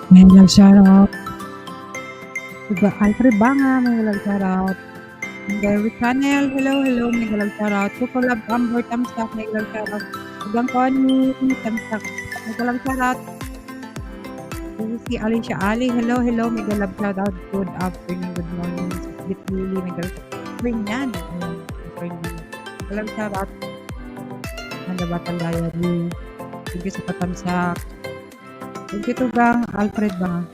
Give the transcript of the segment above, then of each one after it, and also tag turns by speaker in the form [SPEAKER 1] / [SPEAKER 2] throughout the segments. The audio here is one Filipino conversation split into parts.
[SPEAKER 1] Mega shoutout to Alfred Banga, mega shoutout. Gary Channel, hello, hello, mega shoutout. To Collab Amber, Tamsak, mega shoutout. Tugang Connie, Tamsak, mega shoutout. To si Alicia Ali, hello, hello, mega shoutout. Good afternoon, good morning. Bit Lily, mega shoutout. Yan. Mega shoutout. Ang Batang Diary. Thank you sa patamsak. Thank you Tugang Alfred Banga.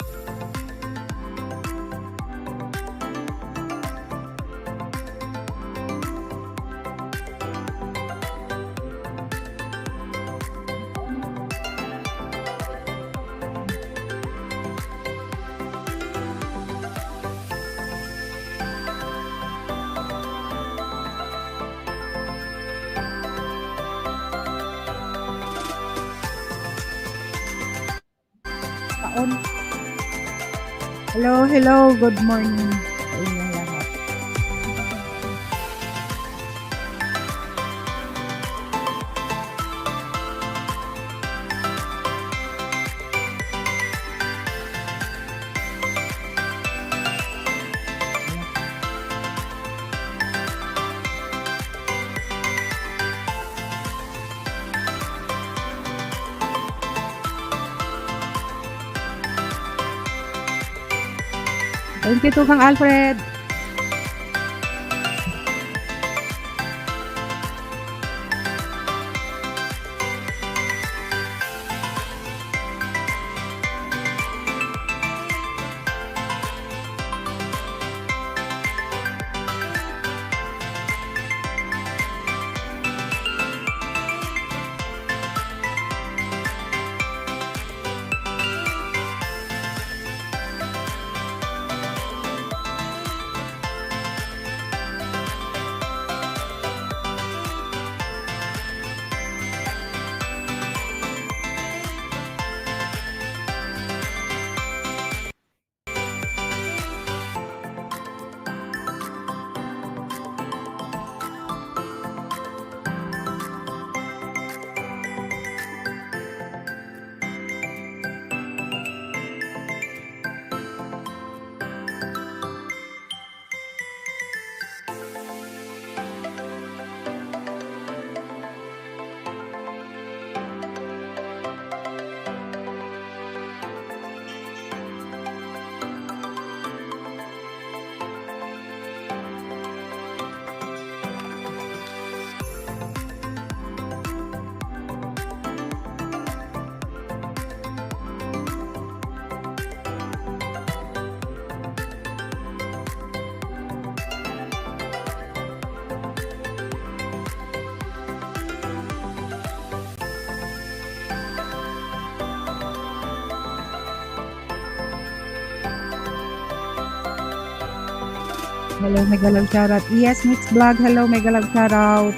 [SPEAKER 1] Taon. Hello, hello, good morning sa inyong lahat. Thank you Tugang Alfred. Hello, mega shoutout. Yes, Mix Vlog, hello, mega shoutout.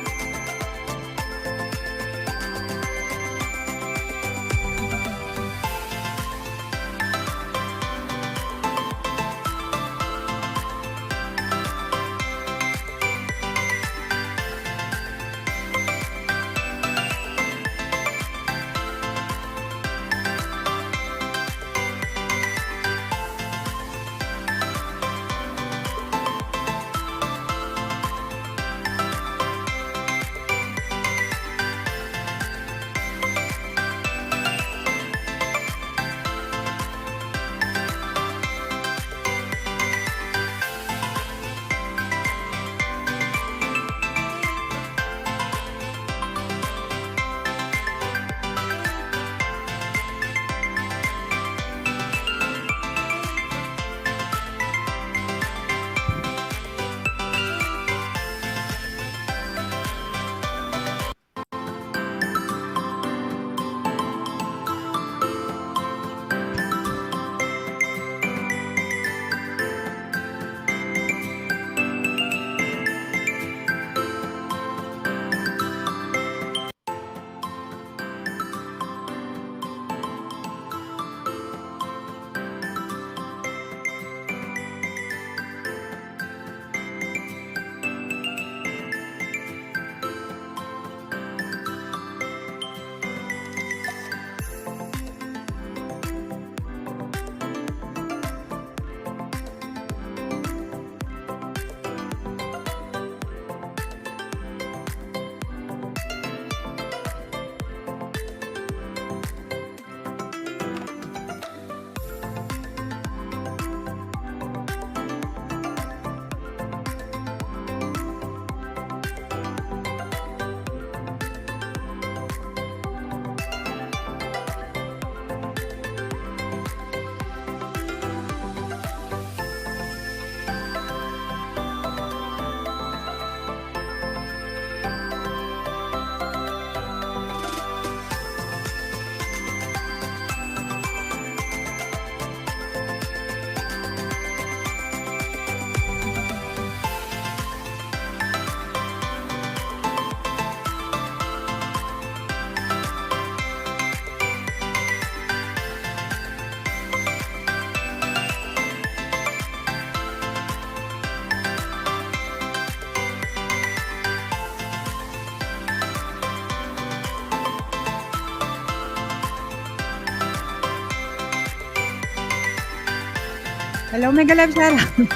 [SPEAKER 1] Hello, mega love shoutout.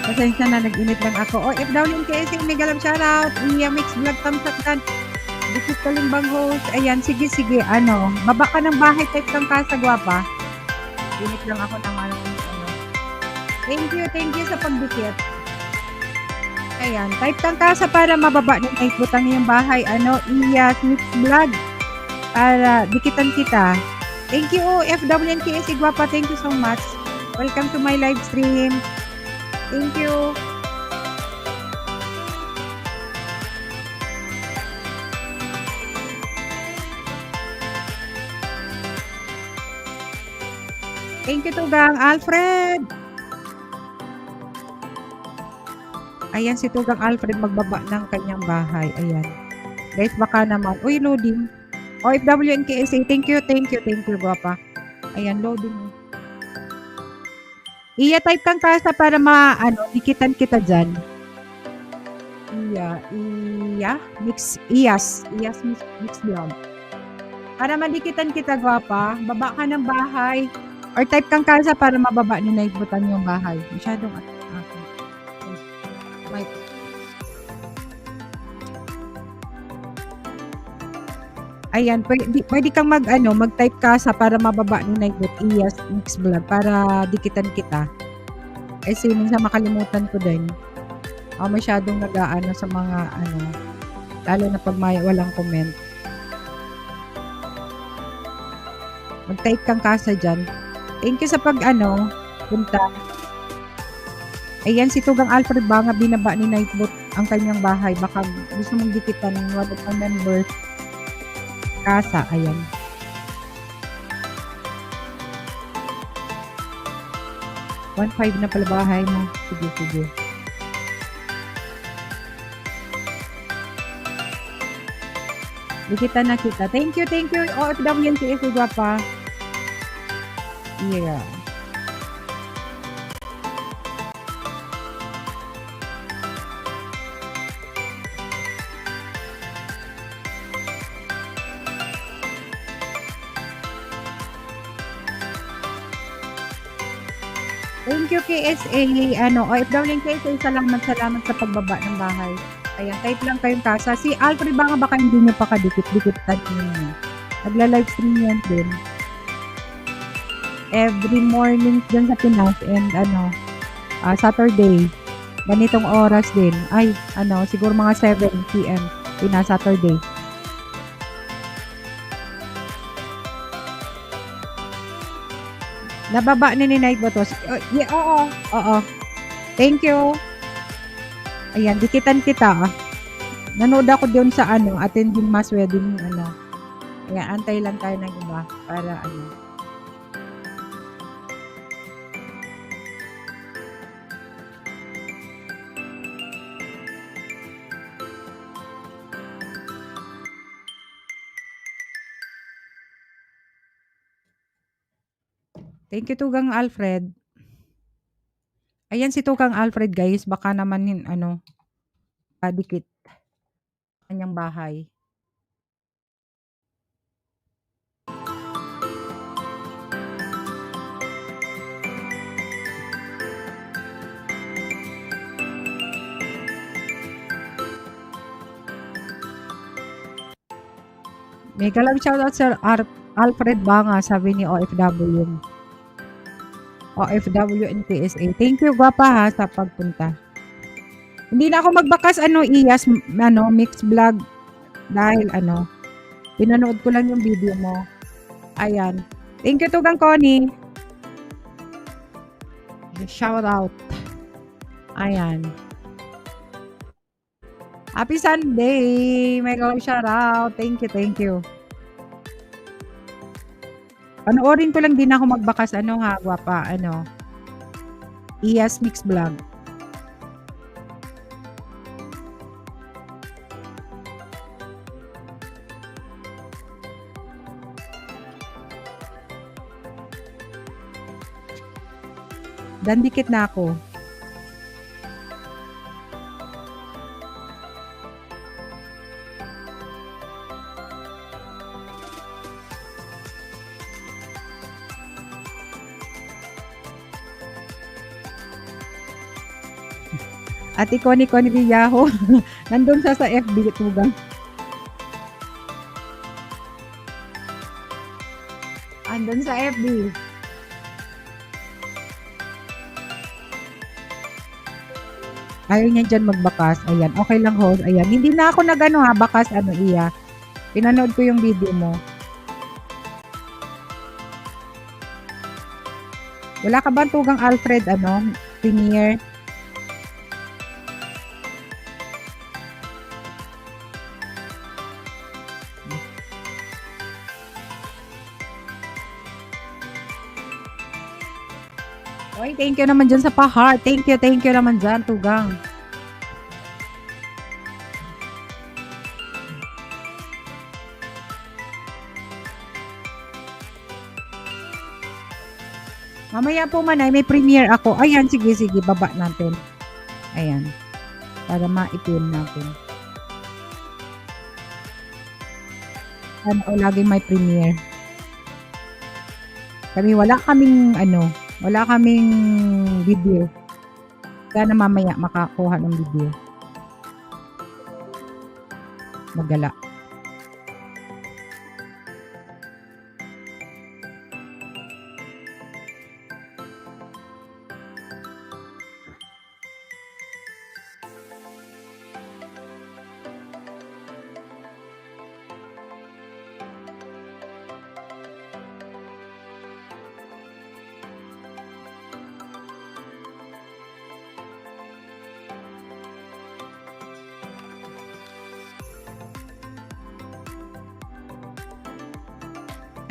[SPEAKER 1] Pasensya na, nag-init lang ako. OFW KSA, mega love shoutout. Iya Mix Vlog, thumbs up dan. Dikit Kalimbang host. Ayan, sige, ano. Baba ka ng bahay, type kang kasa, gwapa. Init lang ako ng ano. Thank you sa pagdikit. Ayan, type kang kasa para mababa ng type butang yung bahay. Ano, Iya Mix Vlog. Para dikitan kita. Thank you, OFW and KSA, gwapa. Thank you so much. Welcome to my live stream. Thank you. Thank you, Tugang Alfred. Ayan, si Tugang Alfred magbaba ng kanyang bahay. Ayan. Guys, baka naman. Uy, loading. OFW and KSA, thank you, guwapa. Ayan, loading. Iya, type kang kasa para dikitan kita dyan. Iyas mix vlog. Para madikitan kita, gwapa, baba ka ng bahay. Or type kang kasa para mababa ni Night Butan yung bahay. Masyadong mic. Ayan, pwede kang mag-type kasa para mababa ni Night But Iyas Mix Vlog para dikitan kita. Kasi minsan makalimutan ko din. Masyadong nag-aano sa mga lalo na pag walang comment. Mag-type kang kasa dyan. Thank you sa punta. Ayan, si Tugang Alfred Banga, binaba ni Nightbot ang kanyang bahay. Baka gusto mong dikitan ng one of the members. Kasa, ayan. $1.5 na pala bahay mo. Sige. Dikitan na kita. Thank you. OFW and KSA, gwapa. Yeah. Thank you, KSA. OFW and KSA, salamat sa pagbaba ng bahay. Ayan, type lang kayong kasa. Si Alfred baka hindi nyo pa kadikit-dikitan ninyo. Nagla-live stream yan din. Every morning dyan sa Pinas and Saturday. Ganitong oras din. Ay, siguro mga 7 p.m. Pinas Saturday. Nababa ni Night Botos. Oo. Thank you. Ayan, dikitan kita. Nanood ako doon sa attending mass wedding Ayan, antay lang tayo ng iba para Thank you, Tugang Alfred. Ayan si Tugang Alfred, guys. Baka naman dikit kanyang bahay. Mega love shoutout Sir Alfred Banga, sabi ni OFW and PSA. Thank you, gwapa ha, sa pagpunta. Hindi na ako magbakas Iyas Mix Vlog dahil pinanood ko lang yung video mo. Ayan. Thank you, Tugang Connie. Shout out. Ayan. Happy Sunday! Mega shout out. Thank you. Panoorin ko lang din ako magbakas gwapa, Iyas Mix Vlog. Dandikit na ako. Ate Connie Villajo. Nandun siya sa FB, tugang. Andun sa FB. Ayaw niya dyan magbakas. Ayan, okay lang host. Ayan, hindi na ako nag-ano ha, bakas ano iya. Pinanood ko yung video mo. Wala ka ba tugang Alfred, ano, premiere? Oy, thank you naman dyan sa pa-heart. Thank you naman dyan, tugang. Mamaya po manay, may premiere ako. Ayan, sige, baba natin. Ayan. Para ma-ipin natin. Sana laging may premiere. Kami wala kaming video. Sana mamaya makakuha ng video. Magala.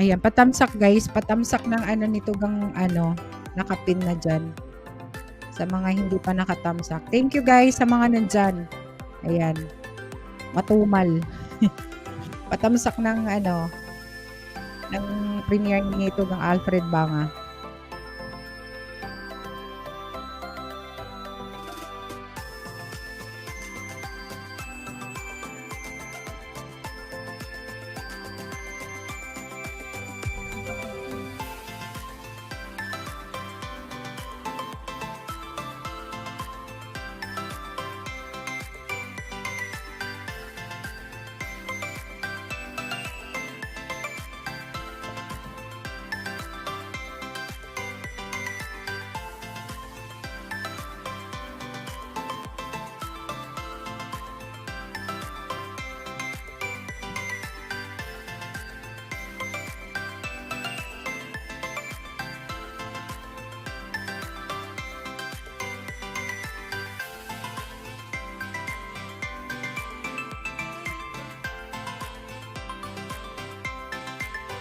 [SPEAKER 1] Ayan, patamsak guys, patamsak ng ano nito gang ano, nakapin na dyan. Sa mga hindi pa nakatamsak. Thank you guys sa mga nandyan. Ayan. Matumal. Patamsak ng ano, ng premiere nito ng Alfred Banga.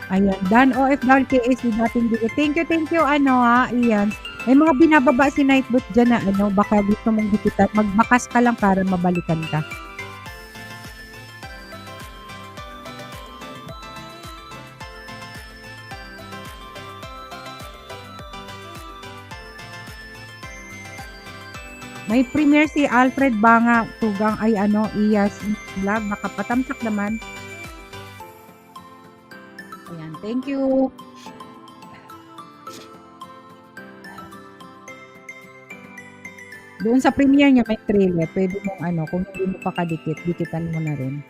[SPEAKER 1] Ayan, Dan OFWKS with dating bigo. Thank you, ano ha, Ian. May mga binababa si Nightbot dyan na ano, baka gusto mong dikitan. Magbakas ka lang para mabalikan ka. May premiere si Alfred Banga, tugang ay ano, Iyas Vlog, nakapatamsak naman. Ayan, thank you. Doon sa premiere niya may trailer, pwede mong ano, kung hindi mo pa kadikit, dikitan mo na rin.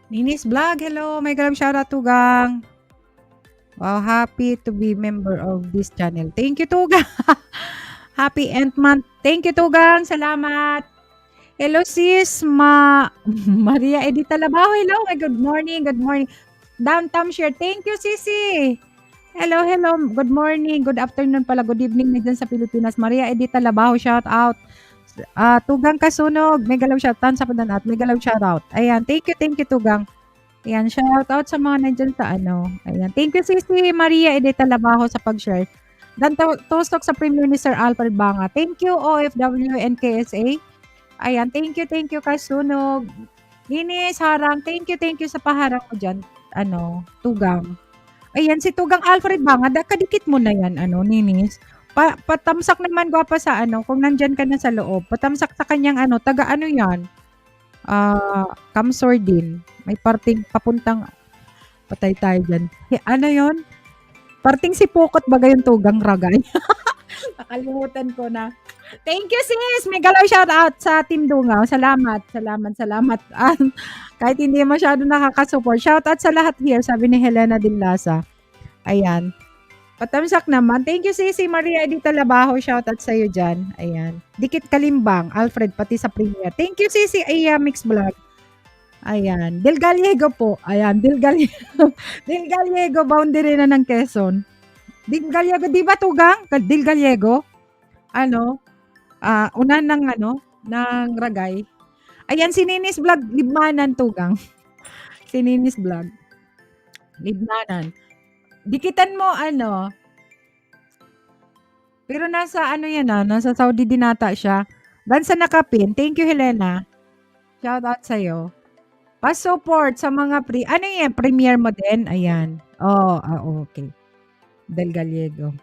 [SPEAKER 1] Ninis Vlog, hello. May galang shoutout Tugang. Wow, happy to be member of this channel. Thank you Tugang. Happy end month. Thank you Tugang. Salamat. Hello sis Maria Edita Labaw. Hello. Good morning. Good morning. Downtown share. Thank you Sisi. Hello, hello. Good morning. Good afternoon pala. Good evening na dyan sa Pilipinas. Maria Edita Labaw, shout out. Tugang Kasunog, may galaw shout out sa padanat. May galaw shout out. Ayan, thank you Tugang. Ayan, shout out sa mga nandyan sa ano. Ayan, thank you Sisi Maria Edita Labaho sa pag-share. Dan tusok sa Premier ni Sir Alfred Banga. Thank you OFW and KSA. Ayan, thank you Kasunog. Linis, harang, thank you sa paharang mo dyan. Ano, Tugang. Ayan, si Tugang Alfred Banga, kadikit mo na yan, ano, Ninis. Patamsak naman gwapa sa ano, kung nandyan ka na sa loob, patamsak sa kanyang ano, taga ano yan, Kamsor din. May parting papuntang, patay tayo dyan. Ano yon? Parting si Pukot baga yung Tugang Ragay. Nakalimutan ko na. Thank you sis! May galaw shout out sa Team Dungaw. Salamat. Kahit hindi masyado nakaka-support. Shout out sa lahat here, sabi ni Helena Dinlasa. Ayan. Patamsak naman. Thank you Sisi Maria Edita Labaho. Shout out sa iyo dyan. Ayan. Dikit Kalimbang. Alfred, pati sa Premier. Thank you Sisi Aya Mix Vlog. Ayan. Del Gallego po. Ayan. Del Gallego. Del Gallego. Boundary na ng Quezon. Del Gallego. Di ba Tugang? Del Gallego? Ano? Una ng ano? Ng Ragay. Ayan. Si Ninis Vlog. Libmanan Tugang. Si Ninis Vlog. Libmanan. Dikitan mo ano, pero nasa ano yan nasa Saudi din ata siya. Dan sa nakapin. Thank you Helena. Shout out sa'yo. Pa-support sa mga ano yan, premier mo din? Ayan. Okay. Del Gallego.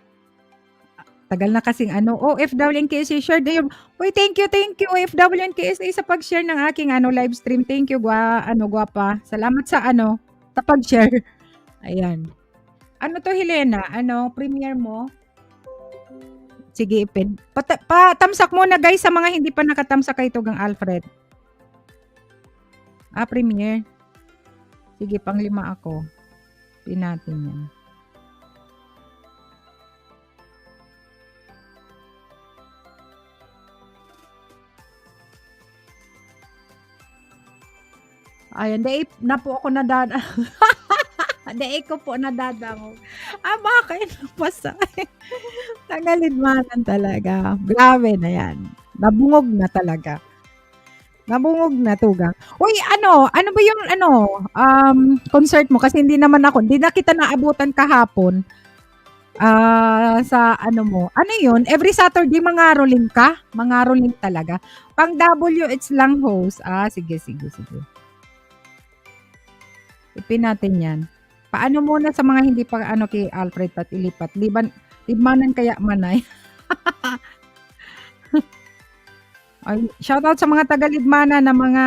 [SPEAKER 1] Tagal na kasing ano, OFW and KSA share din. Uy, thank you OFW and KSA sa pag-share ng aking ano live stream. Thank you gwapa. Salamat sa ano, sa pag-share. Ayan. Ano to Helena? Ano, premier mo? Sige, ipin. Patamsak muna guys sa mga hindi pa nakatamsak kay Tugang Alfred. Premier. Sige, pang-5 ako. Pin natin yan. Ayan, daig na po ako daig ko po nadadangog. Bakit? Pasay. Tagalidmanan talaga. Grabe na yan. Nabungog na talaga. Nabungog na Tugang. Uy, ano ba yung concert mo? Kasi hindi na kita naabutan kahapon. Sa ano mo. Ano yun? Every Saturday mangaroling ka? Mangaroling talaga. Pang WH lang host. Sige. Ipin natin yan. Paano muna sa mga hindi pa kay Alfred at ilipat? Libmanan kaya manay. Ay, shoutout sa mga taga-Libmanan na mga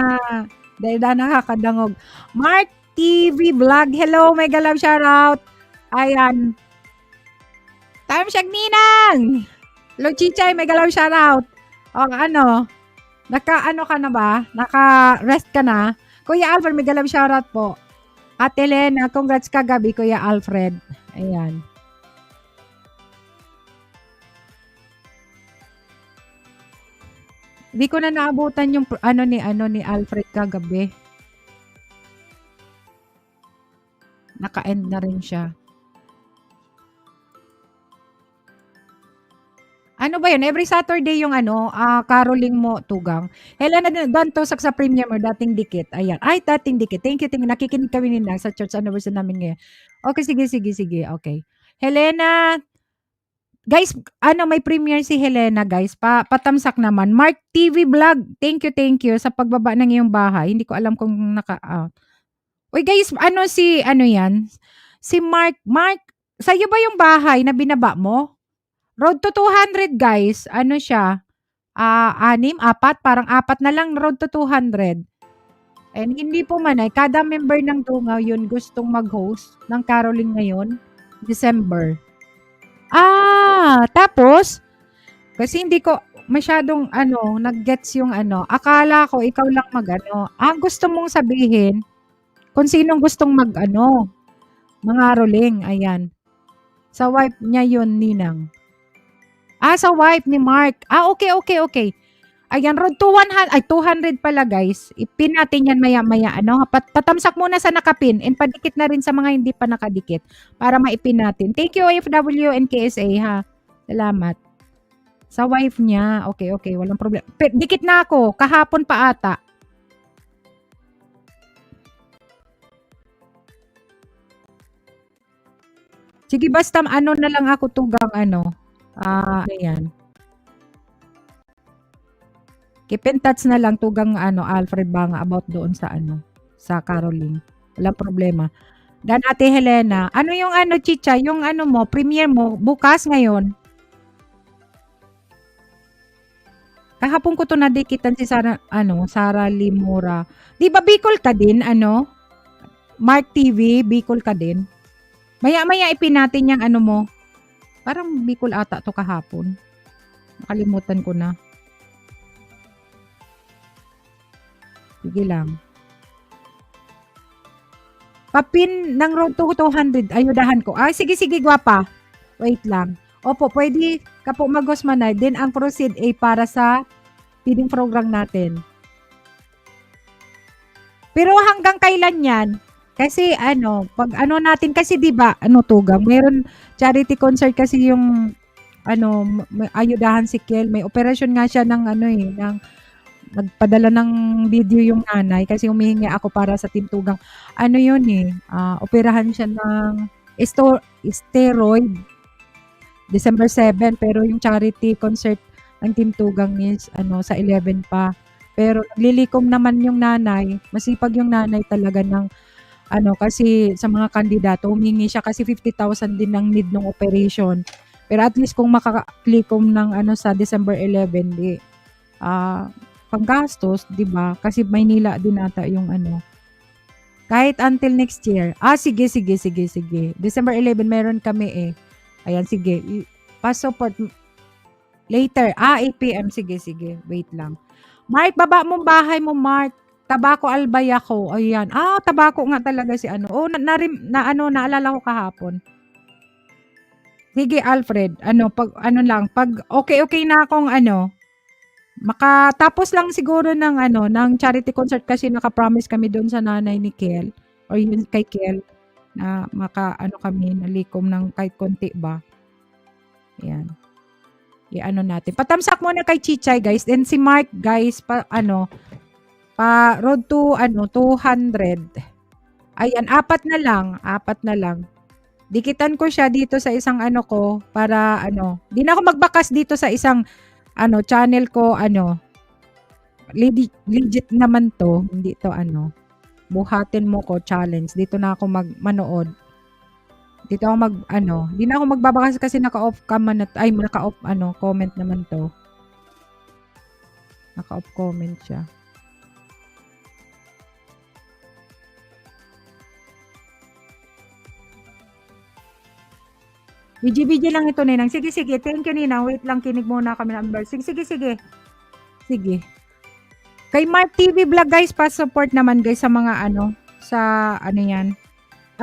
[SPEAKER 1] dahil nakakadangog. Mark TV Vlog. Hello, mega love shoutout. Ayan. Time Shag Ninang. Hello, Chichay, mega love shoutout. Naka-ano ka na ba? Naka-rest ka na? Kuya Alfred, mega love shoutout po. Ate Elena, congrats kagabi, Kuya Alfred. Ayan. Hindi ko na naabutan yung ni Alfred kagabi. Naka-end na rin siya. Ano ba yun? Every Saturday yung caroling mo, Tugang. Helena, doon tusak sa premium or dating dikit. Ayan. Ay, dating dikit. Thank you. Nakikinig kami nila sa church anniversary namin ngayon. Okay, sige. Okay. Helena, guys, may premiere si Helena, guys. Patamsak naman. Mark TV Vlog. Thank you sa pagbaba ng iyong bahay. Hindi ko alam kung Uy, guys, yan? Si Mark, sa'yo ba yung bahay na binaba mo? Road to 200 guys. Ano siya? 4, parang 4 na lang road to 200. And hindi po kada member ng Dungaw yun gustong mag-host ng caroling ngayon, December. Tapos kasi hindi ko masyadong nag-gets yung akala ko ikaw lang gusto mong sabihin kung sinong gustong mag-ano, mangaroling, ayan. Sa wife niya yun, Ninang. Sa wife ni Mark. Okay, okay, okay. Ayan, road to 100, ay 200 pala guys. Ipin natin yan maya-maya. Ano, patamsak muna sa nakapin and padikit na rin sa mga hindi pa nakadikit para maipin natin. Thank you OFW and KSA ha. Salamat. Sa wife niya. Okay, okay. Walang problema. Dikit na ako. Kahapon pa ata. Sige, basta ano na lang ako tugang ano. Ayan. Keep in touch na lang tugang ano, Alfred Banga about doon sa ano, sa Caroling. Walang problema. Dan Ate Helena, ano yung ano, Chicha, yung ano mo, premiere mo, bukas ngayon? Kahapon ko to nadikitan si Sara Limura. Di ba Bicol ka din, ano? Mark TV, Bicol ka din? Maya-maya ipin natin yung ano mo. Parang Bicol ata to kahapon. Nakalimutan ko na. Sige lang. Papin ng road to 200, ayudahan ko. Sige, sige, gwapa. Wait lang. Opo, pwede ka po mag-Osmanay. Then ang proceed ay para sa feeding program natin. Pero hanggang kailan yan? Kasi ano, pag ano natin, kasi di ba, ano tugang, meron charity concert kasi yung ano, ayudahan si Kiel. May operasyon nga siya ng ano ng nagpadala ng video yung nanay kasi humihingi ako para sa Team Tugang. Ano yun operahan siya ng steroid December 7 pero yung charity concert ng Team Tugang is ano sa 11 pa. Pero naglilikom naman yung nanay, masipag yung nanay talaga ng ano kasi sa mga kandidato humingi siya kasi 50,000 din ng need ng operation. Pero at least kung makaklikom ng ano sa December 11 di panggastos, 'di ba? Kasi Maynila din ata yung ano. Kahit until next year. Sige, sige, sige, sige. December 11 meron kami Ayan, sige. Pa-support later. 8 PM. Sige, sige. Wait lang. Mark, baba mong bahay mo, Mark. Tabako Albay ako. Ayan. Tabako nga talaga si ano. Naalala ko kahapon. Sige, Alfred. Pag okay na akong ano, makatapos lang siguro ng charity concert kasi naka-promise kami doon sa nanay ni Kel or yun kay Kel na kami nalikom ng kahit konti ba. Ayan. I-ano natin. Patamsak muna kay Chichay guys. Then si Mark guys pa road to 200. Ayan, 4 na lang. Dikitan ko siya dito sa isang ano ko para di na ako magbakas dito sa isang channel ko legit naman to, hindi to buhatin mo ko challenge. Dito na ako manood. Dito ako di na ako magbabakas kasi naka-off naka-off comment naman to. Naka-off comment siya. BG lang ito, Ninang. Sige, sige. Thank you, Ninang. Wait lang, kinig muna kami ng number. Sige, sige, sige. Sige. Kay Mark TV Vlog, guys, pa-support naman, guys, sa mga sa yan.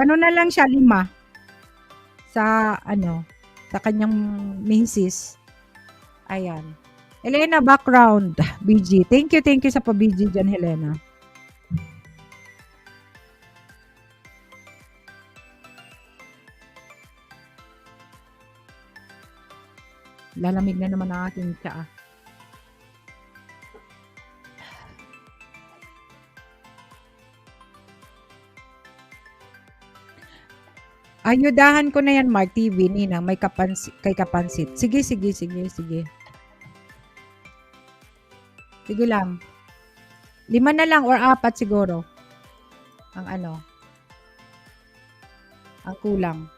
[SPEAKER 1] Na lang siya, 5. Sa sa kanyang misis. Ayan. Helena, background. BG. Thank you sa pa-BG dyan, Helena. Lalamig na naman ang aking tsaa. Ayudahan ko na yan, Mark TV, Ninang. May kay kapansit. Sige, sige, sige, sige. Sige lang. 5 na lang or 4 siguro. Ang ang kulang.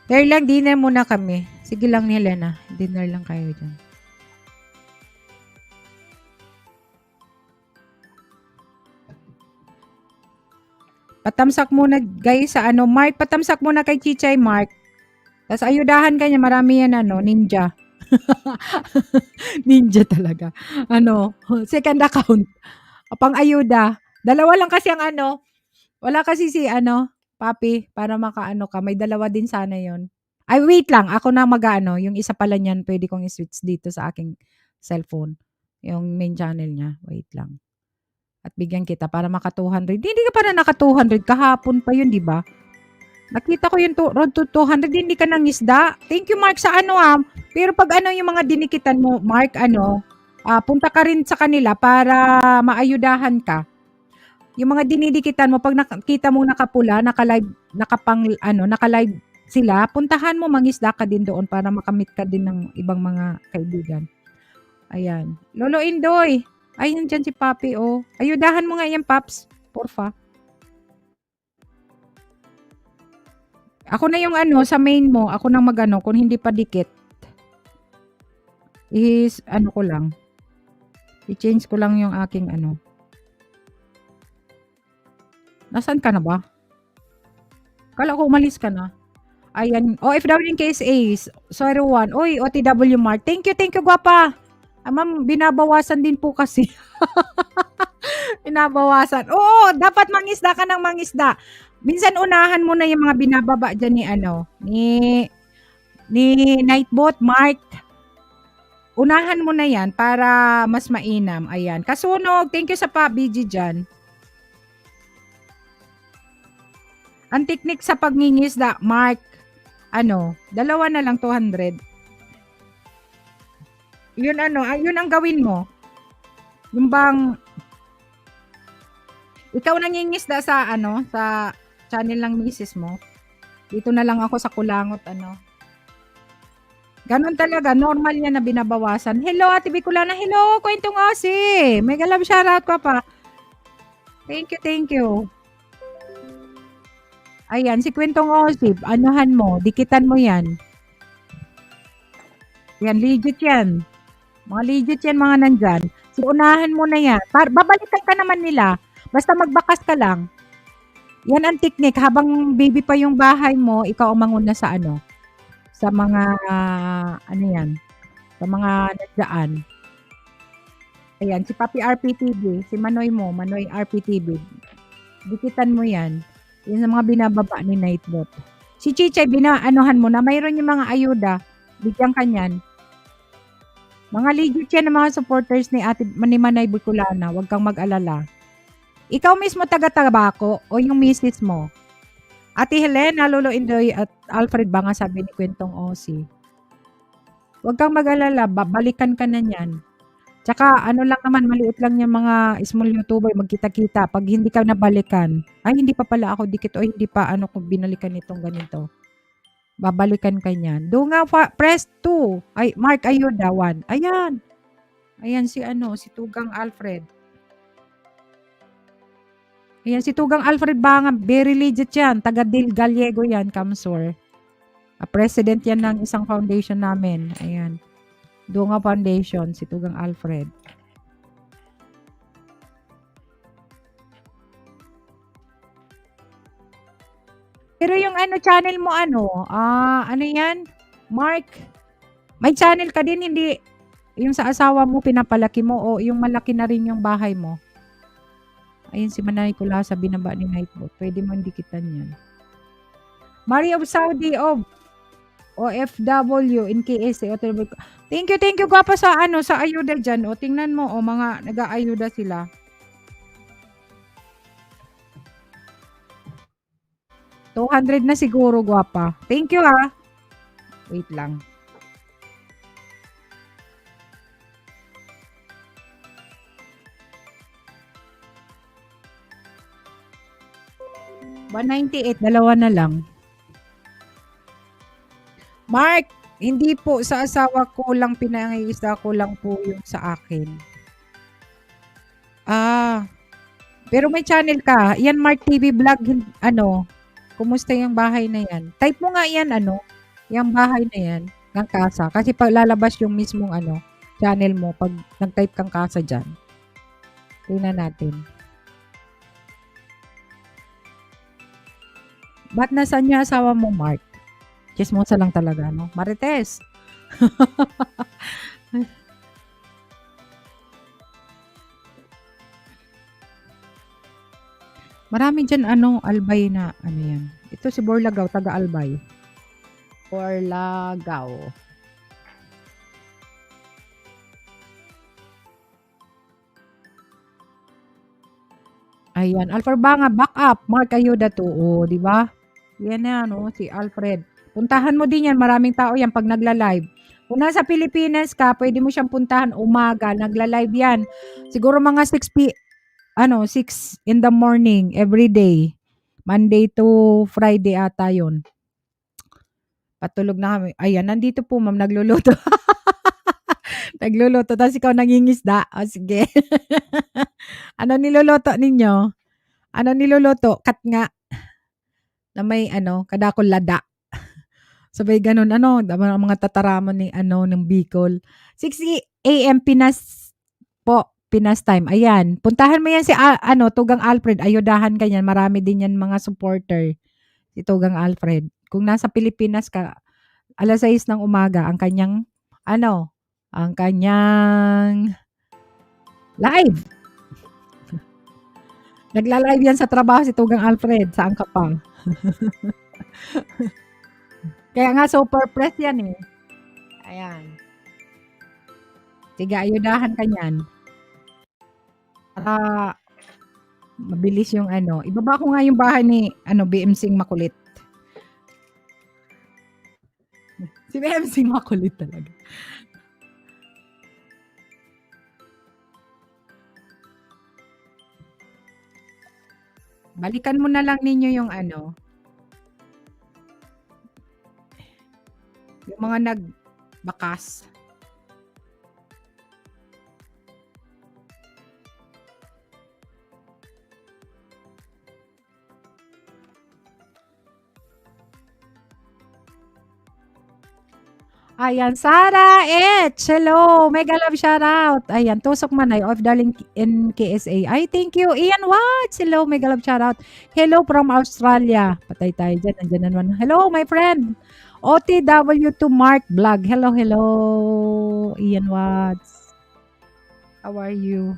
[SPEAKER 1] Kaya lang, dinner muna kami. Sige lang, Helena. Dinner lang kayo dyan. Patamsak muna, guys, sa Mark. Patamsak muna kay Chichay, Mark. Tapos ayudahan ka niya. Marami yan, ninja. Ninja talaga. Second account. O pang-ayuda. Dalawa lang kasi ang ano, wala kasi si ano, papi, para makaano ka, may dalawa din sana yon. Ay wait lang, ako na mag-aano, yung isa pala niyan puwede kong i-switch dito sa aking cellphone, yung main channel niya, wait lang. At bigyan kita para maka-200. Hindi ka pa na naka-200 kahapon pa yun, 'di ba? Nakita ko yung road to 200 hindi ka nangisda. Thank you Mark sa ano, pero 'pag ano yung mga dinikitan mo Mark ano, punta ka rin sa kanila para maayudahan ka. Yung mga dinidikitan mo 'pag nakita mong nakapula, naka-live, ano, naka-live sila, puntahan mo mangisda ka din doon para makamit ka din ng ibang mga kaibigan. Ayan. Lolo Indoy, ay nandiyan si Papi, oh. Ayudahan mo nga 'yan Paps, porfa. Ako na yung ano, sa main mo, ako nang mag-ano, kung hindi pa dikit, ano ko lang, i-change ko lang yung aking ano. Nasaan ka na ba? Akala ko umalis ka na. Ayan, OFW in case Ace, 01. Uy, OTW Mart. Thank you, gwapa. Ma'am, binabawasan din po kasi. Binabawasan. Oo, dapat mangisda ka ng mangisda. Minsan unahan mo na yung mga binababa dyan ni ano, ni Nightbot, Mark. Unahan mo na yan para mas mainam. Ayan. Kasunog, thank you sa BG dyan. Ang technique sa pagningisda, Mark, ano, dalawa na lang 200. Yun ano, yun ang gawin mo. Yung bang, ikaw nangingisda sa ano, sa channel ng misis mo. Dito na lang ako sa Kulangot, ano. Ganon talaga, normal yan na binabawasan. Hello, Ate Bicolana. Hello, kwentong Osi. Mega love shoutout ka pa. Thank you. Ayan, si Kwentong Osi, anuhan mo, dikitan mo yan. Yan, legit yan. Mga legit yan, mga nandyan. So, unahan mo na yan. Babalikan ka naman nila. Basta magbakas ka lang. Yan ang technique. Habang baby pa yung bahay mo, ikaw ang manguna sa ano, sa mga, ano yan, sa mga nadyaan. Ayan, si Papi RPTV, si Manoy mo, Manoy RPTV. Dikitan mo yan. Yan sa mga binababa ni Nightbot. Si Chichay, binaanuhan mo na mayroon yung mga ayuda. Bigyan ka niyan. Mga legit yan ng mga supporters ni Manay Bicolana. Huwag kang mag-alala. Ikaw mismo taga-tabako o yung misis mo? Ate Helena, Lolo Indoy at Alfred ba nga sabi ni Kwentong Osi? Huwag kang mag-alala. Balikan ka na niyan. Tsaka ano lang naman, maliit lang yung mga small YouTuber, magkita-kita. Pag hindi ka nabalikan, ay hindi pa pala ako dikit o hindi pa ano kung binalikan itong ganito. Babalikan ka niyan. Do nga, press 2. Ay, Mark Ayuda, 1. Ayan. Ayan si ano, si Tugang Alfred. Ayan, si Tugang Alfred Banga, very legit yan. Taga Del Gallego yan, Kamsur. President yan ng isang foundation namin. Ayan. Dunga Foundation, si Tugang Alfred. Pero yung ano, channel mo ano, ano yan? Mark, may channel ka din, hindi yung sa asawa mo pinapalaki mo o yung malaki na rin yung bahay mo? Ayun si Manay Kula sa binaba ni Nightbot. Pwede mo dikitan yan. Mari of Saudi of OFW in KSA. Thank you gwapa sa ano, sa ayuda dyan. O tingnan mo, o mga nag-aayuda sila. 200 na siguro gwapa. Thank you ha. Wait lang. $198, dalawa na lang. Mark, hindi po sa asawa ko lang pinangingisda ko lang po yung sa akin. Pero may channel ka. Yan Mark TV Vlog, ano, kumusta yung bahay na yan? Type mo nga yan, ano, yung bahay na yan, ng kasa. Kasi pag lalabas yung mismong ano, channel mo, pag nag-type kang kasa dyan. Tingnan natin. Ba't nasaan yung asawa mo, Mark? Chismosa lang talaga, no? Marites! Marami diyan ano, Albay na ano 'yan. Ito si Borlagaw, taga Albay. Borlagaw. Ayan, Alfabanga, backup, Mark Ayuda 2, oh, 'di ba? 'Yan na 'no, si Alfred. Puntahan mo din 'yan, maraming tao 'yan 'pag nagla-live. Kung nasa Pilipinas ka, puwede mo siyang puntahan umaga, nagla-live 'yan. Siguro mga 6 in the morning everyday. Monday to Friday ata 'yun. Patulog na kami. Ayan, nandito po ma'am, nagluluto. Nagluluto tapos ikaw nangingisda. O sige. Ano niluluto ninyo? Ano niluluto? Katnga na may ano, kadakol lada. Sabay gano'n ano, ang mga tataramon ni ano, ng Bicol. 6 AM Pinas po, Pinas time. Ayan, puntahan mo 'yan si ano, Tugang Alfred, ayudahan ka niyan, marami din 'yan mga supporter, si Tugang Alfred. Kung nasa Pilipinas ka, 6:00 ng umaga ang kanyang ano, ang kanyang live. Nagla-live 'yan sa trabaho si Tugang Alfred, saan ka pa? Kaya nga super press 'yan, eh. Ayan, sige ayudahan ka niyan para mabilis yung ano, ibaba ko nga yung bahay ni ano, BMCing makulit. Si BMCing makulit talaga. Balikan mo na lang ninyo yung ano, yung mga nagbakas. Ayan, Sarah H. Hello, mega love shoutout. Ayan, Tusok Manay of Darling in KSA. Ay, thank you. Ian Watts. Hello, mega love shoutout. Hello from Australia. Patay tayo dyan. Nandiyan na naman. Hello, my friend. OTW2 Mark Vlog. Hello, hello. Ian Watts. How are you?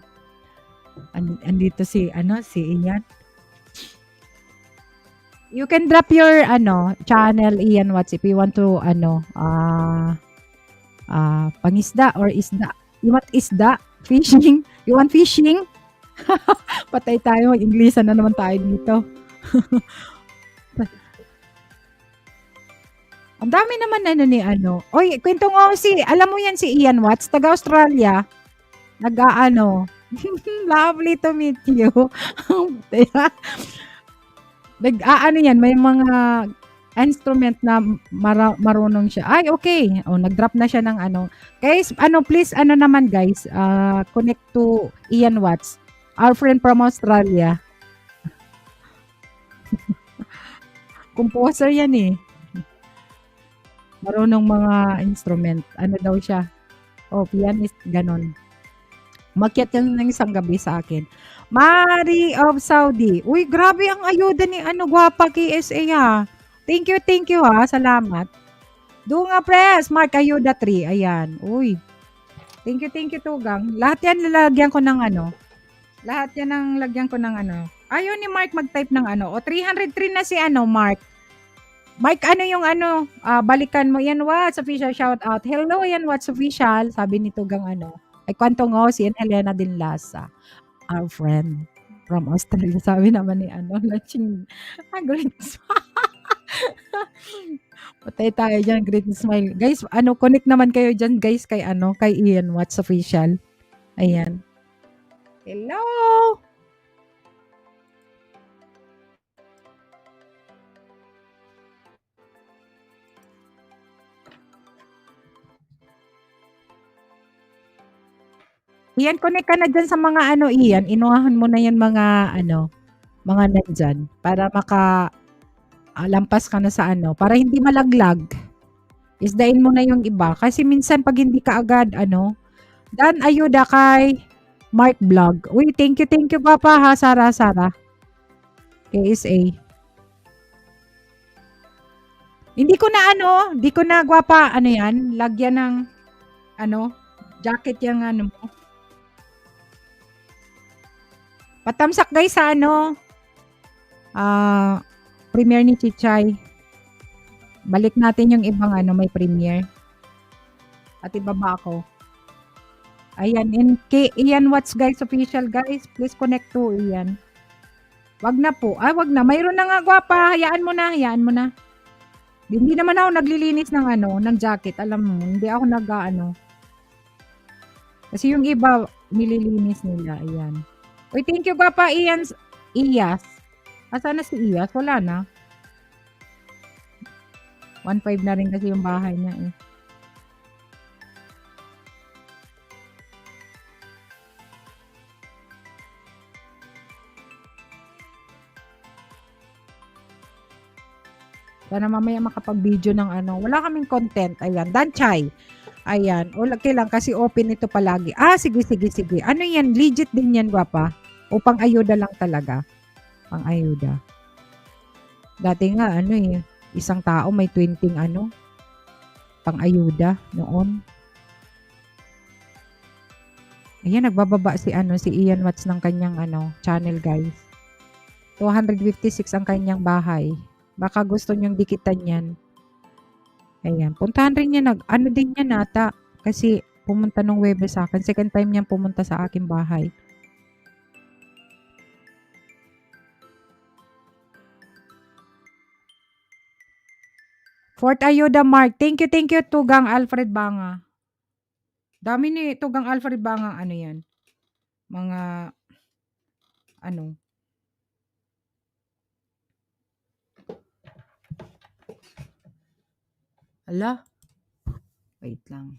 [SPEAKER 1] Andito si, ano, si Ian. You can drop your, ano, channel, Ian Watts, if you want to, ano, pangisda or isda. You want isda? Fishing? You want fishing? Patay tayo, Inglisan na naman tayo dito. Ang dami naman ano ni ano. Oy, kwento nga alam mo yan si Ian Watts, taga Australia. Nag-aano. Lovely to meet you. Nag-aano yan, may mga instrument na marunong siya. Ay, okay. O, nag-drop na siya ng ano. Guys, ano, please, ano naman guys, connect to Ian Watts, our friend from Australia. Composer yan eh. Marunong mga instrument. Ano daw siya? Oh, pianist, ganon. Umakyat yan ng isang gabi sa akin. Mari of Saudi. Uy, grabe ang ayuda ni ano, gwapa KSA ha. Thank you ha. Salamat. Dunga Press, Mark Ayuda 3. Ayan. Uy. Thank you, Tugang. Lahat yan lalagyan ko ng ano. Lahat yan ang lagyan ko ng ano. Ayaw ni Mark mag-type ng ano. O, 303 na si ano, Mark. Mark, ano yung ano, balikan mo. Yan, what's official shout out. Hello, yan, what's official. Sabi ni Tugang ano. Ay, kwento nga si Helena Dinlasa. Our friend from Australia. Sabi naman ni ano, Laching. Great smile. Patay tayo dyan, great smile. Guys, ano, connect naman kayo dyan, guys, kay ano, kay Ian Watts official. Ayan. Hello! Ian, connect ka na dyan sa mga ano, Ian. Inuhahan mo na yan mga ano, mga nandyan para lampas ka na sa ano, para hindi malaglag. Isdain mo na yung iba. Kasi minsan pag hindi ka agad, ano, Dan ayuda kay Mark Vlog. Uy, thank you Papa ha, Sara. KSA. Hindi ko na ano, di ko na gwapa, ano yan, lagyan ng, ano, jacket yung ano mo. Patamsak guys sa ano, Premiere ni Chichay. Balik natin yung ibang ano, may premiere. At ibaba ako. Ayan, Ian Watts guys, official guys. Please connect to Ian. Wag na po. Ay, wag na. Mayroon na nga gwapa. Hayaan mo na, hayaan mo na. Hindi naman ako naglilinis ng ano, ng jacket. Alam mo, hindi ako nag-ano. Kasi yung iba, nililinis nila. Ayan. Uy, thank you gwapa, Iyas. Asa na si Iyas? Wala na. 1.5 na rin kasi yung bahay niya eh. Sana mamaya makapag-video ng ano. Wala kaming content. Ayan. Danchay. Ayan. O, okay lang kasi open ito palagi. Sige, sige, sige. Ano yan? Legit din yan, gwapa. O pang ayuda lang talaga. Pang ayuda. Dati nga, ano eh. Isang tao may 20 ano. Pang ayuda noon. Ayan, nagbababa si Ian Watts ng kanyang channel, guys. 256 ang kanyang bahay. Baka gusto niyang dikitan yan. Ayan. Puntahan rin niya ano din niya nata. Kasi pumunta nung Webes sa akin. Second time niyang pumunta sa aking bahay. Fort Ayuda Mark. Thank you, Tugang Alfred Banga. Dami ni Tugang Alfred Banga. Ano yan? Mga ano? Ala? Wait lang.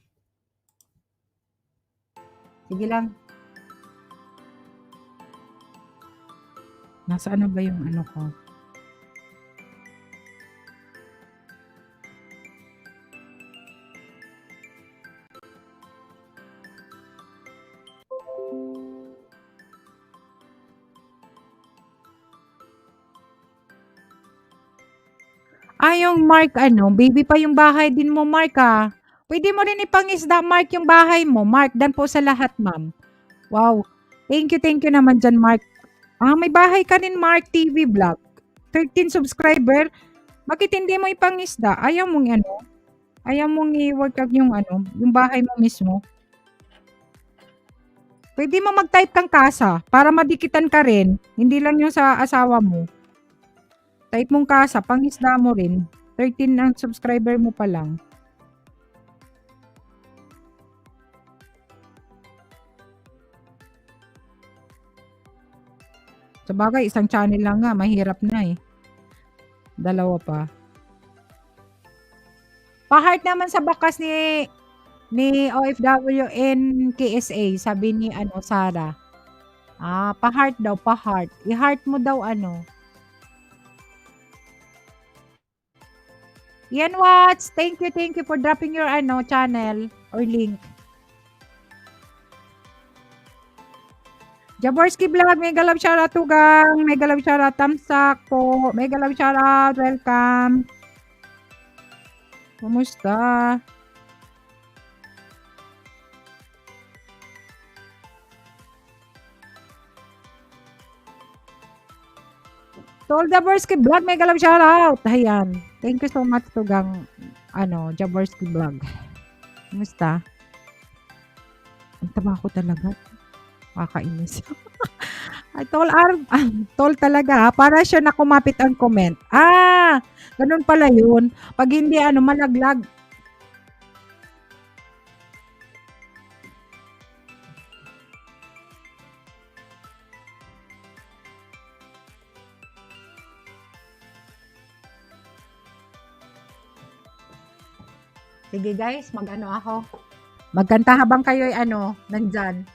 [SPEAKER 1] Sige lang. Nasaan na ba yung ano ko? Yung Mark baby pa yung bahay din mo, Mark, Pwede mo rin ipangisda, Mark, yung bahay mo. Mark, dan po sa lahat, ma'am. Wow. Thank you naman dyan, Mark. May bahay ka rin, Mark TV Vlog. 13 subscriber. Bakit hindi mo ipangisda? Ayaw mong i-work out yung yung bahay mo mismo. Pwede mo mag-type kang kasa para madikitan ka rin. Hindi lang yung sa asawa mo. Type mong kasa, pangisda mo rin. 13 ang subscriber mo pa lang. Sabagay, isang channel lang nga, mahirap na eh. Dalawa pa. Pa-heart naman sa bakas ni OFW and KSA, sabi ni Sara. Pa-heart daw, pa-heart. I-heart mo daw Ian Watts, thank you for dropping your channel or link. Jaworski Vlog, mega love shoutout Tugang, mega love shoutout Tamsak po, mega love shoutout, welcome. Kumusta? Tol Jaworski Vlog, mega love shoutout. Ayan. Thank you so much Tugang Jaworski Vlog. Kumusta? Ang taba ko talaga. Kakainis. Ay, tol talaga para siya na kumapit ang comment. Ganun pala yun. Pag hindi malaglag. Sige guys, ako. Magkanta habang kayo nandyan.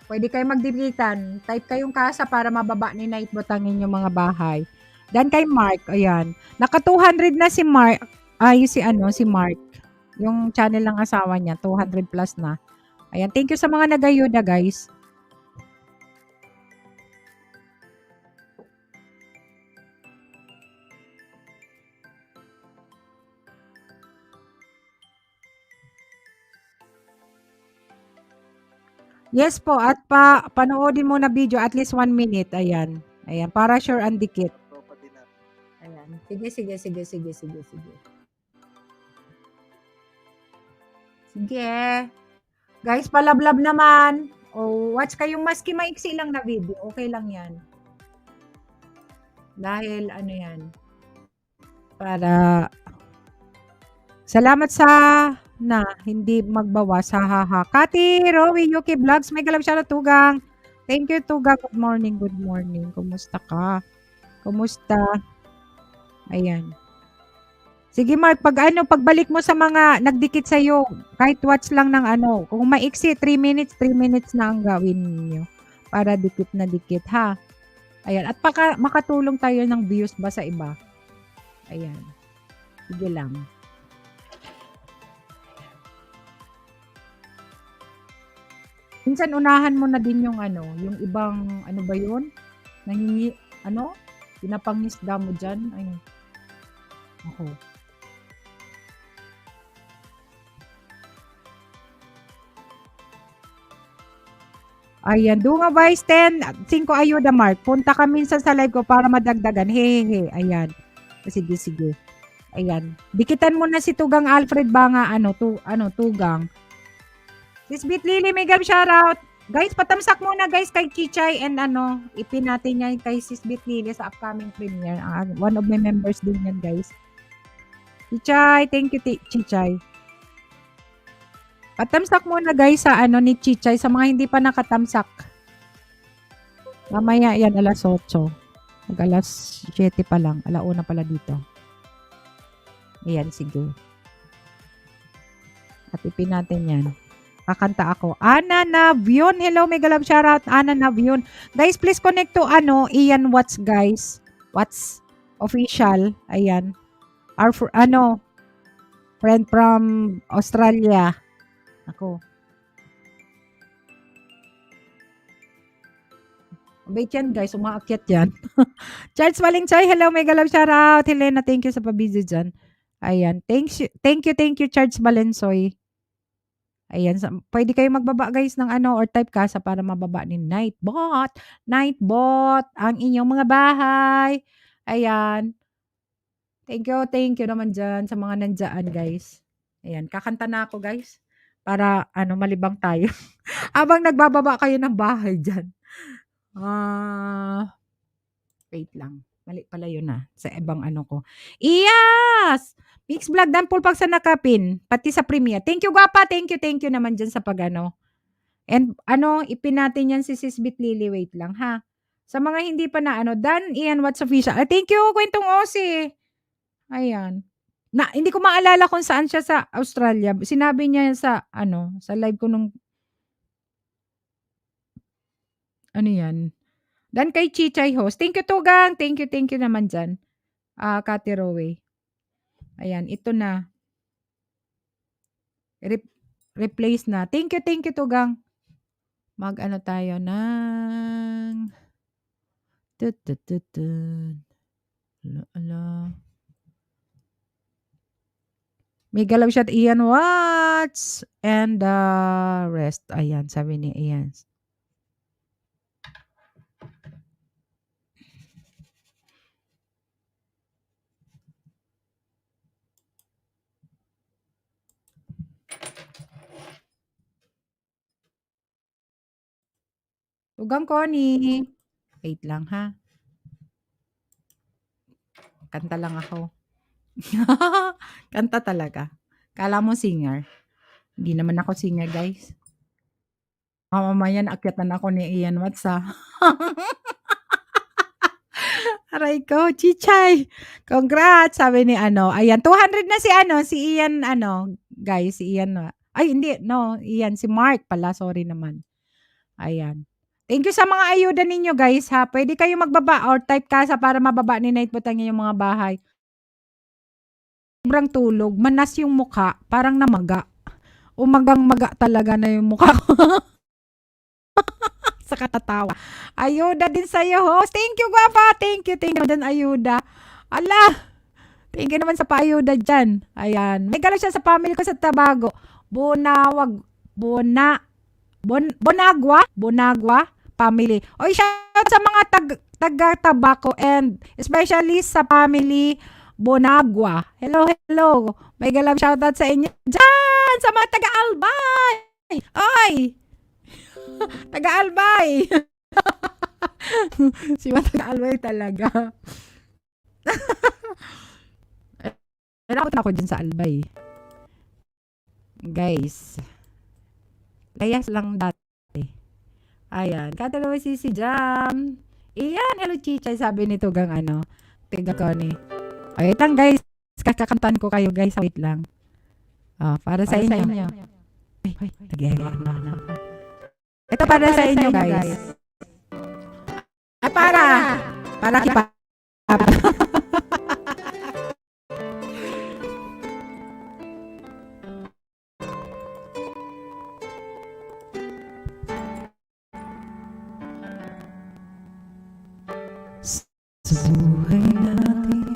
[SPEAKER 1] Pwede kayo magdilitan. Type kayong kasa para mababa ni Nightbot ang inyong mga bahay. Dan kay Mark, ayan. Naka 200 na si Mark. Si Mark. Yung channel ng asawa niya, 200 plus na. Ayan, thank you sa mga nagayuda, guys. Yes po, at panoodin mo na video at least 1 minute. Ayan. Ayan, para sure ang dikit.
[SPEAKER 2] Sige, sige, sige, sige, sige, sige. Sige. Guys, palablab naman. O, watch kayong maski maiksi lang na video. Okay lang yan. Dahil ano yan, para salamat sa na hindi magbawas. Ha, ha, ha. Kati, Rowie, Yuki Vlogs, may galap siya na Tugang. Thank you, Tugang. Good morning, good morning. Kumusta ka? Kumusta? Ayan. Sige Mark, pagbalik mo sa mga nagdikit sa'yo, kahit watch lang ng ano, kung maiksi 3 minutes na ang gawin niyo para dikit na dikit ha. Ayan, at makatulong tayo ng views ba sa iba. Ayan, sige lang. Minsan unahan mo na din yung ano, yung ibang ano ba yun? Ano? Pinapangisda mo dyan. Ayun. Ako. Ayan, Dunga Vice 10, 5 ayuda Mark. Punta ka minsan sa live ko para madagdagan. Hehehe. Ayan. Sige, sige. Ayan. Dikitan mo na si Tugang Alfred Banga, Tugang. Sisbit Lily, mega shoutout. Guys, patamsak muna guys kay Chichay and ipin natin yan kay Sisbit Lily sa upcoming premiere. One of my members din yan guys. Chichay, thank you Chichay. Patamsak muna guys sa ni Chichay sa mga hindi pa nakatamsak. Mamaya yan alas 8. Mag alas 7 pa lang. Alauna pala dito. Ayan, sige. At ipin natin yan. Kakanta ako. Ana Navion. Hello, mega love shoutout. Ana Navion. Guys, please connect to Ian Watts, guys. Watts official. Ayan. Our friend from Australia. Ako. Wait yan, guys. Umaakyat yan. Charles Valingchay. Hello, mega love shoutout. Helena, thank you sa pabidyo dyan. Ayan. Thank you, Charles Valensoy. Ayan, pwede kayo magbaba guys ng or type casa para mababa ni Nightbot. Nightbot, ang inyong mga bahay. Ayan. Thank you naman dyan sa mga nandyan guys. Ayan, kakanta na ako guys. Para malibang tayo. Habang nagbababa kayo ng bahay dyan. Wait lang. Mali pala yun sa ibang ko. Iyas! Mix vlog dan pulpag sa nakapin. Pati sa premiere. Thank you, Gwapa. Thank you naman dyan sa And ipin natin yan si Sisbit Lily. Wait lang, ha? Sa mga hindi pa na Dan Ian What's Official. Thank you, Kwentong Osi. Ayan. Hindi ko maalala kung saan siya sa Australia. Sinabi niya sa sa live ko nung yan. Dan kay Chichay host. Thank you, Tugang. Thank you naman dyan. Kati Rowe. Ayan, ito na. Replace na. Thank you, Tugang. Tayo ng may galaw siya Ian Watts and the rest. Ayan, sabi ni Ian. Tugang Connie. Wait lang ha. Kanta lang ako. Kanta talaga. Kala mo singer. Hindi naman ako singer, guys. Mamaya naakyatan ako ni Ian Watts ha. Aray ko, Chichay. Congrats, sabi ni Ayan, 200 na si Ian, guys, si Ian. Ay, hindi, no, Ian, si Mark pala, sorry naman. Ayan. Thank you sa mga ayuda ninyo, guys, ha. Pwede kayo magbaba or type casa para mababa ni Nightbot ang inyong mga bahay. Sobrang tulog, manas yung mukha, parang namaga. Umagang-maga talaga na yung mukha ko. Sa katatawa. Ayuda din sa'yo, host. Thank you, Gwapa. Thank you din, ayuda. Ala, thank you naman sa paayuda dyan. Ayan. May gala siya sa family ko sa Tabago. Bonagwa family. Oy, shout sa mga taga-Tabaco and especially sa family Bonagua. Hello, hello. May galab shoutout sa inyo dyan sa mga taga-Albay. Oy! Taga-Albay. Si mga taga-Albay talaga. Nakot ako dyan sa Albay. Guys. Layas lang dati. Ayan. Katalawa si Jam. Iyan. Hello, Chichay. Sabi nito gang ano. Tiga ko ni. Wait lang, guys. Kakakantan ko kayo, guys. Wait lang. Para sa inyo. Ay, ito para sa inyo, guys. Ay, para kipa. Sa buhay natin,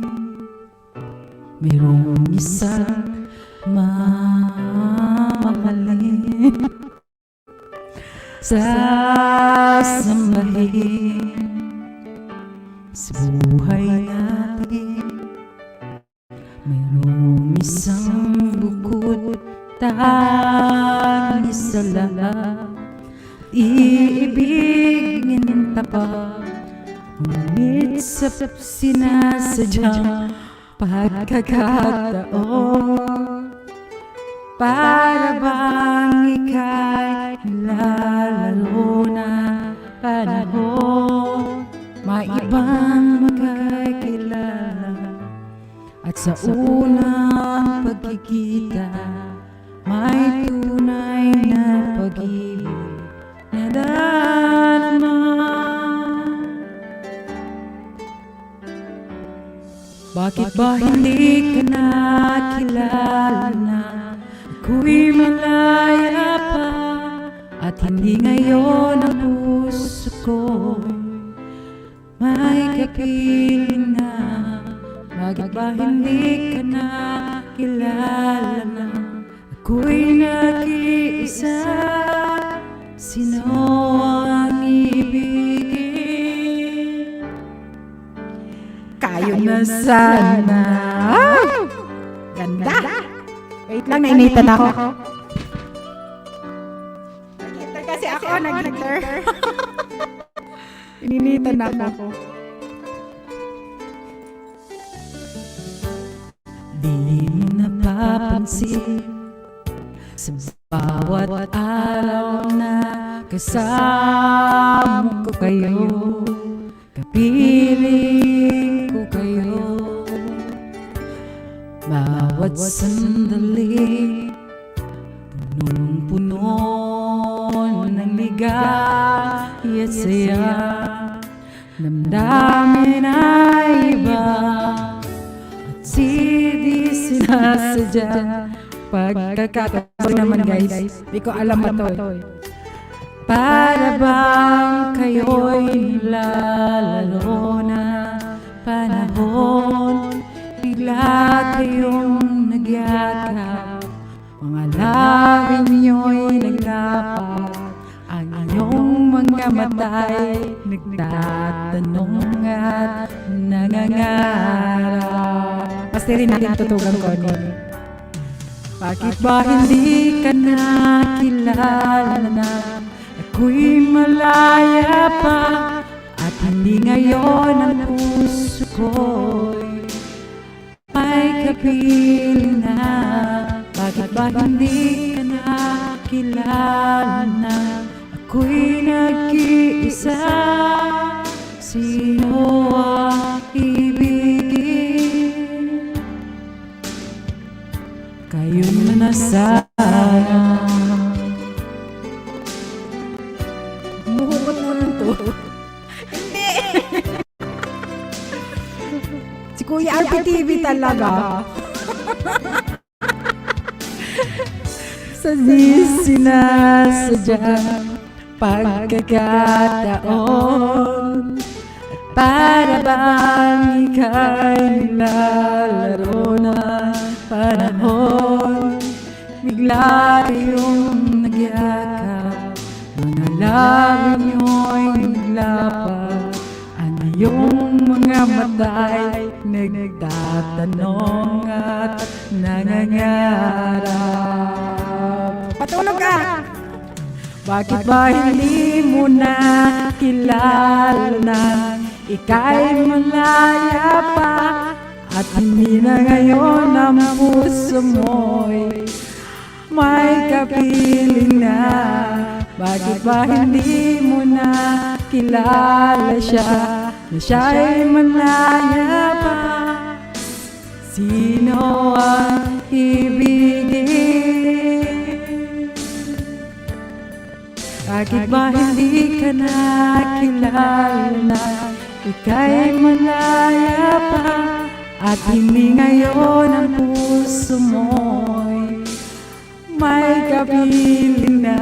[SPEAKER 2] mayroong isang mamahalin, sasambahin. Sa buhay natin, mayroong isang bukod, tangis sa lahat, iibigin tapat. Ngunit sa sinasadyang pagkakataon, para bang ika'y lalaro na panahon, may ibang magkakilala. At sa unang pagkikita, may tunay na pag-ibig na darama. Bakit ba hindi ka nakilala na ako'y malaya pa, at hindi ngayon ang puso ko may kapiling na? Bakit ba hindi ka nakilala na ako'y nag-iisa? Sino ang ibigin? Kayo na sana. Ganda. Wait lang, nainitan ako. Nag-gitar kasi ako, nag-gitar. Ininitan ako. Di mo napapansin sa bawat araw na kasama ko kayo, kapiling ko kayo. Bawat sandali, punong-puno ng ligaya at saya. Damdamin ay iba at di sinasadya. Pagkakataon naman, guys, di ko alam ba to. Para bang kayo'y nilalaro na panahon, bigla kayong nagyakap, mga labi niyo'y naglapat, ang inyong mga mata'y nagtatanong at nangangarap. Pastirin natin tutugan ko ni. Bakit ba hindi ka nakilala na ako'y malaya pa, at hindi ngayon ang puso ko'y may kapiling na? Bakit ba hindi ka nakilala na ako'y nag-iisa? Sino ang ibigin? Kayo na sana. Muhugot mo lang to. Hindi. Si Kuya RPTV talaga. Sa sinasadyang pagkakataon, para bang ika'y nilalaro na panahon, bigla kayong nagyakap, mga labi niyo'y naglapat, ang iyong mga mga mata'y nagtatanong at nangangarap. Patulog ka! Bakit ba hindi mo na kilala na ika'y malaya pa at hindi na ngayon ang puso mo'y may kapiling na? Bakit ba hindi mo na kilala siya na siya'y malaya pa? Sino ang ibigin? Bakit ba hindi ka na kilala na ika'y malaya pa at hindi ngayon ang puso mo'y may kapiling na?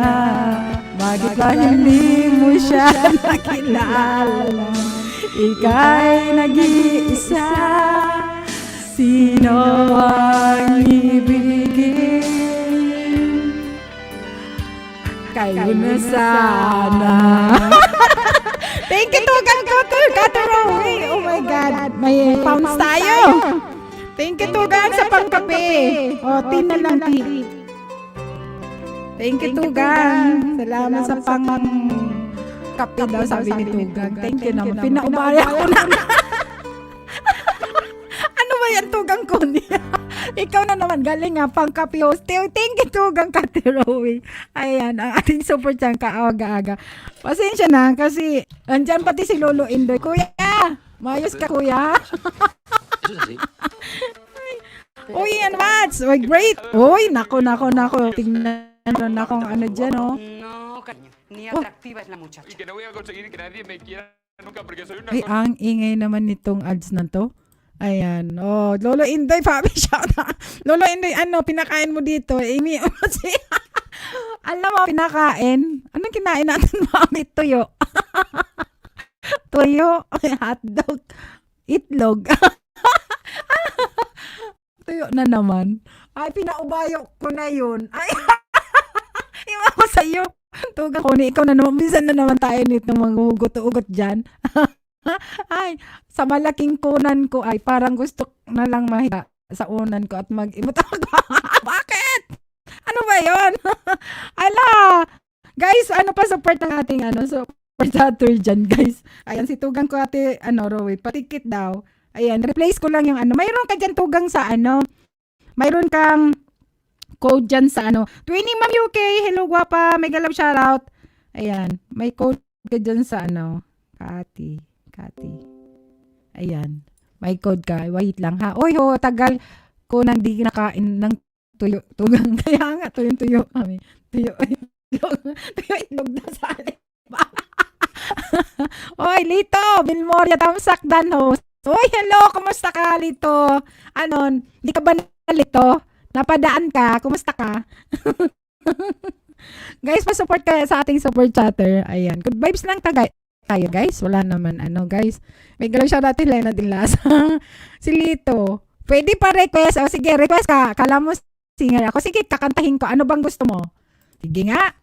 [SPEAKER 2] Bakit ba hindi mo siya nakilala? Ika'y nag-iisa. Sino ang ibigin? Kayo na sana. Thank you, Tugang Katarawi. Oh my God. May pounds tayo. Thank you, Tugang, sa pangkape. O, tin na lang, tin. Thank you, Tugang. Salamat sa pang-kape daw, sabi ni Tugang. Thank you naman. Pinaubaya ko na. Ano ba yan, Tugang ko niya? Ikaw na naman, galing nga, pang-kape host. Thank you, Tugang Katirowi. Ayan, ang ating super chan kaaga-aga. Pasensya na, kasi andyan pati si Lolo Indoy. Kuya, mayos ka, kuya. Uy, yan, Mats. Uy, great. Uy, nako. Tingnan na akong ano dyan, oh.
[SPEAKER 3] No, cariño, ni atractiva es la muchacha.
[SPEAKER 4] Y que no voy a conseguir que nadie me quiera nunca porque soy una
[SPEAKER 2] Ay, ang ingay naman nitong ads na to. Ayan. Oh, Lolo Indoy, Fabi, shout out. Lolo Indoy, ano, pinakain mo dito? Amy, alam mo, pinakain. Anong kinain natin, mami? Tuyo. Tuyo. Hotdog. Itlog. Tuyo na naman. Ay, pinaubayo ko na yun. Ay, iwan ko sa'yo. Tugang ko ikaw na naman. Minsan na naman tayo nito mag-ugot-ugot dyan. Ay, sa malaking kunan ko ay parang gusto na lang mahiga sa unan ko at mag-imot ako. Bakit? Ano ba yun? Ala! Guys, ano pa support ng ating support chatter dyan, guys. Ayan, si Tugang ko ate, Rowie, patikit daw. Ayan, replace ko lang yung mayroon ka dyan, Tugang, sa mayroon kang code dyan sa Twinning Ma'am UK, hello guwapa, mega love shoutout. Ayan, may code ka dyan sa Kati. Ayan, may code ka. Wait lang ha. Oy ho, tagal ko nang di nakain ng tuyo. Tugang, kaya nga, tuyo. Tuyo itlog na sa alip. Oy, Lito, Bilmoria, tamsak dan host. Oy, hello, kumusta ka, Lito? Di ka ba nalito? Napadaan ka? Kumusta ka? Guys, pa-support kayo sa ating support chatter. Ayan. Good vibes lang tayo, guys. Wala naman, guys. May galaw siya natin, Lena Dilas. Si Lito. Pwede pa request. O, sige, request ka. Kala mo singer ako. Sige, kakantahin ko. Ano bang gusto mo? Sige nga.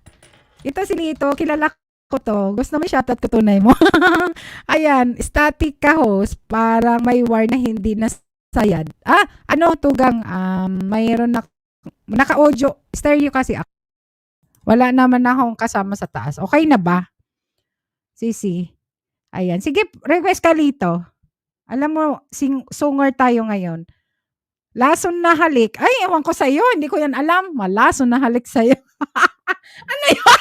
[SPEAKER 2] Ito si Lito. Kilala ko to. Gusto mo shoutout ko tunay mo. Ayan. Static ka host. Parang may war na hindi na sayad. Tugang, mayroon na, naka-audio, stereo kasi ako. Wala naman akong kasama sa taas. Okay na ba? Sisi. Ayan. Sige, request ka, Lito. Alam mo, sunger tayo ngayon. Lason na halik. Ay, ewan ko sa'yo. Hindi ko yan alam. Malason na halik sa'yo. Ano yun?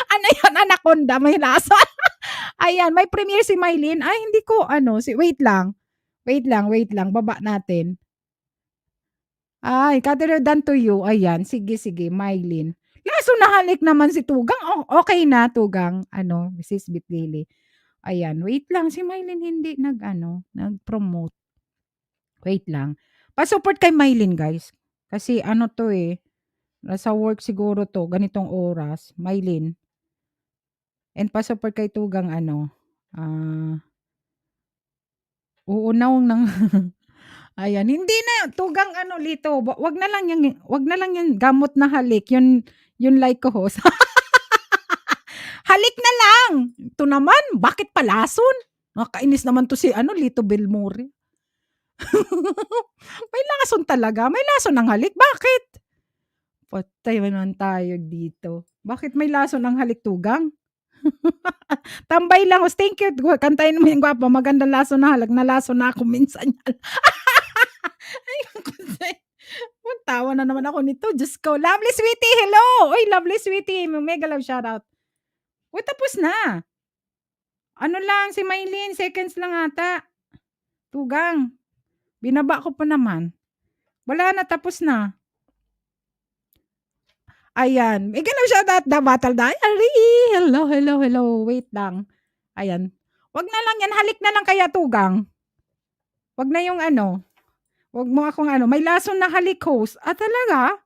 [SPEAKER 2] Ano yun? Anaconda. May lason. Ayan. May premiere si Mylene. Ay, hindi ko, wait lang. Wait lang. Baba natin. Ay, Kader done to you. Ayan. Sige, Mylene. Laso na halik naman si Tugang. Okay na, Tugang. Mrs. Bitlili. Ayan. Wait lang. Si Mylene hindi nag-promote. Wait lang. Pa-support kay Mylene, guys. Kasi to nasa work siguro to. Ganitong oras. Mylene. And pa-support kay Tugang uunawang ng ayan, hindi na Tugang Lito, wag na lang yung gamot na halik, yun like ko host. Halik na lang. Ito naman, bakit palason? Nakakainis naman 'to si Lito Belmore. May lason talaga, may lason ang halik, bakit? Patay naman tayo dito. Bakit may lason ang halik, Tugang? Tambay lang, thank you. Kantahin mo yung gwapa, magandang lason na halik, nalason na ako minsan yan. Ayun kasi. Tawa na naman ako nito. Diyos ko. Lovely Sweetie, hello! Uy, Lovely Sweetie, mega love shoutout. Uy, tapos na. Ano lang, si Maylene, seconds lang ata. Tugang. Binaba ko pa naman. Wala na, tapos na. Ayan. Mega love shoutout, The Battle Diary. Hello, hello, hello. Wait lang. Ayan. Wag na lang yan. Halik na lang kaya, Tugang. Wag na yung wag mo akong may lason na halik host. Ah, talaga?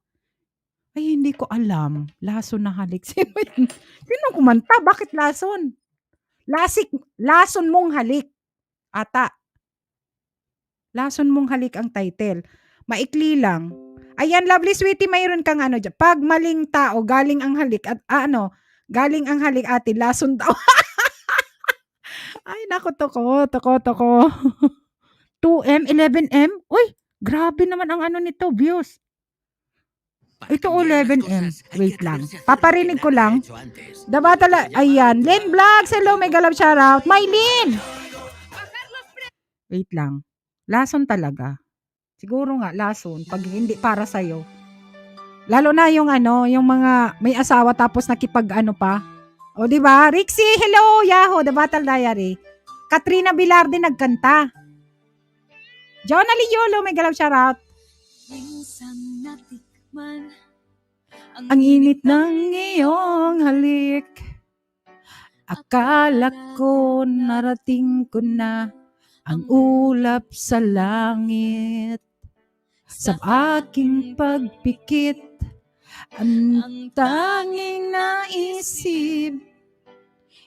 [SPEAKER 2] Ay, hindi ko alam. Lason na halik. Sino yun? Sino kumanta? Bakit lason? Lason mong halik. Ata. Lason mong halik ang title. Maikli lang. Ayan, Lovely Sweetie, mayroon kang dyan. Pag maling tao, galing ang halik at galing ang halik atin, lason daw. Ay, naku, toko. 2M, 11M. Uy, grabe naman ang nito, views. Ito 11M. Wait lang. Paparinig ko lang. Dabatala. Ayan. Len Vlogs. Hello, mega love shoutout. Maylin! Wait lang. Lason talaga. Siguro nga, lason. Pag hindi para sa'yo. Lalo na yung yung mga may asawa tapos nakipag pa. O, diba? Rixie, hello, Yahoo, The Battle Diary. Katrina Bilarde nagkanta. Jonah Liolo, mega love shoutout.
[SPEAKER 5] Minsan natikman
[SPEAKER 2] Ang init ng iyong halik. Akala ko narating ko na ang ulap sa langit. Sa aking pagpikit, ang tanging naisip,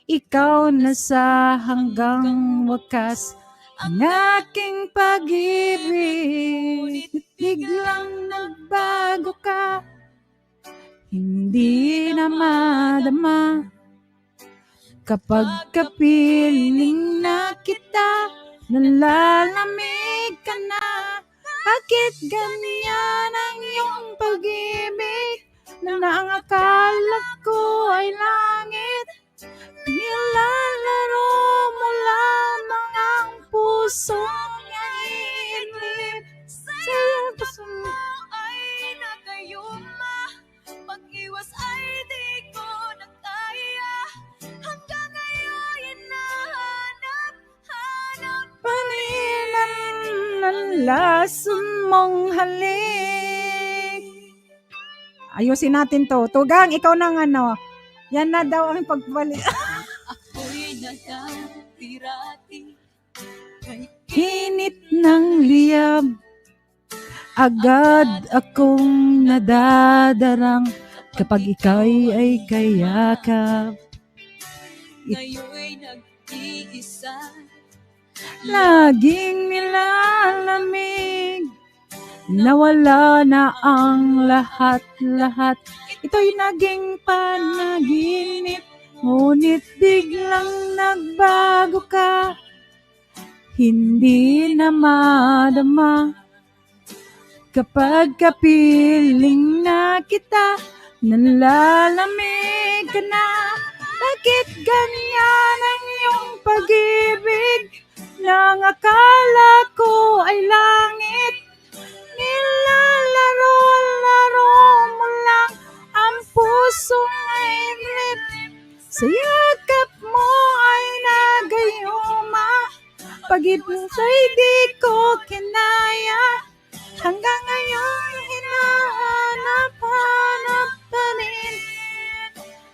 [SPEAKER 2] ikaw na sa hanggang wakas. Ang aking pag-ibig, biglang nagbago ka. Hindi na madama kapag kapiling na kita, nalalamig ka na. Bakit ganyan ang iyong pag-ibig na ang akala ko ay langit? Nilalaro mo lamang ang pusong iinip. Sa'yo gusto mo
[SPEAKER 5] ay nagayuma. Pag-iwas ay di ko na kaya. Hanggang ngayon hinahanap
[SPEAKER 2] panilan ng lason mong halik. Ayusin natin to. Tugang, ikaw nang yan na daw ang pagbalik.
[SPEAKER 5] ako'y nagkatirati.
[SPEAKER 2] Init ng liyab, agad akong nadadarang kapag ika'y ay kayakap.
[SPEAKER 5] Ngayon'y nag-iisa.
[SPEAKER 2] Laging nilalamig, nawala na ang lahat-lahat. Ito'y naging panaginip, ngunit biglang nagbago ka. Hindi na madama kapag kapiling na kita, nalalamig ka na. Bakit ganyan ang iyong pag-ibig? Nang akala ko ay langit, nilalaro-laro mo lang ang pusong iinip. Sa yakap mo ay nagayuma, pag-ibig sa'y di ko kinaya. Hanggang ngayon hinahanap-hanap pa rin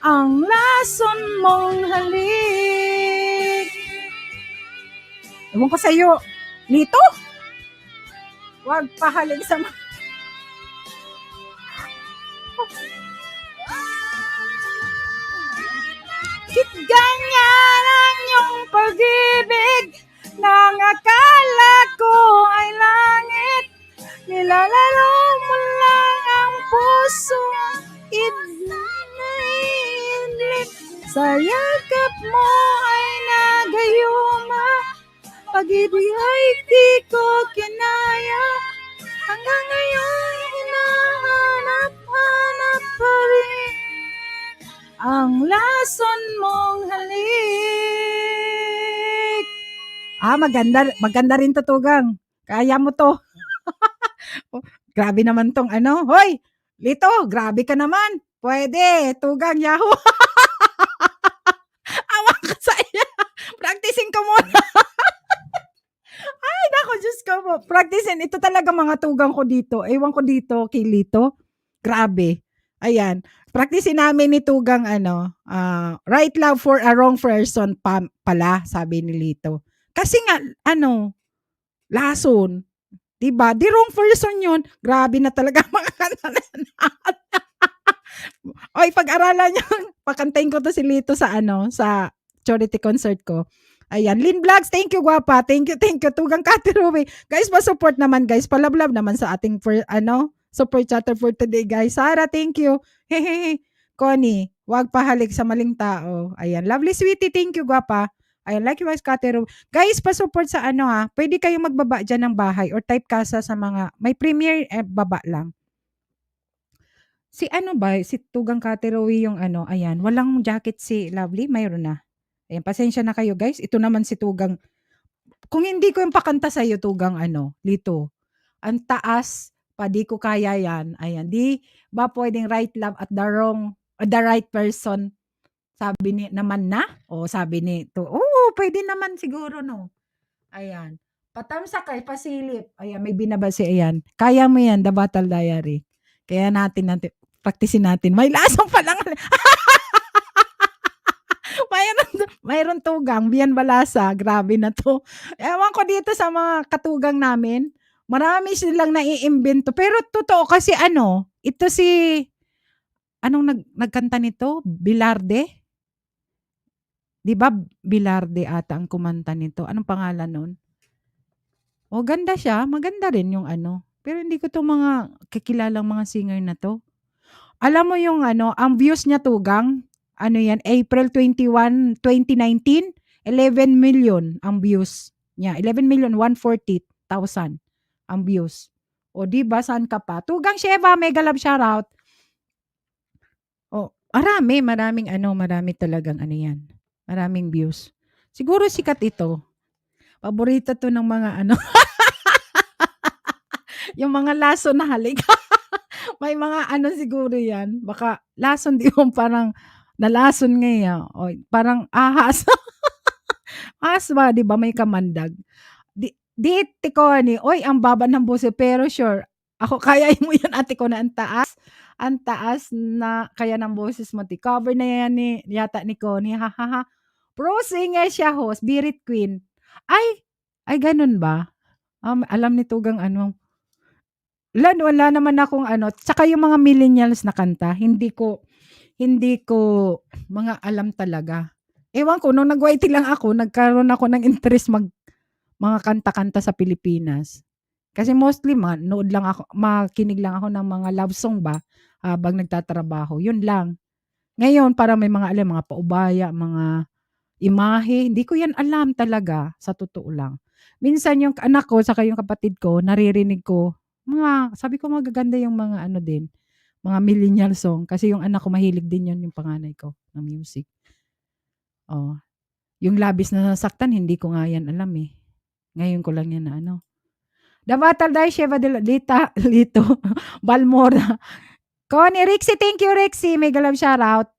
[SPEAKER 2] ang lason mong halik. Ewan ko sa'yo, Lito? Huwag pahalik sa Bakit ganyan ang iyong pag-ibig? Nang akala ko ay langit, nilalaro mo lang ang puso, idinilip. Sa yakap mo ay nagayuma, pag-ibig ay di ko kinaya. Hanggang ngayon, hinahanap-hanap pa rin ang lason mong halik. Maganda rin to, Tugang. Kaya mo to. Oh, grabe naman tong ano. Hoy, Lito, grabe ka naman. Pwede, Tugang, Yahoo. Awa ka sa iya. Practicing ka muna. Ay, nako, Diyos ko po. Practicing. Ito talaga mga Tugang ko dito. Ewan ko dito kay Lito. Grabe. Ayan. Practicing namin ni Tugang right love for a wrong person pala, sabi ni Lito. Kasi nga, lason. Diba? Di wrong person yun. Grabe na talaga mga kanta na yan. Oy, pag-aralan niyo. Pakantayin ko to si Lito sa sa charity concert ko. Ayan. Lynn Vlogs, thank you, gwapa. Thank you. Tugang Kati Ruby. Guys, pa-support naman, guys. Palablab naman sa ating super chatter for today, guys. Sarah, thank you. Hehehe. Connie, wag pahalik sa maling tao. Ayan. Lovely Sweetie, thank you, gwapa. Ayan, likewise, Kati Ruby. Guys, pa-support sa pwede kayong magbaba dyan ng bahay or type kasa sa mga, may premiere, baba lang. Si Tugang Kati Ruby yung ayan. Walang jacket si Lovely, mayroon na. Ayan, pasensya na kayo, guys. Ito naman si Tugang. Kung hindi ko yung pakanta sa'yo, Tugang, Lito. Ang taas, pa di ko kaya yan. Ayan, di ba pwedeng right love at the right person? Sabi ni naman na? O sabi ni pwede naman siguro, no? Ayan. Patamsakay, pasilip. Ayan, may binabasi. Ayan. Kaya mo yan, The Battle Diary. Kaya practicein natin. May lasang pa lang. mayroon Tugang, Bian Balasa. Grabe na to. Ewan ko dito sa mga katugang namin. Marami silang naiimbento. Pero totoo kasi ito si, anong nagkanta nito? Bilarde? Di ba Bilarde ata ang kumanta nito? Anong pangalan nun? O, ganda siya. Maganda rin yung Pero hindi ko to mga kakilalang mga singer na to. Alam mo yung ang views niya, Tugang, yan, April 21, 2019, 11 million ang views niya. 11,140,000 ang views. O, di ba, saan ka pa? Tugang Sheva, mega love shoutout. O, maraming marami talagang yan. Maraming views. Siguro sikat ito. Paborito to ng mga yung mga lason na halik. May mga siguro yan. Baka lason di yung parang nalason ngayon. O, parang ahas. Ahas ba, di ba? May kamandag. Di ko oy, ang baba ng boses. Pero sure, ako kaya mo yan, ate ko, na ang taas. Ang taas na kaya ng boses mo. Cover na yan yata ni Connie. Ha. Pro singer siya, host. Birit Queen. Ay, ganun ba? Alam ni Tugang wala naman akong tsaka yung mga millennials na kanta, hindi ko mga alam talaga. Ewan ko, nung nag-YT lang ako, nagkaroon ako ng interest mga kanta-kanta sa Pilipinas. Kasi mostly makinig lang ako ng mga love song ba, habang nagtatrabaho. Yun lang. Ngayon, para may mga paubaya, mga imahe, hindi ko yan alam talaga, sa totoo lang. Minsan yung anak ko, saka yung kapatid ko, naririnig ko, sabi ko magaganda yung mga din, mga millennial song. Kasi yung anak ko mahilig din yun, yung panganay ko, ng music. Oh. Yung labis na nasaktan, hindi ko nga yan alam eh. Ngayon ko lang yan na The Battle Diary, Sheva de Lito, Balmora. Connie, Rixie, thank you, Rixie. Mega love shoutout.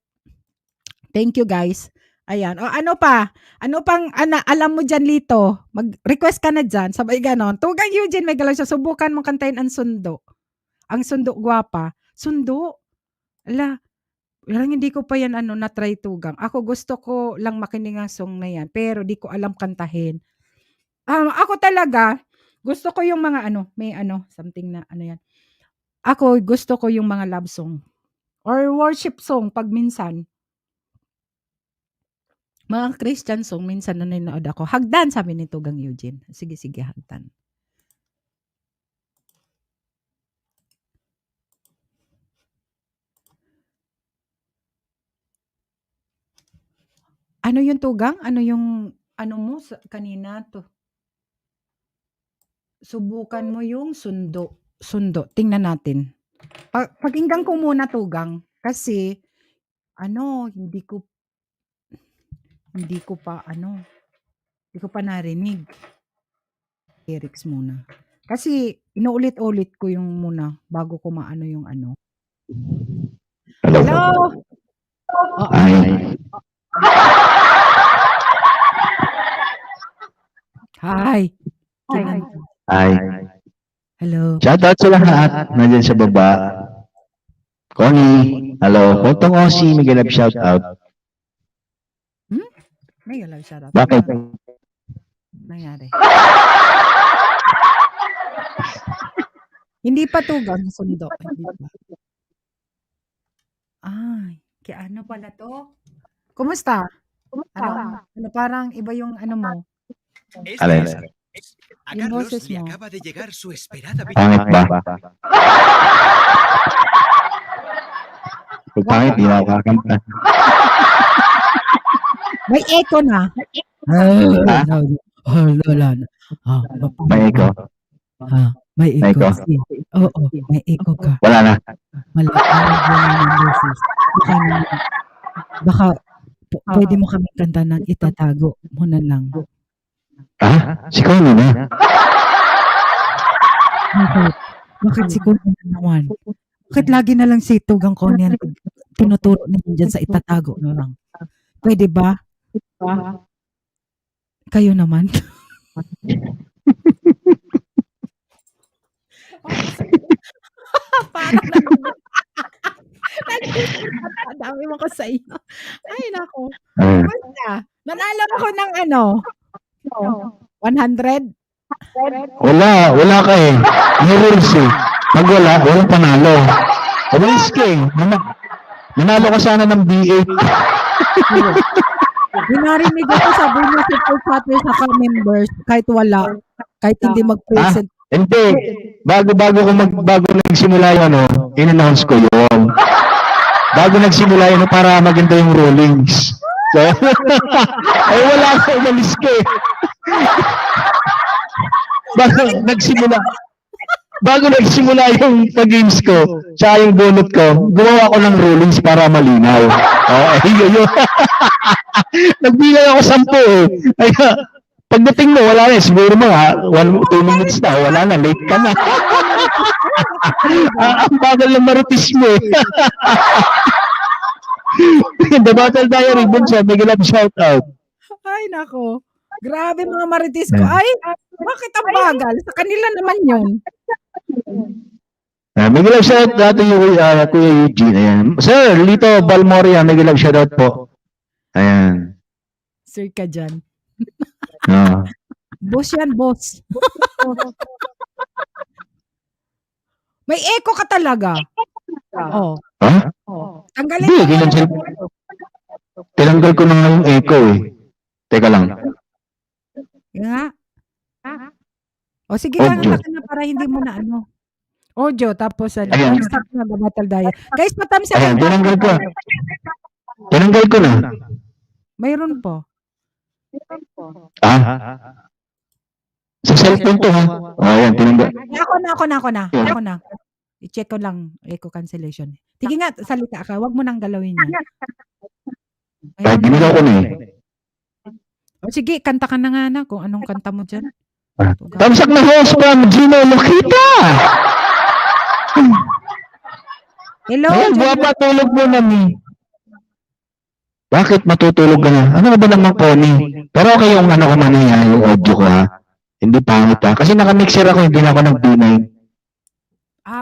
[SPEAKER 2] Thank you, guys. Ayan. O, ano pa? Ano pang alam mo dyan, Lito? Mag-request ka na dyan. Sabay ganon. Tugang Eugene, may galang siya. Subukan mong kantayin ang sundo. Ang sundo, gwapa. Sundo? Ala, hindi ko pa yan na-try, Tugang. Ako gusto ko lang makinig ang song na yan. Pero di ko alam kantahin. Ako talaga, gusto ko yung mga may something na yan. Ako, gusto ko yung mga love song. Or worship song pag minsan. Mga Christian song, minsan nanonood ako. Hagdan, sabi ni Tugang Eugene. Sige, hagdan. Ano yung Tugang? Ano yung mo kanina to? subukan mo yung sundo. Sundo. Tingnan natin. Pakinggan ko muna, Tugang. Kasi, hindi ko pa narinig. Lyrics muna. Kasi, inuulit-ulit ko yung muna bago ko maano yung ano. Hello? Oh, Hi.
[SPEAKER 6] Hi.
[SPEAKER 2] Hello.
[SPEAKER 6] Shoutout sa lahat. Nandyan sa baba. Connie. Hello. Hotong Osi. Miguel Love shoutout.
[SPEAKER 2] May galaw siya.
[SPEAKER 6] Bakit?
[SPEAKER 2] Nangyari. Hindi pa Tugang sundo. Hindi pa. Ay, kaya ano pala to? Kumusta? Ano parang iba yung ano mo?
[SPEAKER 6] Alin?
[SPEAKER 7] A
[SPEAKER 2] Yung
[SPEAKER 7] Carlos
[SPEAKER 2] boses
[SPEAKER 7] le
[SPEAKER 2] mo.
[SPEAKER 7] acaba de llegar su esperada
[SPEAKER 6] Pangit ba? Pag pangit, di na ako kakanta.
[SPEAKER 2] May echo na. Wala na.
[SPEAKER 6] May echo?
[SPEAKER 2] May
[SPEAKER 6] May echo?
[SPEAKER 2] Oo, may echo ka.
[SPEAKER 6] Wala na.
[SPEAKER 2] Baka pwede mo kami kanta ng itatago mo na lang.
[SPEAKER 6] Si Connie na.
[SPEAKER 2] Bakit si Connie na naman? Bakit lagi na lang si Tugang Connie ang tinuturo niya dyan sa itatago na lang? Pwede ba? Kayo naman. Parang dami mo ko sa iyo. Ay, nako. Basta, nanalo ako ng 100?
[SPEAKER 6] Wala ka eh. May rules eh. Pag wala, walang panalo. Umalis ka eh. Nanalo ka sana ng B8.
[SPEAKER 2] Dinarinig ako sabi niya super chatter sa members kahit wala. Kahit hindi mag-present.
[SPEAKER 6] Hindi. Bago nagsimula yun, in-announce ko yun. Bago nagsimula yun, para maganda yung rulings. So, ay wala ka, umalis ka eh. Bago nagsimula yung pag-games ko, tsaka yung bunot ko, gumawa ko ng rulings para malinaw. Yun. Nagbilang ako 10 eh. Kaya, pagdating mo, wala na. Siguro mo 2 minutes na, wala na, late ka na. Ang bagal ng maritis mo eh. The Battle Diary, Bunso, Miguel Love shoutout.
[SPEAKER 2] Ay, nako. Grabe mga marites ko. Ay, bakit ang bagal? Sa kanila naman yun.
[SPEAKER 6] Miguel Love shoutout dati yung Kuya Eugene. Ayan. Sir, Lito Balmoria, Miguel Love shoutout po. Ayan.
[SPEAKER 2] Sir ka dyan.
[SPEAKER 6] No.
[SPEAKER 2] Boss yan, boss. May echo ka talaga. Oh.
[SPEAKER 6] Huh?
[SPEAKER 2] Tanggalin
[SPEAKER 6] Hindi,
[SPEAKER 2] mo nga
[SPEAKER 6] kailan
[SPEAKER 2] yung
[SPEAKER 6] tinanggal ko na nga yung echo eh. Teka lang.
[SPEAKER 2] nga. O sige lang
[SPEAKER 6] Audio.
[SPEAKER 2] na para hindi mo na audio, tapos
[SPEAKER 6] Ayan.
[SPEAKER 2] stop na The Battle Diary. Guys, patamsa
[SPEAKER 6] Ayan, tinanggal ko. Tinanggal ko na.
[SPEAKER 2] Mayroon po.
[SPEAKER 6] Sa cellphone to ha. Ayan, tinanggal.
[SPEAKER 2] Ako na. I-check ko lang echo cancellation. Sige nga, salita ka. Huwag mo nang galawin yan.
[SPEAKER 6] Ay, ginawa ko na eh.
[SPEAKER 2] O sige, kanta ka na nga na kung anong kanta mo dyan.
[SPEAKER 6] Tamsak na host from Gino Lokita.
[SPEAKER 2] Hello,
[SPEAKER 6] Ayan, buwapa tulog mo na ni. Bakit matutulog ka na? Ano ba naman Connie? Pero okay yung ko man yung audio ko ha. Hindi pangit ha. Kasi naka-mixer ako, hindi na ako nag-B9.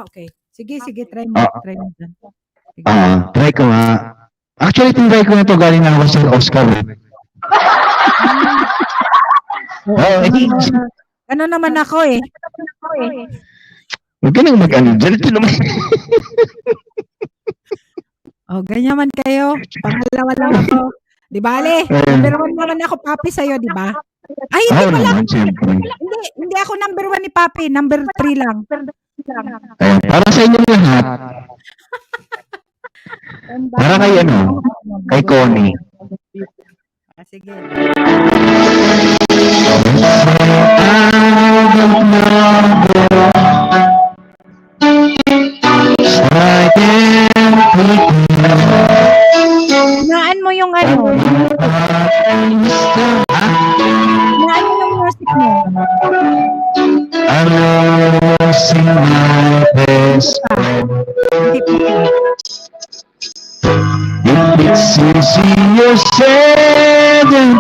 [SPEAKER 2] okay. Sige, try mo. Try mo dyan. Sige.
[SPEAKER 6] Try ko ha. Actually, tinry ko na to galing na ako sa Oscar.
[SPEAKER 2] Ano naman ako eh.
[SPEAKER 6] Huwag ka nang mag-ano. Diyan ito naman.
[SPEAKER 2] Ganyan man kayo. Pangalawa lang ako. Di ba, Ale? Number 1 naman ako, Papi, sa'yo, di ba? Ay, hindi pala.
[SPEAKER 6] naman, siyempre.
[SPEAKER 2] Hindi ako number 1 ni Papi. Number 3 lang.
[SPEAKER 6] Ayan, para sa inyong lahat. Para kay kay Connie.
[SPEAKER 2] Sige.
[SPEAKER 6] I don't know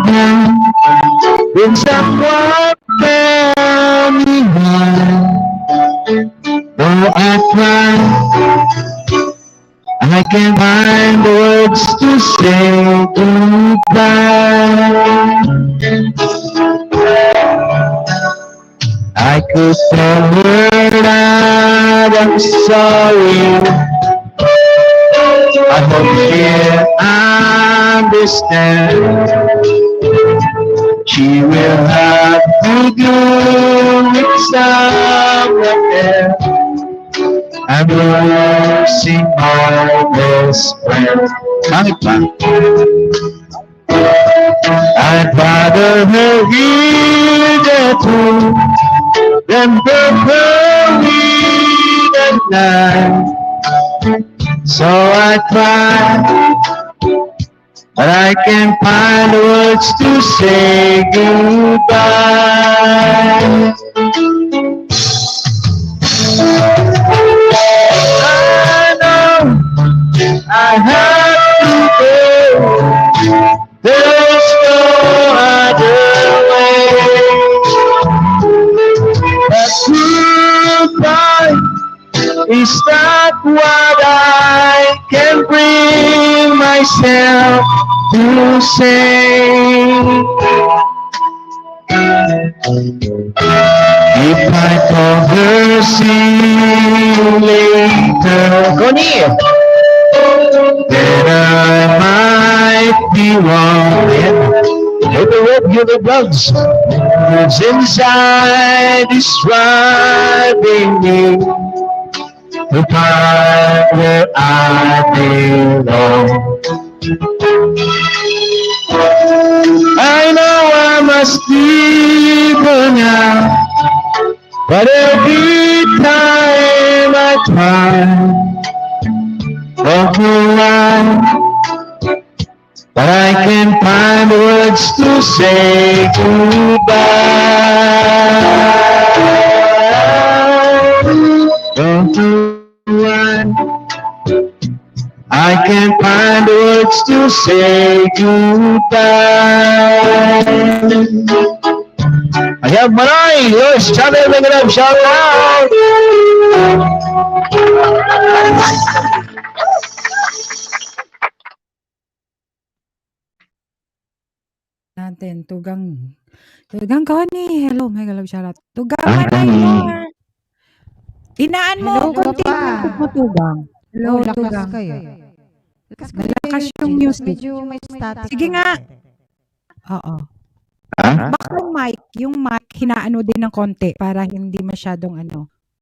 [SPEAKER 6] down when someone tell me why. Though I try, I can't find words to say goodbye. I could tell her that I'm sorry. I hope she'll understand. She will have to do with someone else. I'm losing my best friend. Bakit ba? I'd rather her hear the truth than break her wing at night. So I try, but I can't find words to say goodbye. I know I have to go. There's no other way. But goodbye is not what I can bring myself to say. If I told her see you later, Connie, then I might be wrong. Hey, the rope, you're the bugs. What's inside is driving me to find where I belong. I know I must leave her now, but every time I try, walk around, but I can't find words to say goodbye. Don't you run. I can't find words to say goodbye. Ayan, Manay! Yours, channel, mga love, shout out!
[SPEAKER 2] Natin, Tugang Connie. Hello, mega love shoutout. Tugang
[SPEAKER 6] Hi,
[SPEAKER 2] Manay
[SPEAKER 6] Connie.
[SPEAKER 2] more. Inaan mo,
[SPEAKER 1] Hello,
[SPEAKER 2] konti
[SPEAKER 1] pa.
[SPEAKER 2] lang mo, Tugang. Hello,
[SPEAKER 1] Lakas
[SPEAKER 2] Tugang.
[SPEAKER 1] kayo.
[SPEAKER 2] Malakas yung music.
[SPEAKER 1] Medyo may static.
[SPEAKER 2] Sige nga. Oo.
[SPEAKER 6] Ha?
[SPEAKER 2] Baka yung mic, hinaano din ng konti para hindi masyadong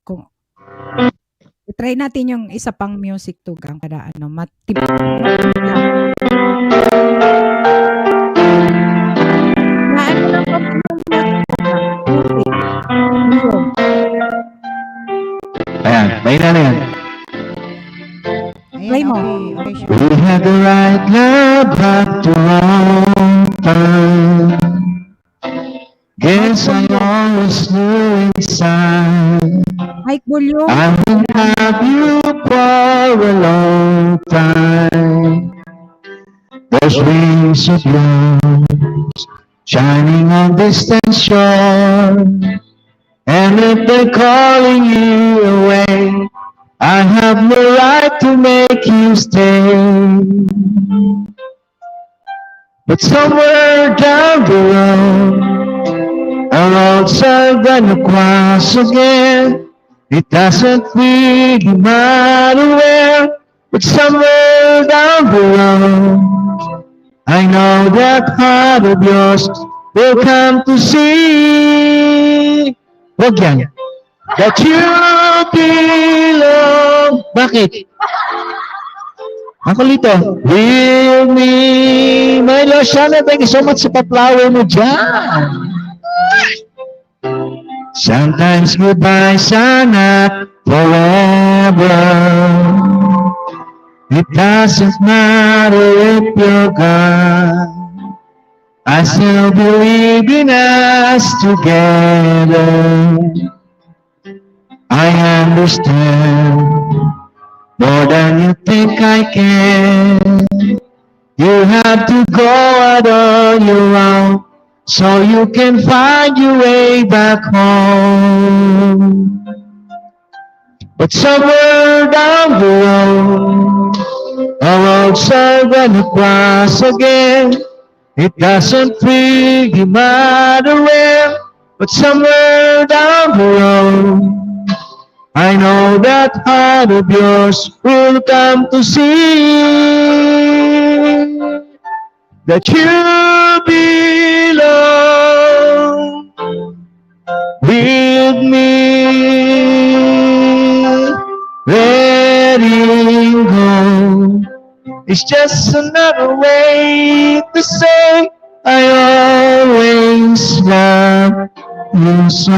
[SPEAKER 2] kung try natin yung isa pang music, Tugang, para matip. Naano lang po yung music.
[SPEAKER 6] Ayan, may na yan.
[SPEAKER 2] Play mo.
[SPEAKER 6] We had the right love but the wrong time. Guess I always knew inside
[SPEAKER 2] Mic volume.
[SPEAKER 6] I would have you for a long time. Those wings of yours shining on distant shore, and if they're calling you away, I have no right to make you stay. But somewhere down the road, a road's gonna cross again. It doesn't really matter where, but somewhere down the road, I know that heart of yours will come to see. Wag yan. That you belong. Bakit? Ako lito. With me. My Lord, Shana, thank you so much sa pa-flower mo dyan. Sometimes goodbye, not forever. It doesn't matter if you're gone. I still believe in us together. I understand more than you think I can. You have to go that on your own, so you can find your way back home. But somewhere down the road, our roads are gonna cross again. It doesn't really matter where, but somewhere down the road, I know that heart of yours will come to see that you belong with me. Letting go is just another way to say I always love you so.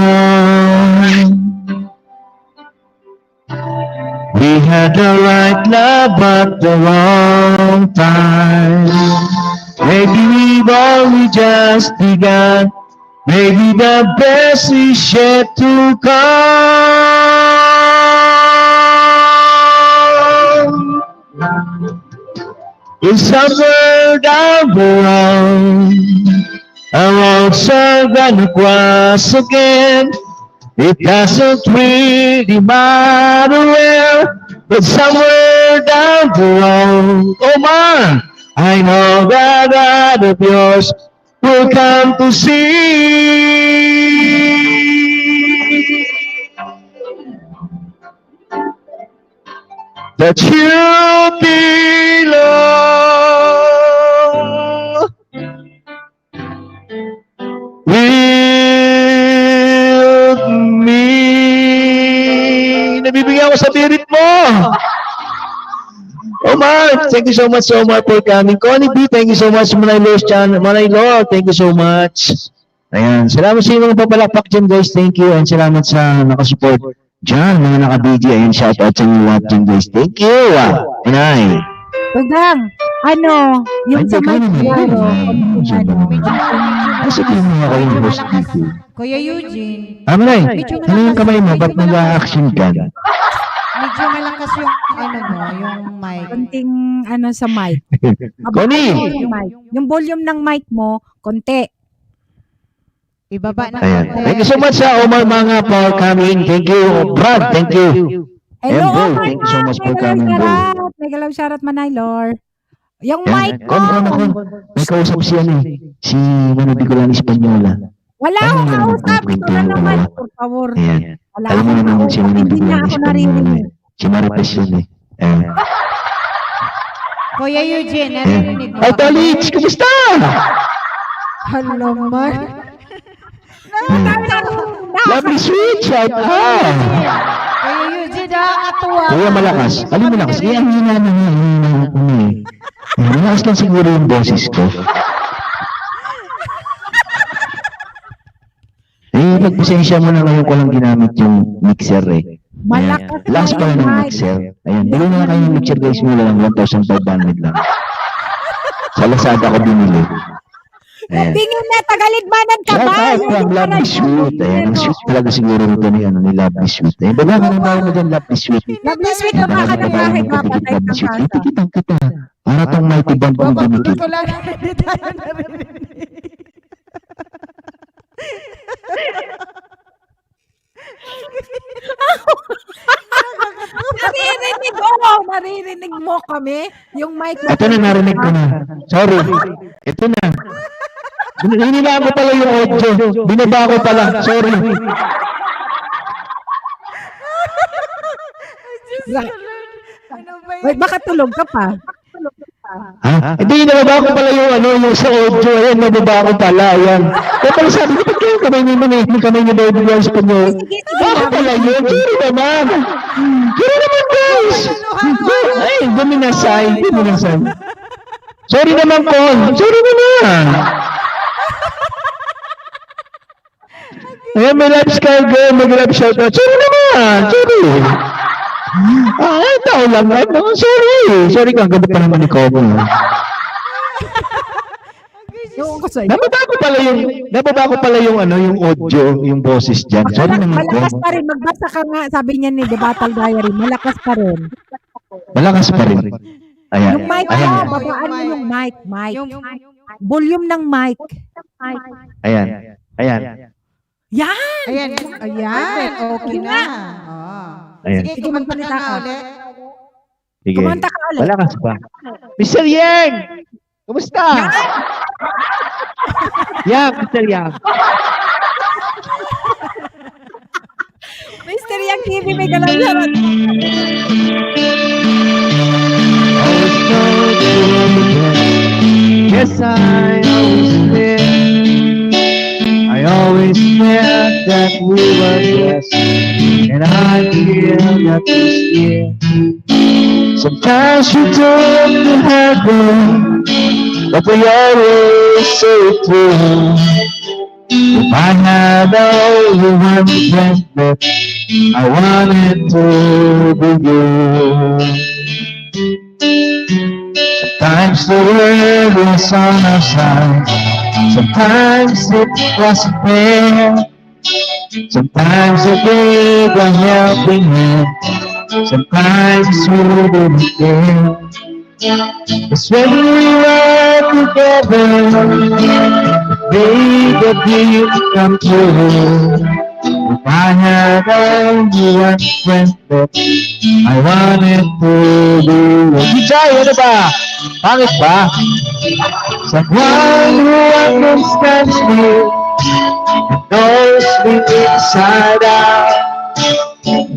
[SPEAKER 6] We had the right love but the wrong time. Maybe we've only just begun. Maybe the best is yet to come. It's somewhere down the road, our roads are gonna cross again. It doesn't really matter where, but somewhere down the road, oh man, I know that God of yours will come to see that you belong with me. Nabibigyan ko sa birit mo. Omar, thank you so much, Omar, for coming. Connie B, thank you so much. Manay Lord, thank you so much. Ayan, salamat sa inyong papalakpak dyan, guys. Thank you. And salamat sa nakasupport dyan, mga naka-BG. Ayan, shout out sa inyo lahat dyan, guys. Thank you. Inay.
[SPEAKER 2] Tugang, ano, yung sa mic mo,
[SPEAKER 6] Kasi kayo mga kayong host dito.
[SPEAKER 8] Kuya Eugene,
[SPEAKER 6] Amalay, ano yung kamay mo? Ba't nag-a-action ka?
[SPEAKER 8] medyo malakas yung ano mo, yung mic.
[SPEAKER 2] konting ano sa mic.
[SPEAKER 6] Connie!
[SPEAKER 2] Yung mic. Yung volume ng mic mo, konti.
[SPEAKER 8] Ibaba na.
[SPEAKER 6] Ayan. Thank you so much sa Omar Manga for coming. Thank you, Brad. Thank you.
[SPEAKER 2] Hello,
[SPEAKER 6] And bro,
[SPEAKER 2] Omar,
[SPEAKER 6] thank you so much for
[SPEAKER 2] Mega
[SPEAKER 6] coming, bro.
[SPEAKER 2] Sharat. Mega love shoutout, Manaylor. Yung mic
[SPEAKER 6] Yan.
[SPEAKER 2] ko.
[SPEAKER 6] May kausap siya si Manabi ko lang Espanyola.
[SPEAKER 2] Wala akong kausap. Ito na naman, por favor.
[SPEAKER 6] Ayan.
[SPEAKER 2] Wala
[SPEAKER 6] Alam mo
[SPEAKER 2] akong
[SPEAKER 6] naman si
[SPEAKER 2] kausap.
[SPEAKER 6] Manabi
[SPEAKER 2] Hindi
[SPEAKER 6] ko
[SPEAKER 2] niya
[SPEAKER 6] lang
[SPEAKER 2] ako
[SPEAKER 6] Espanyola.
[SPEAKER 2] naririnig.
[SPEAKER 6] Si Marites yun eh. Ayan.
[SPEAKER 8] Kuya Eugene, narinig mo
[SPEAKER 6] Ay,
[SPEAKER 8] ba?
[SPEAKER 6] Tolits! Kumusta?
[SPEAKER 8] Hello, Mark.
[SPEAKER 6] Lovely sweet! Shout out!
[SPEAKER 8] Kuya Eugene, nakakatuwa.
[SPEAKER 6] Kuya malakas. Alam mo malakas. Eh, ang hina na nga. Malakas lang siguro yung boses ko. Eh, magpasensya mo na ngayon ko lang ginamit yung mixer eh.
[SPEAKER 2] Malakas
[SPEAKER 6] Ayan. Last pa
[SPEAKER 2] na
[SPEAKER 6] lang
[SPEAKER 2] yung
[SPEAKER 6] ng
[SPEAKER 2] mic.
[SPEAKER 6] mixer. Ayan, bili na kayo ng mixer guys. Mula lang 1,500 lang. Sa Lazada ko binili. Ayan.
[SPEAKER 2] Tingin na, tagalidmanan ka
[SPEAKER 6] Shout
[SPEAKER 2] ba?
[SPEAKER 6] out from Lovely Sweet. Ayan, ang sweet talaga siguro nito ni Lovely Sweet. Ayan, baga ka ng bahay mo dyan, Lovely Sweet.
[SPEAKER 2] Lovely sweet na baka ng bahay mapatay ng kasa.
[SPEAKER 6] Kitang kita. Para tong mighty band kong dumikit.
[SPEAKER 8] ko lang, hindi tayo narinig.
[SPEAKER 2] Naririnig mo kami. Yung mic mo.
[SPEAKER 6] Ito na, narinig ko na. Sorry. Ito na. Hinila ko pala yung audio. Binaba ko pala. Sorry.
[SPEAKER 8] Ano ba yun?
[SPEAKER 2] Wait, baka tulog ka pa.
[SPEAKER 6] Ha? Hindi, nababa ko pala yung yung sa audio. Ayan, nababa ko pala. Ayan. Kaya pala sabi ko, ba't kayo kamay niyo muna? Yung kamay niyo daw yung Espanyol.
[SPEAKER 2] Sige, sige.
[SPEAKER 6] Ako pala yun. Sorry naman. Sorry naman, guys. Ay, duminasay. Duminasay. Sorry naman, Con. Sorry naman. Ayan, may live cargo. Mag-live shoutout. Sorry naman. Sorry. Tao lang. Sorry. Sorry ka. Ganda pa naman ni Cobo.
[SPEAKER 2] Yung ko sa'yo.
[SPEAKER 6] Nababa ko pala yung audio, yung boses dyan. Sorry naman,
[SPEAKER 2] Malakas
[SPEAKER 6] Cobo.
[SPEAKER 2] pa rin. Magbasa ka nga. Sabi niya ni The Battle Diary. Malakas pa rin.
[SPEAKER 6] Malakas pa rin. Ayan.
[SPEAKER 2] Yung mic
[SPEAKER 6] Ayan.
[SPEAKER 2] mo, babaan mo yung mic. Volume ng mic.
[SPEAKER 6] Ayan. Ayan.
[SPEAKER 2] Yan!
[SPEAKER 8] Ayan. Ayan. Okay na. Oh.
[SPEAKER 6] Ayan.
[SPEAKER 8] Sige,
[SPEAKER 2] Sige,
[SPEAKER 8] kumanta ka
[SPEAKER 2] magsalita
[SPEAKER 8] nga
[SPEAKER 2] ka.
[SPEAKER 8] ulit.
[SPEAKER 6] Sige.
[SPEAKER 2] Kumanta ka ulit.
[SPEAKER 6] Malakas pa. Mr. Yang! Kumusta? Yang, Mr. Yang.
[SPEAKER 2] Mr. Yang TV, may galaw yan.
[SPEAKER 6] Yes, I always knew. I always felt that we were blessed, and I feel that this year. Sometimes you took the hard road, but we always say true. If I had only one friend left, I wanted to be you. Sometimes the world was on our side, sometimes it wasn't fair. Sometimes I gave a helping hand, sometimes we didn't care. Cause when we were together, made the dream come true. If I had only one friend left, I wanted to be with you. Ano ba? Bakit ba? Someone who understands me, knows me inside out,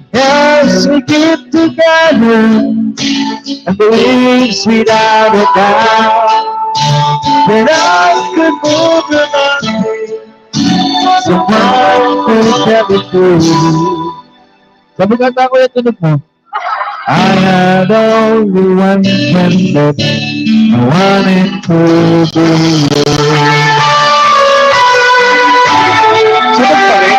[SPEAKER 6] helps me keep together, and believes without a doubt that I could move the mountain. Someone who never through. Sabi kata ko yung tunog mo. I had only one friend left, I wanted to be you. Sabag pa rin.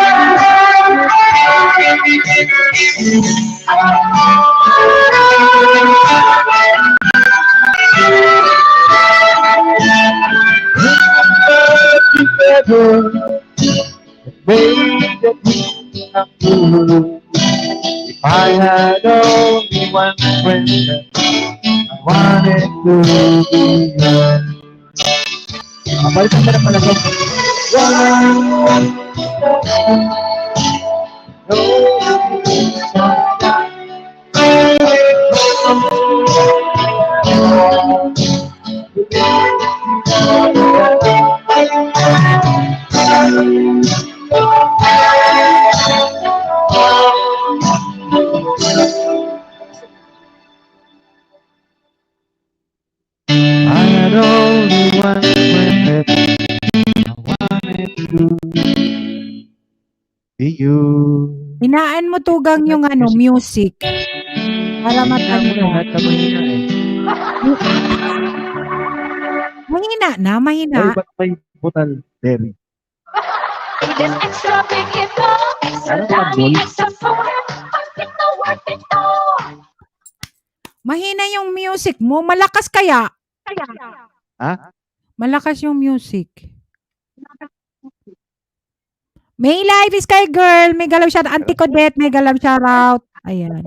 [SPEAKER 6] Made the dream come true. If I had only one friend left, I wanted to be yours. Balikan mo na pala sa I had only one friend left, I wanted to be you.
[SPEAKER 2] Hinaan mo tugang yung music. Para matano mo. Mahina na, mahina.
[SPEAKER 6] Ba't may butal, Derry?
[SPEAKER 2] Mahina yung music mo. Malakas kaya?
[SPEAKER 6] Ha?
[SPEAKER 2] Malakas yung music. May live is kay girl. May galaw shout out. Auntie Codette, may galaw shout out. Ayan.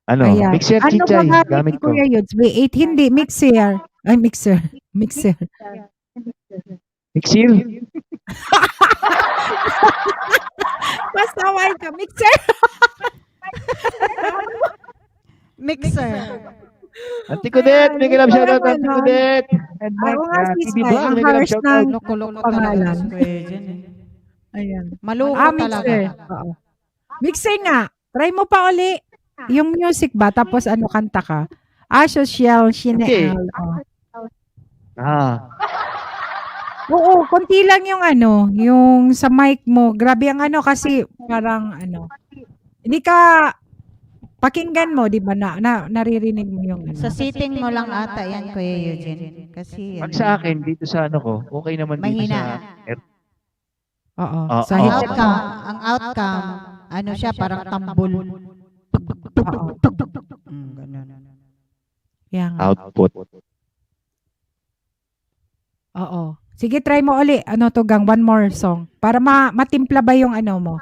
[SPEAKER 6] Ano?
[SPEAKER 2] Ayan.
[SPEAKER 6] Mixer,
[SPEAKER 2] Ano
[SPEAKER 6] chichay.
[SPEAKER 2] ba
[SPEAKER 6] Gamit ko.
[SPEAKER 2] Kuya Yudes? V8, hindi. Mixer. Ay, mixer. Mixer.
[SPEAKER 6] Mixer?
[SPEAKER 2] Pasaway ka. Mixer.
[SPEAKER 8] Mixer.
[SPEAKER 6] Auntie Codette, may galap shoutout, Auntie Codette. And Mark,
[SPEAKER 2] Ako nga si
[SPEAKER 6] TV
[SPEAKER 2] Sky.
[SPEAKER 6] Vlog,
[SPEAKER 2] Ang
[SPEAKER 6] may galap
[SPEAKER 2] harsh
[SPEAKER 6] shoutout.
[SPEAKER 2] ng
[SPEAKER 8] Loko-loko
[SPEAKER 2] pangalan.
[SPEAKER 8] talaga si Kuya dyan eh.
[SPEAKER 2] Ayan.
[SPEAKER 8] Maloko talaga.
[SPEAKER 2] Mixer. Oo. Mixer nga. Try mo pa uli. Yung music ba? Tapos kanta ka? Social, Chanel. Oo, konti lang yung yung sa mic mo. Grabe ang kasi parang hindi ka pakinggan mo, di ba? Naririnig mo yung
[SPEAKER 8] Sa sitting mo lang ata yan, Kuya Eugene. Kasi
[SPEAKER 6] Pag sa akin, dito sa ko, okay naman dito
[SPEAKER 8] mahina.
[SPEAKER 6] sa...
[SPEAKER 2] Oo.
[SPEAKER 6] Oo.
[SPEAKER 2] Sa
[SPEAKER 8] Ang
[SPEAKER 2] headset.
[SPEAKER 8] outcome, siya, parang tambol.
[SPEAKER 2] Oo.
[SPEAKER 8] Ganun.
[SPEAKER 2] Yan nga.
[SPEAKER 6] output.
[SPEAKER 2] Oo. Sige, try mo uli. Tugang, one more song. Para matimpla ba yung mo?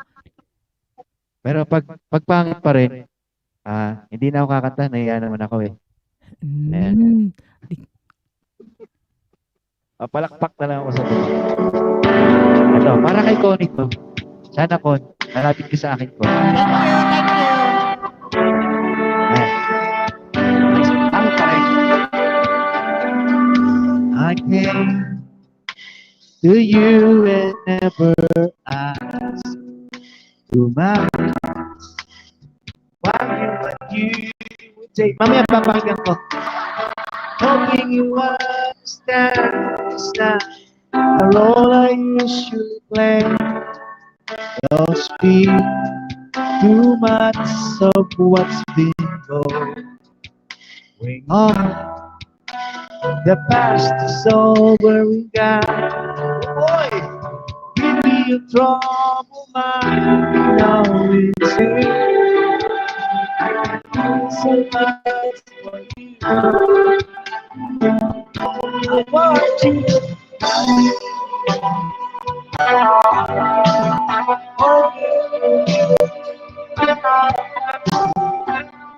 [SPEAKER 6] Pero pag pangit pa rin, Hindi na ako kakanta, nahiya naman ako eh.
[SPEAKER 2] Mm.
[SPEAKER 6] Palakpak na lang ako sa tuwa. Ito, para kay Connie to. Sana Con, malapit ka sa akin Con.
[SPEAKER 8] Thank you, thank you.
[SPEAKER 6] Ang taray. I came to you and never asked to marry. What you would say. Mamaya papakinggan ko. Hoping you understand it's not the role I usually play. Don't speak too much of what's been going on. The past is over, we got. Boy, give me a trouble mind, you know it's here. I can do so much for you. I want you.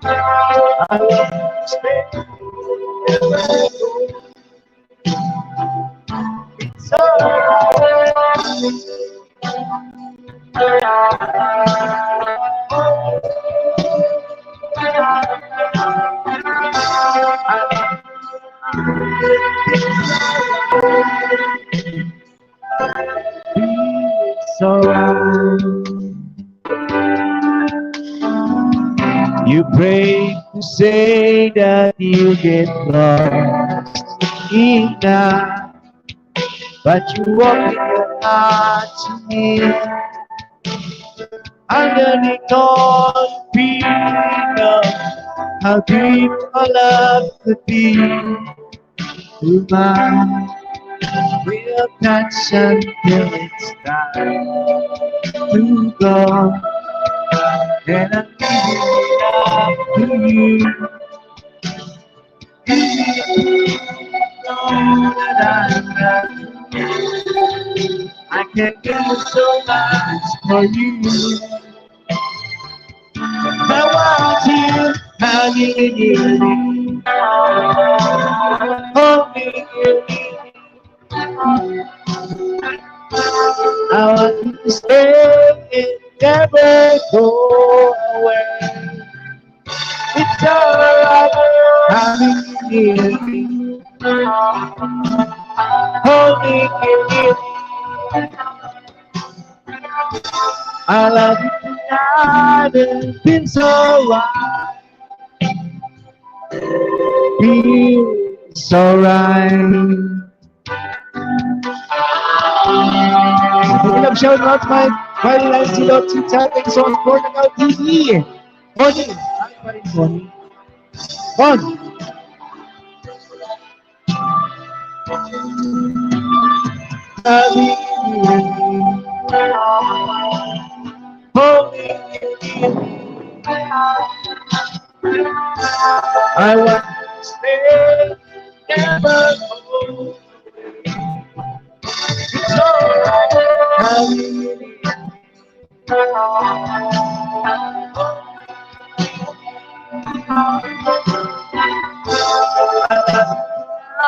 [SPEAKER 6] I want to stay. It's alright. You pray to say that you get lost in that, but you walk in your heart to me. Underneath all the feeling of how deep our love could be. To mine, we'll touch until it's time to go. And I'm giving it up to you. You know that I got you. I can do so much for you. I want you, hugging you, holding you. I want you to stay and never go away. It's alright, having you near me, holding you near me. I love you tonight and it feels alright. Feels alright. Big shout out my Lance Silot si Chatting Song for Nagaw TV. Bonnie, ano pa rin Bonnie? Bon! Sabi I want to stay, never go. It's alright.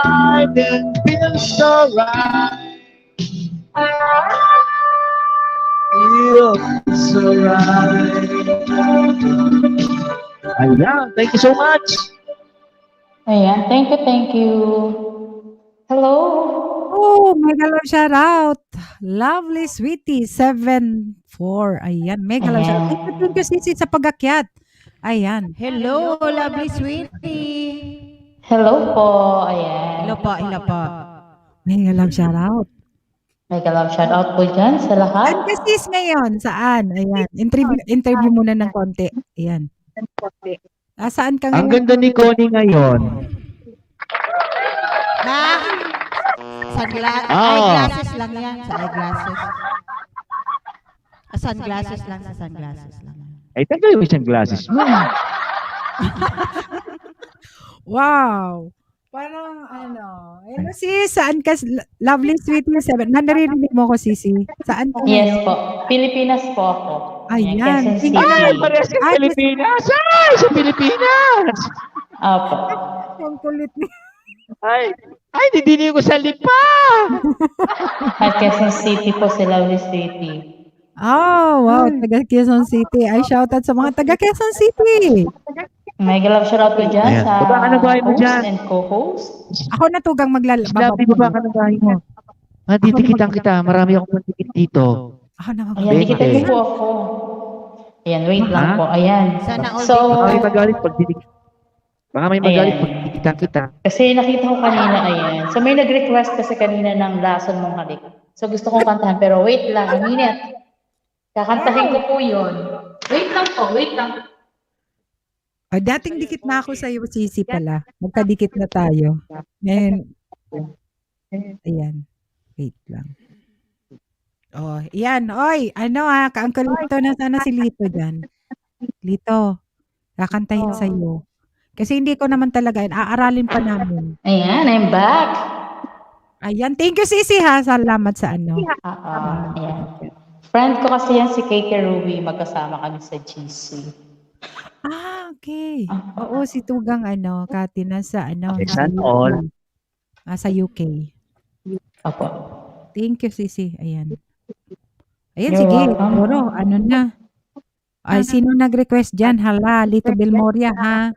[SPEAKER 6] I then feels alright. Feels alright. Ayan, thank you so much.
[SPEAKER 9] Ayan, thank you. Hello?
[SPEAKER 2] Oh, mega love shout out. Lovely sweetie 7-4. Ayan, mega love shout out. Thank you Sisi sa pag-akyat. Ayan.
[SPEAKER 8] Hello, lovely sweetie.
[SPEAKER 9] Hello po, ayan.
[SPEAKER 8] Hello po, hello po.
[SPEAKER 2] Mega love shout out.
[SPEAKER 9] Mega love shout out po dyan sa lahat.
[SPEAKER 2] Saan ka sis ngayon? Saan? Ayan. Interview muna ng konti. Ayan. Saan ka
[SPEAKER 6] Ang
[SPEAKER 2] ngayon?
[SPEAKER 6] ganda ni Connie ngayon.
[SPEAKER 8] Ha?
[SPEAKER 6] Ah.
[SPEAKER 8] Eyeglasses lang yan. Sa eyeglasses. Sunglasses lang. Sa sunglasses lang.
[SPEAKER 6] Ay, tagal yung isang glasses mo.
[SPEAKER 2] Wow. Parang ano. Ano sis? Saan ka? Lovely sweetie 7. Naririnig mo ko sisi. Saan ka?
[SPEAKER 9] Yes po. Pilipinas po ako.
[SPEAKER 2] Ayan.
[SPEAKER 9] Quezon City.
[SPEAKER 6] Ay, parehas sa Pilipinas! Ay, sa Pilipinas!
[SPEAKER 9] Opo.
[SPEAKER 2] Ang kulit ni.
[SPEAKER 6] Ay, didini ko sa lipa!
[SPEAKER 9] At Quezon City po si Lovely City.
[SPEAKER 2] Oh, wow. Taga Quezon City. Ay, shoutout sa mga taga Quezon City.
[SPEAKER 9] Mega love shoutout ko dyan
[SPEAKER 6] Ayan.
[SPEAKER 9] sa
[SPEAKER 6] Baba ka ng bahay mo
[SPEAKER 9] host
[SPEAKER 6] dyan.
[SPEAKER 9] and co-host.
[SPEAKER 2] Ako na tugang
[SPEAKER 6] Labi ba ka ng bahay mo? Didikitang kita. Marami akong mandikit dito.
[SPEAKER 2] Ako na
[SPEAKER 9] Ayan, dikita
[SPEAKER 6] Bente.
[SPEAKER 9] niyo po ako. Ayan, wait lang
[SPEAKER 6] Ha?
[SPEAKER 9] po. Ayan.
[SPEAKER 8] Sana all
[SPEAKER 9] So,
[SPEAKER 6] Baka may magalit pag didikit. Baka may magalit
[SPEAKER 9] Ayan.
[SPEAKER 6] pag didikitang kita.
[SPEAKER 9] kasi nakita ko kanina, ayan. So, may nag-request kasi kanina ng Lason Mong Halik. So, gusto kong kantahan. Pero wait lang, a minute. Kakantahin ko po yun. Wait lang po, wait lang.
[SPEAKER 2] Oh, dating dikit na ako sa iyo, Sisi pala. Magkadikit na tayo. Ngayon, ayan. Wait lang. Oh, yan. Oy, ano ka-Uncle Lito na sana si Lito dyan. Lito, kakantahin sa iyo. Kasi hindi ko naman talaga, aaralin pa namin.
[SPEAKER 9] Ayan, I'm back.
[SPEAKER 2] Ayan, thank you Sisi ha. Salamat sa ano.
[SPEAKER 9] Ayan. Friend ko kasi yan si Keke Ruby. Magkasama kami sa GC.
[SPEAKER 2] Ah, okay. Oo, si Tugang Kati nasa
[SPEAKER 6] San
[SPEAKER 2] nasa
[SPEAKER 6] all.
[SPEAKER 2] UK. Sa UK.
[SPEAKER 9] Opo.
[SPEAKER 2] Thank you, Sisi. Ayan. Ayan,
[SPEAKER 9] You're
[SPEAKER 2] sige.
[SPEAKER 9] welcome.
[SPEAKER 2] Siguro, na. Ay, sino nag-request dyan? Hala, Lito Belmoria, ha?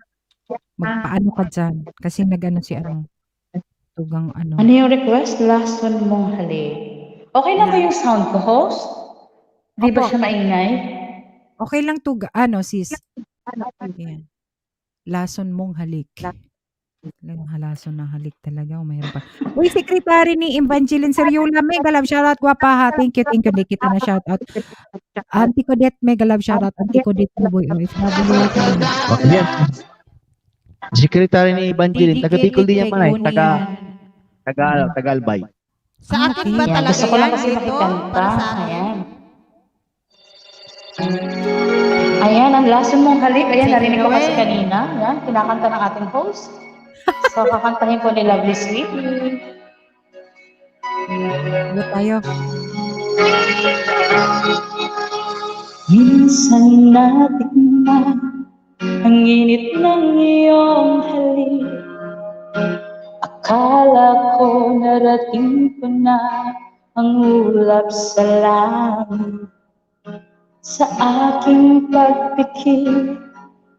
[SPEAKER 2] Magpaano ka dyan? Kasi si Tugang
[SPEAKER 9] Ano yung request? Lason Mong Halik. Okay lang ba yung sound ko, host? Di ba
[SPEAKER 2] Opo.
[SPEAKER 9] siya maingay?
[SPEAKER 2] Okay lang sis. Ayan. Lason mong halik. Talagang halason na halik talaga. Mayroon pa. Uy, secretary ni Evangeline Seriola, mega love shoutout, gwapa ha. Thank you. Di kita na shoutout. Auntie Codet, mega love shoutout. Auntie Codet, boy. OFW.
[SPEAKER 6] Yan. Secretary ni Evangeline, taga Bicol din yan man ay. Taga Albay.
[SPEAKER 8] Sa akin ba
[SPEAKER 9] Ayan,
[SPEAKER 8] talaga
[SPEAKER 9] gusto ko lang
[SPEAKER 8] yan
[SPEAKER 9] kasi
[SPEAKER 8] dito?
[SPEAKER 9] makikanta.
[SPEAKER 8] Para sa akin.
[SPEAKER 9] Ayan. Ayan, ang Lason Mong Halik. Ayan,
[SPEAKER 8] Take
[SPEAKER 9] narinig
[SPEAKER 8] it
[SPEAKER 9] ko kasi
[SPEAKER 8] away.
[SPEAKER 9] kanina. Ayan, kinakanta ng ating host. So, kakantahin ko ni Lovely Sweetie.
[SPEAKER 2] Ano tayo?
[SPEAKER 9] Minsan natikman ang init ng iyong halik. Akala ko narating ko na ang ulap sa langit. Sa aking pagpikit,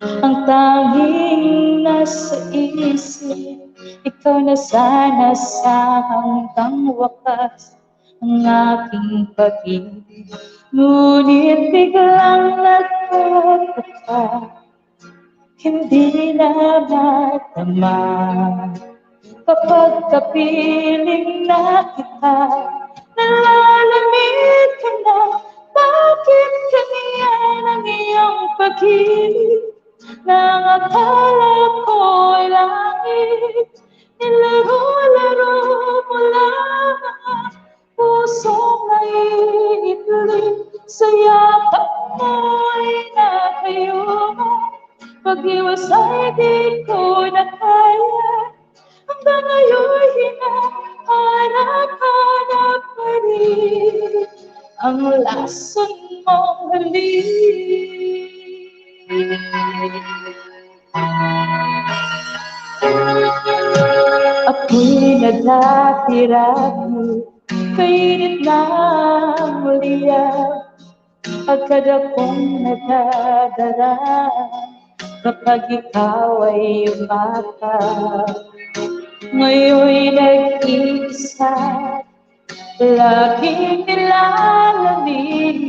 [SPEAKER 9] ang tanging nasa isip, ikaw na sana sa hanggang wakas ang aking pag-ibig. Ngunit biglang nagkataka, hindi na matama. Kapag kapiling na kita, nalalamig ka na. Bakit ganyan ang iyong pag-ibig? Nang akala ko'y langit, nilaro-laro mo lang ang pusong naiitli. Sa yakap mo'y natayo mo, pag-iwas ay di ko na kaya. Hanggang ngayon hinahanap-hanap pa rin ang lason mong halik. Ako'y nagdatirat-mo, kainit ng liyaw. Agad akong nadadara kapag ikaw ay umatap. Ngayon'y nag-iisa, laging nilalamig.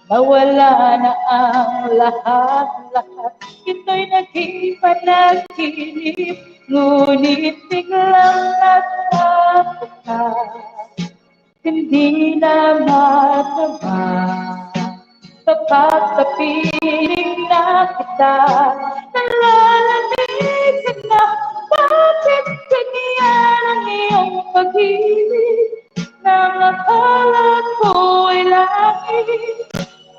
[SPEAKER 9] Nawala na ang lahat-lahat, ito'y naging panaginip. Ngunit biglang nagkataka, hindi na matama. Kapag kapiling na kita, nalalamig ka na. Bakit ganyan ang iyong pag-ibig? Nang akala ko'y langit,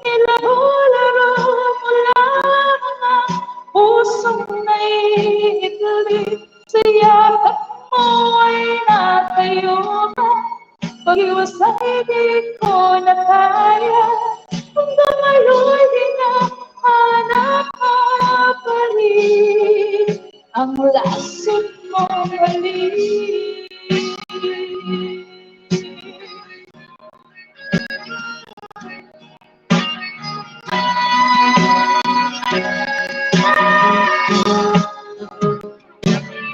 [SPEAKER 9] nilaro-laro mo lang ang pusong naiitli. Sa yakap mo ay natayo ka, pag-iwas ay di ko na kaya. hanggang ngayon di na hanap pa rin ang lason mong halik.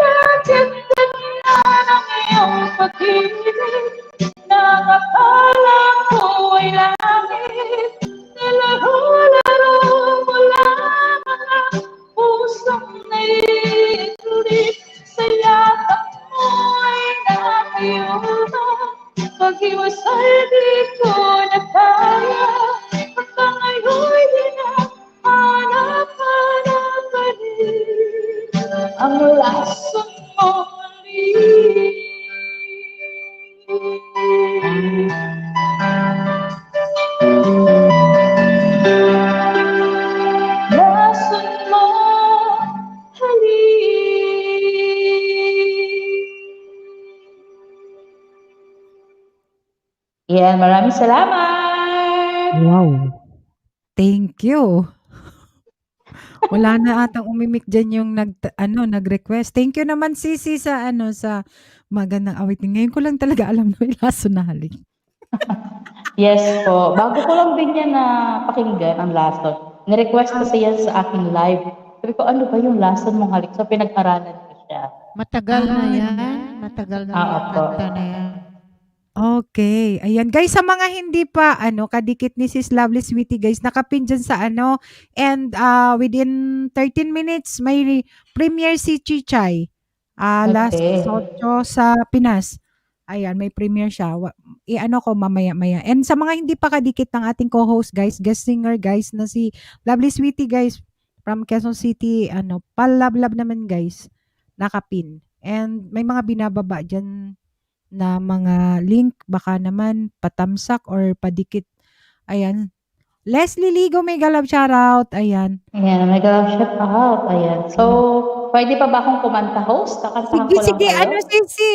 [SPEAKER 9] Bakit ganyan ang iyong pag-ibig? Nakakala ko ay langit. Nilaro-laro mo lang ang pusong naiinggit. Sa yakap mo ay nakayuma. Pag-iwasay di ko na kaya. Hanggang ngayon di na hanap-hanap pa rin ang lason mo muli. Lason mo halik. Yan, maraming salamat.
[SPEAKER 2] Wow. Thank you. Wala na atang umimik diyan yung nag-request. Thank you naman Sisi sa sa magandang awitin. Ngayon ko lang talaga alam na may lason na halik.
[SPEAKER 9] Yes po. Bago ko lang din yan na pakinggan ang lason. Ni-request kasi yan sa aking live. Sabi ko, ano ba yung lason mong halik? So, pinag-aralan ko siya.
[SPEAKER 8] Matagal na yan. Matagal na yung
[SPEAKER 9] Opo.
[SPEAKER 8] kanta na yan.
[SPEAKER 2] Okay. Ayan. Guys, sa mga hindi pa, kadikit ni Sis Lovely Sweetie, guys, nakapin dyan sa and within 13 minutes, may premiere si Chichay. Last
[SPEAKER 9] Okay.
[SPEAKER 2] 8 sa Pinas. Ayan, may premiere siya. Ko mamaya-maya. And sa mga hindi pa kadikit ng ating co-host, guys, guest singer, guys, na si Lovely Sweetie, guys, from Quezon City, palablab naman, guys, nakapin. And may mga binababa dyan na mga link, baka naman patamsak or padikit. Ayan. Leslie Ligo, may galab shoutout. Ayan.
[SPEAKER 9] Ayan, may galap shout out. Ayan. So, pwede pa ba akong kumanta, host? Kakantahan ko lang
[SPEAKER 2] Sige,
[SPEAKER 9] kayo.
[SPEAKER 2] Sisi?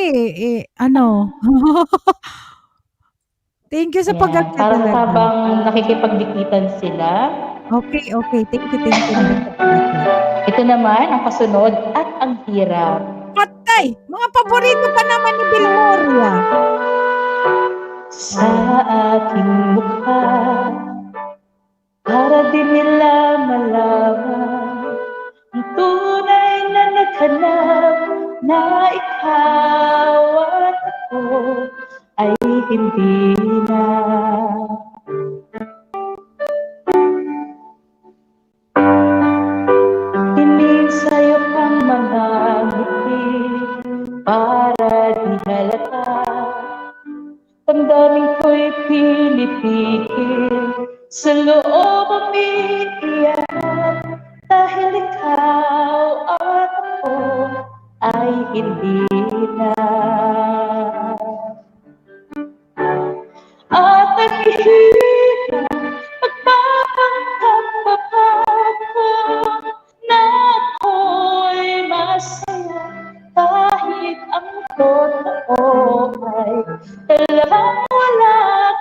[SPEAKER 2] Thank you sa
[SPEAKER 9] Ayan.
[SPEAKER 2] pag-accept
[SPEAKER 9] Para
[SPEAKER 2] talaga.
[SPEAKER 9] habang nakikipagdikitan sila.
[SPEAKER 2] Okay. Thank you naman sa pag-accept.
[SPEAKER 9] Ito naman, ang kasunod at ang hirap.
[SPEAKER 2] Patay! Mga paborito pa naman ni Bill Moria.
[SPEAKER 9] Sa aking mukha, para din nila malaman ang tunay na naghanap na ikaw at ako ay hindi na. Hiling sa'yo pang mga ngiti para di halata. Damdamin ko'y pinipigil sa loob umiiyak dahil ikaw at ako ay hindi na. At naghihirap magpapanggap pa ako na ako'y masaya kahit ang totoo ay talagang wala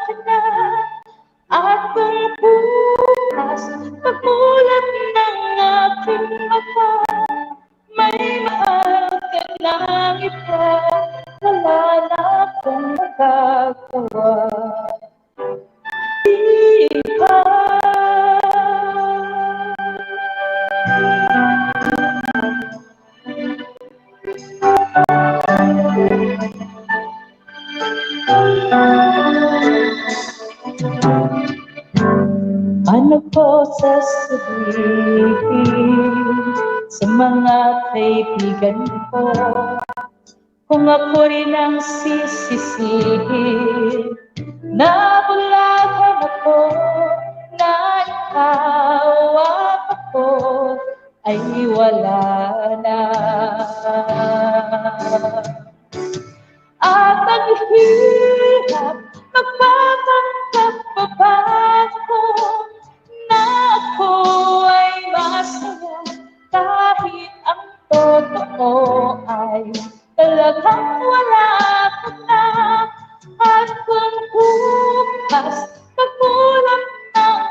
[SPEAKER 9] ka na. At kung bukas pagmulat ng aking mata, may mahal ka ng iba, wala na akong magagawa. Di ba? Ano po sasabihin sa mga kaibigan ko kung ako rin ang sisisihin na bulagan ako na ikaw at ako ay wala na. At naghihirap magpapanggap pa ba ako na ako ay masaya kahit ang totoo ay talagang wala ka na. At kung bukas pagmulat ng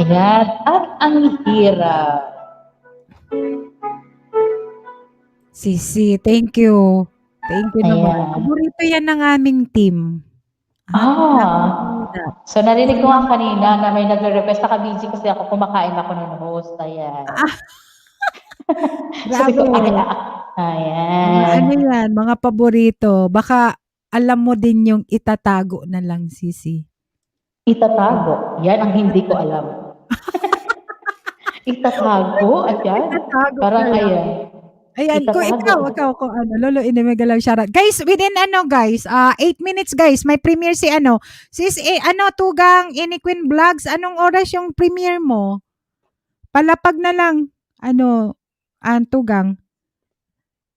[SPEAKER 9] Ayan. At ang hirap.
[SPEAKER 2] Sisi, thank you. Thank you naman.
[SPEAKER 9] Ayan.
[SPEAKER 2] Paborito yan ng aming team. Hirap.
[SPEAKER 9] So narinig ko nga kanina na may nagre-request. Naka-busy kasi ako, kumakain ako ng host. Ayan. Sabi ko,
[SPEAKER 2] Grabe.
[SPEAKER 9] ayan.
[SPEAKER 2] Ano yan, mga paborito. Baka alam mo din yung itatago na lang, Sisi.
[SPEAKER 9] Itatago. Yan ang hindi ko alam. Itatago? Ayan.
[SPEAKER 2] Itatago
[SPEAKER 9] Parang
[SPEAKER 2] na lang.
[SPEAKER 9] ayan.
[SPEAKER 2] Ayan, kung
[SPEAKER 9] Itatago.
[SPEAKER 2] ikaw, kung ano, Lolo, inimega lang shoutout. Guys, within 8 minutes, guys, may premiere si Sis, Tugang, Queen Vlogs, anong oras yung premiere mo? Palapag na lang, Tugang.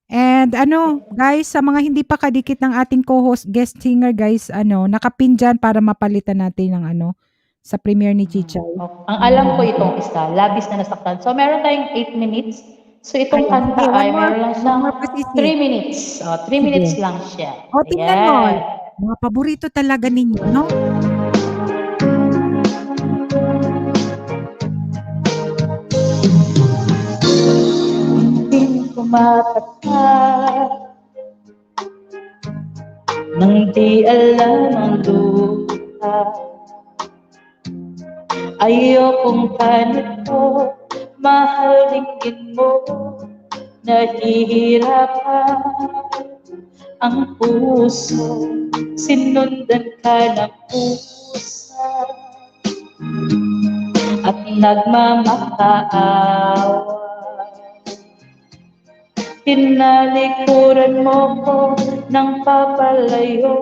[SPEAKER 2] And guys, sa mga hindi pa kadikit ng ating co-host, guest singer, guys, nakapin dyan para mapalitan natin ng sa premiere ni Chichay.
[SPEAKER 9] Ang alam ko itong isa, labis na nasaktan. So meron tayong 8 minutes. So itong kanta ay meron lang siyang 3 minutes. 3 minutes lang siya.
[SPEAKER 2] O, tingnan mo.
[SPEAKER 9] Ayan.
[SPEAKER 2] Mga paborito talaga ninyo, no?
[SPEAKER 9] Hindi ko matagal nang di alam ang luha. Ayokong ganito, mahal dinggin mo, nahihirapan ang puso, sinundan ka ng pusa at nagmamakaawa. Tinalikuran mo ko ng papalayo,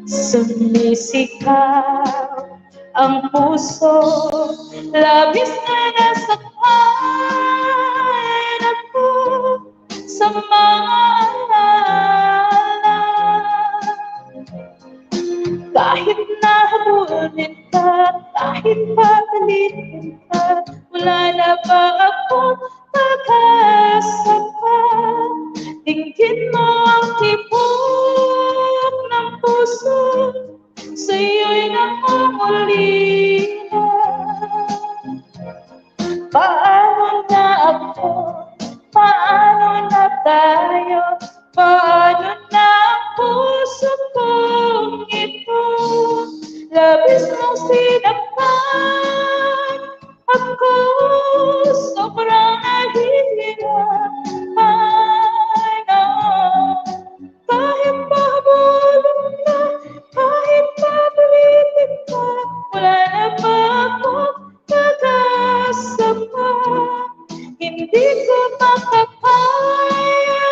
[SPEAKER 9] sumisigaw ang puso, labis na nasaktan ako sa mga alala. Kahit nahabunin ka, kahit pagalitin ka, wala na ba akong pag-asa pa? Dinggin mo ang tibok ng puso, sa'yo'y nangungulila. Paano na ako? Paano na tayo? Paano na ang puso kong ito? Labis mong sinaktan ako, sobrang nahihirapan na. Kahit pahabulin ka, kahit pabalitin ka, wala na ba akong pag-asa pa? Hindi ko makakaya,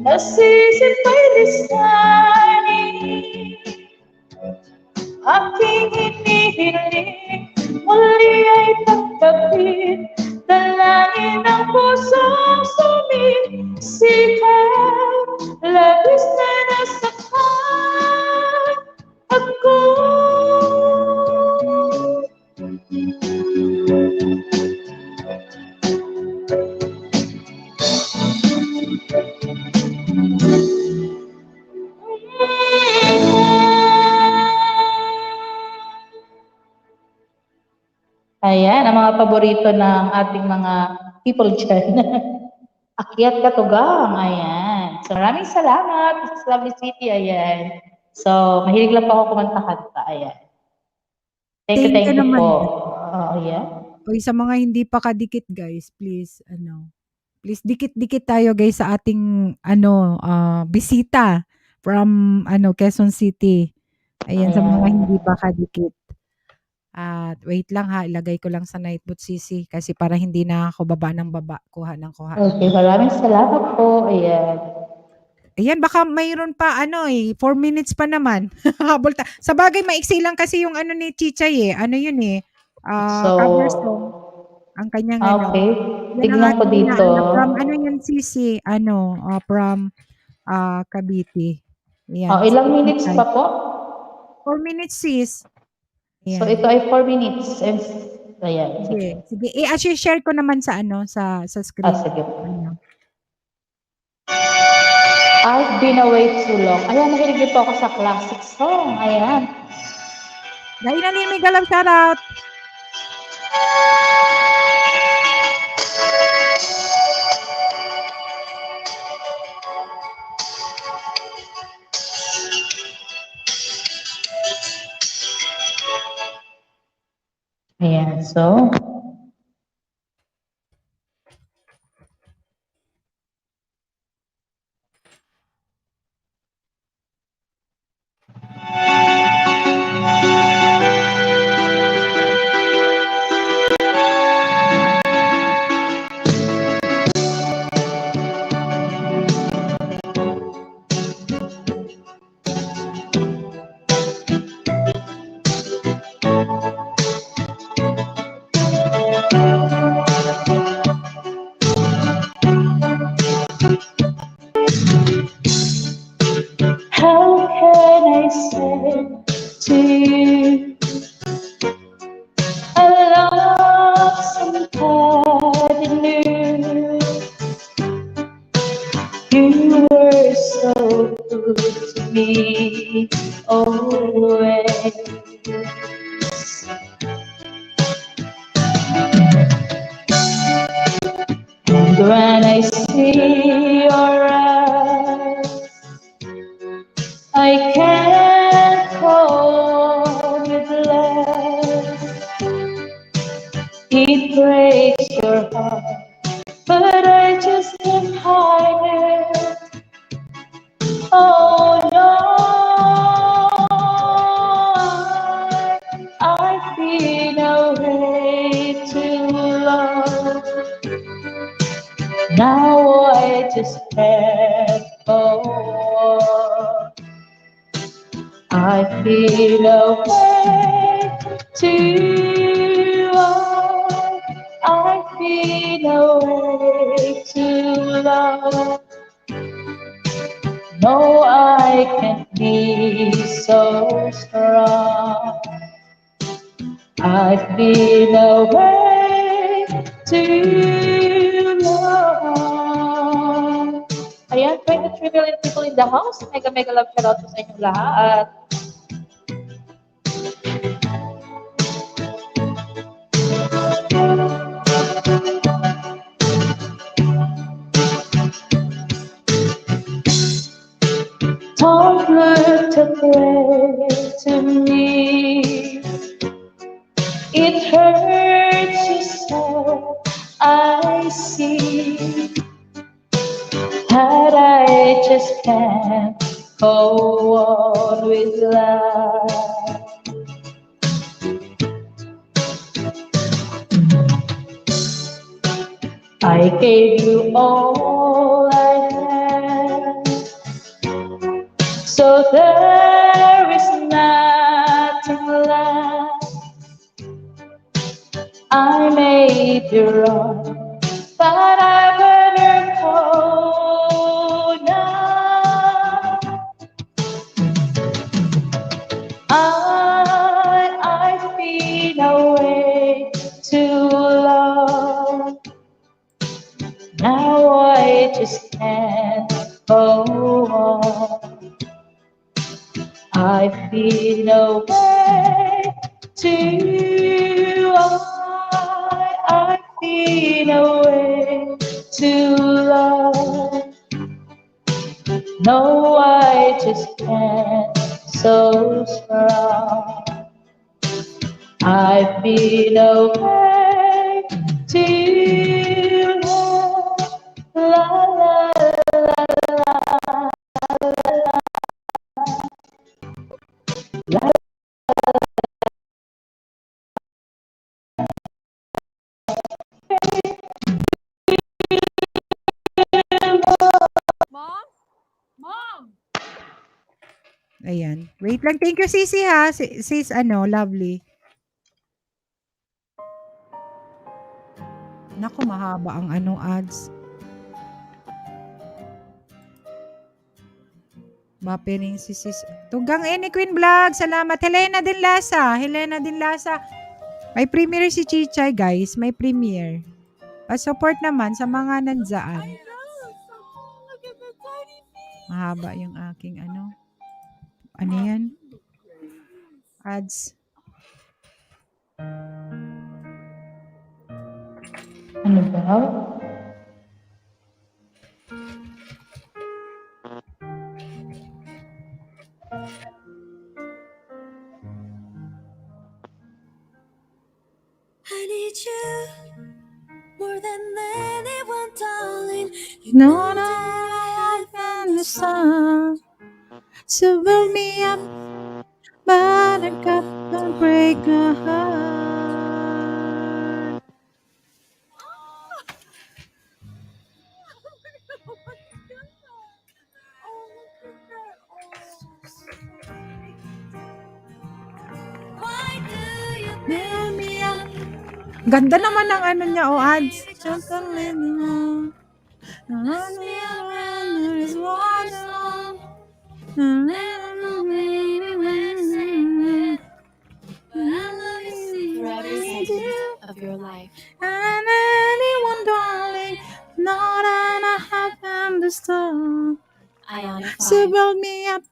[SPEAKER 9] nasisipay lisanin, aking hinihiling, muli ay tanggapin, dalangin ang pusong sumisigaw, labis na nasaktan ako. Ayan, ang mga paborito ng ating mga people dyan. Akyat Katugang, ayan. So maraming salamat sa Lovely City, ayan. So, mahilig lang pa ako kumanta-kanta, ayan. Thank you
[SPEAKER 2] naman.
[SPEAKER 9] po. Yeah.
[SPEAKER 2] Oy, sa mga hindi pa kadikit, guys, please, please dikit-dikit tayo, guys, sa ating, bisita from, Quezon City. Ayan, sa mga hindi pa kadikit. At wait lang ha, ilagay ko lang sa night boot, Sisi, kasi para hindi na ako baba ng baba, kuha ng kuha.
[SPEAKER 9] Okay, maraming salamat po, ayan.
[SPEAKER 2] Ayan, baka mayroon pa 4 minutes pa naman. Habol sa bagay, maiksi lang kasi yung ni Chichay yun cover song. Ang kanyang
[SPEAKER 9] Okay,
[SPEAKER 2] Yan
[SPEAKER 9] tignan
[SPEAKER 2] ang
[SPEAKER 9] ko
[SPEAKER 2] ating
[SPEAKER 9] dito.
[SPEAKER 2] from yan, Sisi, from Cavite. Ayan.
[SPEAKER 9] Ilang minutes pa po?
[SPEAKER 2] 4 minutes, sis. Ayan.
[SPEAKER 9] So ito ay 4 minutes. And, ayan.
[SPEAKER 2] Sige. I-share ko naman sa sa screen.
[SPEAKER 9] Sige. I've been away too long. Ayan, nahilig po ako sa classic song. Ayan.
[SPEAKER 2] Dainalin, mega love shoutout.
[SPEAKER 9] Ayan, so, how can I say to you, I love somebody new. You were so good to me, always. And when I see your eyes, I can't hold with love. It breaks your heart, but I just can't hide it. Oh no, I feel no way to love. Now I just can't go on. I feel no way to love. I feel no way to love. No, I can't be so strong. I feel no way to love. Ayan, 23 million people in the house. Mega mega love shout out po sa inyong lahat. Don't look to pray to me. It hurts you so, I see. That I just can't go on with life. I gave you all I had, so there is nothing left. I may be wrong, but I better go now. I feel no way to love. Now I just can't go on. I feel no way to I feel no way to love. No, I just can't, so strong. I feel no way to love. La la la la la la.
[SPEAKER 5] Mom? Mom!
[SPEAKER 2] Ayan. Wait lang. Thank you, Sisi, ha. Sis, lovely. Naku, mahaba ang ads. Buffering si Sis. Tugang Any Queen Vlog. Salamat. Helena Dinlasa. May premiere si Chichay, guys. May premiere. Pa-support naman sa mga nandyan.
[SPEAKER 5] Look at the tiny feet!
[SPEAKER 2] Mahaba yung aking Ano yan? Ads.
[SPEAKER 9] Ano ba?
[SPEAKER 5] I need you more than anyone, darling. You
[SPEAKER 2] No,
[SPEAKER 5] know
[SPEAKER 2] no,
[SPEAKER 5] that I
[SPEAKER 2] I'm the sun. So build me up, buttercup, don't break my heart.
[SPEAKER 5] Why do you
[SPEAKER 2] Build me up. Ganda naman ng ano niya, oh, ads. Just a little.
[SPEAKER 5] mess me around
[SPEAKER 2] There is
[SPEAKER 5] with
[SPEAKER 2] one
[SPEAKER 5] your song?
[SPEAKER 2] song.
[SPEAKER 5] Never know, baby, when to say when. But I love you, see, for every second of your life.
[SPEAKER 2] And anyone, darling, not that I have understood.
[SPEAKER 5] Ionic
[SPEAKER 2] So
[SPEAKER 5] 5.
[SPEAKER 2] build me up,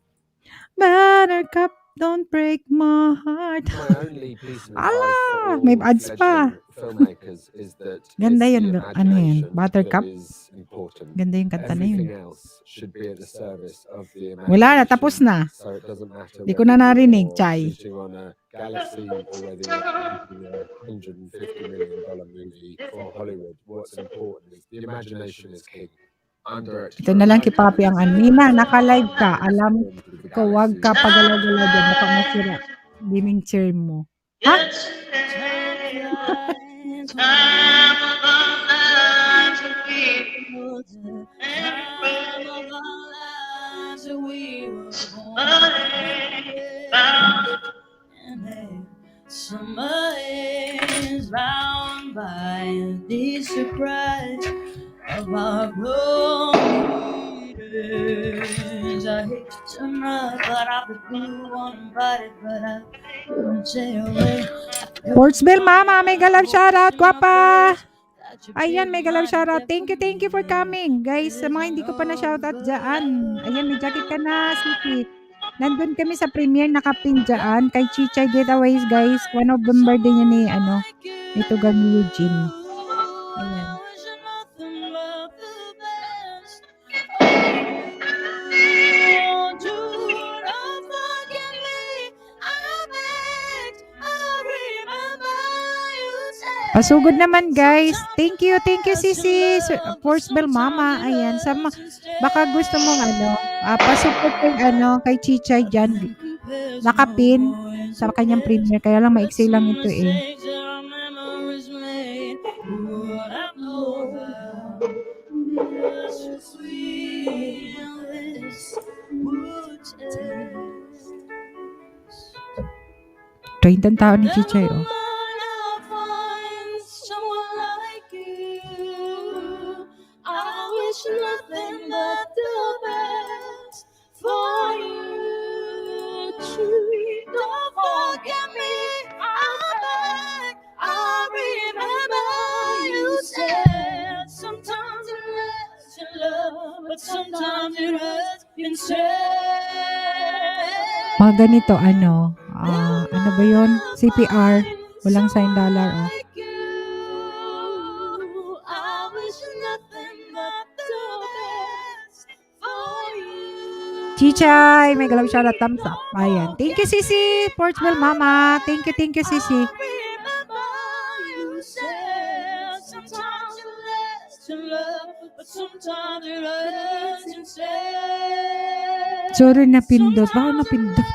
[SPEAKER 2] buttercup, don't break my heart.
[SPEAKER 10] My only piece of advice
[SPEAKER 2] Ala,
[SPEAKER 10] for
[SPEAKER 2] may
[SPEAKER 10] all
[SPEAKER 2] ads pa.
[SPEAKER 10] fledgling filmmakers is that
[SPEAKER 2] Ganda
[SPEAKER 10] it's
[SPEAKER 2] yun,
[SPEAKER 10] the
[SPEAKER 2] ano yun,
[SPEAKER 10] imagination
[SPEAKER 2] Buttercup.
[SPEAKER 10] that is important.
[SPEAKER 2] Ganda yung kanta na yun.
[SPEAKER 10] Everything else should be at the service of the imagination.
[SPEAKER 2] Wala na, tapos na.
[SPEAKER 10] So it doesn't matter
[SPEAKER 2] Di ko na
[SPEAKER 10] whether
[SPEAKER 2] narinig,
[SPEAKER 10] you're
[SPEAKER 2] Chay.
[SPEAKER 10] shooting on a galaxy or whether you're making a $150 million movie for Hollywood. What's important is the imagination is king.
[SPEAKER 2] Ito na lang kay Papi ang ano. Nina, naka-live ka. Alam ko, wag ka pagalaw-galaw dyan. Baka masira. Gaming chair mo. Ha?
[SPEAKER 5] Summer is round by the surprise of our leaders. I hate to turn up, but I've been blue uninvited, but I won't stay away.
[SPEAKER 2] Portsville Mama, may galaw shoutout. Guwapa! Ayan, may galaw shoutout. Thank you for coming. Guys, sa mga hindi ko pa na shoutout dyan. Ayan, may jacket ka na, Siti. Nandun kami sa premiere, nakapin dyan. Kay Chichay Giveaways, guys. 1 November din yun ni, ni Tugang Eugene. Ayan. Pasugod naman, guys. Thank you Sisi. Portsville Mama. Ayan, baka gusto mong pasupot yung kay Chichay dyan. Nakapin sa kanyang premiere. Kaya lang maiksi lang ito eh. Trained ang tao ni Chichay, oh.
[SPEAKER 5] Nothing but the best for you. Don't forget me. I'm back. I remember you said sometimes it lasts in love, but sometimes it hurts instead.
[SPEAKER 2] Mga ganito, ano ba yun? CPR. Walang sign dollar, oh. Chichay, may galaw shoutout, thumbs up. Ayan. Thank you, Sisi. Portsville Mama. Thank you, Sisi. Sorry, napindot. Baka napindot.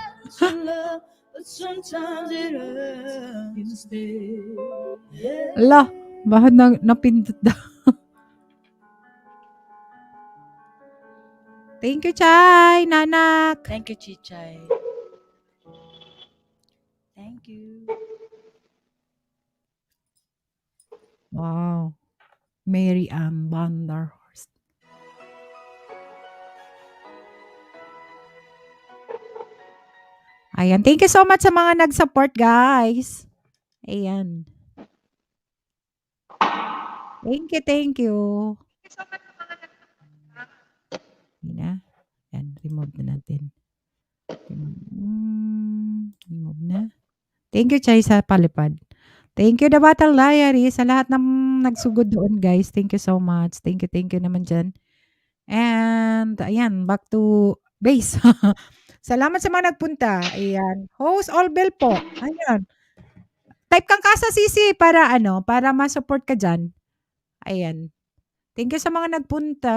[SPEAKER 2] Ala, baka napindot daw. Thank you, Chay, Nanak.
[SPEAKER 5] Thank you, Chichay. Thank you.
[SPEAKER 2] Wow. Mary Ann Vanderhorst. Ayan. Thank you so much sa mga nag-support, guys. Ayan. Thank you. Ayan, remove na natin. Remove na. Thank you, Chay, sa palipad. Thank you, The Battle Diary, sa lahat ng nagsugod doon, guys. Thank you so much. Thank you naman diyan. And ayan, back to base. Salamat sa mga nagpunta. Ayan. Host Olbel po. Ayan. Type kang kasa Sisi para para ma-support ka diyan. Ayan. Thank you sa mga nagpunta.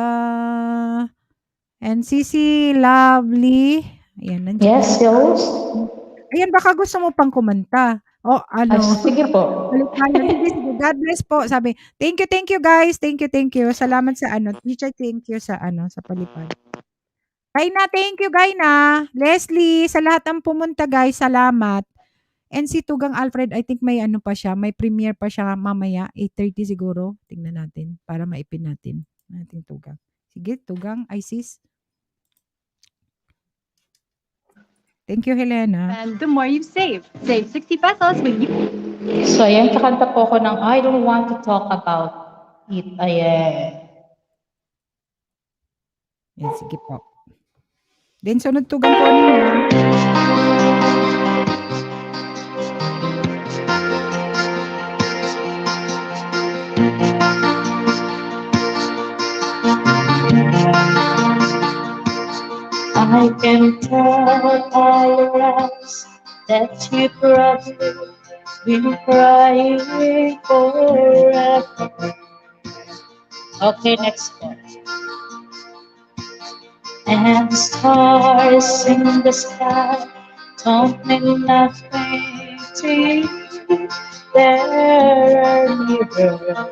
[SPEAKER 2] And Sisi Lovely. Ayan, nandiyan.
[SPEAKER 9] Yes, host.
[SPEAKER 2] Ayan, baka gusto mo pang kumanta. O
[SPEAKER 9] Ay, sige po.
[SPEAKER 2] Hindi, sige. God bless po. Sabi, thank you guys. Thank you. Salamat sa teacher, thank you sa sa palipad. Gayna, thank you Gayna. Leslie, sa lahat ng pumunta guys, salamat. And si Tugang Alfred, I think may pa siya, may premiere pa siya mamaya, 8:30 siguro. Tingnan natin para maipin natin. Nating Tugang. Sige, Tugang, Isis. Thank you, Helena.
[SPEAKER 11] And the more you save 60 pesos when you...
[SPEAKER 9] So, ayan, kakanta po ako ng I Don't Want to Talk About It. Ayan.
[SPEAKER 2] Yan, sige po. Then, sunod Tugang po ninyo.
[SPEAKER 9] I can tell by your eyes that you probably been crying forever. Okay, next one. And the stars in the sky don't mean nothing to you. They're nearer.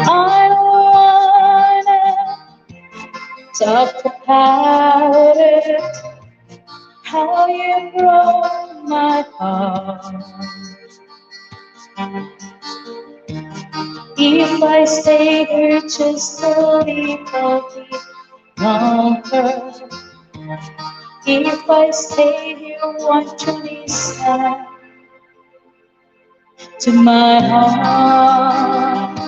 [SPEAKER 9] I wanna talk about it, how you broke my heart. If I stay here just a little bit longer, if I stay here, won't you listen to my heart?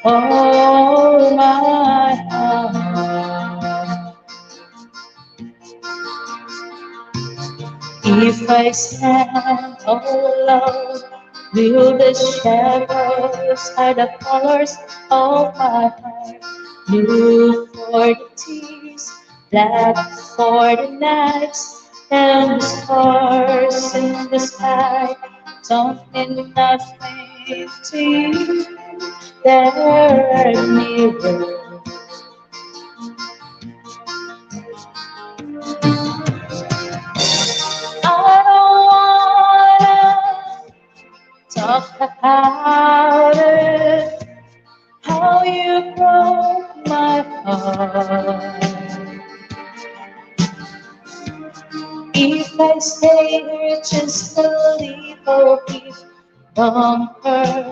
[SPEAKER 9] Oh, my heart. If I stand all alone, will the shadows hide the colors of my heart? Blue for the tears, black for the nights, and the stars in the sky don't mean nothing to you. They're nearer. I don't wanna talk about it, how you broke my heart. If I stay here just a little bit longer,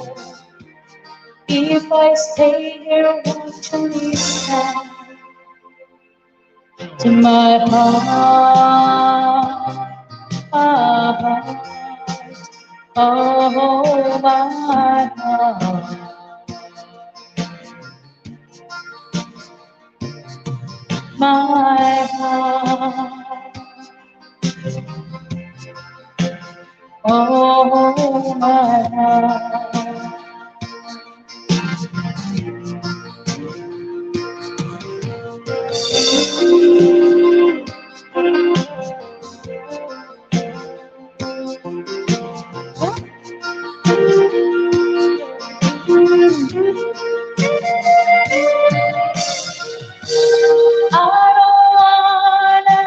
[SPEAKER 9] if I stay here, won't you listen to my heart? Oh, my heart. My heart. Oh, my heart. I don't wanna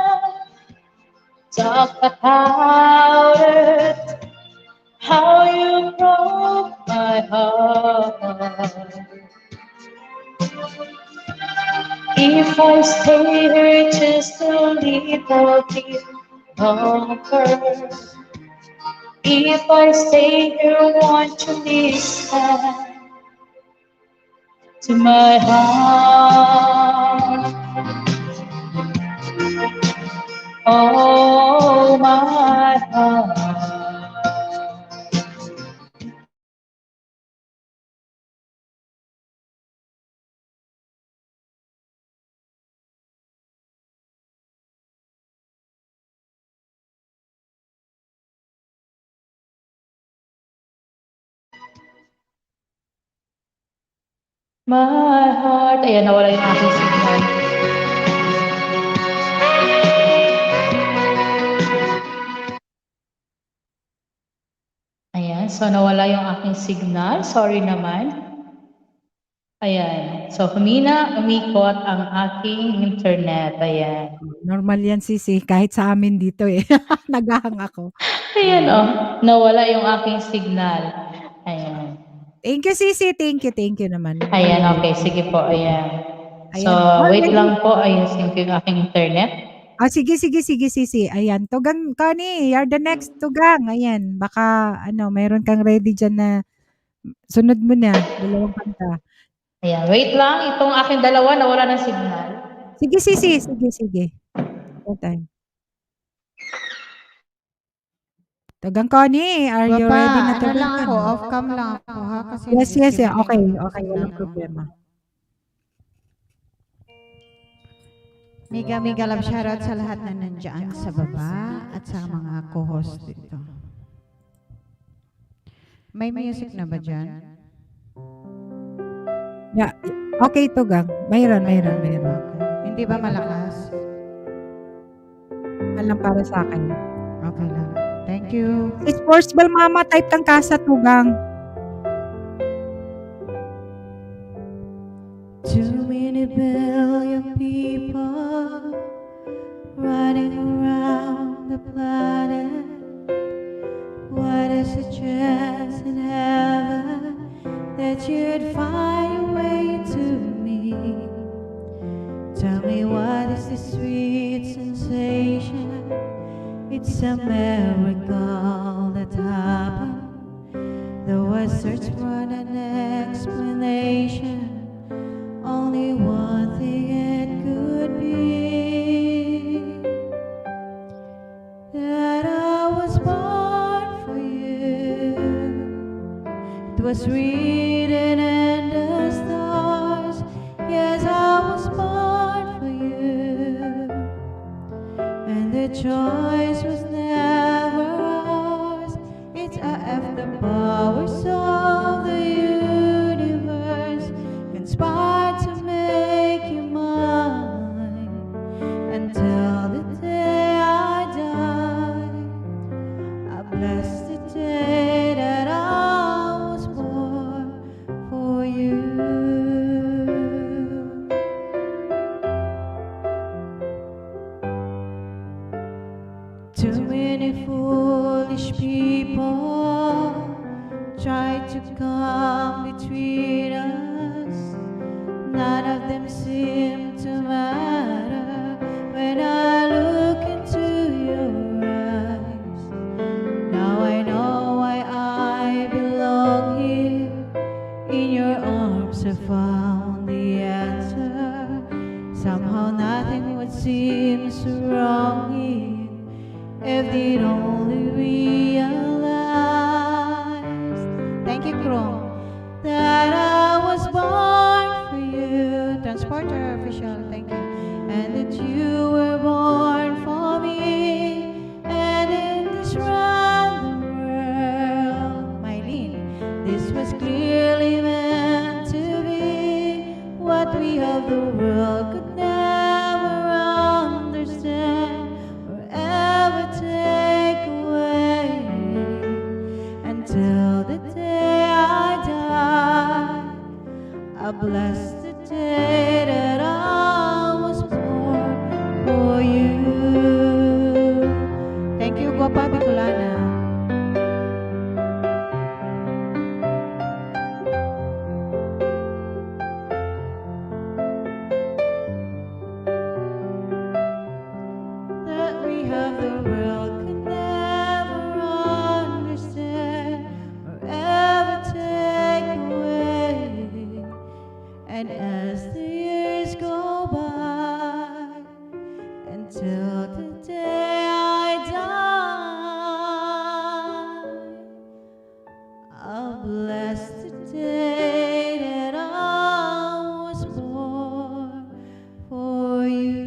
[SPEAKER 9] talk about it, how you broke my heart. If I stay here just a little bit longer, if I stay here, won't you listen to my heart? Oh, my heart. My heart. Ayan, nawala yung aking signal. Ayan, so nawala yung aking signal. Sorry naman. Ayan. So, humina, umikot ang aking internet. Ayan.
[SPEAKER 2] Normal yan, Sisi. Kahit sa amin dito eh. Naghahang ako.
[SPEAKER 9] Ayan, oh. Nawala yung aking signal. Ayan.
[SPEAKER 2] Thank you, Sisi. Thank you naman.
[SPEAKER 9] Ayan, okay. Sige po, ayan. So,
[SPEAKER 2] Ayan.
[SPEAKER 9] wait
[SPEAKER 2] Already-
[SPEAKER 9] lang po. Ayusin ko yung aking internet.
[SPEAKER 2] Sige, Sisi. Ayan. Tugang, Connie, you're the next Tugang. Ayan. Baka, mayroon kang ready dyan na sunod mo na. Dalawang kanta.
[SPEAKER 9] Ayan, wait lang. Itong aking dalawa, nawala ng signal.
[SPEAKER 2] Sige, Sisi. Sige. Okay. Tugang, Connie, are you
[SPEAKER 8] Baba,
[SPEAKER 2] ready na
[SPEAKER 8] ano lang
[SPEAKER 2] tugang?
[SPEAKER 8] ako, off-cam lang ako ha. Kasi
[SPEAKER 2] Yes.
[SPEAKER 8] nag-disconnect
[SPEAKER 2] Okay.
[SPEAKER 8] yung
[SPEAKER 2] Walang
[SPEAKER 8] signal.
[SPEAKER 2] problema.
[SPEAKER 8] Mega love shoutout sa lahat na nandyan sa baba at sa mga co-host dito. May music na ba dyan?
[SPEAKER 2] Yeah. Okay, Tugang. Mayroon.
[SPEAKER 8] Okay. Hindi ba malakas?
[SPEAKER 2] Alam para sa akin.
[SPEAKER 8] Okay lang. Thank you.
[SPEAKER 2] Si Sports Ball Mama, type ng kasa, Tugang.
[SPEAKER 8] Too many billion people running around the planet. What is the chance in heaven that you'd find your way to me? Tell me what is the sweet sensation? It's a miracle that happened. Though I search for an explanation, only one thing it could be, that I was born for you. It was written in the stars. Yes, I was born for you, and the choice was never ours. It's the powers of the universe conspire to make you mine until the day I die. I bless the day that I was born for you. Too many foolish people try to come between us. None of them seem to matter when I look into your eyes. Now I know why I belong here. In your arms I found the answer. Somehow nothing would seem so wrong here if they'd only realize. Thank you, Chrome. That I was born for you. Transporter official, thank you. And that you were born for me. And in this random world, Mylene, this was clearly meant to be. What we of the world could never understand or ever take away, until the day I die. I bless the day that I was born for you. Thank you, Guapa Bicolana. That we have the world could never understand or ever take away. And as the years go by, until the day I die, I'll bless the day that I was born for you.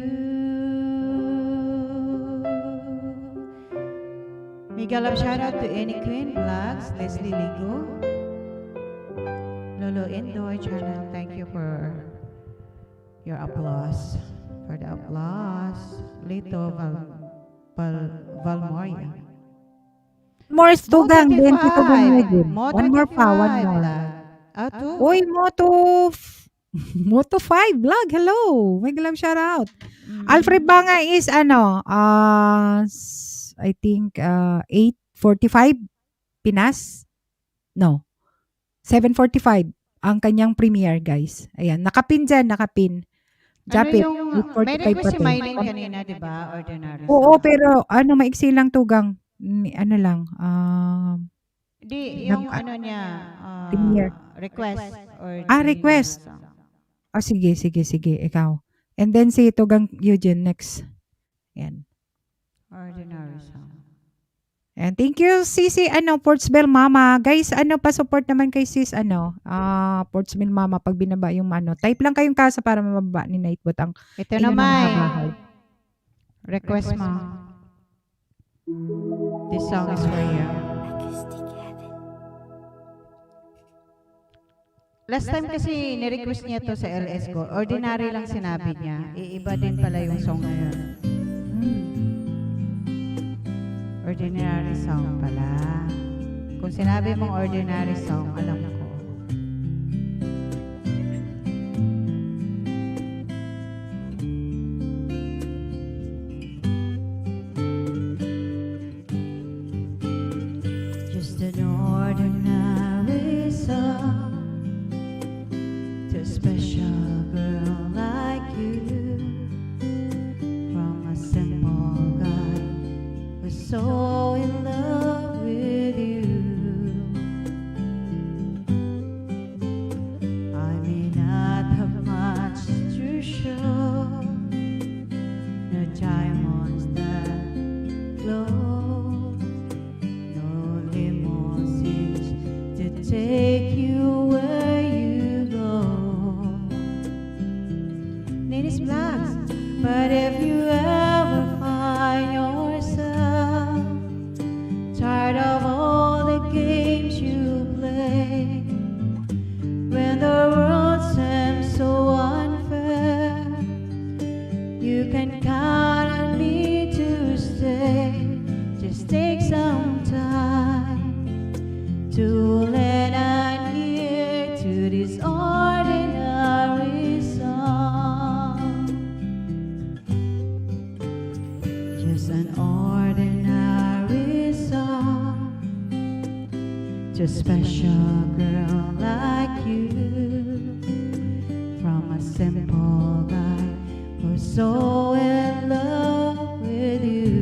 [SPEAKER 8] Mega love shout out to Any Queen Vlogs, Leslie Ligo, Lolo Indoy channel, thank you for your applause. For the applause. Lito Valmoria.
[SPEAKER 2] More tugang din si tugang mo
[SPEAKER 8] 25.
[SPEAKER 2] din.
[SPEAKER 8] Mo
[SPEAKER 2] One more pa, one
[SPEAKER 8] 25
[SPEAKER 2] more.
[SPEAKER 8] vlog. Two.
[SPEAKER 2] Uy, Moto 5 vlog. Hello. May galang shout out. Alfred Banga is I think 8:45 Pinas. No. 7:45 ang kanyang premiere, guys. Ayan, nakapin dyan, nakapin. Japit,
[SPEAKER 8] May
[SPEAKER 2] 8:45
[SPEAKER 8] request si
[SPEAKER 2] pa
[SPEAKER 8] Mylene kanina, di ba? Ordinary
[SPEAKER 2] Oo,
[SPEAKER 8] song.
[SPEAKER 2] pero maiksi lang tugang. Ano lang,
[SPEAKER 8] Di, yung ano niya,
[SPEAKER 2] premiere.
[SPEAKER 8] request.
[SPEAKER 2] Request. Sige, ikaw. And then si Tugang Eugene next. Yan.
[SPEAKER 8] Ordinary song.
[SPEAKER 2] And thank you, Sisi, Portsbell Mama. Guys, pa-support naman kay Sis, Portsbell Mama, pag binaba yung type lang kayong kasa para mababa ni Nightbot ang
[SPEAKER 8] Ito
[SPEAKER 2] ayun ang
[SPEAKER 8] naman.
[SPEAKER 2] bahay.
[SPEAKER 8] Request mo. This song is for you. Last time kasi ni-request niya to sa LS ko. Ordinary lang sinabi niya. Iiba din pala yung song na yun. Ordinary song pala. Kung sinabi mong ordinary song, alam ko. Just an ordinary song to a special girl like you, from a simple guy who's so in love with you. I may not have much to show, no diamonds that glow, no limousines to take you where you go. Name Vlogs. But if you ever find yourself tired of all the games you play, when the world seems so unfair, you can count on me to stay. Just take some time to lend an ear to this ordinary song. Just an ordinary song to a special girl like you, from a simple guy who's so in love with you.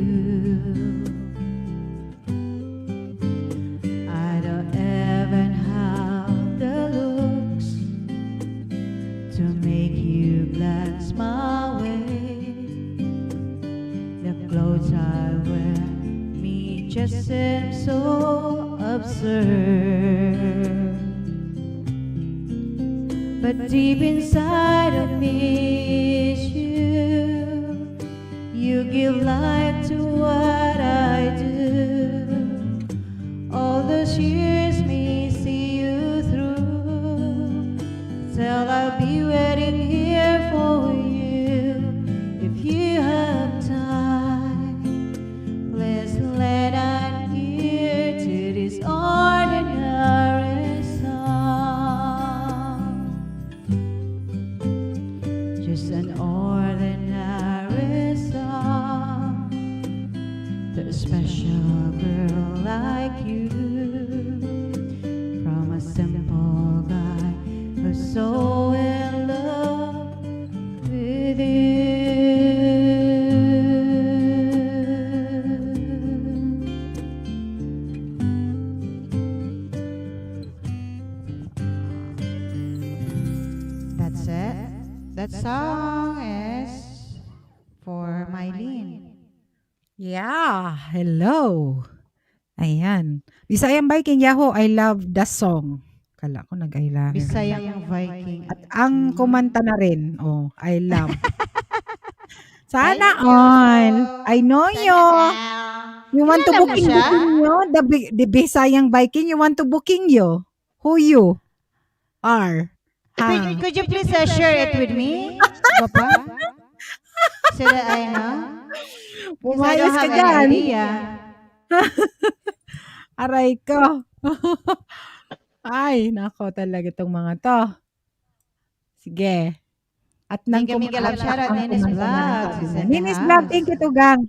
[SPEAKER 8] I don't even have the looks to make you glance my way. The clothes I wear me just seem so absurd. But deep inside of me is you. You give life to what I do. All those years may see you through, till I'll be waiting here for you. If you have time, please lend an ear to this ordinary song. Just an ordinary song to a special girl like you, from a simple guy who's so in love with you. That's it. That song is for Mylene.
[SPEAKER 2] Yeah, hello. Ayan. Bisayang Viking Yahoo, I love the song. Kala ko nag-I love.
[SPEAKER 8] Bisayang Viking.
[SPEAKER 2] At ang kumanta na rin, I love. Sana all. I know you. You want to
[SPEAKER 8] Kilala mo
[SPEAKER 2] booking
[SPEAKER 8] siya?
[SPEAKER 2] you? The Bisayang Viking, you want to booking you? Who you? R.
[SPEAKER 8] Could you please share it with me, Papa? So that I know. Because I don't
[SPEAKER 2] Pumayos ka
[SPEAKER 8] have
[SPEAKER 2] dyan.
[SPEAKER 8] any idea.
[SPEAKER 2] Aray ko. Ay, nako talaga itong mga to. Sige. At nang
[SPEAKER 8] Thank you, Miguel. Shoutout, Ninis Vlogs. is in the
[SPEAKER 2] Ninis Vlog,
[SPEAKER 8] house.
[SPEAKER 2] thank you, Tugang.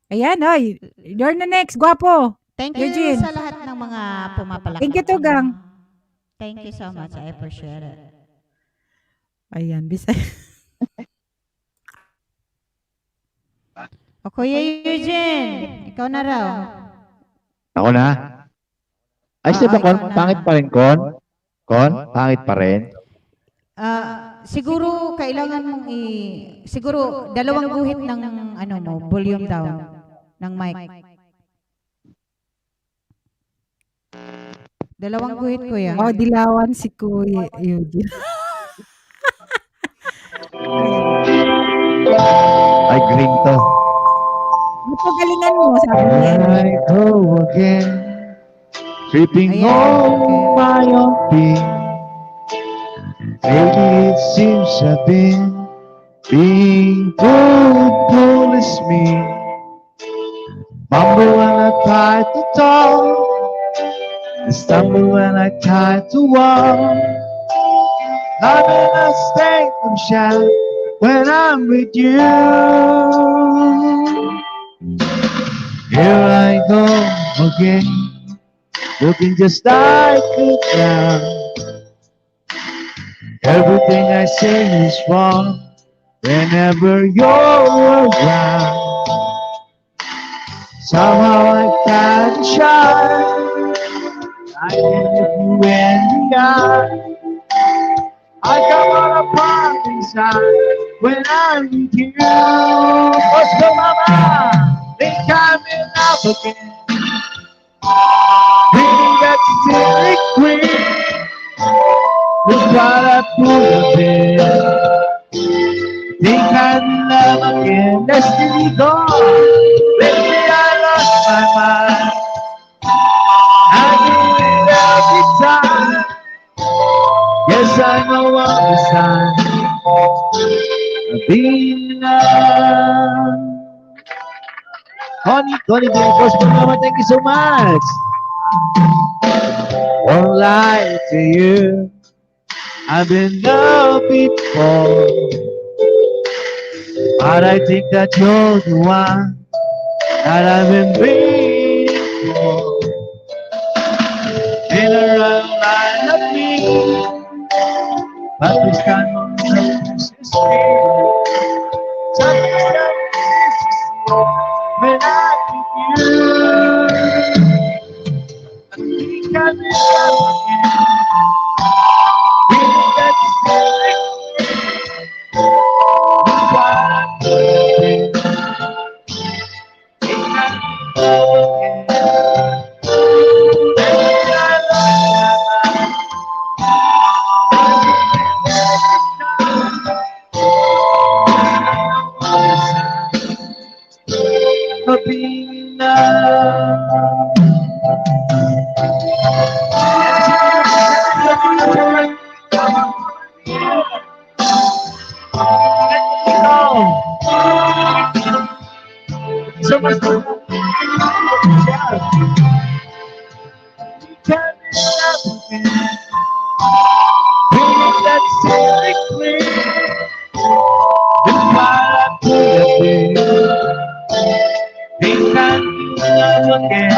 [SPEAKER 2] Ayan, oy. You're the next, guwapo.
[SPEAKER 8] Thank you
[SPEAKER 2] Eugene.
[SPEAKER 8] sa lahat ng mga pumapalakpak.
[SPEAKER 2] Thank you, Tugang.
[SPEAKER 8] Thank you so much. I appreciate it.
[SPEAKER 2] Ayan, bisay.
[SPEAKER 8] O Kuya Eugene, ikaw na raw.
[SPEAKER 6] Ako na? Ay,
[SPEAKER 8] Oo,
[SPEAKER 6] ba, Kon?
[SPEAKER 8] ikaw na.
[SPEAKER 6] Pangit pa rin, Kon? Kon? Pangit pa rin?
[SPEAKER 8] Siguro kailangan mong siguro dalawang guhit ng ano mo, volume down ng mic. Dalawang guhit, Kuya.
[SPEAKER 2] Oh, dilawan si Kuya Eugene.
[SPEAKER 6] Ay, green to.
[SPEAKER 2] Ito, galingan mo, sabi niya.
[SPEAKER 6] I go again, tripping
[SPEAKER 8] Ayan,
[SPEAKER 6] on my own feet. Maybe it seems I've been being pulled as me. Mumble when I try to talk, stumble when I try to walk. I'm in a state of shock when I'm with you. Here I go again, looking just like the ground. Everything I say is wrong whenever you're around. Somehow I can't shine. I can look you in the eye. I come on apart inside when I'm with you. What's the mama? Think I'm in love again. Feeling that silly queen. Look what I put up in. Think I'm in love again. Destiny gone. Lately I lost my mind. I do it every time. Yes, I know I'm the sign of being in love. Connie Bianco's Mama, thank you so much. Won't lie to you, I've been loved before, but I think that you're the one that I've been waiting for. Been around line of me, but this time I'm so sweet. Something that is when I'm with you. I think I'm in love again. Feeling that silly. Look what I'm doing. Think I'm in love again. Baby, I love you. Of being in love. So much fun. Can't be love again. Feeling that silly queen. It's why I put up in. Think I'm in love again.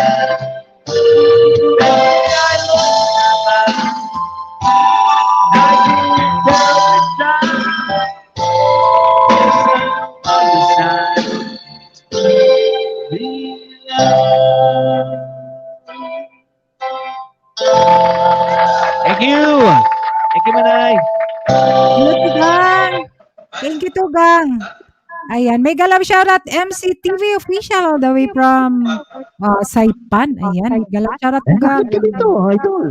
[SPEAKER 6] Baby, I love you. I give it every time. Yes, I know I'm the sign. Be love. Thank you. Thank you, Manay.
[SPEAKER 2] Hello, Tugang. Thank you, Tugang. Ayan, may galap shoutout MCTV official all the way from Saipan. Ayan, may galap shoutout Tugang.
[SPEAKER 6] Magaling to, idol.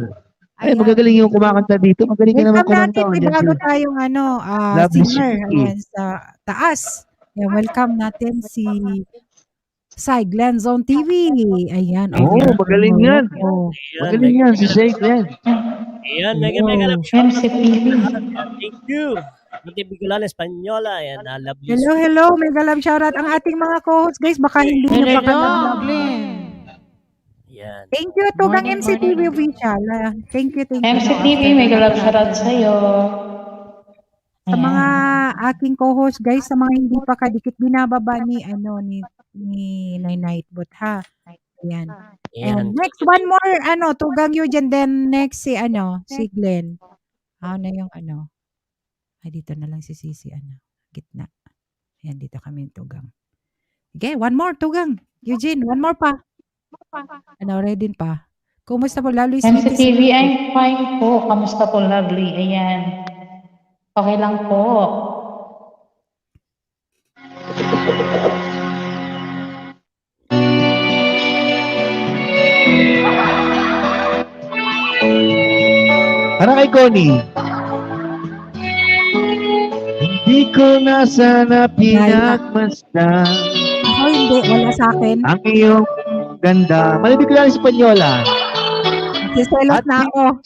[SPEAKER 6] Ay, magagaling yung kumakanta dito. Magaling ka naman
[SPEAKER 2] Welcome natin,
[SPEAKER 6] kumanta.
[SPEAKER 2] may bago tayong
[SPEAKER 6] Lovely
[SPEAKER 2] singer.
[SPEAKER 6] Suki.
[SPEAKER 2] Ayan, sa taas. Ayan, welcome natin si Sai Glenn Zone TV. Ayan.
[SPEAKER 6] Oo, magaling yan.
[SPEAKER 2] Oh.
[SPEAKER 6] Magaling yan, si Shake yan.
[SPEAKER 12] Ayan, mega love shout out
[SPEAKER 9] MC
[SPEAKER 12] po
[SPEAKER 9] TV.
[SPEAKER 12] sa lahat. Ayan, thank you. Ate Bicolana Española. Ayan, I love you.
[SPEAKER 2] Hello, mega love shoutout ang ating mga co-hosts, guys. Baka hindi nyo pa
[SPEAKER 8] Hello,
[SPEAKER 2] kalab.
[SPEAKER 8] Glenn.
[SPEAKER 12] Ayan.
[SPEAKER 2] Thank you, Tugang
[SPEAKER 8] Morning,
[SPEAKER 2] MCTV
[SPEAKER 8] morning.
[SPEAKER 2] official. Thank you.
[SPEAKER 9] MCTV, mega love shoutout sa'yo.
[SPEAKER 2] Sa mga aking co-host, guys, sa mga hindi pa kadikit, binababa ni Nightbot, ha? Ayan.
[SPEAKER 12] Ayan.
[SPEAKER 2] And next, one more, Tugang Eugene, then next si Glenn. Na yung ay, dito na lang si Sisi, gitna. Ayan, dito kami Tugang. Okay, one more, Tugang. Eugene, one more pa. Ready pa. Kumusta po, lovely sweetie?
[SPEAKER 9] MCTV, I'm fine po. Kamusta po, lovely? Ayan. Okay lang po.
[SPEAKER 6] Para kay Connie. Hindi ko na sana pinagmasdan
[SPEAKER 2] Ako hindi, wala sa akin.
[SPEAKER 6] ang iyong ganda. Malibig ko lang sa Espanyola.
[SPEAKER 2] Siselos na ako.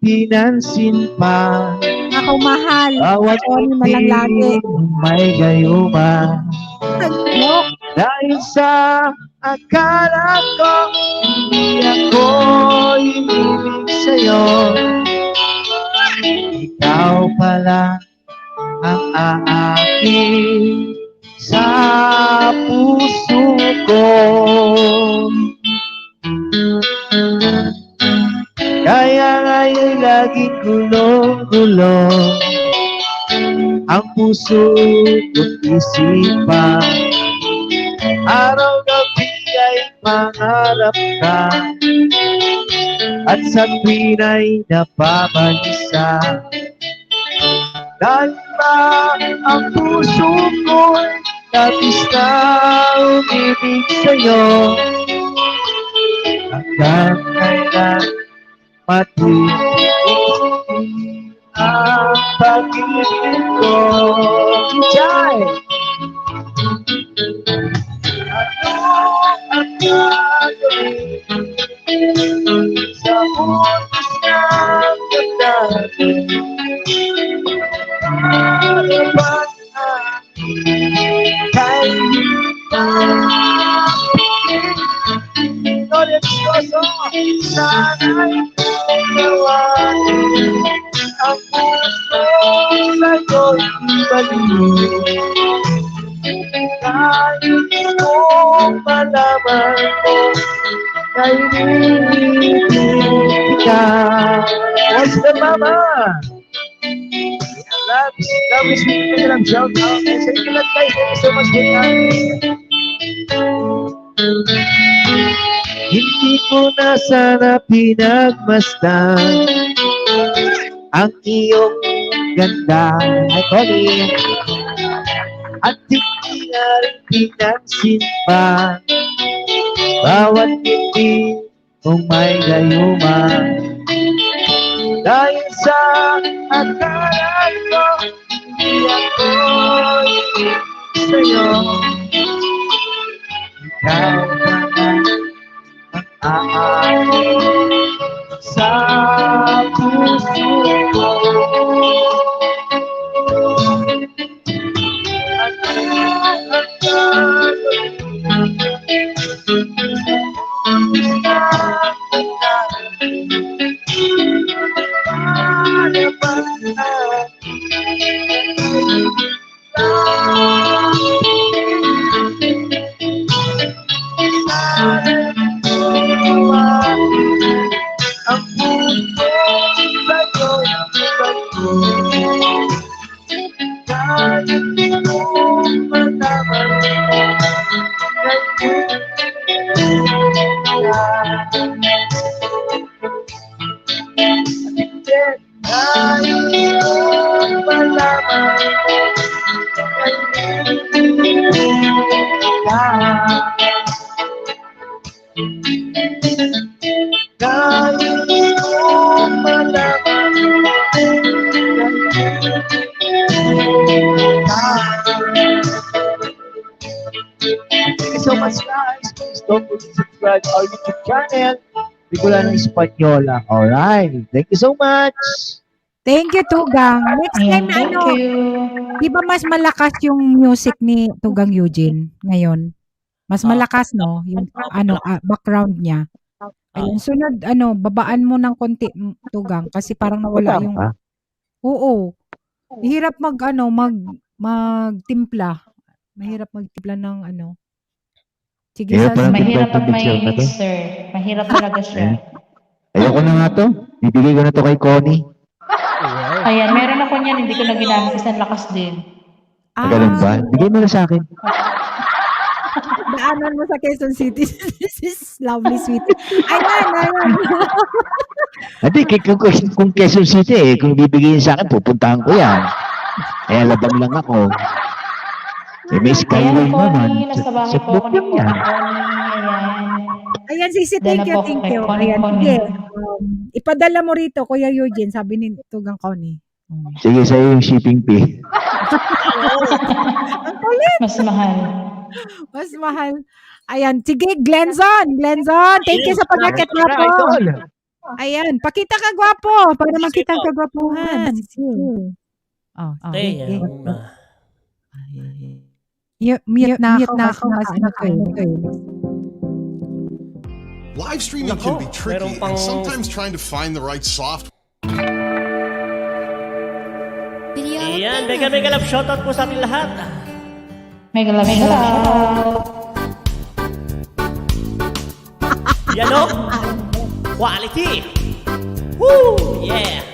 [SPEAKER 6] Pinansin pa.
[SPEAKER 2] Ako mahal.
[SPEAKER 6] Bawat
[SPEAKER 2] Ako malanglagi.
[SPEAKER 6] may gayuma.
[SPEAKER 2] Joke.
[SPEAKER 6] Dahil sa akala ko, hindi ako ibig sa'yo. Ikaw pala ang aakit sa puso ko. Kaya nga'y laging gulong-gulong ang puso ko't isipan. Araw-gabi ay mangarap ka at sa tuwin ay napabalisa. Dahil ba ang puso ko'y labis na umibig sa'yo. Hanggang kailan matiis ang pag-ibig ko. Chay! Ano ang gagawin sa butas ng damdamin? Ano ba kay Gloria Diyoso, sana'y gawain ang puso sa'yo'y ibalik. Kahit ko malaman ko na inibig kita. What's the mama? Love is me. Lang shout out. Say kilat kayo. Thank you so much, Hindi ko na sana pinagmasdan ang iyong ganda. Ay, Connie. At hindi nga rin pinansin pa bawat ngiti kung may gayuma. Dahil sa akala ko, hindi ako ibig sa'yo. Ikaw naman ang aakit sa puso ko. Thank you so much, guys. Please don't forget to subscribe our YouTube channel. Bicolanang Espanyola. Alright. Thank you so much.
[SPEAKER 2] Thank you, Tugang. Next
[SPEAKER 9] Ayan,
[SPEAKER 2] time na
[SPEAKER 9] thank
[SPEAKER 2] ano,
[SPEAKER 9] you.
[SPEAKER 2] di ba mas malakas yung music ni Tugang Eugene ngayon? Mas malakas, no? Yung background niya. Ayun, sunod, babaan mo ng konti, Tugang, kasi parang nawala
[SPEAKER 6] Matama
[SPEAKER 2] yung,
[SPEAKER 6] ka.
[SPEAKER 2] oo. Mahirap magtimpla. Mahirap magtimpla ng Sige,
[SPEAKER 6] Hirap
[SPEAKER 2] sa
[SPEAKER 6] pala
[SPEAKER 9] Mahirap pag
[SPEAKER 6] timpla-timpla
[SPEAKER 9] may
[SPEAKER 6] siya, ate.
[SPEAKER 9] mixer. Mahirap talaga siya.
[SPEAKER 6] Ayoko na nga to. Bibigay ko na to kay Connie.
[SPEAKER 9] Ayan, meron ako niyan. Hindi ko na ginamit kasi ang lakas din.
[SPEAKER 6] Ganun ba? Bigay mo na sa akin.
[SPEAKER 2] Daanan mo sa Quezon City. This is lovely, sweet. Ayan.
[SPEAKER 6] Ate, kung Quezon City kung bibigyan sa akin, pupuntahan ko yan. Kaya labang lang ako. May Skyway
[SPEAKER 9] Ayan,
[SPEAKER 6] naman.
[SPEAKER 9] Connie. Nasa bahay po ako ni
[SPEAKER 6] Connie yan.
[SPEAKER 9] Connie.
[SPEAKER 2] Ayan, Sisi, thank you.
[SPEAKER 9] Connie.
[SPEAKER 2] Ayan, sige. Ipadala mo rito, Kuya Eugene, sabi ni Tugang Connie.
[SPEAKER 6] Sige, sa'yo yung shipping fee.
[SPEAKER 2] Ang kulit.
[SPEAKER 9] Mas mahal.
[SPEAKER 2] Mas mahal. Ayan, sige, Glenzon, thank you sa pag-akit na po. Ayan, pakita ka gwapo, para makita ka gwapuhan. Sige.
[SPEAKER 12] Okay,
[SPEAKER 2] Mute na ako kasi
[SPEAKER 13] Live streaming can be tricky, and sometimes trying to find the right software.
[SPEAKER 12] Ayan, mega love shoutout po sa ating lahat.
[SPEAKER 9] Mega love shoutout.
[SPEAKER 12] Yan o. Quality. Woo! Yeah.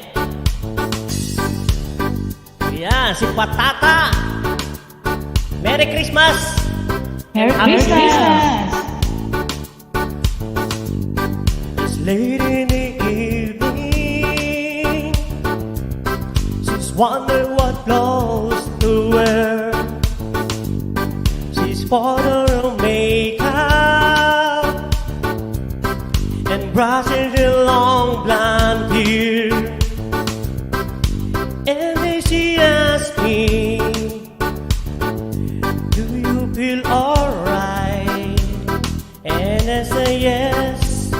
[SPEAKER 12] Ayan, si Patata. Merry Christmas.
[SPEAKER 9] Merry Christmas.
[SPEAKER 12] It's late in the evening. She's wondering what clothes to wear. She's poured her makeup and brushing her long blonde hair. And then she asked me, do you feel alright? And I say yes,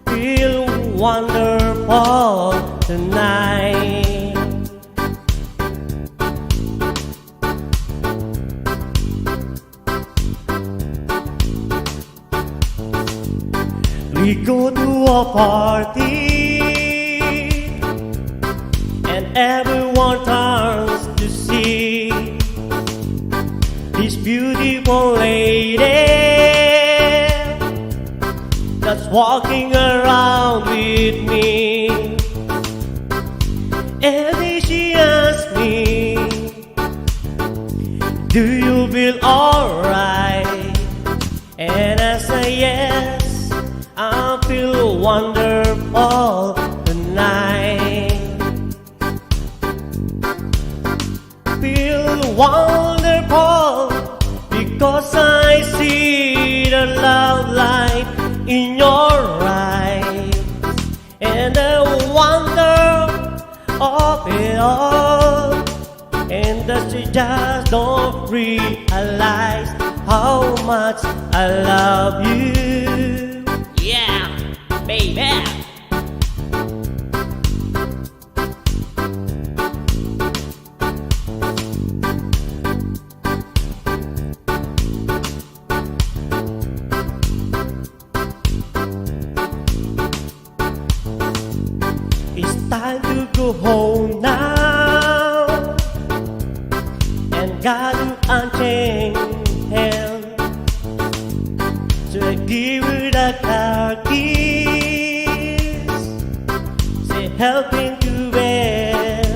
[SPEAKER 12] feel wonderful tonight. We go to a party and everyone turns to see this beautiful lady that's walking around with me. And then she asked me, do you feel alright? And I say yes, I feel wonderful tonight. Feel wonderful because I see the love light in your eyes, and the wonder of it all, and that you just don't realize how much I love you. Yeah, baby. It's time to go home now and gather unchained hand to give you the car keys, say helping to bed,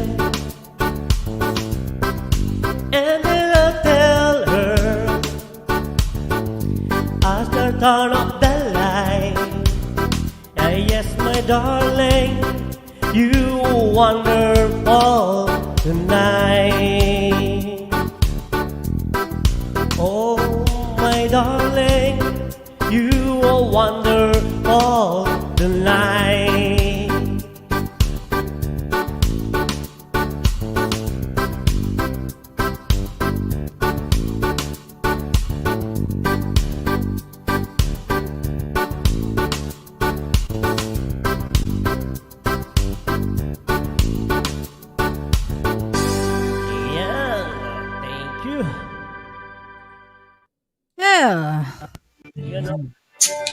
[SPEAKER 12] and then I'll tell her after turn off the light. Yes, my darling, you wonderful tonight. Oh, my darling, you are wonderful tonight.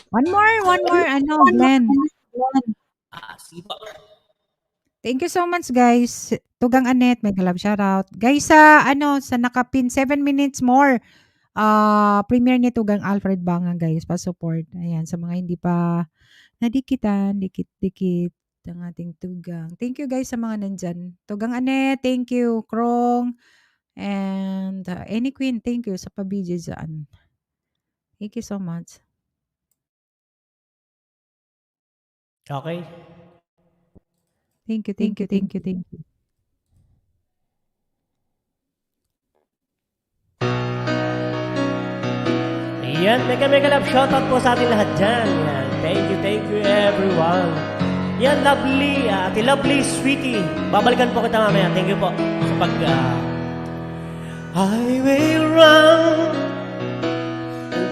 [SPEAKER 2] One more, ano, Glenn.
[SPEAKER 12] Sige po.
[SPEAKER 2] Thank you so much, guys. Tugang Anet, mega love shoutout. Guys, sa nakapin 7 minutes more. Premiere ni Tugang Alfred Banga, guys, pa-support. Ayan, sa mga hindi pa nadikitan, dikit-dikit ang ating Tugang. Thank you, guys, sa mga nandyan. Tugang Anet, thank you. Krong, and Any Queen, thank you sa pabidyo dyan. Thank you so much.
[SPEAKER 12] Okay.
[SPEAKER 2] Thank you.
[SPEAKER 12] Yan, mega love shoutout po sa ating lahat dyan. Yan. Thank you everyone. Yan, lovely, ate lovely, sweetie. Babalikan po kita mamaya. Thank you po. Kapag, I will run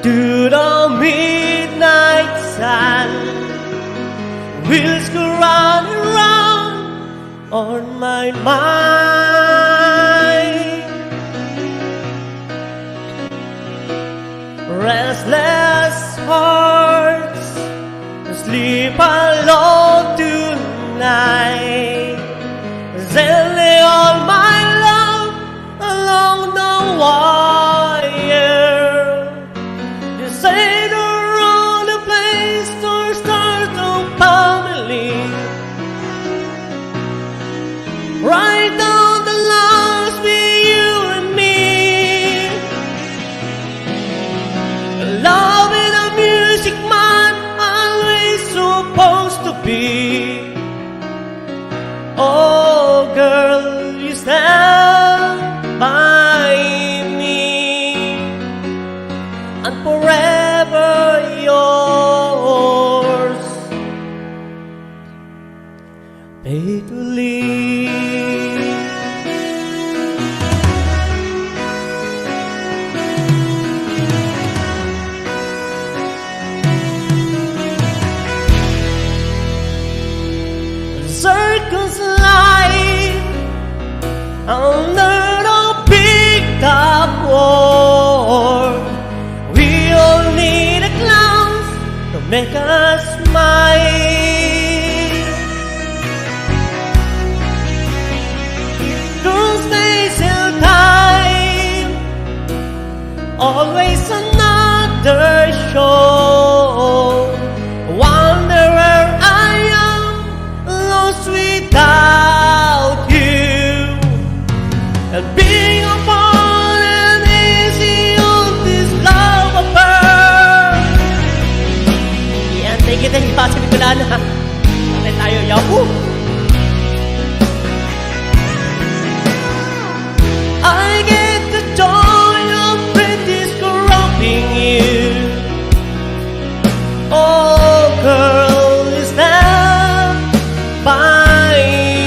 [SPEAKER 12] to the midnight sun. Wheels go round and round on my mind. Restless hearts sleep alone tonight. They lay all my love along the wire. You say to run the place to start a family. Right down the lines with you and me. Love in a music man, always supposed to be. Oh girl, you stand by me, and forever yours, faithfully. Circles light under the big top war. We all need a clown to make us smile. Don't stay till time, always another show. Wonder where I am, lost without you. And being upon an easy on this love affair. Yan, thank you pa sa Bicolana. Patay tayo, yahoo! I get the joy of pretty corrupting you. Oh girl, is that by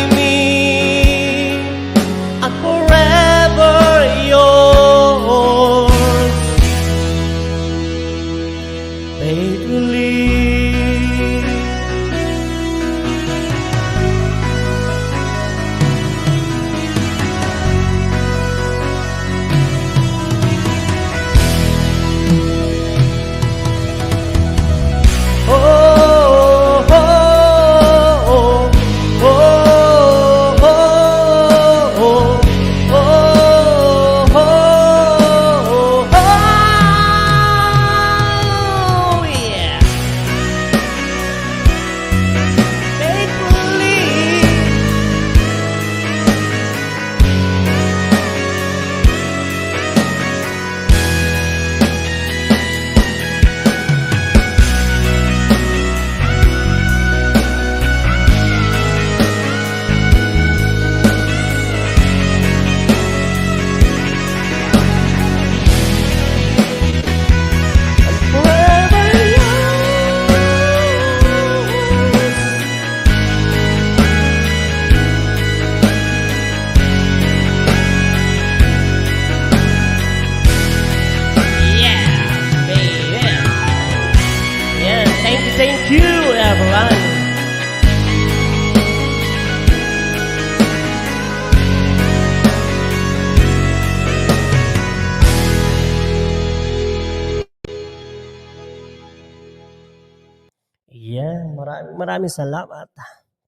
[SPEAKER 12] maraming salamat.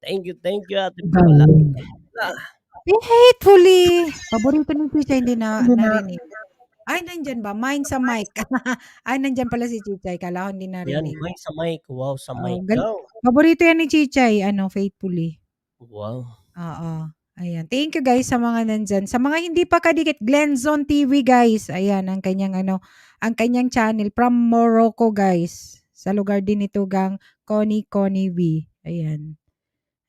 [SPEAKER 12] Thank you, Ate Paula.
[SPEAKER 2] Faithfully. Paborito ni Chichay, hindi na narinig. Ay, nandyan ba? Mine sa mic. Ay, nandyan pala si Chichay. Kala ko hindi
[SPEAKER 12] Yan,
[SPEAKER 2] narinig.
[SPEAKER 12] mic sa mic. Wow, sa
[SPEAKER 2] Oh,
[SPEAKER 12] mic
[SPEAKER 2] gal-
[SPEAKER 12] daw.
[SPEAKER 2] Paborito yan ni Chichay, Faithfully.
[SPEAKER 12] Wow.
[SPEAKER 2] Oo. Ayan. Thank you guys sa mga nandyan. Sa mga hindi pa kadikit, Glenzone TV guys. Ayan, ang kanyang ang kanyang channel from Morocco guys. Sa lugar din ito gang Connie V. Ayan.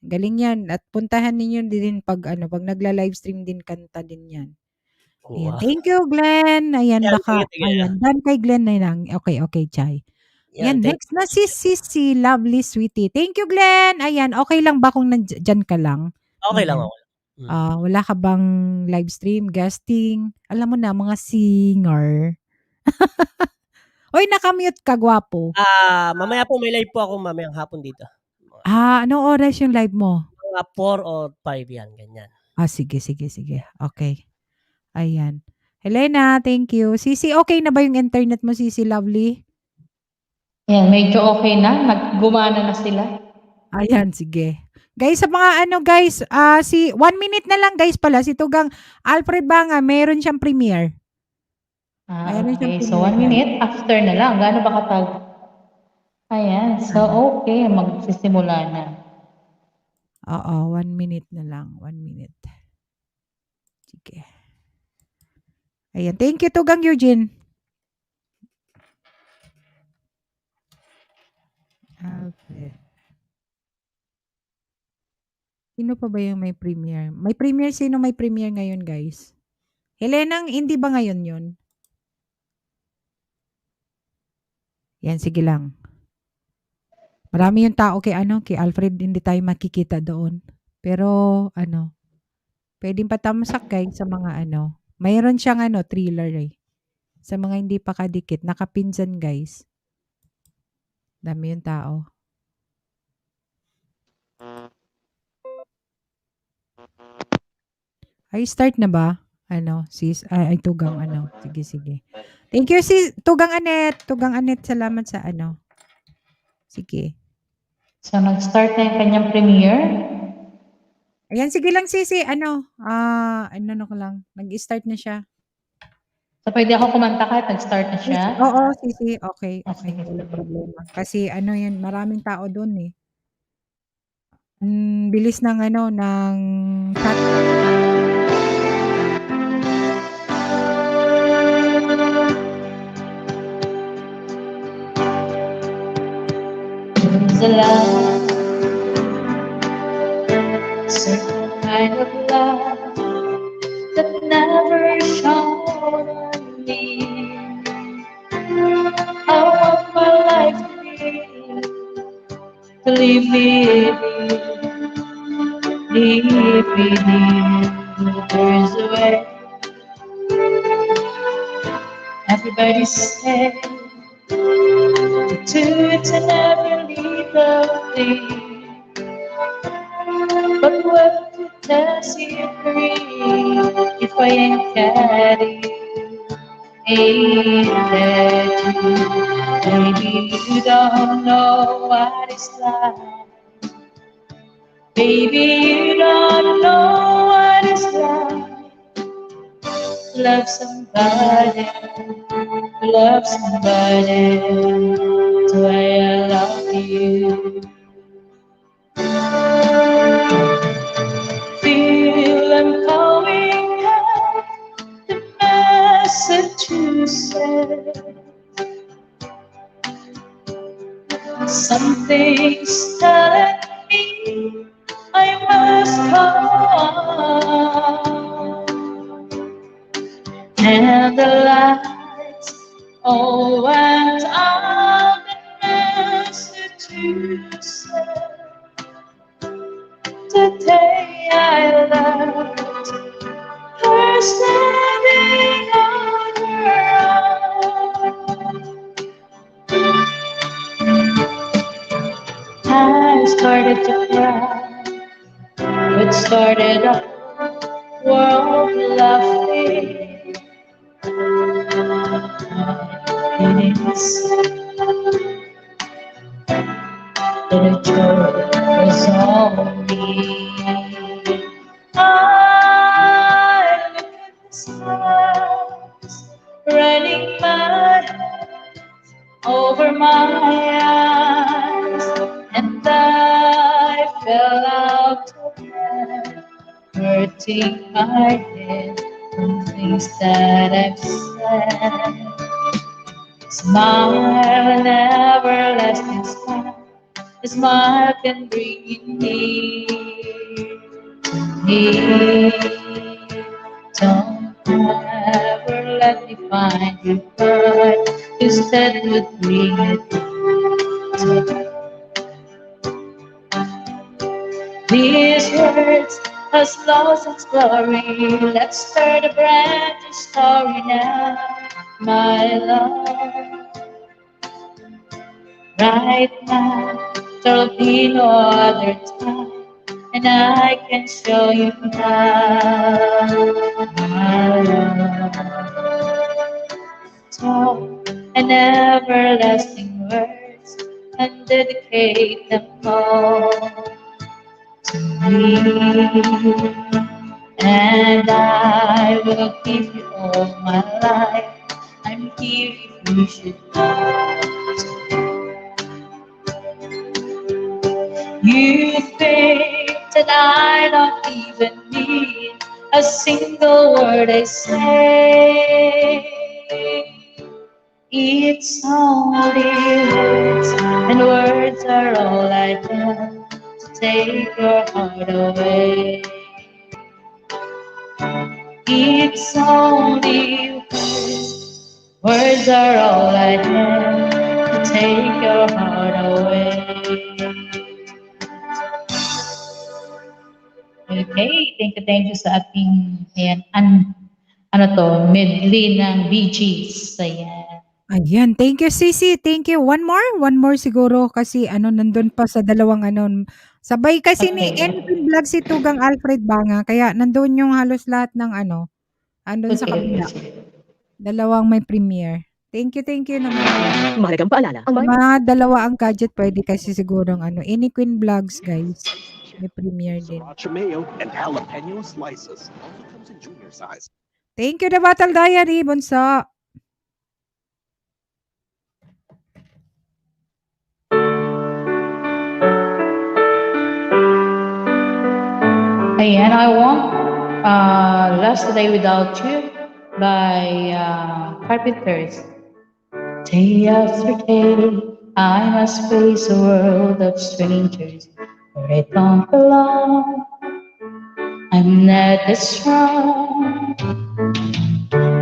[SPEAKER 2] Galing yan. At puntahan ninyo din pag pag nagla-livestream din, kanta din yan. Ayan.
[SPEAKER 12] Wow.
[SPEAKER 2] Thank you, Glenn. Ayan,
[SPEAKER 12] Yan,
[SPEAKER 2] baka.
[SPEAKER 12] sige.
[SPEAKER 2] Ayan. Done kay Glenn na lang. Okay, Chay. Yan,
[SPEAKER 12] Yan, thank
[SPEAKER 2] next na si Lovely Sweetie. Thank you, Glenn. Ayan, okay lang ba kung nandyan ka lang?
[SPEAKER 12] Okay lang,
[SPEAKER 2] Ayan.
[SPEAKER 12] okay.
[SPEAKER 2] Wala ka bang live stream, guesting? Alam mo na, mga singer. Oy, nakamute ka, gwapo.
[SPEAKER 12] Mamaya po may live po ako mamayang hapon dito.
[SPEAKER 2] Anong oras yung live mo?
[SPEAKER 12] Mga 4 or 5 yan, ganyan.
[SPEAKER 2] Sige. Okay. Ayan. Helena, thank you. Sisi, okay na ba yung internet mo, Sisi Lovely?
[SPEAKER 9] Yan, medyo okay na. Naggumana na sila.
[SPEAKER 2] Ayan, sige. Guys, sa mga guys, 1 minute na lang guys pala, si Tugang Alfred Banga, meron siyang premiere. Meron siyang
[SPEAKER 9] Okay, so 1 minute after na lang. Gaano ba kapag? Ayan, so okay, magsisimula na.
[SPEAKER 2] Oo, 1 minute na lang. 1 minute. Sige. Ayan, thank you Tugang Eugene. Alfred. Sino pa ba yung may premiere? May premiere, sino may premiere ngayon, guys? Helenang, hindi ba ngayon yun? Yan, sige lang. Marami yung tao kay kay Alfred, hindi tayo makikita doon. Pero, pwedeng patamsak, guys, sa mga mayroon siyang thriller eh. Sa mga hindi pa kadikit, nakapinsan, guys. Dami yung tao. Ay, start na ba? Sis, ay, Tugang, Sige. Thank you, sis, Tugang Anet. Tugang Anet, salamat sa Sige.
[SPEAKER 9] So, nag-start na yung kanyang premiere.
[SPEAKER 2] Ayan, sige lang, Sisi. Ko lang. Nag-start na siya.
[SPEAKER 9] So, pwede ako kumanta kahit nag-start na siya?
[SPEAKER 2] Oo, Sisi. Okay. Wala problema. Kasi, yan, maraming tao doon eh. Bilis ng ng chat.
[SPEAKER 9] The love, certain kind of love that never shone on me. I want my life to leave me there's a way. Everybody said to it and never leave the thing. But what does it bring if I ain't got it? Ain't that you? Baby, you don't know what it's like. Baby, you don't know what it's like. Love somebody, that's why I love you. Feel I'm calling out to Massachusetts. Something's telling me I must come. And the lights all went out in Massachusetts. The day I left her standing on her own. I started to cry. It started a world laughing. It is the joy is only. I look at the stars, running my hands over my eyes, and I fell out of bed, hurting my head from things that I've said. Smile, an everlasting smile, a smile can bring you near to me. Don't ever let me find you hurt, instead would bring it to me. These words has lost its glory. Let's start a brand new story now, my love. Right now, there'll be no other time, and I can show you how, my love. Talk and everlasting words, and dedicate them all to me, and I will give you all my life. I'm here if you should want to. You think that I don't even need a single word I say. It's only words, and words are all I have to take your heart away. It's only words, words are all I have to take your heart away. Okay, thank you sa ating ano to, medley ng Bee Gees. Ayan.
[SPEAKER 2] Ayan, thank you Sisi, thank you. One more siguro kasi nandun pa sa dalawang sabay kasi ni Anything Vlog si Tugang Alfred Banga kaya nandun yung halos lahat ng andun sa kabila. Dalawang may premiere. Thank you naman.
[SPEAKER 14] Mahalagang paalala.
[SPEAKER 2] Mga dalawa ang gadget pwede kasi sigurong Any Queen Vlogs guys. May premiere din.
[SPEAKER 14] Sriracha mayo and jalapeno slices. Also comes in junior size.
[SPEAKER 2] Thank you, The Battle Diary, Bunso.
[SPEAKER 9] Ayan, I want Last Day Without You by Carpenters. Day after day, I must face a world of strangers where I don't belong. I'm not as strong.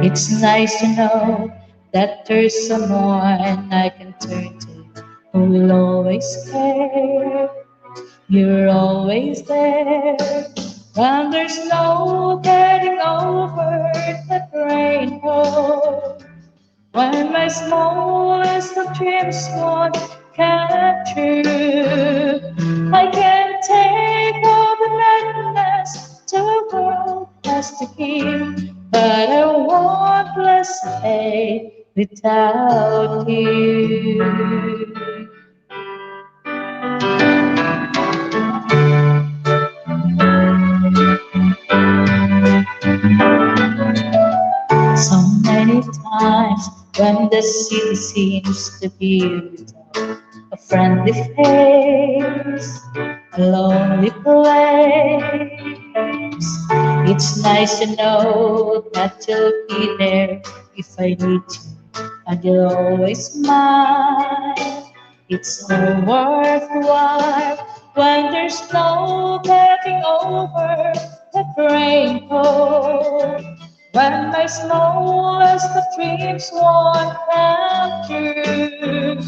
[SPEAKER 9] It's nice to know that there's someone I can turn to who will always care. You're always there when there's no getting over the rainbow. When my smallest of dreams won't come true, I can't take all the madness the world has to give, but I won't bless a day without you. So many times when the city seems to be without a friendly face, a lonely place, it's nice to know that you'll be there if I need you, and you'll always smile. It's all worthwhile when there's no getting over the rainbow. When my smallest of dreams won't come true,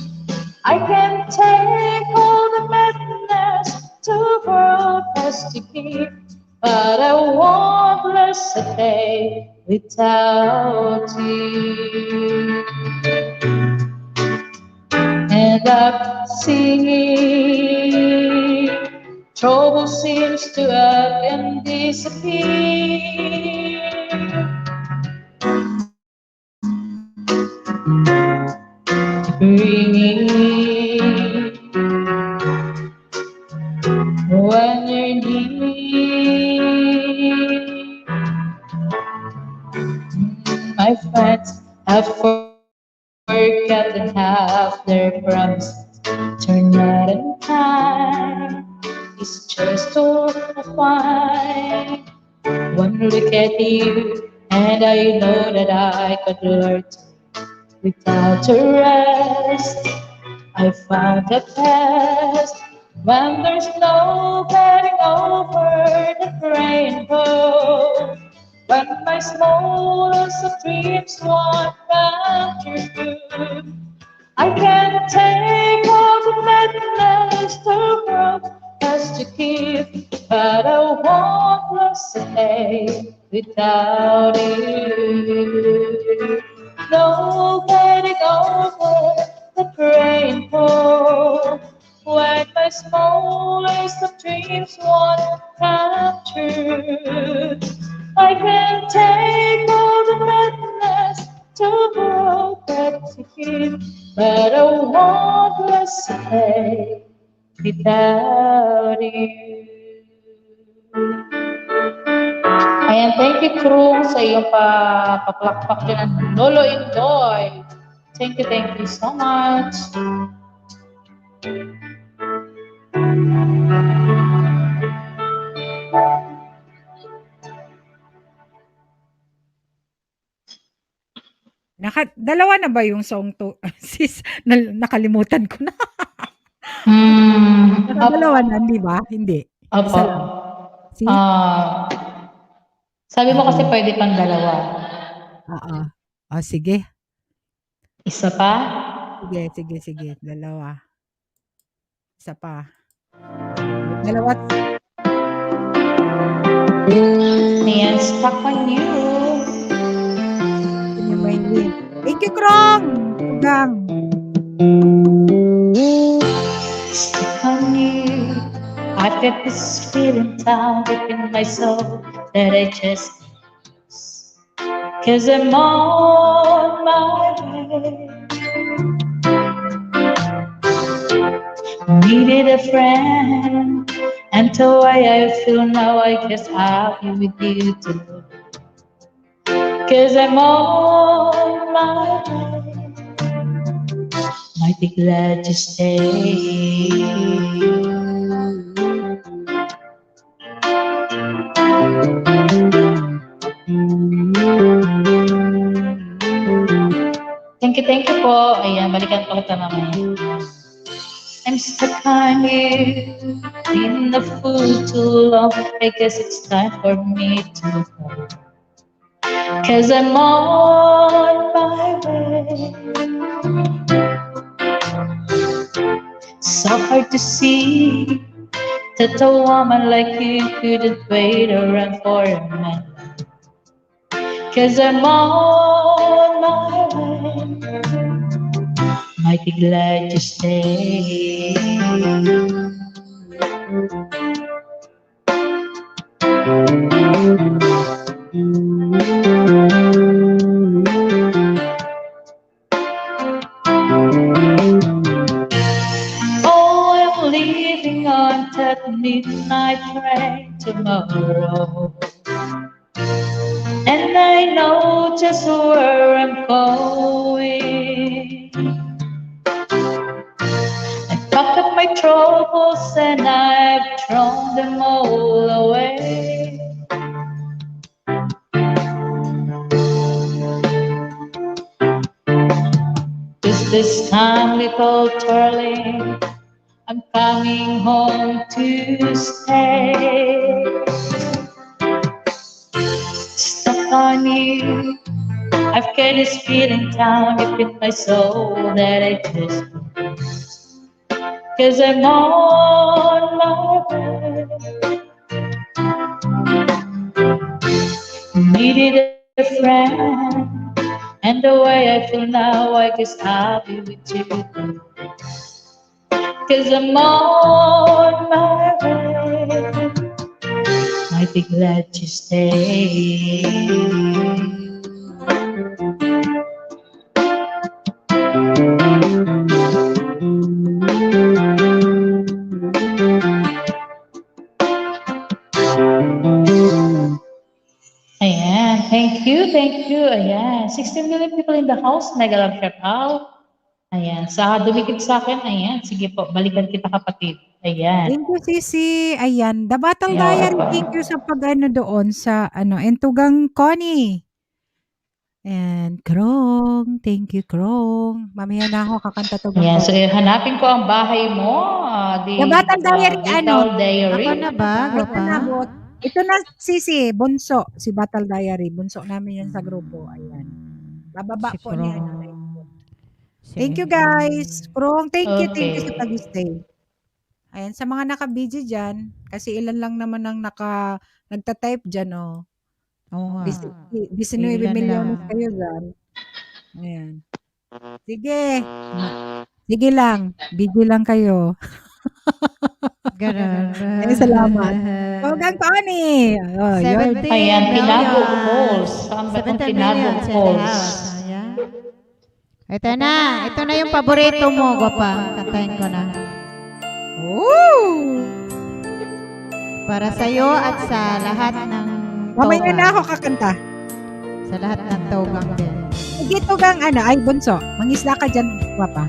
[SPEAKER 9] I can take all the madness the world has to give, but I won't bless a day without you. And I'm singing, trouble seems to up and disappear. Bringing My friends have forgotten half their promises. Turn out in time is just all fine. One look at you, and I know that I could learn to without a rest. I found a past when there's no getting over the rainbow. When my smallest of dreams won't come true, I can't take all the madness the world has to give, but I won't lose a day without you. No getting over the rainbow when my smallest of dreams won't come true. I can take all the madness to grow back to you, but I won't lose a day without you. Ayan, thank you, Krung, sa iyong paplakpak dyan ng Lolo Indoy. Thank you so much.
[SPEAKER 2] Dalawa na ba yung song to? Sis, nakalimutan ko na. Dalawa na, di ba? Hindi.
[SPEAKER 9] Opo.
[SPEAKER 2] Isa lang. See?
[SPEAKER 9] Sabi mo kasi pwede pang dalawa.
[SPEAKER 2] Oo. Sige.
[SPEAKER 9] Isa pa?
[SPEAKER 2] Sige. Dalawa. Isa pa. Dalawa.
[SPEAKER 9] Ayan, stuck on you.
[SPEAKER 2] Thank you, Krong! Tugang.
[SPEAKER 9] Stuck on you. I've got this feeling down deep in my soul that I just lose. 'Cause I'm on my way. Needed a friend, and the way I feel now, I guess I'll be with you too. 'Cause I'm on my way. Might be glad to stay. Thank you po. Ayan, balikan ko kita mamaya. I'm stuck on you. Been the fool too long. I guess it's time for me to go. 'Cause I'm on my way. So hard to see that a woman like you couldn't wait around for a man. 'Cause I'm on my way. Might be glad to stay. Oh, I'm leaving on that midnight train tomorrow, and I know just where I'm going. I packed up my troubles and I've thrown them all away. This time, little darling, I'm coming home to stay. Stuck on you, I've got this feeling down deep in my soul that I just lose. 'Cause I'm on my way. Needed a friend, and the way I feel now, I guess I'll be with you. 'Cause I'm on my way. Might be glad to stay. Ayan, thank you, thank you. Ayan, 16 million people in the house. Mega love shout out. Ayan, sa dumikit sa akin, ayan, sige po, balikan kita kapatid. Ayan.
[SPEAKER 2] Thank you, Sisi. Ayan, The Battle
[SPEAKER 9] Yeah,
[SPEAKER 2] Diary,
[SPEAKER 9] welcome.
[SPEAKER 2] thank you sa pag-ano doon sa, Entugang Connie. And Krong, thank you, Krong. Mamaya na ako kakanta to.
[SPEAKER 9] Ayan, so hanapin ko ang bahay mo.
[SPEAKER 2] The Battle Diary,
[SPEAKER 9] Battle Diary.
[SPEAKER 8] Ako na ba?
[SPEAKER 2] Ito na, ito na, Sisi, bunso. Si Battle Diary, bunso namin yan sa grupo. Ayan. Bababa
[SPEAKER 8] Si
[SPEAKER 2] po niya.
[SPEAKER 8] Krong.
[SPEAKER 2] Thank you, guys. Krong, thank you
[SPEAKER 9] Okay.
[SPEAKER 2] sa pag-stay. Ayan, sa mga naka-busy dyan, kasi ilan lang naman ang nagta-type dyan, oh.
[SPEAKER 8] Oo nga.
[SPEAKER 2] 19
[SPEAKER 8] Ilan
[SPEAKER 2] milyones
[SPEAKER 8] lang.
[SPEAKER 2] kayo dyan. Ayan. Sige. Sige lang. Busy lang kayo.
[SPEAKER 8] Ganun.
[SPEAKER 2] Ay, salamat. Togang Connie. Oh, yun.
[SPEAKER 8] 17
[SPEAKER 9] Ayan, Tinago
[SPEAKER 8] million.
[SPEAKER 9] Falls. Saan ba itong
[SPEAKER 8] 17
[SPEAKER 9] Tinago
[SPEAKER 8] million in the
[SPEAKER 9] Falls?
[SPEAKER 8] house. Ayan. Ito na. Ito na yung paborito mo, Gwapa. Kantahin ko na.
[SPEAKER 2] Woo!
[SPEAKER 8] Para sa'yo at sa lahat ng
[SPEAKER 2] Mamaya
[SPEAKER 8] Togang.
[SPEAKER 2] na ako kakanta.
[SPEAKER 8] Sa lahat ng Togang din.
[SPEAKER 2] Sige, Togang, ay, bunso. Mangisla ka dyan, Gwapa.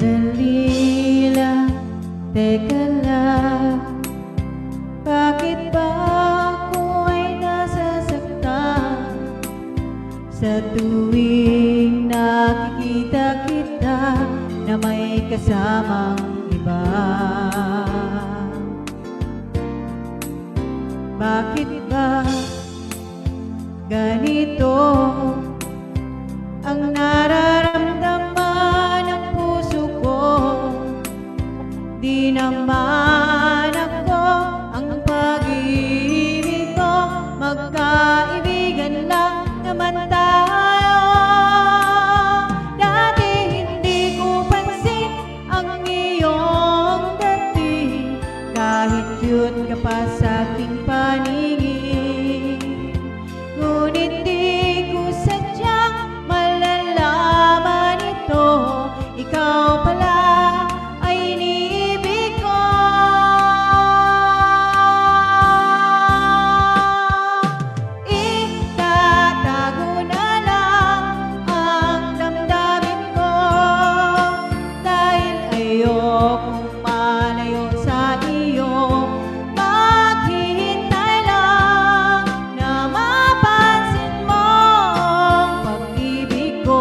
[SPEAKER 8] Sandali lang, teka lang. Bakit ba ako ay nasasaktan sa tuwing nakikita kita na may kasamang iba? Bakit ba ganito ang nararamdaman ng puso ko? Di naman ako ang pag-ibig ko, magkaibigan lang naman tayo. Dati hindi ko pansin ang iyong dating, kahit cute ka pa sa aking paningin. Ngunit di ko sadyang malalaman ito, ikaw pala ay iniibig ko. Itatago na lang ang damdamin ko, dahil ayokong malayo sa iyo. Maghihintay lang na mapansin mo ang pag-ibig ko,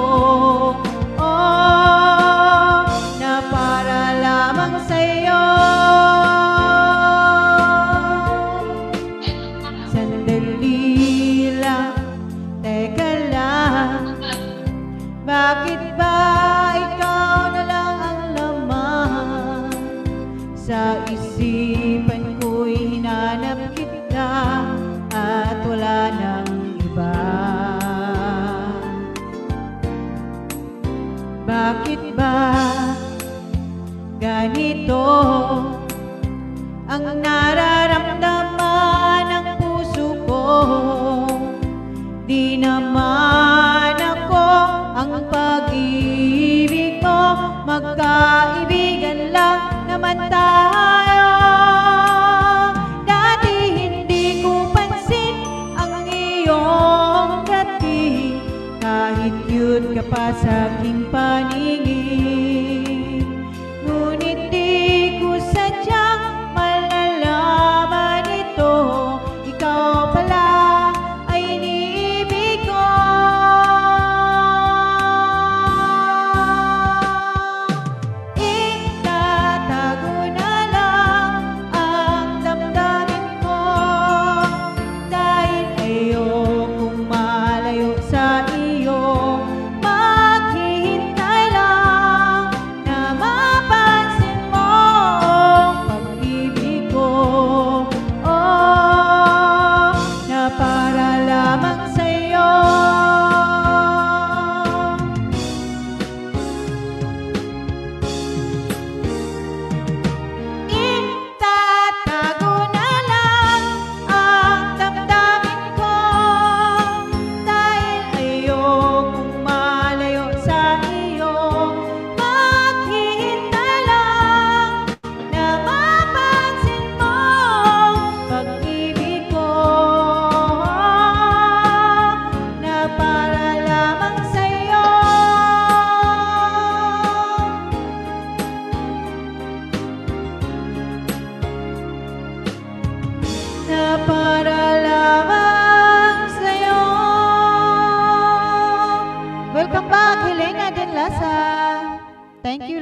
[SPEAKER 8] na para lamang sa'yo. Sandali lang, teka lang. Bakit ba ikaw na lang ang laman sa isipan ko'y hinanap kita at wala nang iba? Bakit ba ganito ang nararamdaman ng puso ko? Di naman ako ang pag-ibig mo, magkaibigan lang naman tayo. Dati hindi ko pansin ang iyong dating, kahit cute ka pa sa aking paningin. Ngunit di ko sadyang malalaman ito, ikaw pala ay iniibig ko.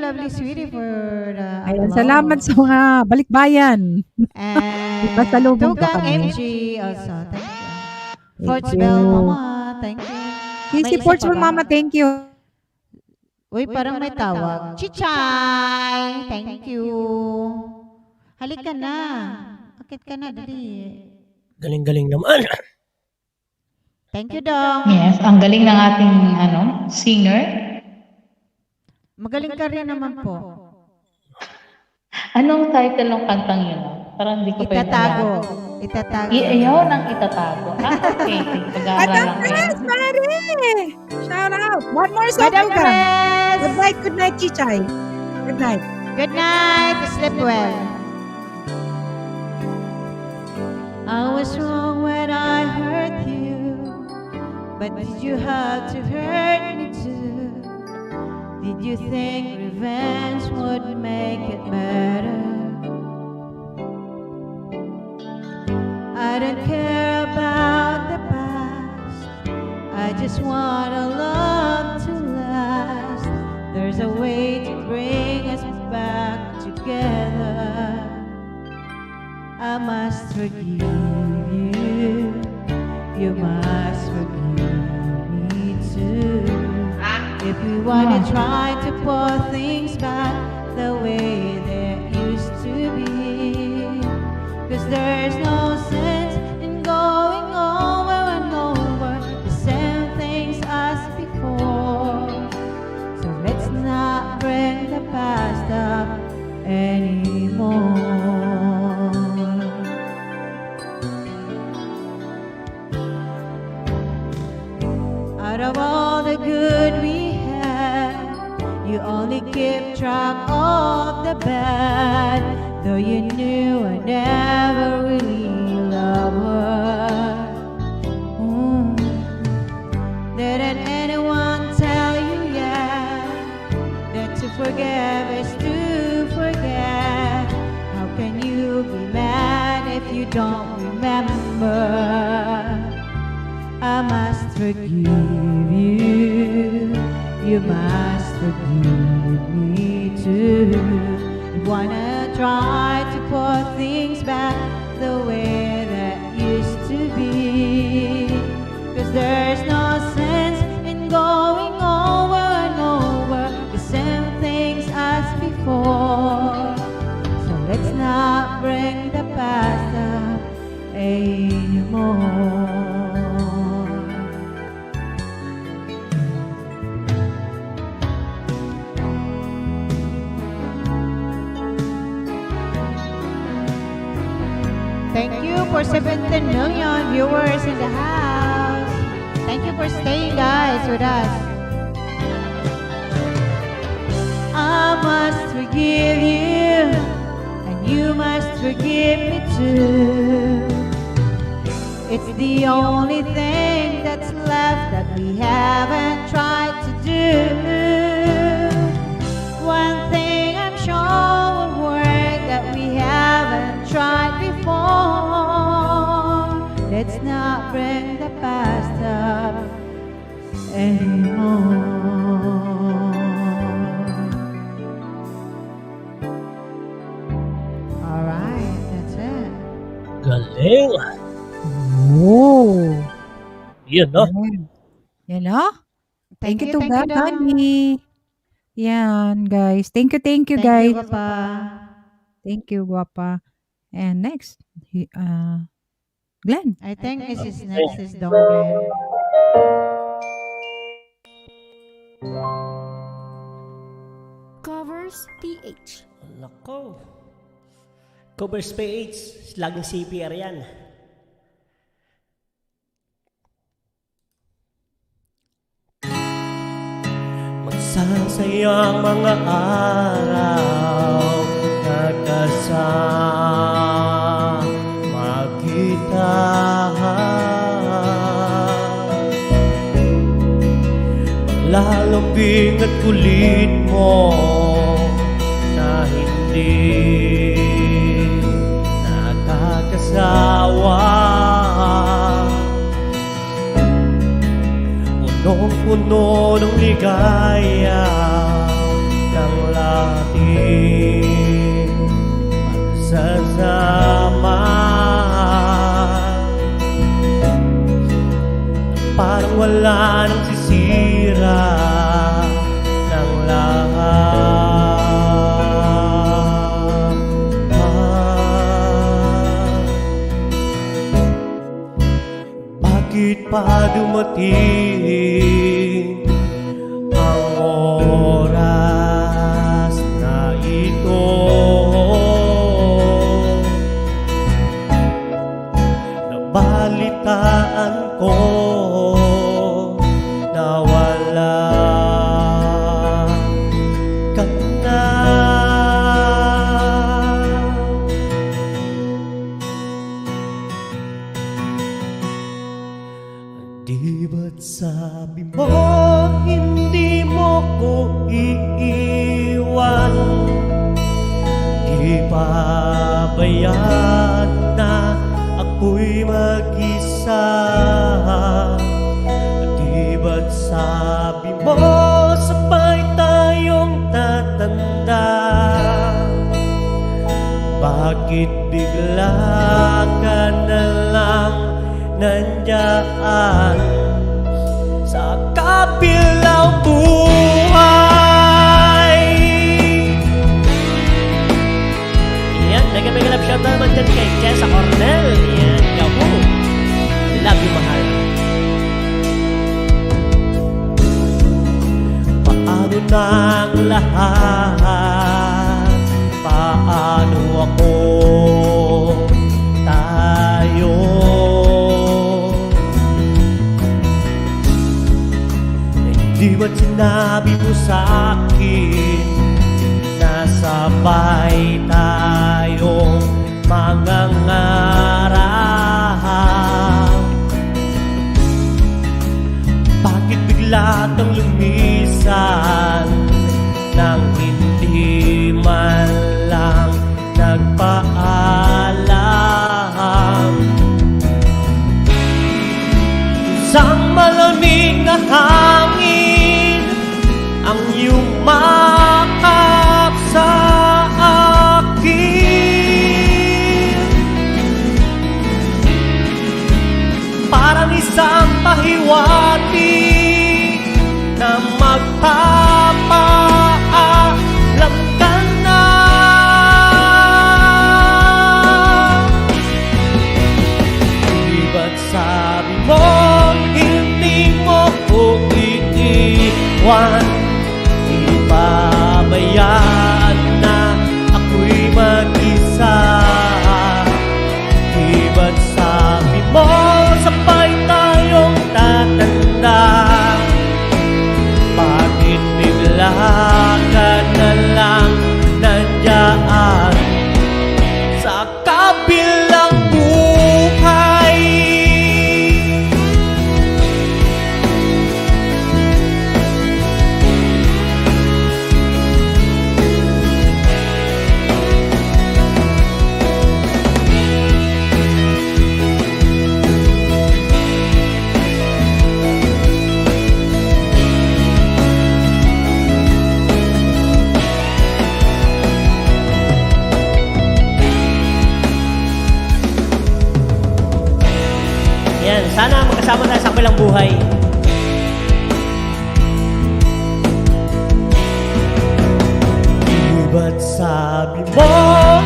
[SPEAKER 8] lovely sweetie, for the
[SPEAKER 2] Ayan,
[SPEAKER 8] applause.
[SPEAKER 2] salamat sa mga balikbayan.
[SPEAKER 8] And
[SPEAKER 2] Pasalubong ka
[SPEAKER 8] Tugang
[SPEAKER 2] kami.
[SPEAKER 8] MG also, thank you.
[SPEAKER 2] Thank
[SPEAKER 8] Portsbell
[SPEAKER 2] you.
[SPEAKER 8] Mama, thank you. May
[SPEAKER 2] Kisi
[SPEAKER 8] isa
[SPEAKER 2] Portsbell
[SPEAKER 8] pa ba?
[SPEAKER 2] Mama, thank you.
[SPEAKER 8] Uy, parang may tawag. Chichay! Thank you. Halika na. Akit ka na, dali.
[SPEAKER 12] Galing-galing naman.
[SPEAKER 8] Thank you, Dong.
[SPEAKER 9] Yes, ang galing ng ating singer.
[SPEAKER 8] Magaling ka rin naman po.
[SPEAKER 9] Anong title ng kantang yun? Parang hindi ko pa yun
[SPEAKER 8] Itatago.
[SPEAKER 9] alam.
[SPEAKER 8] Itatago.
[SPEAKER 9] Ayaw ng itatago. Okay. Pag-aaralan ko yan.
[SPEAKER 2] Yes, Mari! Shout out! One more song,
[SPEAKER 8] Madam
[SPEAKER 2] Tugang.
[SPEAKER 8] Chris!
[SPEAKER 2] Good night, Chichay. Good night.
[SPEAKER 8] Good night. Sleep well. I was wrong when I hurt you, but did you have to hurt me too? Did you think revenge would make it better? I don't care about the past. I just want a love to last. There's a way to bring us back together. I must forgive you. You must forgive me too. If we wanna try to put things back the way they used to be, 'cause there's no sense in going over and over the same things as before. So let's not bring the past up anymore. Out of all the good we had, you only keep track of the bad. Though you knew I never really loved her. Didn't anyone tell you yet that to forgive is to forget? How can you be mad if you don't remember? I must forgive you. You must forgive me too. You wanna try to put things back the way that used to be, 'cause there's no sense in going over and over the same things as before. So let's not bring the past up anymore. Thank you for 17 million viewers in the house. Thank you for staying, guys, with us. I must forgive you, and you must forgive me too. It's the only thing that's left that we haven't tried to do. One thing I'm sure will work that we haven't tried before. Let's not bring the past up anymore. Alright, that's it.
[SPEAKER 12] Galing.
[SPEAKER 2] Oh.
[SPEAKER 12] Yun, no?
[SPEAKER 2] Yan, no? Thank you, Tugang,
[SPEAKER 8] Dong.
[SPEAKER 2] Dani. Yan, guys. Thank you,
[SPEAKER 8] Thank
[SPEAKER 2] guys.
[SPEAKER 8] you, Papa.
[SPEAKER 2] Thank you, Guapa. And next, Glenn.
[SPEAKER 8] I think this is next is Dong Glenn.
[SPEAKER 5] Covers PH.
[SPEAKER 12] Nako. Covers PH. Laging CPR yan. Magsasayang mga araw na kasama kita. Lalambing at kulit mo na hindi nakakasawa. Punong-puno ng ligaya ng lahat. dumating ang oras na ito. Nabalitaan ko na wala ka na. Di ba't sabi mo hindi mo ko iiwan? Di pabayaan na ako'y mag-isa. Di ba't sabi mo sabay tayong tatanda? Bakit bigla ka na lang nandyan sa kabilang buhay? Yan, mega love shot naman dyan kay Jessa Cornel. Yan, yahoo! Love you, mahal. Paano na ang lahat? Paano ako? Tayo? Di ba't sinabi mo sa'kin na sabay tayong mangangarap? Bakit bigla kang lumisan nang hindi man lang nagpaalam? Isang malamig na hangin ang yumakap sa akin, parang isang pahiwati na magpapaalam ka na. Di ba't sabi mo hindi mo ko iiwan? Di pabayaan na ako'y mag-isa. Di ba't sabi mo sabay tayong tatanda? Bakit bigla ka na lang nandyan sa kabilang buhay? Yan, sana magkasama tayo sa kabilang buhay. Di ba't sabi mo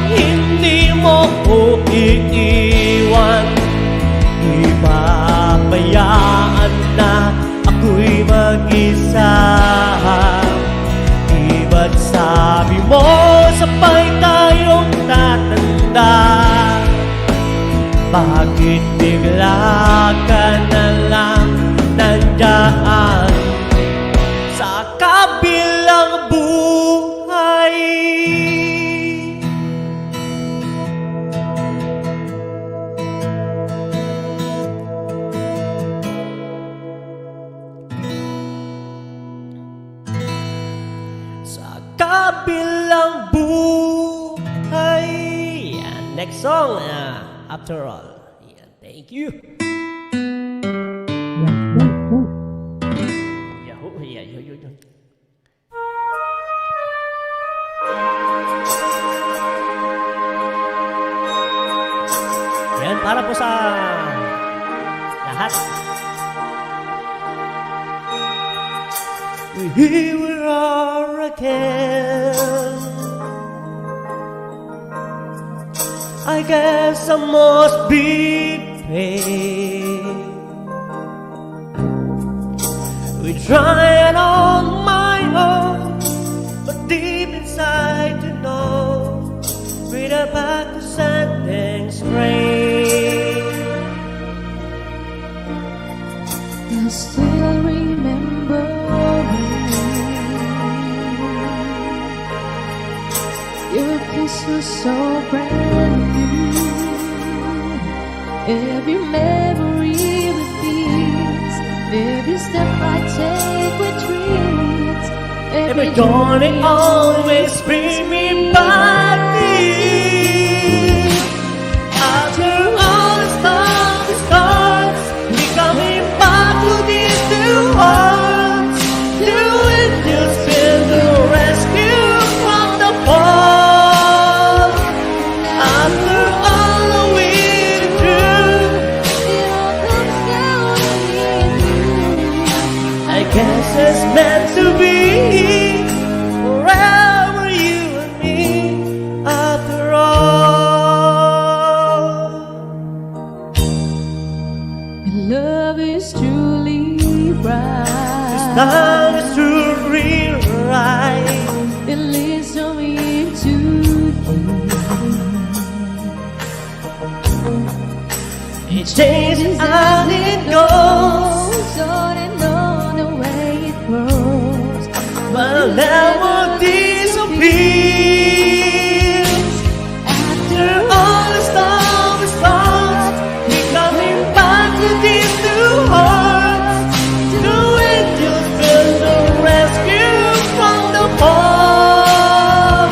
[SPEAKER 12] hindi mo ko iiwan? Di pabayaan na ako'y mag-isa. Di ba't sabi mo sabay tayong tatanda? Bakit bigla ka na lang nandyan sa kabilang buhay? Sa kabilang buhay. Yan, next song. After all. Yeah, thank you. Yahoo! Yeah, yo. Yan, para po sa lahat. Here we are again. I guess I must be paid. We tried on my own, but deep inside you know we're about to sand and spray.
[SPEAKER 5] I still remember your kiss was so brand new. Every memory repeats, every step I take retreats.
[SPEAKER 12] Every dawn it always brings me back to you. After all the storms, the stars, we coming back to these two hearts. Do it, just feel the rescue from the fall. After all that we've been through,
[SPEAKER 5] it all comes down to me and you.
[SPEAKER 12] I guess it's meant to be. Forever you and me, after all.
[SPEAKER 5] Love is truly
[SPEAKER 12] This
[SPEAKER 5] bright.
[SPEAKER 12] time is truly right.
[SPEAKER 5] It leads me to
[SPEAKER 12] It changes as it goes,
[SPEAKER 5] goes on and on the way it grows.
[SPEAKER 12] but it never disappears. After all the storms start, we coming back to these two hearts. Do it, just feel the rescue from the fall.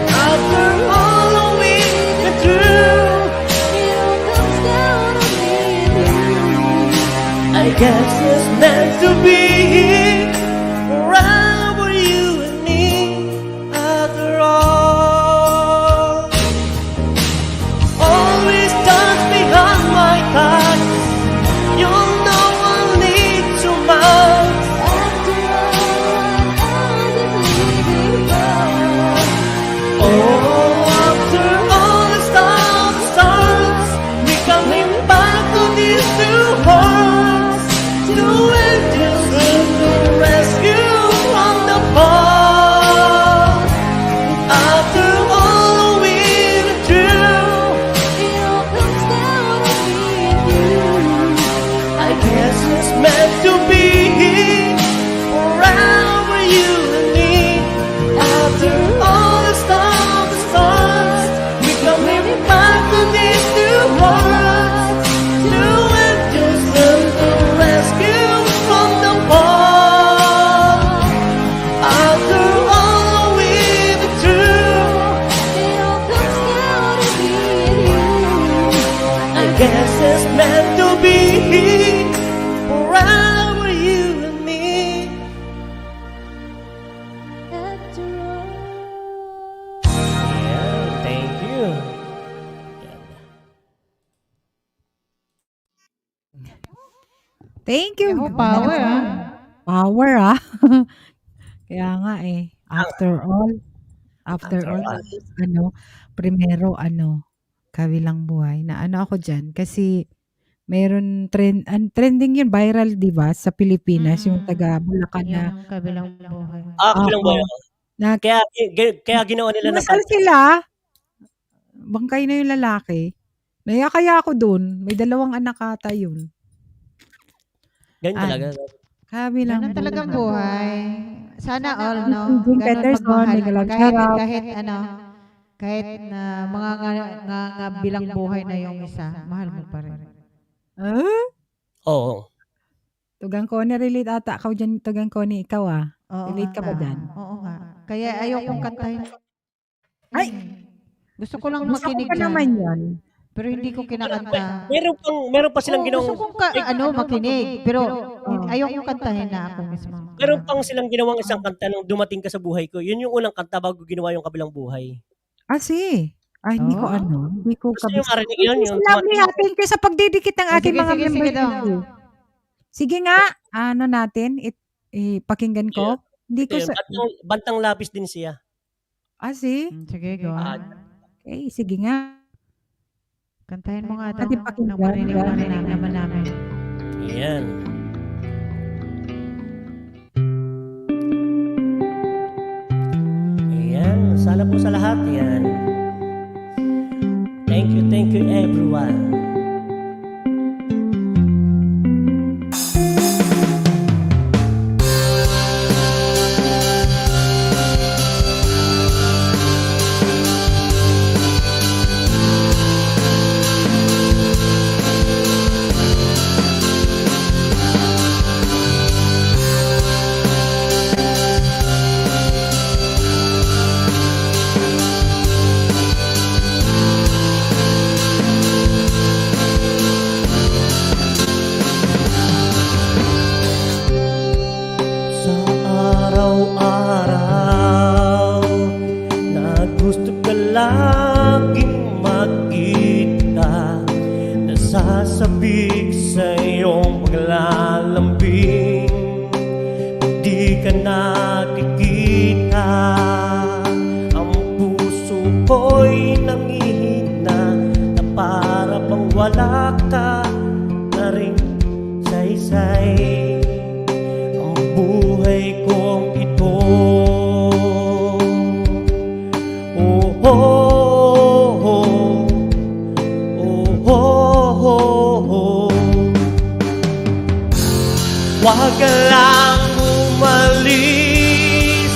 [SPEAKER 12] After all that we've been through,
[SPEAKER 5] It all comes down to me and you.
[SPEAKER 12] I guess it's meant to be. Forever you and me, after all. Always touch behind my back. You'll know I need so much.
[SPEAKER 5] After all, I'm leaving home.
[SPEAKER 12] Oh, after all the stars, we coming back to these two hearts. Do it, just feel the rescue from the fall. After all we've been through,
[SPEAKER 5] It all comes down to me and you.
[SPEAKER 12] I guess it's meant to be. Forever you and me. After all the stars, we coming back to these two hearts. Do it, just feel the rescue from the fall. After all we've been through,
[SPEAKER 5] It all comes down to me and you.
[SPEAKER 12] I guess it's meant to be. Forever you and me.
[SPEAKER 5] After all.
[SPEAKER 12] Yeah, thank you.
[SPEAKER 2] Thank you.
[SPEAKER 8] Ako, power, ah.
[SPEAKER 2] Power, ah. Kaya nga eh. After all, primero, kabilang buhay. Na ano ako dyan, kasi meron trending yun, viral, di ba, sa Pilipinas, yung taga Bulacan na,
[SPEAKER 8] Yung kabilang buhay.
[SPEAKER 12] Kabilang
[SPEAKER 2] oo,
[SPEAKER 12] buhay.
[SPEAKER 2] na,
[SPEAKER 12] Kaya ginawa nila ng
[SPEAKER 2] nasal sila, bangkay na yung lalaki. Nayakaya ako dun, may 2 anak ata yun.
[SPEAKER 12] Ganyan
[SPEAKER 2] Ay,
[SPEAKER 12] talaga.
[SPEAKER 2] kabilang
[SPEAKER 8] Ganun talagang buhay. Sana all, no?
[SPEAKER 2] Jing
[SPEAKER 8] Ganun
[SPEAKER 2] Peterson,
[SPEAKER 8] magmahal.
[SPEAKER 2] Miguel
[SPEAKER 8] Kahit,
[SPEAKER 2] Alcaro.
[SPEAKER 8] kahit na mga bilang buhay na yung isa, mahal mo pa rin.
[SPEAKER 12] Oo.
[SPEAKER 2] Tugang Connie, relate ata ako dyan, Tugang Connie, ikaw
[SPEAKER 8] Oo
[SPEAKER 2] relate ka ba
[SPEAKER 8] nga.
[SPEAKER 2] dyan?
[SPEAKER 8] Oo nga. Kaya ayokong kantahin.
[SPEAKER 2] Ay!
[SPEAKER 8] Gusto ko lang
[SPEAKER 2] Gusto ko
[SPEAKER 8] makinig
[SPEAKER 2] pa
[SPEAKER 8] dyan.
[SPEAKER 2] naman yan.
[SPEAKER 8] Pero hindi ko kinakanta.
[SPEAKER 12] Meron pa silang
[SPEAKER 8] Gusto
[SPEAKER 12] ginawang
[SPEAKER 8] kong makinig. Pero ayokong kantahin na ako mismo.
[SPEAKER 12] meron pang silang ginawang isang kanta nung dumating ka sa buhay ko. Yun yung unang kanta bago ginawa yung kabilang buhay.
[SPEAKER 2] Ay, hindi ko hindi ko
[SPEAKER 12] Gusto nyo marinig yun? Yung
[SPEAKER 2] Lovely, thank you sa pagdidikit ng ating
[SPEAKER 8] Sige,
[SPEAKER 2] mga
[SPEAKER 8] sige,
[SPEAKER 2] members.
[SPEAKER 8] sige daw.
[SPEAKER 2] Sige nga, natin, pakinggan ko. Hindi ko
[SPEAKER 12] Ito yun, bantang lapis din siya.
[SPEAKER 8] Sige, go.
[SPEAKER 2] Okay, sige nga.
[SPEAKER 8] Kantahin mo nga daw.
[SPEAKER 2] Ating pakinggan.
[SPEAKER 8] Nang marinig naman namin.
[SPEAKER 12] Yan. Sana po sa lahat yan. Thank you everyone. Sa araw-araw na gusto ka laging makita, nasasabik sa iyong paglalambing, di ka nakikita. Ang puso ko'y nangihina na para bang wala ka na ring saysay. Buhay kong ito, oh, oh, oh, oh, oh, oh. Huwag ka lang umalis,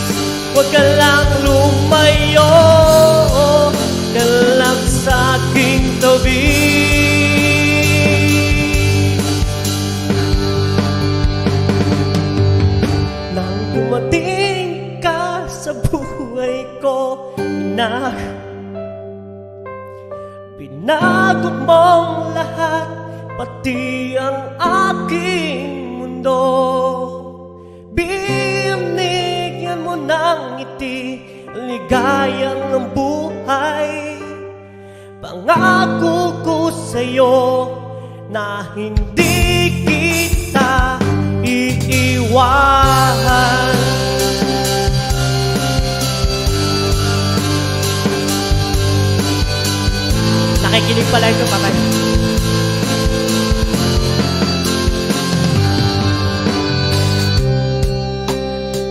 [SPEAKER 12] huwag ka lang lumayo, ka lang sa aking tabi. Dumating ka sa buhay ko, binago mong lahat, pati ang aking mundo. Binigyan mo ng ngiti, ligayang ng buhay. Pangako ko sa'yo na hindi kita iiwan. Nakikinig pala ito, patay.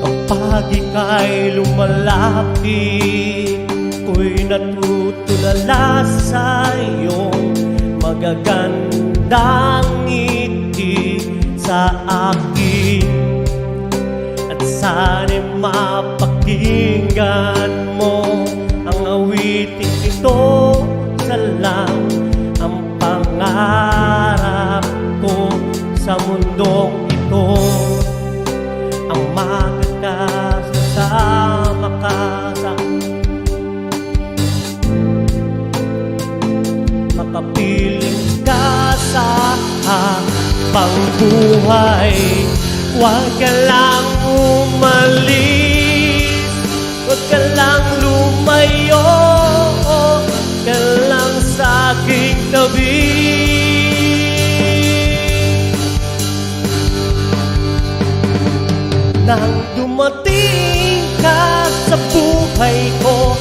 [SPEAKER 12] Kapag ika'y lumalapit, ko'y natutulala sa iyong magagandang ngiti sa akin. At sana'y mapakinggan mo ang awiting ito. Lang ang pangarap ko sa mundong ito, ang magkakasama ka sa makapiling ka sa habang buhay. Huwag ka lang umalis, huwag ka lang lumayo, ka lang sa aking tabi. Nang dumating ka sa buhay ko,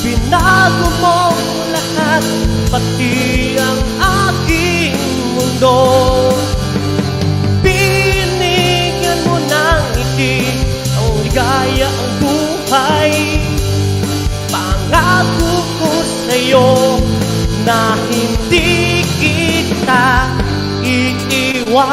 [SPEAKER 12] binago mo lahat, pati ang aking mundo. Binigyan mo ng ngiti, ang ligaya, ang buhay. Pangako ko sa'yo na hindi kita iiwan.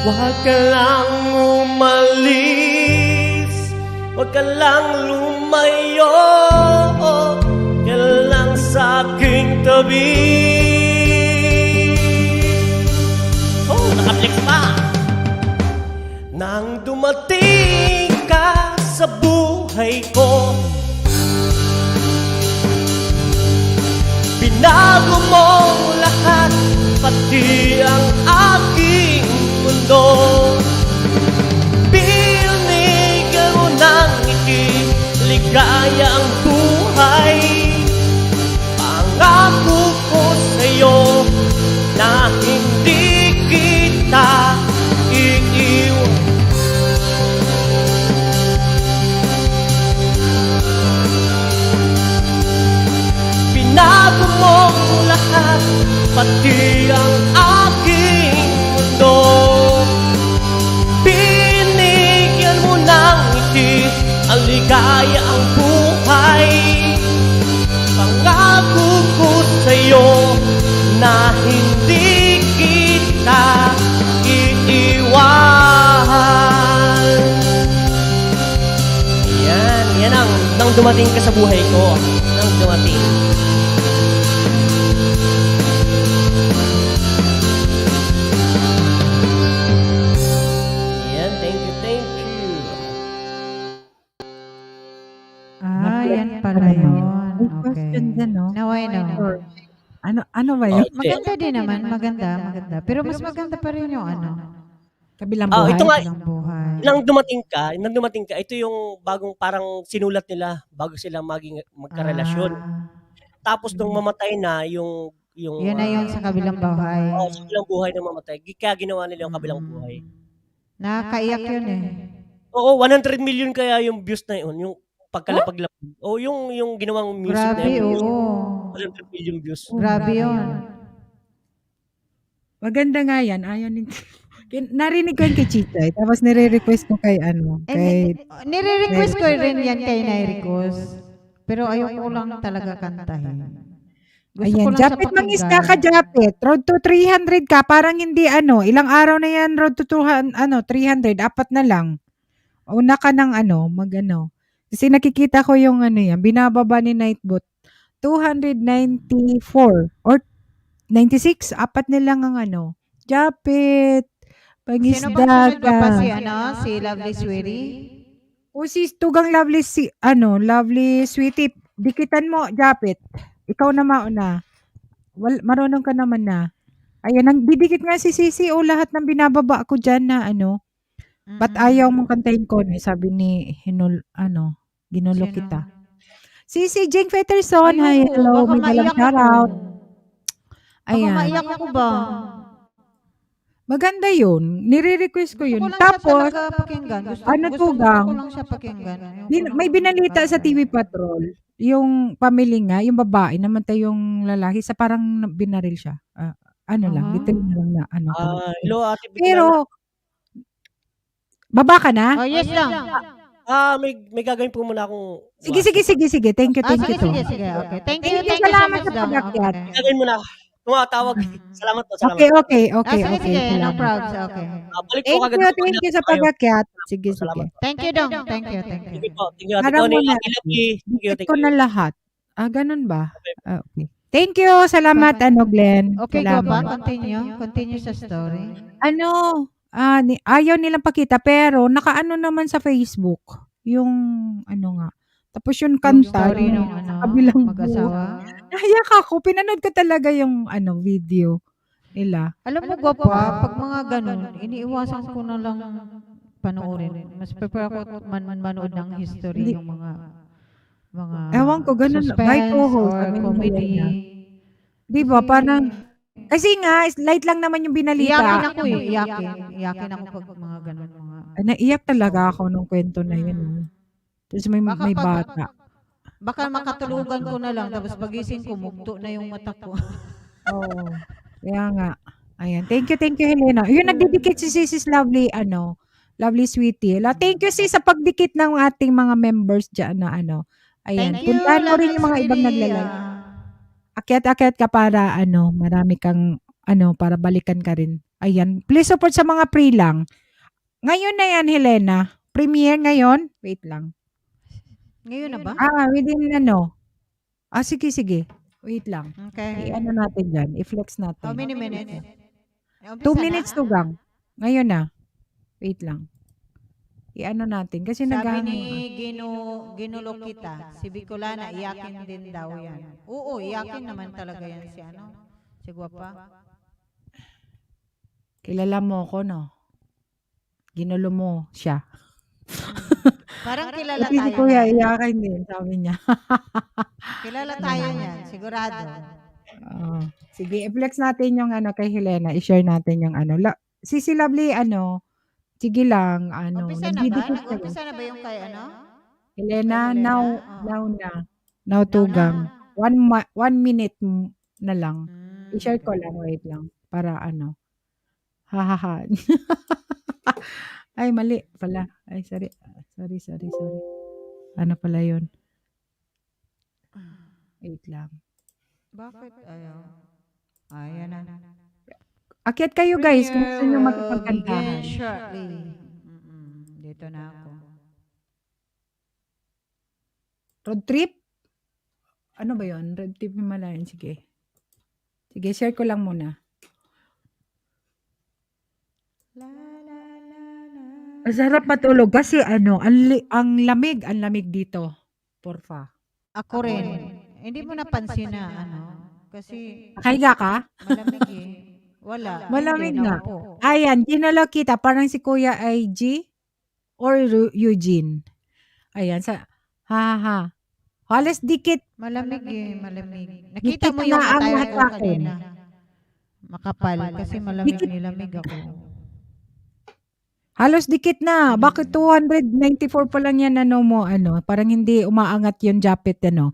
[SPEAKER 12] Huwag ka lang umalis, huwag ka lang lumayo, ka lang sa aking tabi. Oh, nakaplik pa! Nang dumating ka sa buhay ko, binago mo lahat, pati ang aking mundo. Binigyan mo ng maligaya ang buhay. Pangako ko sa'yo na hindi kita iiwan. Binago mo lahat, pati ang aking mundo. Binigyan mo ng ngiti, ang ligaya ang buhay. Pangako ko sa'yo na hindi kita iiwan. Yan ang nang dumating ka sa buhay ko. Nang dumating. Yan, thank you.
[SPEAKER 8] Yan pala yun.
[SPEAKER 2] May question
[SPEAKER 8] Okay.
[SPEAKER 2] din, no?
[SPEAKER 8] Now I know.
[SPEAKER 2] Ano ba yun?
[SPEAKER 8] Maganda din naman, maganda. Pero mas maganda pa rin yung ano.
[SPEAKER 2] Kabilang
[SPEAKER 12] Ah,
[SPEAKER 2] buhay?
[SPEAKER 12] ito nga,
[SPEAKER 8] Kabilang buhay.
[SPEAKER 12] nang dumating ka, ito yung bagong parang sinulat nila bago sila magkarelasyon. Tapos nung mamatay na yung
[SPEAKER 8] Yun na yung sa kabilang buhay.
[SPEAKER 12] sa kabilang buhay na mamatay. Kaya ginawa nila yung kabilang buhay.
[SPEAKER 8] Nakakaiyak yun eh.
[SPEAKER 12] Oo, 100 million kaya yung views na yun, yung pagkalapag-lapag. O yung ginawang music na
[SPEAKER 8] Grabe,
[SPEAKER 12] yun.
[SPEAKER 8] oo.
[SPEAKER 12] 100 million views.
[SPEAKER 8] Grabe yun.
[SPEAKER 2] Maganda nga yan. Narinig ko yun kay Chichay. Tapos nire-request ko kay
[SPEAKER 8] Nire-request ko rin yan kay Nairicos. Pero ayoko lang talaga kantahin. Gusto ko
[SPEAKER 2] Ayan,
[SPEAKER 8] lang siya
[SPEAKER 2] Japit mangisda ka,
[SPEAKER 8] pakinggan.
[SPEAKER 2] Japit. Road to 300 ka. Parang hindi ilang araw na yan, road to 300, 4 na lang. Una ka ng Kasi nakikita ko yung yan, binababa ni Nightbot. 294 or 96, 4 na lang ang Japit,
[SPEAKER 8] Sino
[SPEAKER 2] pangisda
[SPEAKER 8] bang sunod
[SPEAKER 2] ka.
[SPEAKER 8] pa si Lovely Sweetie?
[SPEAKER 2] O si Tugang Lovely, Lovely Sweetie, dikitan mo, Japit. Ikaw na mauna. Marunong ka naman na. Ayan, didikit nga si Sisi. Lahat ng binababa ko dyan na ba't ayaw mong kantahin ko? Sabi ni Ginulo
[SPEAKER 8] Sino?
[SPEAKER 2] kita. Sisi Jing Peterson. Hi,
[SPEAKER 8] Ayoko,
[SPEAKER 2] hello.
[SPEAKER 8] baka
[SPEAKER 2] May dalang
[SPEAKER 8] maiyak ako.
[SPEAKER 2] shoutout.
[SPEAKER 8] Baka
[SPEAKER 2] Ayan.
[SPEAKER 8] maiyak ako ba?
[SPEAKER 2] Maganda yun. Nire-request ko yun.
[SPEAKER 8] Gusto ko lang siya
[SPEAKER 2] Tapos,
[SPEAKER 8] talaga pakinggan. Gusto
[SPEAKER 2] Tugang?
[SPEAKER 8] ko lang siya pakinggan.
[SPEAKER 2] May binalita sa TV Patrol. Yung pamilya nga, yung babae, namatay yung lalaki sa parang binaril siya. Bitin lang na
[SPEAKER 12] Hello, Ate Bicolana.
[SPEAKER 2] Pero, baba ka na?
[SPEAKER 8] Oh, yes lang.
[SPEAKER 12] May gagawin po muna akong
[SPEAKER 2] Sige. Thank you, thank you.
[SPEAKER 8] Sige. Okay. Thank you so
[SPEAKER 2] Salamat
[SPEAKER 8] much
[SPEAKER 2] sa
[SPEAKER 8] daw.
[SPEAKER 2] pag-akyat.
[SPEAKER 8] Okay.
[SPEAKER 12] gagawin muna ako. Tumatawag. Salamat po, salamat.
[SPEAKER 2] Okay.
[SPEAKER 8] Sige. No
[SPEAKER 2] Salamat.
[SPEAKER 8] problems. Okay.
[SPEAKER 12] Balik po kagad.
[SPEAKER 2] Thank you sa pag-akyat. Sige.
[SPEAKER 8] Thank you, Dong. Thank you.
[SPEAKER 12] Sige po. Thank you, Ate
[SPEAKER 2] Parang
[SPEAKER 12] Connie.
[SPEAKER 2] muna.
[SPEAKER 12] Ate Lovely. Thank you.
[SPEAKER 2] Dikit ko na lahat. Ganun ba? Okay. Thank you. Salamat, Glenn.
[SPEAKER 8] Okay, go ba?
[SPEAKER 2] Salamat.
[SPEAKER 8] Continue sa story.
[SPEAKER 2] Ayaw nilang pakita pero nakaano naman sa Facebook. Yung nga. Tapos yung kanta.
[SPEAKER 8] Story
[SPEAKER 2] yung
[SPEAKER 8] nung
[SPEAKER 2] kabilang
[SPEAKER 8] mag-asawa.
[SPEAKER 2] Nahiyak ako. Pinanood ko talaga yung video nila.
[SPEAKER 8] Alam mo, gwapa, pag mga ganun, iniiwasan ko na lang panoorin. Mas prefer ako manood ng history yung mga
[SPEAKER 2] Ewan ko, ganun. By
[SPEAKER 8] suspense
[SPEAKER 2] co-host.
[SPEAKER 8] or comedy.
[SPEAKER 2] Di ba? Parang, kasi nga, light lang naman yung binalita.
[SPEAKER 8] Iyakin ako eh. Iyakin ako pag mga ganun.
[SPEAKER 2] Naiyak talaga ako nung kwento na yun. Tapos may bata.
[SPEAKER 8] Baka makatulugan ko na lang, tapos pagising ko, mugto na yung mata ko.
[SPEAKER 2] Oo. Kaya nga. Ayan. Thank you, Helena. Yun, nagdidikit si Sis Lovely, Lovely Sweetie. Thank you, sis, sa pagdikit ng ating mga members dyan na Ayan.
[SPEAKER 8] Thank you,
[SPEAKER 2] Puntahan mo rin
[SPEAKER 8] Lovely
[SPEAKER 2] yung mga ibang
[SPEAKER 8] Sweetie.
[SPEAKER 2] naglalagay. Akyat ka para, marami kang, para balikan ka rin. Ayan. Please support sa mga pre lang. Ngayon na yan, Helena. Premiere ngayon? Wait lang.
[SPEAKER 8] Ngayon na ba?
[SPEAKER 2] Within sige. Wait lang.
[SPEAKER 8] Okay.
[SPEAKER 2] Natin dyan. I-flex natin.
[SPEAKER 8] How many minutes?
[SPEAKER 2] 2 minutes to gang. Ngayon na. Wait lang. Natin. Kasi
[SPEAKER 8] Sabi ni Ginulo kita, si Bicolana, iyakin din daw yan. Oo, iyakin naman talaga yan si Guapa.
[SPEAKER 2] Kilala mo ko, no? Ginulo mo siya.
[SPEAKER 8] Parang kilala
[SPEAKER 2] Pati si
[SPEAKER 8] tayo
[SPEAKER 2] Kuya
[SPEAKER 8] niyan.
[SPEAKER 2] iyakin din, sabi niya.
[SPEAKER 8] Kilala tayo niyan, sigurado.
[SPEAKER 2] Oo. Sige, i-flex natin yung ano kay Helena, i-share natin yung ano. Si Lovely ano, sige lang, ano,
[SPEAKER 8] Umpisa na ba?
[SPEAKER 2] nagdidikit kayo.
[SPEAKER 8] Nag-umpisa na ba yung kay ano?
[SPEAKER 2] Helena,
[SPEAKER 8] Kay Helena?
[SPEAKER 2] now
[SPEAKER 8] Oo.
[SPEAKER 2] na. Now
[SPEAKER 8] Now na.
[SPEAKER 2] tugang. 1 minute na lang. I-share ko lang, wait lang. Para ano. Hahaha. Ay, mali pala. Ay, sorry. Sorry. Ano pala yun? Wait lang.
[SPEAKER 8] Bakit ayaw? Ayan na.
[SPEAKER 2] Akyat kayo guys kung gusto nyo
[SPEAKER 8] Begin
[SPEAKER 2] makipagkantahan.
[SPEAKER 8] shortly. Dito na ako.
[SPEAKER 2] Road trip? Ano ba yun? Road trip Himalayan. Sige. Sige, share ko lang muna. Ang sarap matulog kasi ano, ang lamig dito. Porfa.
[SPEAKER 8] Ako rin. Hindi mo napansin na ano. Kasi
[SPEAKER 2] Nakahiga ka?
[SPEAKER 8] malamig eh. Wala.
[SPEAKER 2] Malamig
[SPEAKER 8] Hindi,
[SPEAKER 2] nga.
[SPEAKER 8] nakaupo.
[SPEAKER 2] Ayan, ginalaw kita. Parang si Kuya IG or Eugene. Ayan, ha. Halos dikit.
[SPEAKER 8] Malamig eh, malamig.
[SPEAKER 2] Dikit
[SPEAKER 8] Nakita mo
[SPEAKER 2] na
[SPEAKER 8] yung
[SPEAKER 2] ang
[SPEAKER 8] attire
[SPEAKER 2] lahat
[SPEAKER 8] ko
[SPEAKER 2] sa akin.
[SPEAKER 8] kanina. Makapal. Kasi malamig
[SPEAKER 2] Dikit.
[SPEAKER 8] nilamig ako.
[SPEAKER 2] Halos dikit na. Bakit 294 pa lang yan ano mo, ano? Parang hindi umaangat yung jacket, ano?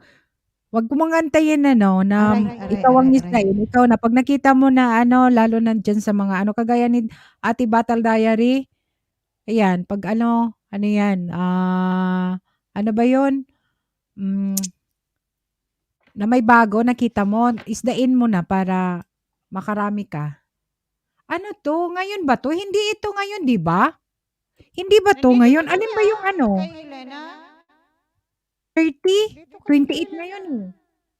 [SPEAKER 2] Huwag mo antayin, ano, na ikaw ang mislayin. Ikaw na. Pag nakita mo na, ano, lalo na dyan sa mga, ano, kagaya ni Ate Battle Diary, ayan, pag ano yan, ano ba yun? Na may bago, nakita mo, isdain mo na para makarami ka. Ano to? Ngayon ba to? Hindi ito ngayon, di ba? Hindi ba to ngayon? Alin ba yung ano?
[SPEAKER 8] Kay Helena?
[SPEAKER 2] 30? 28 ngayon eh.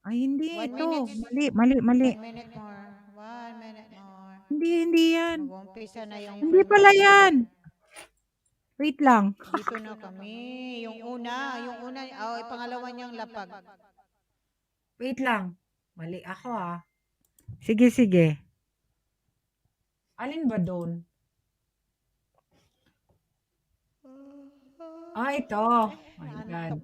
[SPEAKER 2] Ay, hindi
[SPEAKER 8] 1
[SPEAKER 2] ito.
[SPEAKER 8] minute.
[SPEAKER 2] Mali.
[SPEAKER 8] 1 minute more. 1 minute more.
[SPEAKER 2] Hindi yan.
[SPEAKER 8] Mag-umpisa na yung
[SPEAKER 2] Hindi pala yan. Wait lang.
[SPEAKER 8] Dito na kami. Yung una, pangalawa niyang lapag.
[SPEAKER 2] Wait lang. Mali ako ah. Sige. Alin ba doon? Ito. My God.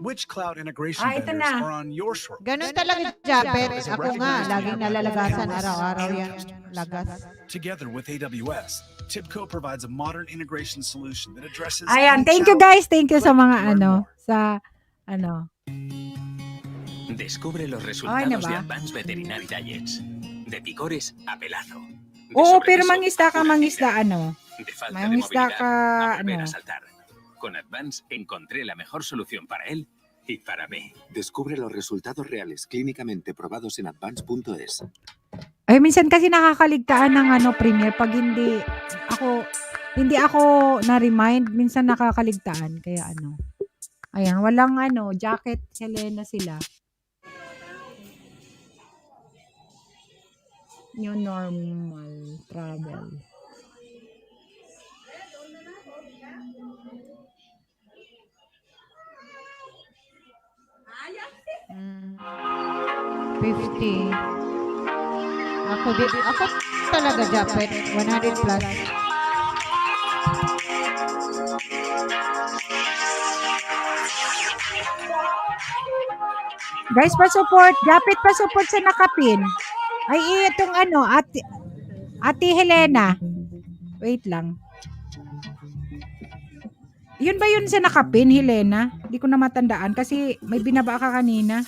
[SPEAKER 7] Which cloud integration
[SPEAKER 2] Ito
[SPEAKER 7] vendors
[SPEAKER 2] na.
[SPEAKER 7] are on your short?
[SPEAKER 8] Ganun talaga, Japet. Ako nga, laging nalalagasan araw-araw yan. Lagas.
[SPEAKER 7] Together with AWS, TIBCO provides a modern integration solution that addresses
[SPEAKER 2] Ayan,
[SPEAKER 7] any
[SPEAKER 2] thank you
[SPEAKER 7] challenge.
[SPEAKER 2] guys. Thank you sa mga
[SPEAKER 15] Descubre los
[SPEAKER 2] Ay,
[SPEAKER 15] resultados
[SPEAKER 2] na
[SPEAKER 15] de
[SPEAKER 2] ba?
[SPEAKER 15] Advanced Veterinary Diets. De picores a pelazo. De
[SPEAKER 2] Oo,
[SPEAKER 15] sobrepeso
[SPEAKER 2] pero mangisda ka,
[SPEAKER 15] a
[SPEAKER 2] mangisda ano.
[SPEAKER 15] De falta de
[SPEAKER 2] Mangisda
[SPEAKER 15] movilidad
[SPEAKER 2] ka,
[SPEAKER 15] a volver
[SPEAKER 2] ano.
[SPEAKER 15] a saltar. Con Advance encontré la mejor solución para él y para mí.
[SPEAKER 16] Descubre los resultados reales clínicamente probados en advance.es.
[SPEAKER 2] Ay, minsan kasi nakakaligtaan ng ano, Premier, pag hindi ako na-remind, minsan nakakaligtaan. Kaya ano. Ayan, walang ano, jacket, Helena sila. New normal travel.
[SPEAKER 8] Mm. 50. Ako talaga, Japet. 100 plus.
[SPEAKER 2] Guys, pa-support. Japit pa-support sa nakapin. Ay, itong ano, Ate Helena. Wait lang. Yun ba yun sa nakapin, Helena? Hindi ko na matandaan kasi may binaba ka kanina.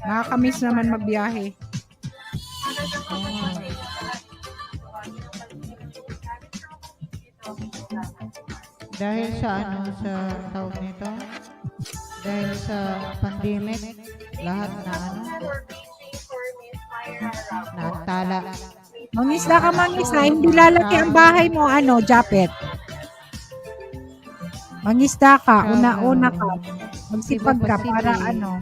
[SPEAKER 2] Nakakamiss naman magbiyahe.
[SPEAKER 8] Dahil sa sa tawag nito, dahil sa pandemic, lahat na naantala.
[SPEAKER 2] Mangisda ka, mangisda. Hindi lalaki ang bahay mo, Japet. Mangisda ka. Una-una ka. Magsipag ka para ano.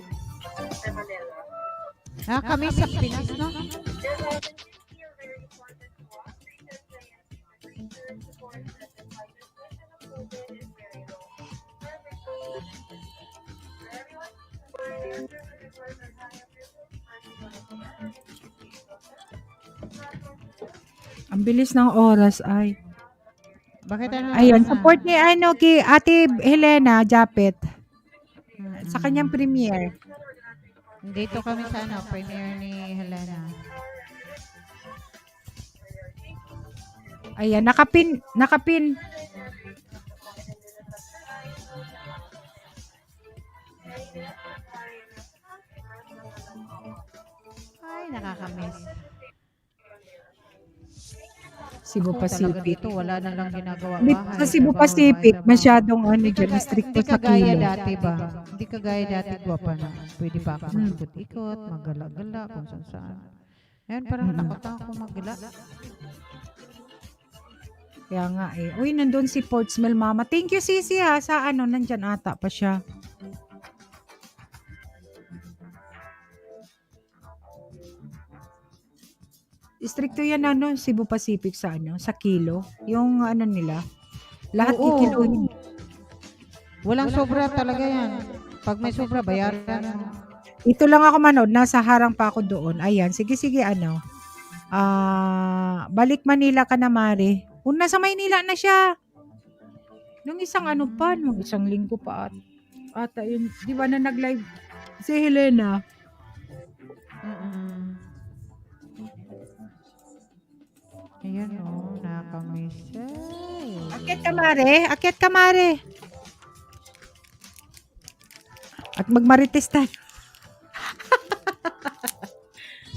[SPEAKER 8] Kami sa Pinas, no?
[SPEAKER 2] Ang bilis ng oras ay.
[SPEAKER 8] Bakit ano?
[SPEAKER 2] Ayun, support ni kay Ate Helena Japet sa kanyang premiere.
[SPEAKER 8] Dito kami sa premiere ni Helena.
[SPEAKER 2] Ayan, nakapin.
[SPEAKER 8] Ay, nakakamiss.
[SPEAKER 2] Cebu
[SPEAKER 8] Ako talaga
[SPEAKER 2] Pacific.
[SPEAKER 8] dito, wala na lang ginagawa
[SPEAKER 2] Sa Cebu Pacific, masyadong dyan, stricto
[SPEAKER 8] Hindi
[SPEAKER 2] sa
[SPEAKER 8] kagaya
[SPEAKER 2] kilo.
[SPEAKER 8] dati ba? Hindi kagaya dati gwapa na. Pwede pa ako mag-ikot-ikot, maggala-gala, kung saan. Ngayon parang takot ako maggala.
[SPEAKER 2] Kaya nga eh. Uy, nandun si Portsmouth Mama. Thank you, Sisi ha. Sa nandyan ata pa siya. Stricto yan Cebu Pacific sa sa kilo. Yung nila. Lahat
[SPEAKER 8] Oo.
[SPEAKER 2] kikiluhin.
[SPEAKER 8] Walang sobra talaga yan. Pag may sobra, bayaran.
[SPEAKER 2] Ito lang ako manood. Nasa harang pa ako doon. Ayan. Sige. Balik Manila ka na, Mari. Kung nasa Maynila na siya. Nung isang nung isang linggo pa ata yun. Di ba na nag-live si Helena?
[SPEAKER 8] Ayan nakakamiss.
[SPEAKER 2] Akyat ka, Mare. At magmarites tayo.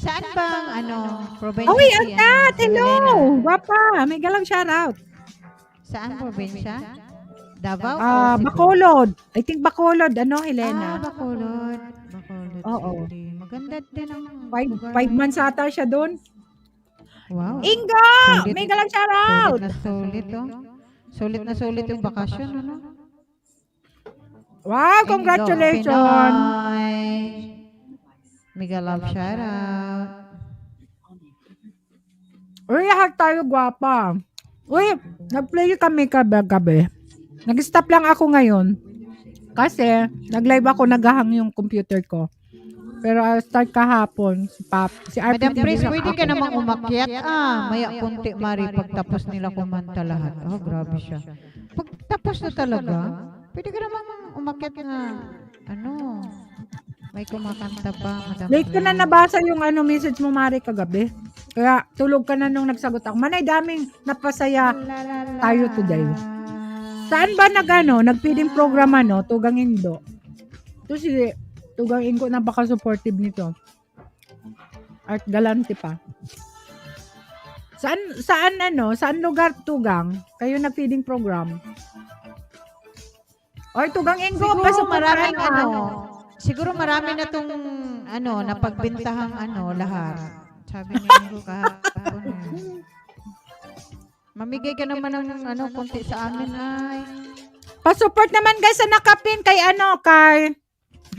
[SPEAKER 8] Saan bang probinsya?
[SPEAKER 2] Uy, Akyat! Hello! Guwapa! May galang shoutout.
[SPEAKER 8] Saan probinsya? Davao?
[SPEAKER 2] Bacolod. I think Bacolod. Helena?
[SPEAKER 8] Bacolod.
[SPEAKER 2] Oo.
[SPEAKER 8] City. Maganda din ang
[SPEAKER 2] 5 months ata siya doon.
[SPEAKER 8] Wow.
[SPEAKER 2] Ingo! May galang shoutout!
[SPEAKER 8] Sulit na sulit yung bakasyon,
[SPEAKER 2] Wow! Congratulations!
[SPEAKER 8] Mega love shoutout.
[SPEAKER 2] Uy, lahat tayo guwapa. Uy, nag-play kami gabi. Nag-stop lang ako ngayon. Kasi, nag-live ako, naghahang yung computer ko. Pero start kahapon, si RP.
[SPEAKER 8] Madam Pris, pwede ka namang umakyat. Maya kunti, Mari, pagtapos nila kumanta lahat. Grabe siya. Pagtapos na talaga, pwede ka namang umakyat na, may kumakanta pa, Madam
[SPEAKER 2] Late ko na nabasa yung message mo, Mari, kagabi. Kaya tulog ka na nung nagsagot ako. Manay, daming napasaya tayo today. Saan ba nag-feeding program Tugang Indo? Ito si Tugang Indo, napaka-supportive nito. Art Galante pa. Saan lugar Tugang? Kayo nag-feeding program? Oy, Tugang Indo,
[SPEAKER 8] siguro marami na tong napagbintahang lahat. Sabi ni Ingo kahapon. Mamigay ka naman ng konti sa amin ay.
[SPEAKER 2] Pa-support naman guys sa nakapin kay kay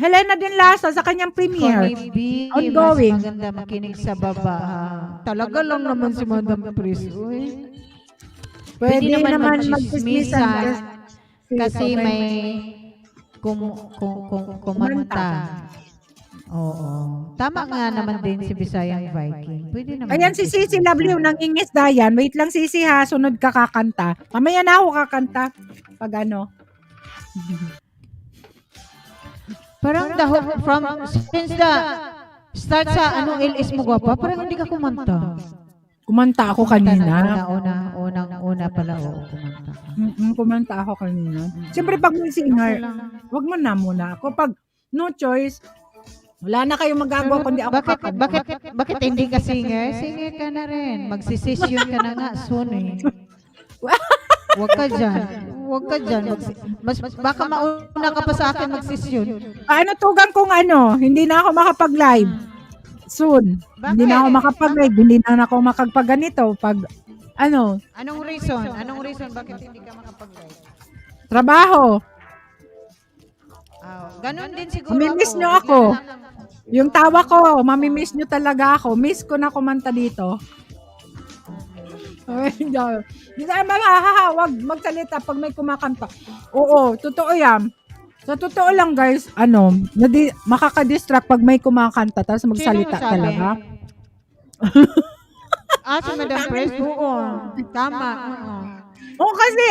[SPEAKER 2] Helena din Lasa sa kanyang premiere. Ongoing.
[SPEAKER 8] Mas maganda makinig sa baba. Talaga lang naman si Madam Pris.
[SPEAKER 2] Pwede naman mag-dismissan.
[SPEAKER 8] Kasi may kumanta. Oo. Tama nga naman din si Bisayang Viking. Pwede naman.
[SPEAKER 2] Ayan si Sisi Lovely nang ingis Dayan. Wait lang Sisi ha, sunod ka kakanta. Mamaya na ako kakanta. Pag
[SPEAKER 8] Parang since the start sa LS mo gwapa, parang hindi ka kumanta.
[SPEAKER 2] Kumanta ako kanina.
[SPEAKER 8] Unang-una pala, kumanta ka.
[SPEAKER 2] Kumanta ako kanina. Siyempre pag may singer, wag mo na muna ako. Pag no choice, wala na kayong magagawa kundi ako kakanta.
[SPEAKER 8] Bakit hindi ka singer? Singer ka na rin. Magsisisyon ka na nga soon Huwag ka dyan. Baka mauna ka pa sa akin magsisyon.
[SPEAKER 2] Tugang kung hindi na ako makapag-live. Soon.
[SPEAKER 8] Bakit?
[SPEAKER 2] Hindi na ako makapag-live. Hindi na ako makapag-ganito. Pag
[SPEAKER 8] Anong reason? Bakit hindi ka makapag-live?
[SPEAKER 2] Trabaho.
[SPEAKER 8] Ganon din siguro
[SPEAKER 2] Mamimiss nyo ako. Yung tawa ko, mamimiss nyo talaga ako. Miss ko na kumanta dito. Hindi tayo wag magsalita pag may kumakanta. Oo, totoo yan. Sa totoo lang guys, makaka-distract pag may kumakanta tapos magsalita
[SPEAKER 8] Sino nagsabi?
[SPEAKER 2] talaga.
[SPEAKER 8] Si Madam Pres, oo. Tama, oo.
[SPEAKER 2] Oo, kasi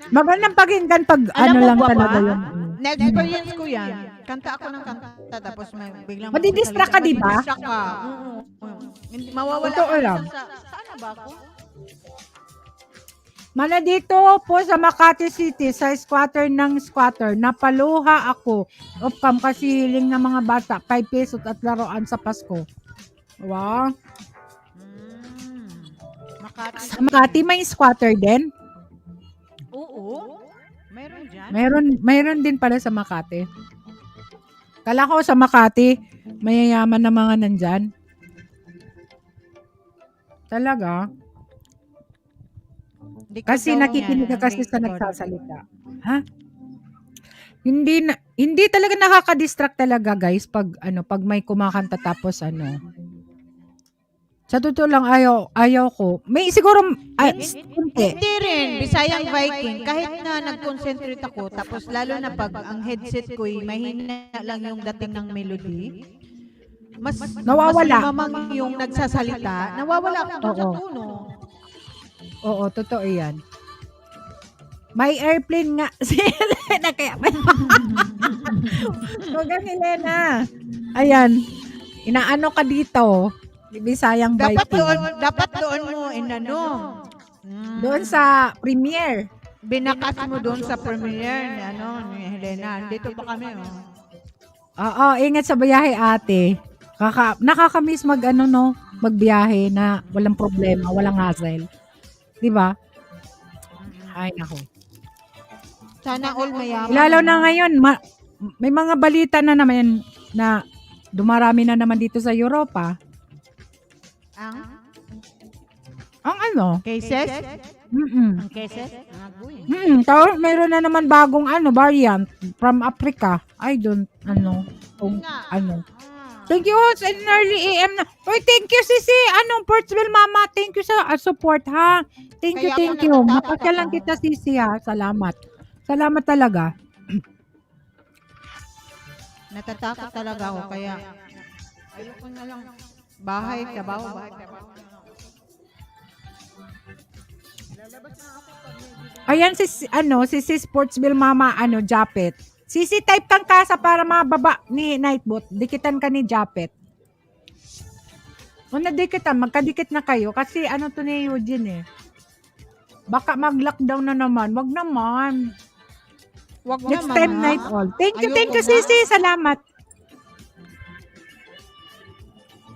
[SPEAKER 2] magandang pakinggan pag
[SPEAKER 8] Alam mo
[SPEAKER 2] lang
[SPEAKER 8] ba
[SPEAKER 2] talaga
[SPEAKER 8] ba?
[SPEAKER 2] yung
[SPEAKER 8] Na-experience ko yan. Kanta ako ng kanta, tapos may biglang
[SPEAKER 2] Madidistract ka, di ba?
[SPEAKER 8] Madidistract ka. Oo. Hindi, mawawala
[SPEAKER 2] Totoo
[SPEAKER 8] ka
[SPEAKER 2] lang.
[SPEAKER 8] saan ba ako?
[SPEAKER 2] Mana dito po sa Makati City, sa squatter ng squatter, napaluha ako of cam kasi hiling ng mga bata, 5 pesos at laruan sa Pasko. Wow.
[SPEAKER 8] Makati.
[SPEAKER 2] Sa Makati may squatter din?
[SPEAKER 8] Oo. Meron dyan.
[SPEAKER 2] Mayroon din pala sa Makati. Kala ko sa Makati, mayayaman na mga nandyan. Talaga? Kasi nakikinig ka kasi sa nagsasalita. Ha? Hindi talaga nakaka-distract talaga guys pag may kumakanta tapos Sa totoo lang ayaw ko. May siguro
[SPEAKER 8] Hindi rin, Bisayang Viking. Kahit na nag-concentrate ako, tapos lalo na pag ang headset ko mahina lang yung dating ng melody, mas
[SPEAKER 2] nawawala.
[SPEAKER 8] Mas mamang yung nagsasalita, nawawala ako doon sa tono.
[SPEAKER 2] Oo, totoo yan. May airplane nga si Helena kaya. Huwag Helena. Ayan. Inaano ka dito? Bisayang Viking.
[SPEAKER 8] Dapat doon mo
[SPEAKER 2] Doon sa premiere.
[SPEAKER 8] Binakas mo doon sa premiere ni Helena. Dito pa kami
[SPEAKER 2] Oo, ingat sa biyahe ate. Nakakamiss magbiyahe na walang problema, walang hassle. 'Di ba? Ay nako.
[SPEAKER 8] Sana all mayaman.
[SPEAKER 2] Lalo na ngayon, may mga balita na naman na dumarami na naman dito sa Europa. Ang
[SPEAKER 8] cases?
[SPEAKER 2] Mm-mm.
[SPEAKER 8] Ang cases?
[SPEAKER 2] Tapos mayroon na naman bagong variant from Africa. I don't Thank you, host and early AM na. Oy, thank you, Sisi. Portsville Mama. Thank you sa support, ha. Thank you. Mapasya lang kita, Sisi, ha. Salamat. Salamat talaga.
[SPEAKER 8] Natatakot talaga ako, kaya ayoko na lang. Bahay, trabaho.
[SPEAKER 2] Ayan si Sis Sportsville Mama, Japet. Sisi, type kang kasa para mababa ni Nightbot. Dikitan ka ni Japet. O nadikitan, magkadikit na kayo. Kasi to ni Eugene Baka mag-lockdown na naman. Wag naman. Next time, night all. Thank you, Sisi. Salamat.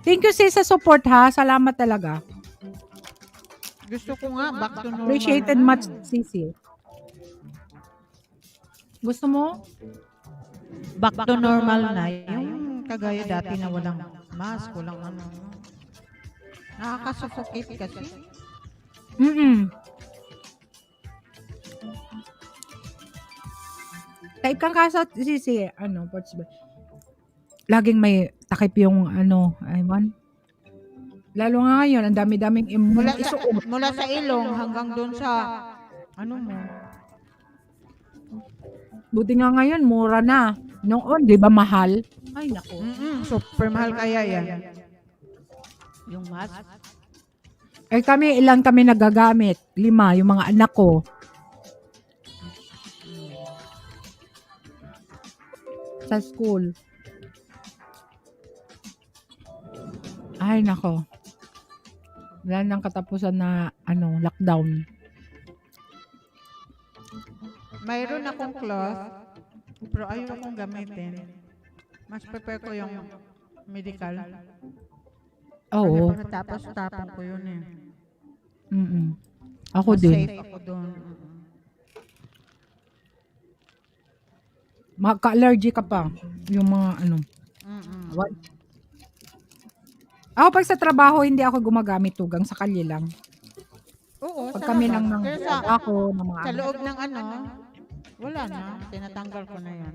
[SPEAKER 2] Thank you, Sis, sa support, ha. Salamat talaga.
[SPEAKER 8] Gusto ko nga, back to normal.
[SPEAKER 2] Appreciated much, Sisi. Gusto mo?
[SPEAKER 8] Back to normal na. Yung kagaya dati na walang mask, walang nakaka-suffocate kasi. Type kang kasa, Sisi, Portsmouth. Laging may takip yung Ayman. Lalo nga ngayon, ang dami-daming mula sa ilong hanggang doon sa mo.
[SPEAKER 2] Buti nga ngayon, mura na. Noon, di ba mahal? Ay, naku.
[SPEAKER 8] Super mahal kaya yan. Yung mask.
[SPEAKER 2] Ilang kami nagagamit? 5, yung mga anak ko. Sa school. Ay, nako. Wala nang katapusan na, lockdown.
[SPEAKER 8] Mayroon akong cloth, pero ayaw akong gamitin. Mas prepare ko yung medical.
[SPEAKER 2] Oo.
[SPEAKER 8] Tapos tapon ko yun
[SPEAKER 2] Ako
[SPEAKER 8] mas
[SPEAKER 2] din.
[SPEAKER 8] safe ako doon.
[SPEAKER 2] Maka-allergy ka pa. Yung mga What? Ako pag sa trabaho, hindi ako gumagamit tugang sa kalye lang.
[SPEAKER 8] Oo,
[SPEAKER 2] pag kami ng trabaho, ng mga
[SPEAKER 8] sa loob ng wala na. Tinatanggal ko na yan.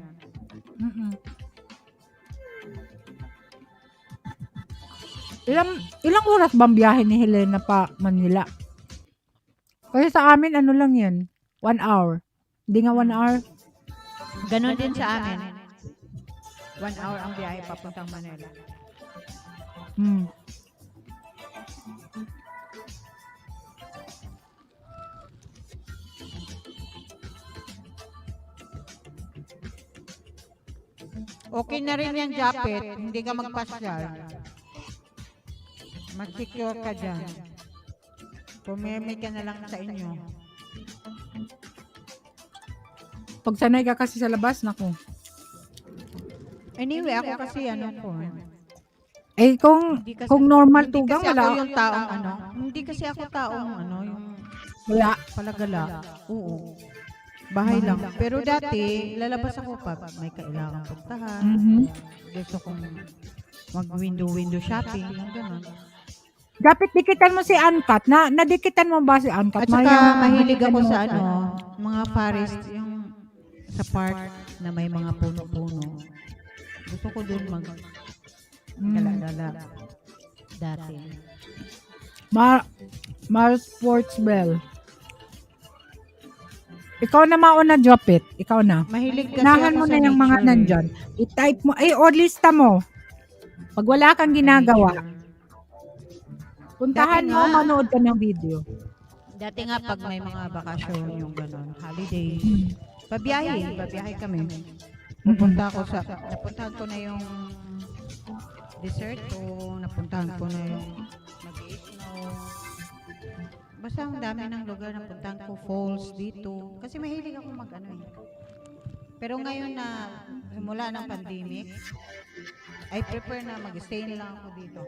[SPEAKER 2] Ilang oras bang biyahe ni Helena pa Manila? Kasi sa amin, lang yan? 1 hour. Hindi nga 1 hour.
[SPEAKER 8] Ganon din sa amin. 1 hour ang biyahe papuntang Manila.
[SPEAKER 2] Hmm.
[SPEAKER 8] Okay na rin yan, Japet. Hindi ka magpasyal. Mag-secure ka dyan. Pumeme ka na lang sa inyo.
[SPEAKER 2] Pag sanay ka kasi sa labas, naku.
[SPEAKER 8] Anyway, ako kasi ano po.
[SPEAKER 2] Eh, kung normal tugang,
[SPEAKER 8] Kasi ako
[SPEAKER 2] wala.
[SPEAKER 8] yung taong ano. Hindi kasi ako taong ano, yung
[SPEAKER 2] Wala.
[SPEAKER 8] palagala. Oo. Bahay lang. Pero dati, lalabas ako pag may kailangan puntahan.
[SPEAKER 2] Mhm.
[SPEAKER 8] Gusto kong mag-window shopping. Yung gano'n.
[SPEAKER 2] Dapat dikitan mo si Uncut. Nadikitan mo ba si Uncut?
[SPEAKER 8] At saka mahilig ako sa ano, mga forest, yung sa park na may mga puno-puno. Gusto ko dun gala-gala dati.
[SPEAKER 2] Mars Sports Bell. Ikaw na mauna, Jopit. Ikaw na.
[SPEAKER 8] Mahilig kasi
[SPEAKER 2] Unahan
[SPEAKER 8] ako
[SPEAKER 2] mo
[SPEAKER 8] sa
[SPEAKER 2] na yung mga
[SPEAKER 8] nature.
[SPEAKER 2] nandyan. I-type mo. Ay, o lista mo. Pag wala kang ginagawa, puntahan
[SPEAKER 8] Dati
[SPEAKER 2] mo,
[SPEAKER 8] nga.
[SPEAKER 2] manood ka ng video.
[SPEAKER 8] Dati nga pag may mga bakasyon yung gano'n, holiday, pabiyahe kami. Napuntahan ko na yung desert ko, napuntahan ko na yung nag-i-snow. Basta ang dami ng lugar na puntahan ko, falls dito. Kasi mahilig ako mag-ano eh. Pero ngayon na simula ng pandemic, I prefer na mag-stay na lang ako dito.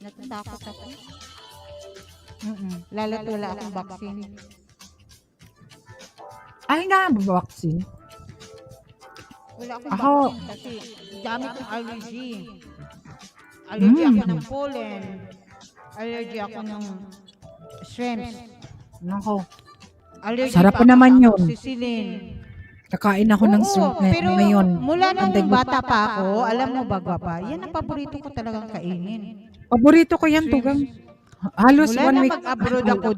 [SPEAKER 8] Natatakot ako. Lalo't wala akong vaccine.
[SPEAKER 2] Ay, na-vaccine.
[SPEAKER 8] Wala akong
[SPEAKER 2] Ako.
[SPEAKER 8] vaccine kasi dami kong allergy. Allergy ako ng pollen. Allergy ako ng shrimps.
[SPEAKER 2] Nako.
[SPEAKER 8] Allergy
[SPEAKER 2] Sarap
[SPEAKER 8] pa
[SPEAKER 2] po
[SPEAKER 8] ako
[SPEAKER 2] naman
[SPEAKER 8] sa
[SPEAKER 2] yun.
[SPEAKER 8] amoxicillin.
[SPEAKER 2] Kakain ako ng shrimp
[SPEAKER 8] Pero
[SPEAKER 2] ngayon.
[SPEAKER 8] mula nung
[SPEAKER 2] Antay-
[SPEAKER 8] bata pa ako, alam mo ba pa, yan ang paborito ko talagang kainin.
[SPEAKER 2] Paborito ko yan, tugang. Halos
[SPEAKER 8] Mula
[SPEAKER 2] 1
[SPEAKER 8] na
[SPEAKER 2] week.
[SPEAKER 8] mag-abroad ako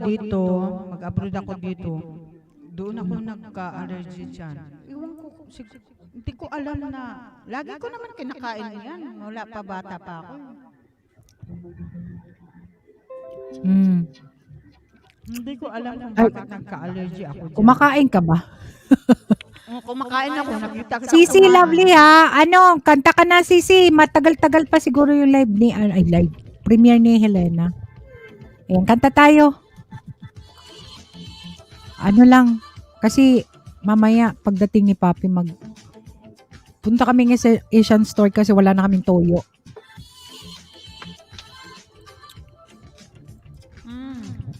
[SPEAKER 8] dito, doon ako nagka-allergy dyan. Iwan ko, hindi ko alam na, lagi ko naman kinakain yan, mula pa bata pa ako. Hindi ko alam kung bakit nagka-allergy ako dyan.
[SPEAKER 2] Kumakain ka ba?
[SPEAKER 8] Kumakain ako, nakita ko.
[SPEAKER 2] Sisi, lovely ha. Ano, kanta ka na, Sisi. Matagal-tagal pa siguro yung live ni, live. Premiere ni Helena. Ayan, kanta tayo. Ano lang, kasi mamaya pagdating ni Papi punta kami ng Asian store kasi wala na kaming toyo.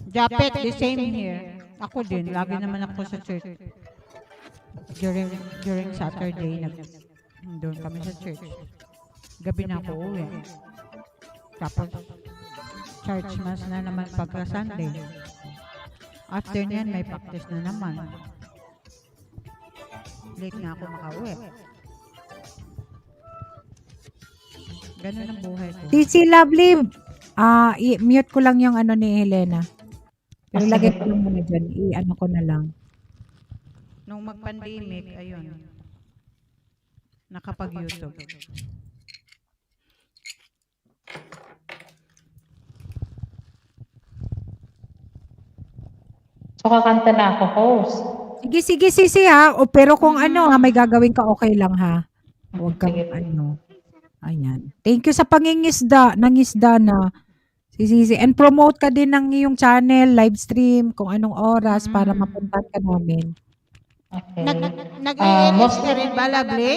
[SPEAKER 8] Japet, the same here. Ako din, lagi naman ako sa church. During Saturday, doon kami sa church. Gabi na ako uwi. Tapos, church mass na naman pagka Sunday. After niyan, may practice na naman. Late na ako makauwi. Ganun ang buhay ko.
[SPEAKER 2] Sisi, lovely. I-mute ko lang yung ano ni Helena. Pero lagay ko lang muna dyan. I-ano ko na lang.
[SPEAKER 8] Nung mag-pandemic, ayun. Nakapag-YouTube.
[SPEAKER 9] So, kakanta na ako, host.
[SPEAKER 2] Sige, Sisi ha. O, pero kung ano ha, may gagawin ka, okay lang ha. Huwag kang ano. Ayan. Thank you sa pangingisda, nangisda na. Sisi. And promote ka din ng iyong channel, live stream, kung anong oras para mapuntahan ka namin.
[SPEAKER 9] Okay.
[SPEAKER 8] Nag-i-edit ka rin ba, Lovely?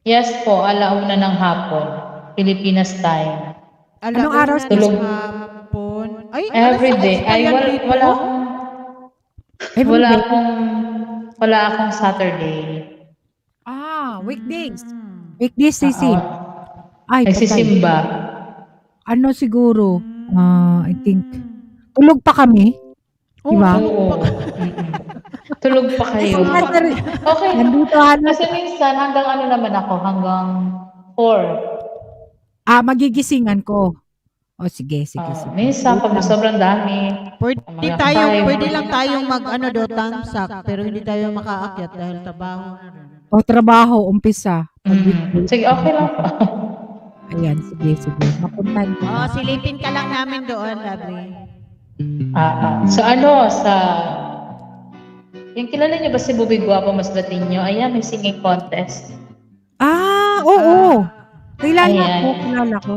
[SPEAKER 9] Yes po, alauna ng hapon. Pilipinas time.
[SPEAKER 2] Anong araw sa
[SPEAKER 9] Tulog.
[SPEAKER 8] Hapon. Ay,
[SPEAKER 9] Every
[SPEAKER 8] alas
[SPEAKER 9] day.
[SPEAKER 8] 6 pa
[SPEAKER 9] Ay,
[SPEAKER 8] yan
[SPEAKER 9] wala
[SPEAKER 8] dito.
[SPEAKER 9] wala akong Saturday.
[SPEAKER 2] Weekdays. Weekdays, Sisi. Ay,
[SPEAKER 9] Nagsisimba.
[SPEAKER 2] Ano siguro? I think. Tulog pa kami. Diba?
[SPEAKER 9] Oo. Tulog pa kayo. Okay.
[SPEAKER 2] Nandito
[SPEAKER 9] Kasi minsan, hanggang ano naman ako, hanggang 4.
[SPEAKER 2] Magigisingan ko. O sige, sige, sige.
[SPEAKER 9] Minsan, pag sobrang dami,
[SPEAKER 8] Pwede lang tayong mag-ano do, tamsak, pero hindi tayo makaakyat dahil trabaho na rin.
[SPEAKER 2] O trabaho, umpisa.
[SPEAKER 9] Sige, okay lang po.
[SPEAKER 2] Ayan, sige, sige. Mapuntahan ko.
[SPEAKER 8] Silipin ka lang namin doon, Lovely.
[SPEAKER 9] So yung kilala niyo ba si Bobby Guapo Masbatinho? Ayan, may singing contest.
[SPEAKER 2] Oo. Kilala
[SPEAKER 9] Ayan.
[SPEAKER 2] ko, kilala ko.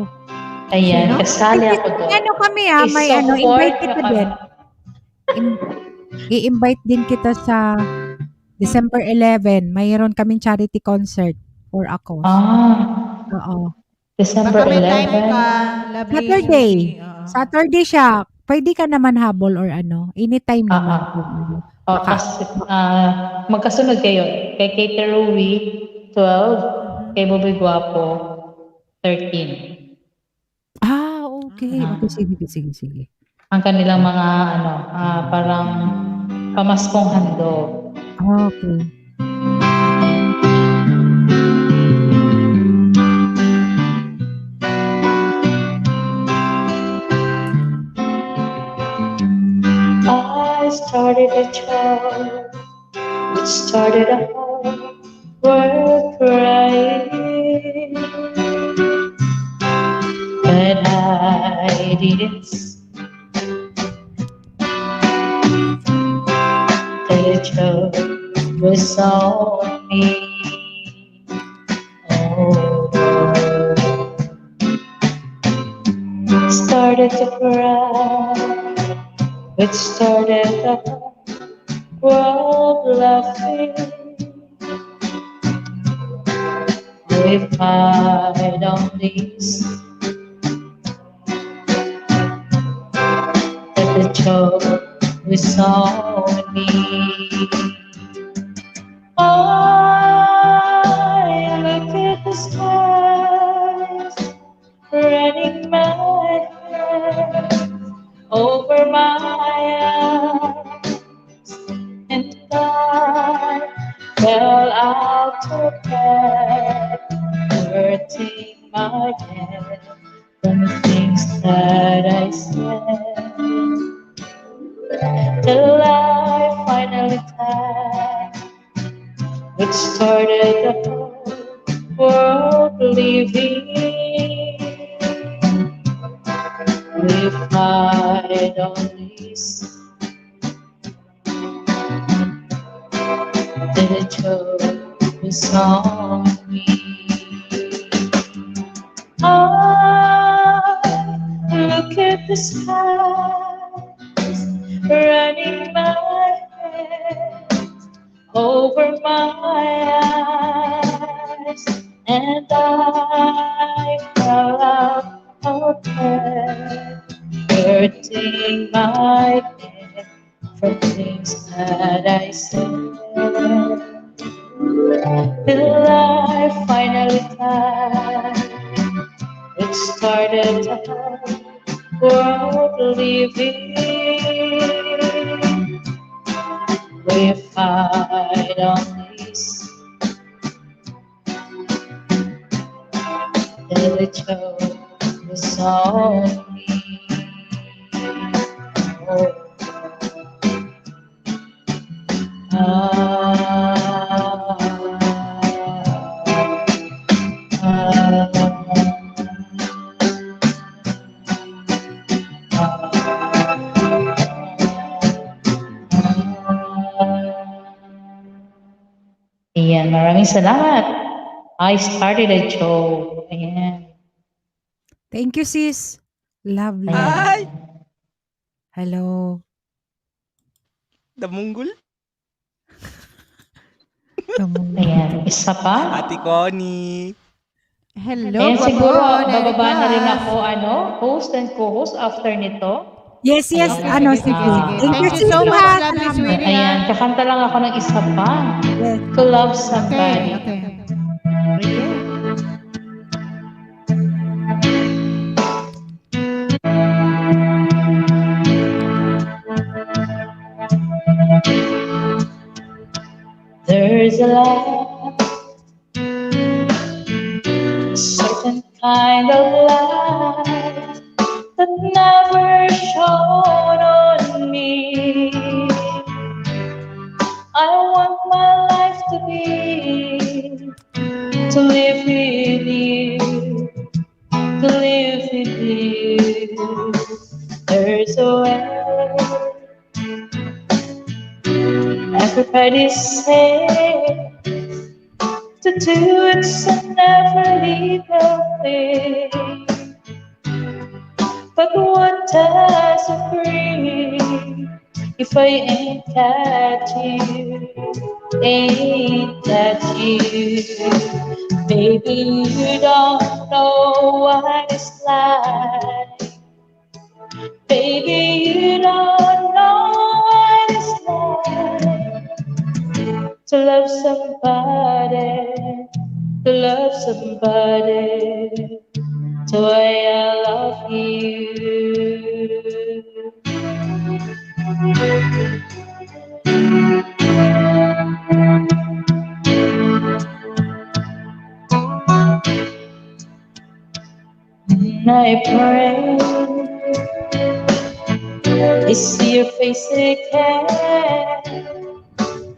[SPEAKER 9] Ayan, kasali ako doon.
[SPEAKER 2] Ano kami may invite kita din. I-invite din kita sa December 11. Mayroon kaming charity concert for a cause. Oo.
[SPEAKER 9] December
[SPEAKER 8] Baka may time
[SPEAKER 9] 11.
[SPEAKER 8] ka, Lovely.
[SPEAKER 2] Saturday. Saturday siya. Pwede ka naman habol or ano. Anytime naman.
[SPEAKER 9] Kasi, magkasunod kayo. Kay Kate Rui, 12. Kay Bobby Guapo, 13.
[SPEAKER 2] Okay. Okay, sige.
[SPEAKER 9] Ang kanilang mga parang pamaskong handog.
[SPEAKER 2] Okay.
[SPEAKER 9] I started a child, it started a whole world crying, but I didn't the joke was on me. Started to cry, it started the world laughing. We fight on this, that the joke was on me. I look at the skies, running my hand over my eyes, and I fell out of bed, hurting my head from the things that I said, till I finally died, which started the whole world believing. We fight on this, the joke is on me. I look at the skies, running my hands over my eyes, and I fell out of bed, hurting my head from things that I said, till I finally died. It started a world living. We fight on this, the joke was on me. Ayan, maraming salamat. I started a joke. Ayan.
[SPEAKER 2] Thank you, sis. Lovely.
[SPEAKER 17] Ay!
[SPEAKER 2] Hello.
[SPEAKER 17] Damunggol?
[SPEAKER 9] Ayan, isa pa.
[SPEAKER 17] Ate Connie.
[SPEAKER 8] Hello,
[SPEAKER 9] Ayan, siguro
[SPEAKER 8] Guapo,
[SPEAKER 9] bababa na rin
[SPEAKER 8] Nerica.
[SPEAKER 9] ako, host and co-host after nito.
[SPEAKER 2] Yes,
[SPEAKER 8] Okay,
[SPEAKER 2] sige. Thank you
[SPEAKER 8] Thank you so much,
[SPEAKER 2] Sis.
[SPEAKER 8] Lovely Sweetie.
[SPEAKER 9] Ayan, kakanta lang ako ng isa pa. To love somebody.
[SPEAKER 8] Okay.
[SPEAKER 9] There's a light, a certain kind of light Everybody say to do it's a never legal thing. But what does it bring if I ain't got you? Ain't got you? Baby, you don't know what it's like. Baby, you don't know what it's like to love somebody, to love somebody the way I love you. I pray I see your face again.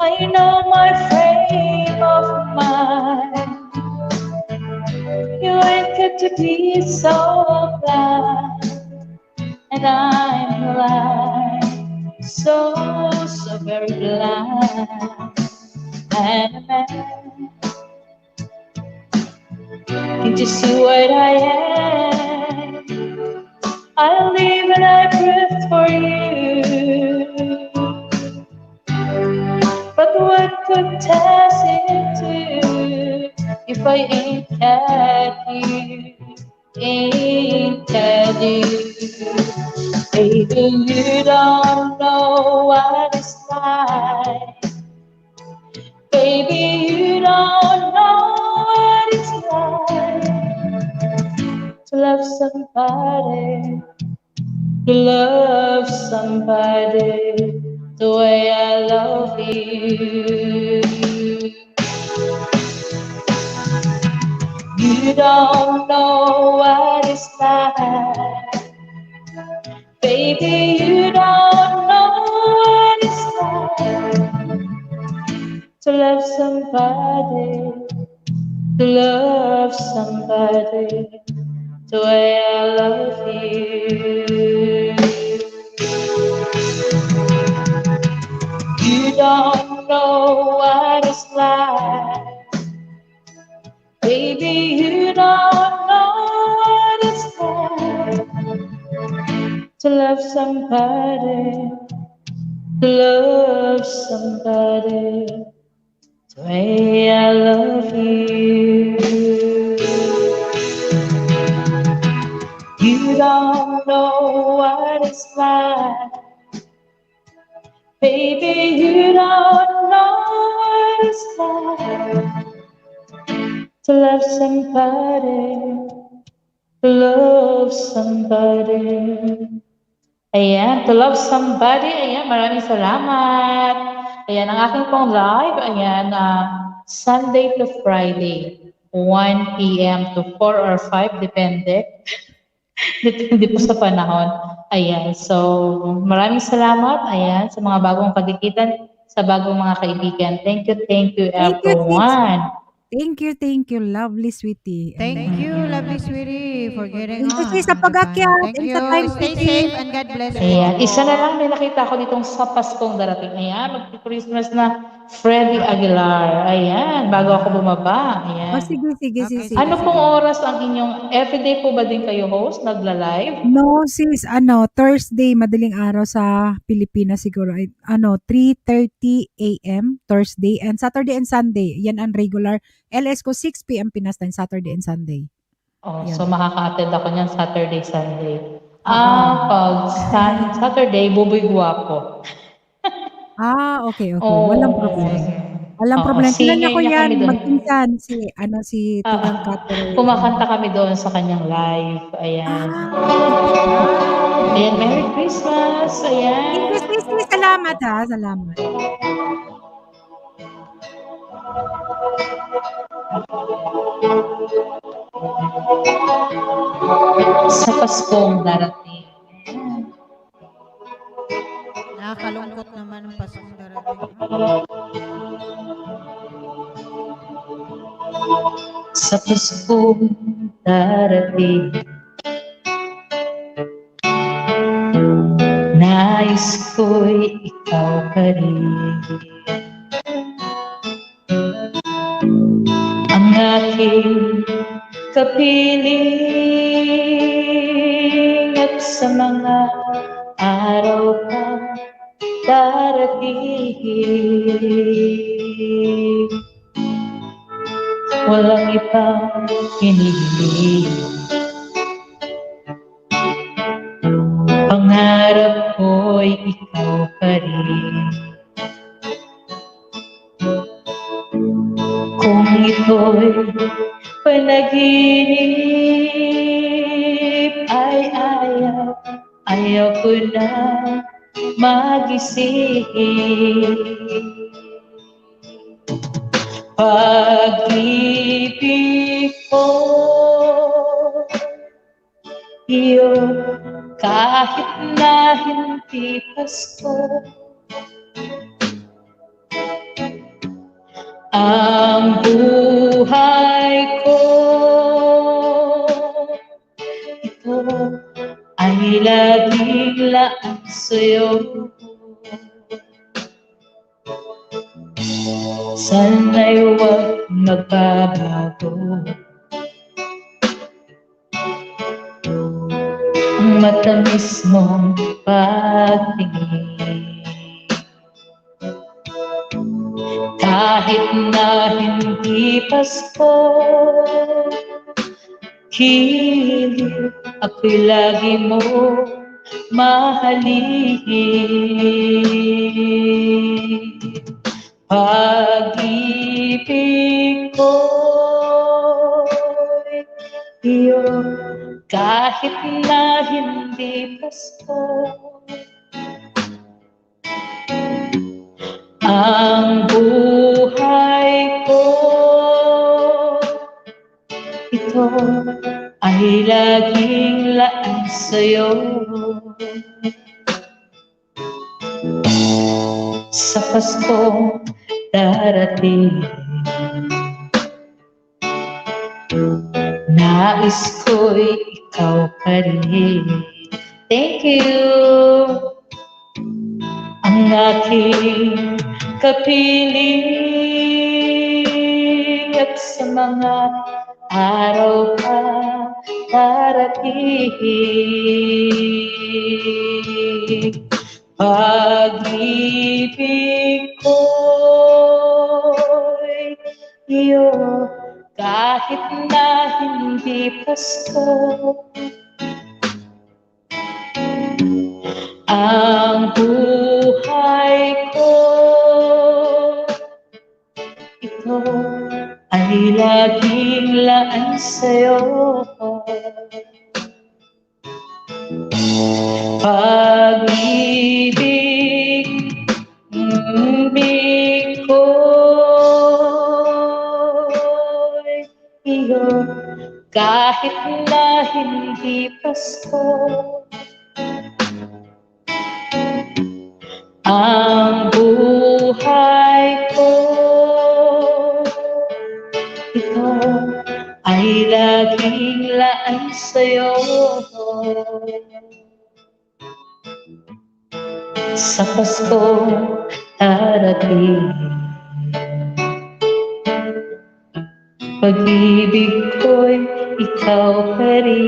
[SPEAKER 9] I know my frame of mind. You ain't got to be so blind, and I'm blind, so very blind. And a man, can't you see what I am? I live and I breathe for you. But what could test it do if I ain't had you? Ain't had you. Baby, you don't know what it's like. Baby, you don't know what it's like to love somebody, to love somebody the way I love you. You don't know what it's like. Baby, you don't know what it's like to love somebody, to love somebody the way I love you. You don't know what it's like. Baby, you don't know what it's like to love somebody, to love somebody the way I love you. You don't know what it's like. Baby, you don't know what it's like to love somebody, to love somebody. Ayan, to love somebody. Ayan, maraming salamat. Ayan, ang aking pong live. Ayan, Sunday to Friday, 1 p.m. to 4 or 5, depende. Depende po sa panahon. Ayan, so maraming salamat. Ayan, sa mga bagong pagkikitan, sa bagong mga kaibigan. Thank you everyone.
[SPEAKER 2] Thank you, lovely sweetie.
[SPEAKER 8] Thank you, lovely sweetie, for getting on.
[SPEAKER 2] Thank you sa pag-akyat.
[SPEAKER 8] Thank you.
[SPEAKER 2] Anytime,
[SPEAKER 8] Stay
[SPEAKER 2] sweetie.
[SPEAKER 8] safe and God bless you.
[SPEAKER 9] Ayan, isa na lang may nakita ko ditong sa Paskong darating. Ayan, magpi-Christmas na Freddy Aguilar. Ayan, bago ako bumaba. Ayan.
[SPEAKER 2] Sige.
[SPEAKER 9] Ano pong oras ang inyong, everyday po ba din kayo host, nagla-live?
[SPEAKER 2] No, sis, Thursday, madaling araw sa Pilipinas siguro. 3:30 a.m. Thursday and Saturday and Sunday. Yan ang regular. LS ko 6 p.m. Pinas time, Saturday and Sunday.
[SPEAKER 9] Oh, so makaka-attend ako niyan Saturday, Sunday. Pag Saturday, Buboy Guwapo.
[SPEAKER 2] Okay. Walang problema. Walang problema. Kilala ko yan, magpinsan, si Tugang Catherine.
[SPEAKER 9] Kumakanta kami doon sa kanyang live. Ayan. Ayan, Merry Christmas. Ayan.
[SPEAKER 2] Christmas, salamat ha. Salamat.
[SPEAKER 9] Sa Paskong darating.
[SPEAKER 8] Nakakalungkot naman ang Paskong darating.
[SPEAKER 9] Sa Paskong darating, nais ko'y ikaw pa rin. ang aking kapiling at sa mga araw pa darating. Walang ibang hinihiling, pangarap ko'y ikaw pa rin. Kung ito'y panaginip, ay ayaw ko na magising. Pag-ibig ko, iyo, kahit na hindi Pasko, ang buhay ko, ito ay laging laan sa'yo. Sana'y huwag magbabago ang matamis mong pagtingin. Kahit na hindi Pasko, kilig ako'y lagi mo mahalin. Pag-ibig ko'y iyo, kahit na hindi Pasko. Ang buhay ko, ito ay laging laan sa'yo. Sa Paskong darating, nais ko'y ikaw pa rin. Thank you! Ang aking kapiling at sa mga araw pa darating. Pag-ibig ko'y iyo, kahit na hindi Pasko. Ang buhay ko, ito ay laging laan sa'yo. Pag-ibig ko'y iyo, kahit na hindi Pasko. Ang buhay ko, ito ay laging laan sa'yo. Sa Pasko darating, pag-ibig ko'y ikaw pa rin.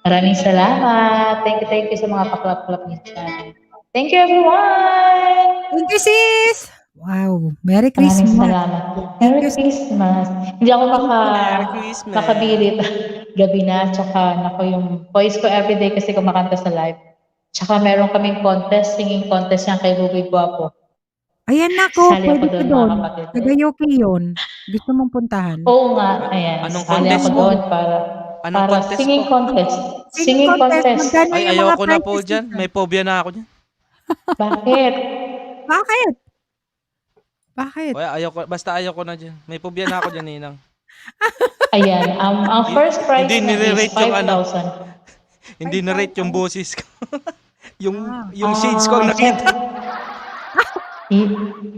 [SPEAKER 9] Maraming salamat. Thank you sa mga paklap-klap niyo dyan. Thank you, everyone!
[SPEAKER 2] Thank you, sis! Wow, Merry Christmas.
[SPEAKER 9] Maraming salamat. Merry Christmas. Hindi ako makabirit. Gabi na, tsaka nako yung voice ko everyday kasi kumakanta sa live. Tsaka meron kaming contest, singing contest yan kay Ruby Guapo.
[SPEAKER 2] Ayan nako,
[SPEAKER 9] Sali
[SPEAKER 2] pwede
[SPEAKER 9] ako
[SPEAKER 2] ka
[SPEAKER 9] doon,
[SPEAKER 2] doon.
[SPEAKER 9] mga kapatid.
[SPEAKER 2] Taga-Yuki yun. Gusto mong puntahan?
[SPEAKER 9] Oo nga, ayan.
[SPEAKER 12] Anong
[SPEAKER 9] Sali
[SPEAKER 12] contest
[SPEAKER 9] ako
[SPEAKER 12] po?
[SPEAKER 9] doon para
[SPEAKER 12] contest
[SPEAKER 9] singing
[SPEAKER 12] po?
[SPEAKER 9] contest.
[SPEAKER 2] Singing
[SPEAKER 9] Singing
[SPEAKER 2] contest.
[SPEAKER 9] contest.
[SPEAKER 2] Magkano
[SPEAKER 12] Ay,
[SPEAKER 2] yung mga
[SPEAKER 12] ayoko na po
[SPEAKER 2] prizes
[SPEAKER 12] dyan.
[SPEAKER 2] nito?
[SPEAKER 12] May phobia na ako dyan.
[SPEAKER 9] Bakit?
[SPEAKER 2] Bakit? Bakit?
[SPEAKER 12] Kaya basta ayoko na dyan. May phobia na ako dyan, Ninang.
[SPEAKER 9] Ayan, ang first prize
[SPEAKER 12] Hindi
[SPEAKER 9] na is
[SPEAKER 12] nire-rate yung ano.
[SPEAKER 9] 5,000.
[SPEAKER 12] Hindi na-rate yung boses ko. yung shades ko ang nakita.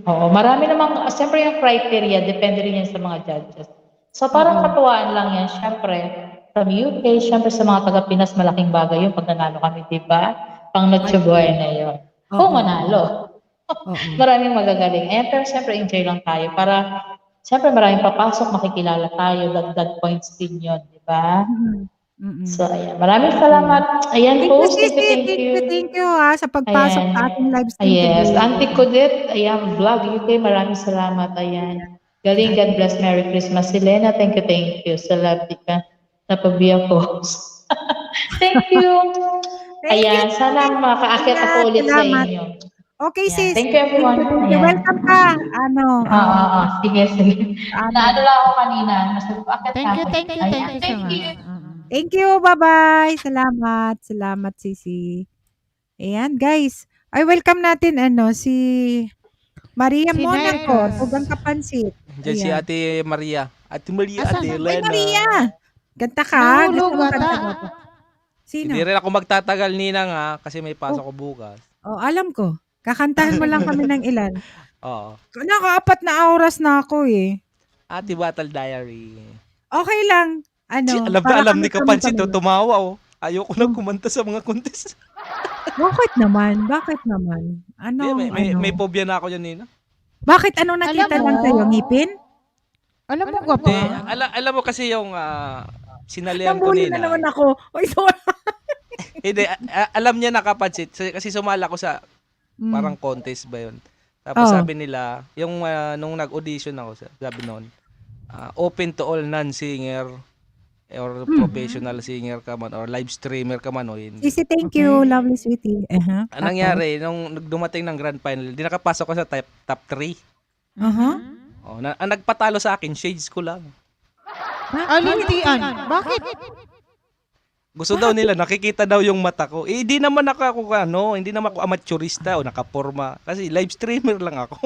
[SPEAKER 9] Oo, marami namang, siyempre yung criteria, depende rin yan sa mga judges. So parang katuwaan lang yan, siyempre, from UK, siyempre sa mga taga-Pinas, malaking bagay yung pag nanalo kami, di ba? Pang Noche Buena yun. Kung manalo. Maraming magagaling. Pero siyempre enjoy lang tayo para siyempre maraming papasok, makikilala tayo, dagdag points din yun, di ba? So, ayan. Maraming salamat. Ayan,
[SPEAKER 2] Thank you,
[SPEAKER 9] host. Thank
[SPEAKER 2] Sisi.
[SPEAKER 9] you.
[SPEAKER 2] Thank you sa pagpasok
[SPEAKER 9] Ayan.
[SPEAKER 2] sa ating live stream
[SPEAKER 9] Yes.
[SPEAKER 2] today.
[SPEAKER 9] Auntie Kudet, ayan, vlog UK. Maraming salamat. Ayan. Galing, God bless. Merry Christmas. Selena, thank you. Sa love ka. Napabiyak ko. Thank you. Ayan, sana makaakyat ako ulit sa
[SPEAKER 2] Salamat.
[SPEAKER 9] inyo.
[SPEAKER 2] Okay,
[SPEAKER 9] Ayan.
[SPEAKER 2] sis.
[SPEAKER 9] Thank you, everyone.
[SPEAKER 2] Thank you.
[SPEAKER 9] Ayan.
[SPEAKER 2] Welcome ka.
[SPEAKER 9] Sige. Naano lang ako kanina.
[SPEAKER 8] Thank you so much.
[SPEAKER 2] Thank you. Bye-bye. Salamat, Sisi. Ayan, guys. Ay, welcome natin, si Maria
[SPEAKER 8] Si
[SPEAKER 2] Monaco.
[SPEAKER 8] Nercos.
[SPEAKER 2] Tugang Kapansit.
[SPEAKER 17] Diyan si
[SPEAKER 2] Ayan.
[SPEAKER 17] Ate Maria. Ate Maria,
[SPEAKER 8] Asan?
[SPEAKER 17] Ate
[SPEAKER 8] Ay,
[SPEAKER 17] Elena.
[SPEAKER 2] Ay, Maria. Ganta ka.
[SPEAKER 8] Nahulog
[SPEAKER 2] Gusto mo
[SPEAKER 8] ata.
[SPEAKER 2] kanta mo? Sino?
[SPEAKER 17] Hindi rin ako magtatagal, Ninang, kasi may pasok ko bukas.
[SPEAKER 2] Oh, alam ko. Kakantahan mo lang kami ng ilan.
[SPEAKER 17] Oo.
[SPEAKER 2] Naka-4 na oras na ako eh.
[SPEAKER 17] Ate Battle Diary.
[SPEAKER 2] Okay lang.
[SPEAKER 17] Alam na
[SPEAKER 2] para
[SPEAKER 17] alam ni
[SPEAKER 2] kami
[SPEAKER 17] Kapansit,
[SPEAKER 2] kami-kami.
[SPEAKER 17] tumawa, oh. Ayoko na kumanta sa mga contest.
[SPEAKER 2] Bakit naman?
[SPEAKER 17] May phobia na ako yan, Nina.
[SPEAKER 2] Bakit? Anong nakita
[SPEAKER 8] Alam mo?
[SPEAKER 2] lang sa'yo? Ngipin?
[SPEAKER 8] Alam mo ka pa?
[SPEAKER 17] Alam mo kasi yung sinalihan ko,
[SPEAKER 2] Nambuli
[SPEAKER 17] Nina.
[SPEAKER 2] na naman ako. Oy, sorry.
[SPEAKER 17] Hindi, alam niya na Kapansit. Kasi sumala ko sa parang contest ba yun. Tapos
[SPEAKER 2] Oo.
[SPEAKER 17] sabi nila, yung nung nag-audition ako, sabi noon, open to all non-singer or professional singer ka man or live streamer ka man o hindi.
[SPEAKER 2] Sisi, thank you. Lovely sweetie.
[SPEAKER 17] Anong nangyari, nung dumating ng grand final, di nakapasok ko sa top 3. Oh, ang nagpatalo sa akin, shades ko lang.
[SPEAKER 8] Alintian. Bakit?
[SPEAKER 17] Gusto daw nila, nakikita daw yung mata ko. Eh, di naman ako hindi naman ako amateurista o nakaporma. Kasi live streamer lang ako.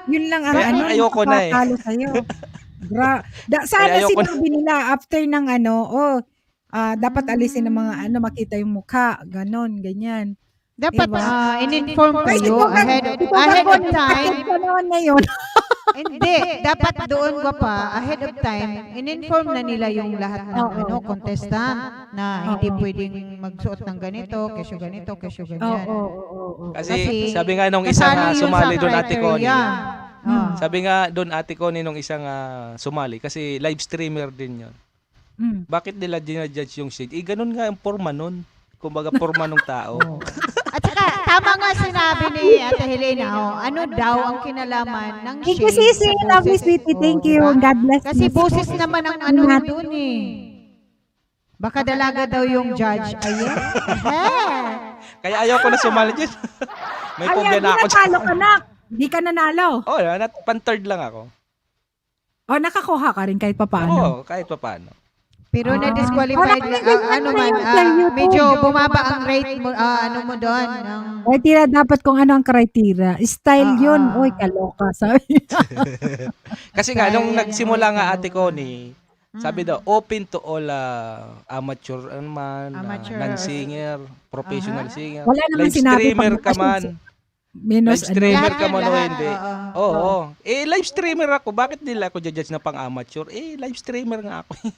[SPEAKER 2] Yun lang ang
[SPEAKER 17] Kaya ayoko na eh.
[SPEAKER 2] nakapatalo sa'yo. Sana
[SPEAKER 17] Kaya ayoko na.
[SPEAKER 2] sinabi nila after ng dapat alisin ng mga makita yung mukha. Ganon, ganyan.
[SPEAKER 8] Dapat
[SPEAKER 2] Diba?
[SPEAKER 8] in-inform kayo ahead of time.
[SPEAKER 2] Ganon na yun.
[SPEAKER 8] Hindi, dapat doon ka pa, ahead of time, in-inform na nila yung lahat ng contestant na hindi pwedeng magsuot ng ganito, kesyo ganito, kesyo ganyan.
[SPEAKER 17] Kasi sabi nga nung isang
[SPEAKER 8] kasali yun
[SPEAKER 17] sumali
[SPEAKER 8] sa
[SPEAKER 17] doon Ate Connie.
[SPEAKER 8] criteria.
[SPEAKER 17] Sabi nga doon Ate Connie nung isang sumali kasi live streamer din yun. Bakit nila dinajudge yung shade? Ganun nga yung forma nun. Kumbaga forma nung tao.
[SPEAKER 8] At saka, tama nga sinabi ni Ate Helena, ano daw ang kinalaman ng
[SPEAKER 2] Thank you,
[SPEAKER 8] shade
[SPEAKER 2] Sisi.
[SPEAKER 8] sa
[SPEAKER 2] Lovely
[SPEAKER 8] boses.
[SPEAKER 2] sweetie. Thank
[SPEAKER 8] Oh,
[SPEAKER 2] you.
[SPEAKER 8] diba?
[SPEAKER 2] God bless
[SPEAKER 8] Kasi
[SPEAKER 2] you.
[SPEAKER 8] boses naman ang ano doon eh. Baka dalaga daw yung judge. Ayun.
[SPEAKER 17] Kaya ayoko na sumali dyan. May phobia na ako.
[SPEAKER 2] Natalo ka na. Di ka nanalo.
[SPEAKER 17] Oh, pan-third lang ako.
[SPEAKER 2] O, nakakuha ka rin kahit papaano.
[SPEAKER 17] Oo, kahit pa paano.
[SPEAKER 8] Pero na-disqualified, medyo bumaba ang rate mo, mo doon.
[SPEAKER 2] Criteria dapat kung ano ang criteria. Style yun. Uy, kaloka. Sabi.
[SPEAKER 17] Kasi nga, nung nagsimula nga Ate Connie, sabi daw, open to all amateur non-singer, professional singer,
[SPEAKER 2] Wala naman
[SPEAKER 17] live
[SPEAKER 2] sinabi
[SPEAKER 17] streamer
[SPEAKER 2] pag-
[SPEAKER 17] ka man.
[SPEAKER 2] Minus
[SPEAKER 17] Live streamer ka man o
[SPEAKER 8] lahat,
[SPEAKER 17] hindi. Oo. Live streamer ako. Bakit nila ako judge na pang amateur? Live streamer nga ako.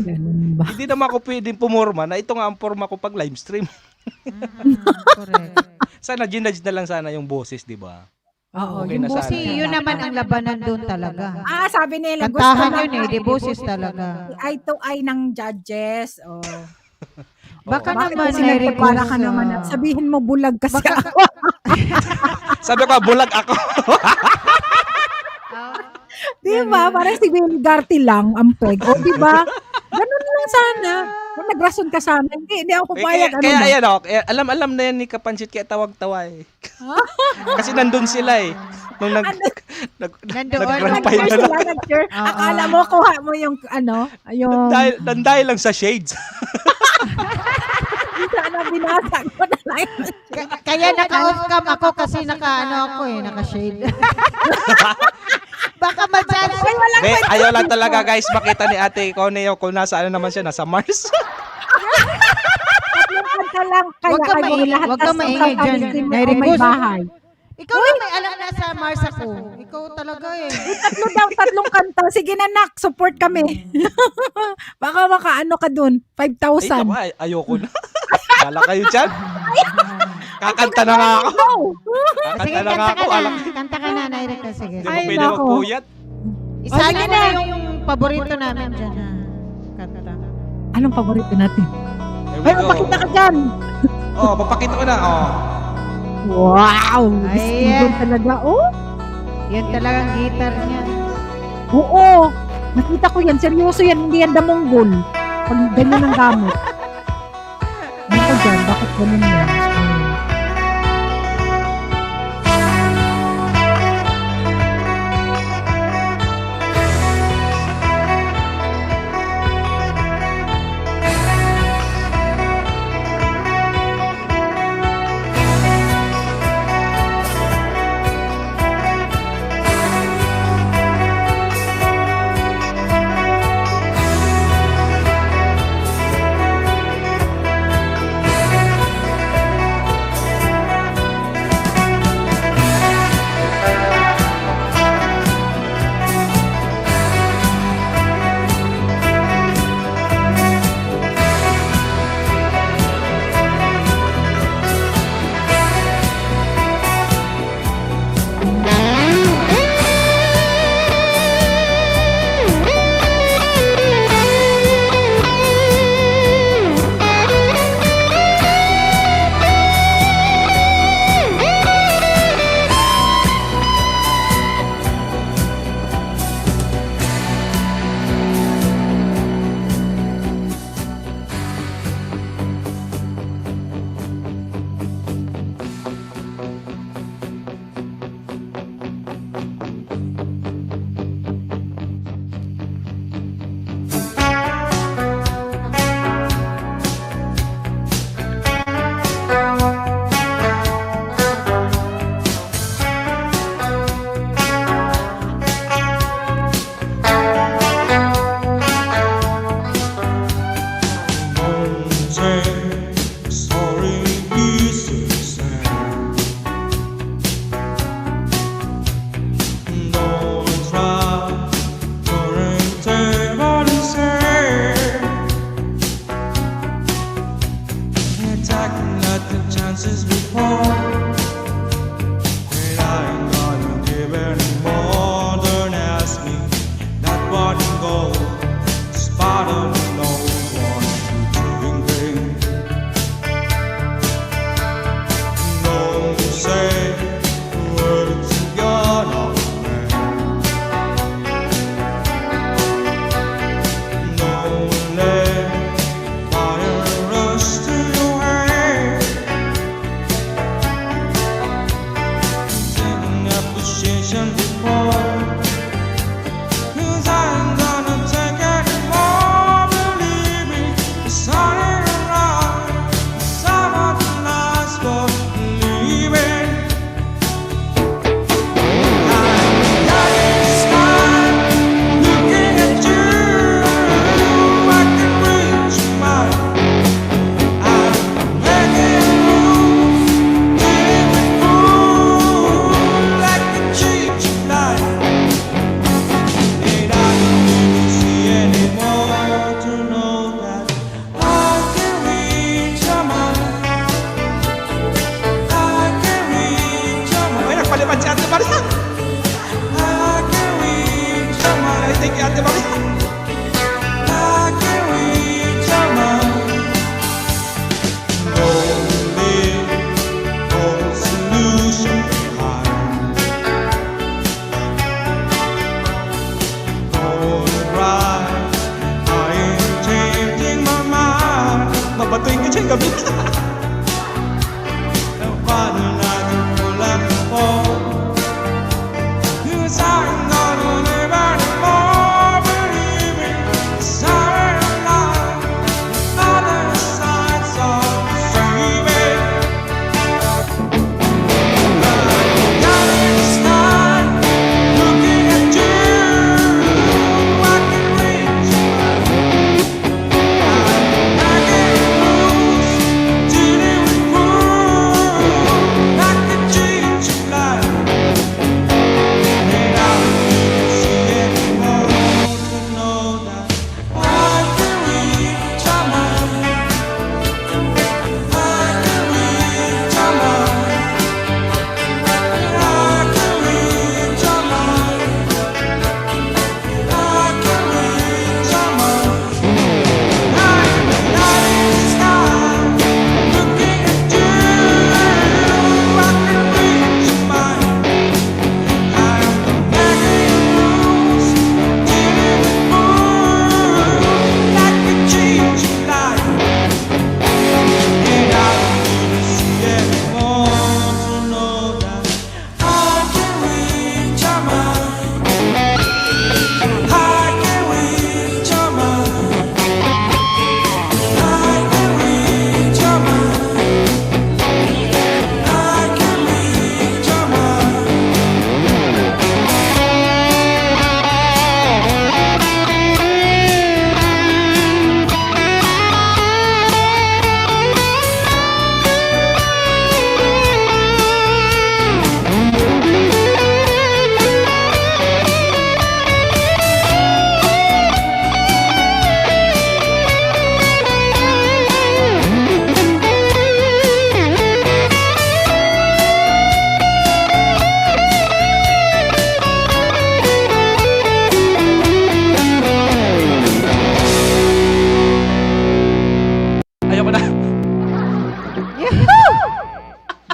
[SPEAKER 2] Ganun ba?
[SPEAKER 17] Hindi naman ako pwedeng pumorma na ito nga ang forma ko pag live stream.
[SPEAKER 8] Correct.
[SPEAKER 17] Sana ginudge na lang sana yung boses, di ba?
[SPEAKER 2] Oo,
[SPEAKER 17] Okay
[SPEAKER 2] yung
[SPEAKER 17] na sana.
[SPEAKER 8] Kasi yun naman ang labanan doon talaga.
[SPEAKER 2] sabi nila,
[SPEAKER 8] Kantahan yun di boses talaga.
[SPEAKER 2] eye to eye ng judges. Oh.
[SPEAKER 8] Baka
[SPEAKER 2] Bakit
[SPEAKER 8] naman,
[SPEAKER 2] kasi
[SPEAKER 8] Eric,
[SPEAKER 2] nagpapara ka naman at sabihin mo bulag kasi ako.
[SPEAKER 17] Sabi ko, bulag ako.
[SPEAKER 2] Di ba? Parang si Wilgarty lang ang peg. O, di ba? Ganun lang sana. Kung nagrason ka sana, hindi ako bayad.
[SPEAKER 17] Kaya ayan alam na yan ni Kapansit kaya tawag-tawa eh. Kasi nandun sila eh. Nung nag-grand final.
[SPEAKER 2] Akala mo, kuha mo yung yung...
[SPEAKER 17] Dahil lang sa shades.
[SPEAKER 2] Sana binasag ko na lang.
[SPEAKER 8] Kaya naka-off cam ako kasi naka-shade. Baka ma-judge.
[SPEAKER 17] Ayaw lang talaga guys makita ni Ate Connie kung nasa naman siya, nasa Mars.
[SPEAKER 2] Tatlong kanta lang. Kaya
[SPEAKER 8] Huwag ka maingay dyan.
[SPEAKER 2] May bahay.
[SPEAKER 8] Ikaw na may alam na sa Mars ako. Ikaw talaga eh.
[SPEAKER 2] Tatlong kanta. Sige na, nak. Support kami. Baka makaano ka dun. 5,000.
[SPEAKER 17] Ayoko na. Wala kayo dyan? Kakanta na nga ako.
[SPEAKER 8] Sige,
[SPEAKER 17] Kakanta na nga ako. Alam.
[SPEAKER 8] Kanta ka na, Nairek. Sige.
[SPEAKER 17] Hindi mo pwede magpuyat.
[SPEAKER 8] Isa na yung paborito namin dyan na kanta.
[SPEAKER 2] Anong paborito natin?
[SPEAKER 17] There we
[SPEAKER 2] Ay,
[SPEAKER 17] go.
[SPEAKER 2] magpakita ka dyan!
[SPEAKER 17] Oh, papakita ko na. Oh.
[SPEAKER 2] Wow!
[SPEAKER 8] Ay,
[SPEAKER 2] Steven talaga, oh!
[SPEAKER 8] Yan talagang guitar niya.
[SPEAKER 2] Oo! Nakita ko yan. Seryoso yan. Hindi yan damonggol. Pag ganyan ang gamit. Ano ka dyan? Bakit ganun yan?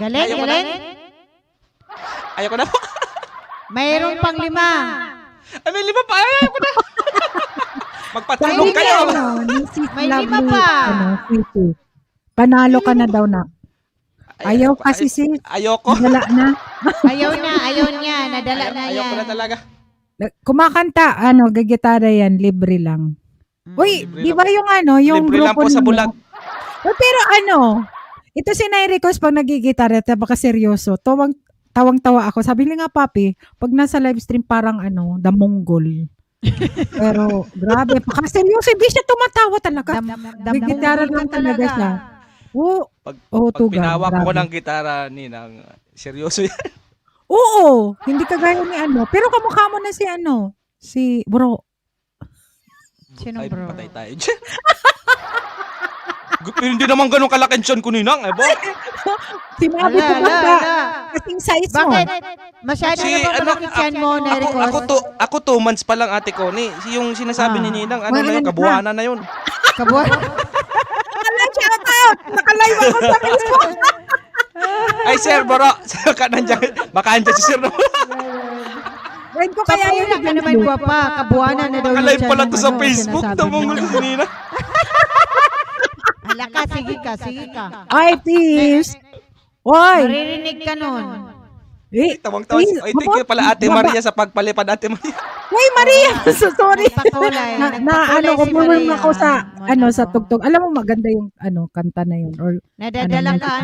[SPEAKER 8] Galing,
[SPEAKER 17] Ayoko na.
[SPEAKER 8] galing.
[SPEAKER 17] Ayoko na po.
[SPEAKER 8] Mayroon pang 5.
[SPEAKER 17] Ay, may 5 pa. Ayoko na. Magpatulong kayo.
[SPEAKER 8] May 5 pa.
[SPEAKER 2] Sweetie. Panalo ka na daw na. Ayaw kasi sis.
[SPEAKER 17] Ayoko.
[SPEAKER 2] Nadala na.
[SPEAKER 8] Ayaw niya. Nadala na yan.
[SPEAKER 17] Ayoko na talaga.
[SPEAKER 2] Kumakanta, gagitara yan, libre lang. Uy, di ba yung yung
[SPEAKER 17] Libre lang
[SPEAKER 2] grupo
[SPEAKER 17] po sa
[SPEAKER 2] ninyo?
[SPEAKER 17] bulag.
[SPEAKER 2] Uy, pero ito si Nairi Cos pag nagigitara, baka seryoso, tawang-tawa ako. Sabi niya nga, papi, pag nasa live stream parang the Mongol. Pero, grabe, baka seryoso, hindi siya tumatawa talaga. Nagigitara lang talaga siya.
[SPEAKER 17] Pag
[SPEAKER 2] Tuga,
[SPEAKER 17] pinawak ko
[SPEAKER 2] grabe.
[SPEAKER 17] ng gitara, Ninang, seryoso yan.
[SPEAKER 2] Oo, hindi kagaya ni Pero kamukha mo na si bro.
[SPEAKER 8] Sino
[SPEAKER 17] Ay,
[SPEAKER 8] bro?
[SPEAKER 17] patay tayo dyan. Hindi naman ganun kalaking tiyan ko, Ninang. Bo.
[SPEAKER 2] Sinabi ko ba? Kasing size mo.
[SPEAKER 8] Bakit? Masyado na ba malaki tiyan mo, Nericos?
[SPEAKER 17] Ako 2 months pa lang, Ate Connie. Yung sinasabi ni Ninang,
[SPEAKER 2] Well,
[SPEAKER 17] na yun, kabuhanan na yun.
[SPEAKER 2] Shout out! Nakalive ako sa Facebook.
[SPEAKER 17] Ay, sir, bro. Baka andyan si sir.
[SPEAKER 2] Friend ko kaya yun.
[SPEAKER 8] Papulang ka naman guwapa. Kabuanan na daw yung
[SPEAKER 17] Nakalive
[SPEAKER 8] tiyan
[SPEAKER 17] pala
[SPEAKER 8] ng
[SPEAKER 17] to sa Facebook.
[SPEAKER 8] sinasabi
[SPEAKER 17] Tamong
[SPEAKER 8] mo.
[SPEAKER 17] si Ninang.
[SPEAKER 8] Hala ka, sige ka.
[SPEAKER 2] Ay, peace. Oy.
[SPEAKER 8] Maririnig ka nun.
[SPEAKER 17] Tawang-tawa. Ay, thank you pala, Ate Maria, sa pagpalipad, Ate Maria.
[SPEAKER 2] Uy, Maria! Sorry.
[SPEAKER 8] Nagpakulay.
[SPEAKER 2] Umuwi ako sa, sa tugtog. Alam mo, maganda yung, kanta na yun. Or,
[SPEAKER 8] Nadadala ka,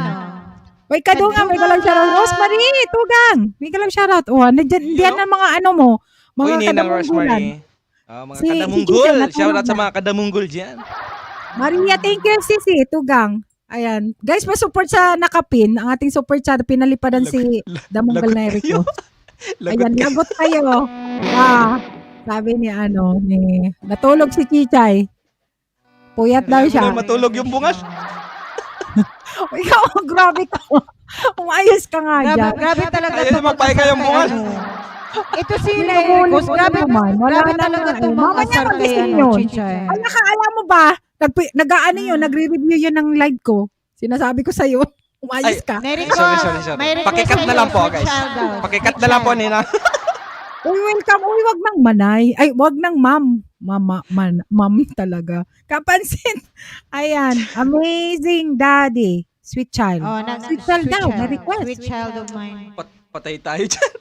[SPEAKER 2] Uy, kadungan, may galang shoutout. Rosemary, tugang. May galang shoutout. Diyan na mga mo. Mga
[SPEAKER 17] Uy, Ninang
[SPEAKER 2] kadamunggulan.
[SPEAKER 17] Rosemary. Mga
[SPEAKER 2] Si
[SPEAKER 17] kadamunggol.
[SPEAKER 2] Chicha, natulog
[SPEAKER 17] Shoutout sa
[SPEAKER 2] na.
[SPEAKER 17] mga kadamunggol dyan.
[SPEAKER 2] Maria, thank you, Sisi. Tugang. Ayan. Guys, pa-support sa nakapin. Ang ating super chat, pinalipadan si Damonggal na Erico. Ayan, lagot kayo. Sabi ni natulog si Chichay. Puyat daw siya.
[SPEAKER 17] Matulog yung bungas.
[SPEAKER 2] Ikaw, grabe ka. Umayos ka nga dyan.
[SPEAKER 8] Grabe talaga.
[SPEAKER 17] Ayun, magpahinga yung bungas.
[SPEAKER 8] Ito si Nericos. Grabe talaga itong mga
[SPEAKER 2] Mamaya
[SPEAKER 8] asar kay
[SPEAKER 2] magising yun.
[SPEAKER 8] Chichay.
[SPEAKER 2] Ay, alam mo ba? Nagre-review yun ng live ko. Sinasabi ko sa'yo. Umayos ka.
[SPEAKER 8] Nericos,
[SPEAKER 17] Sorry.
[SPEAKER 8] may request
[SPEAKER 17] Pakikat na
[SPEAKER 8] sa'yo,
[SPEAKER 17] lang po,
[SPEAKER 8] sweet
[SPEAKER 17] guys.
[SPEAKER 8] child daw.
[SPEAKER 17] Pakikat na lang po, Ninang.
[SPEAKER 2] Uy, welcome. Uy, wag nang manay. Ay, wag nang ma'am. Ma'am talaga. Kapansin. Ayan. Amazing daddy. Sweet child. Sweet child daw. Na-request.
[SPEAKER 8] Sweet child of mine.
[SPEAKER 17] Patay tayo dyan.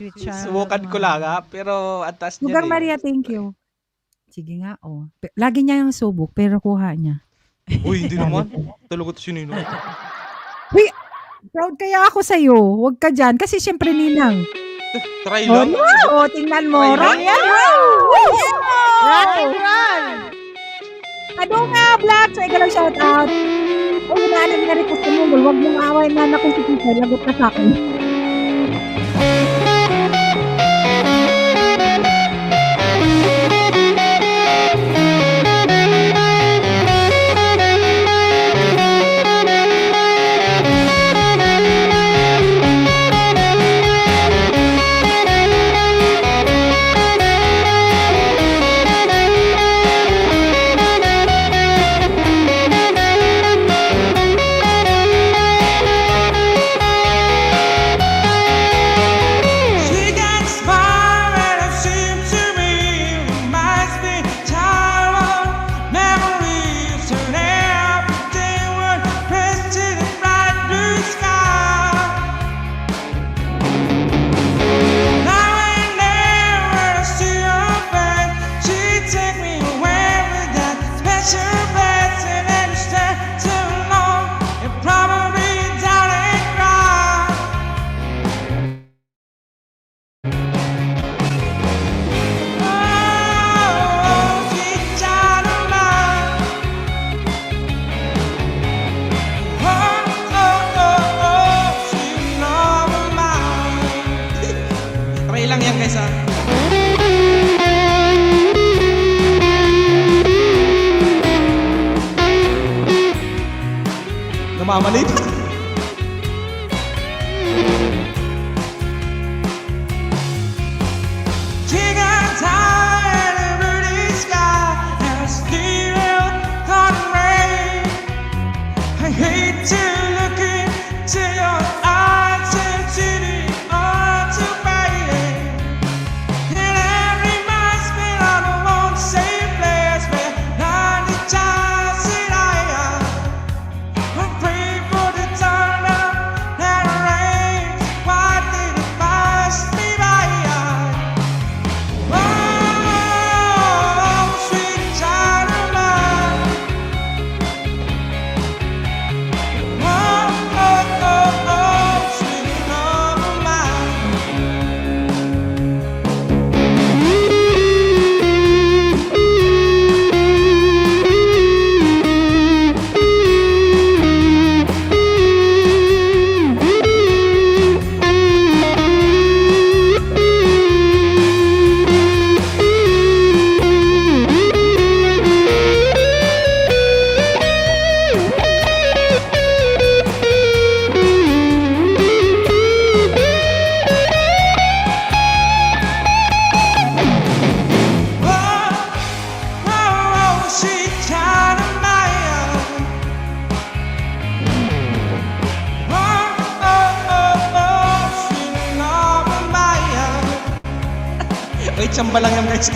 [SPEAKER 8] Sweet child.
[SPEAKER 17] Subukan ko lang, pero atas niya.
[SPEAKER 2] Tugang Maria, thank you. Sige nga, Lagi niya yung subok, pero kuha niya.
[SPEAKER 17] Uy, hindi naman. Talaga ito si Ninang.
[SPEAKER 2] Uy, proud kaya ako sa'yo. Huwag ka dyan. Kasi syempre, Ninang.
[SPEAKER 17] Try lang.
[SPEAKER 2] Tingnan mo.
[SPEAKER 17] Try lang.
[SPEAKER 8] Run!
[SPEAKER 2] Ano nga, Black? So, ikaw lang shout out. Uy, naanan na rin ko sa Mongol. Huwag mong away na anak ko si Tita. Lagot ka sa akin.
[SPEAKER 17] Try lang yan, guys, Namamalit.
[SPEAKER 12] I hate to look into your
[SPEAKER 17] Samba lang yan, guys.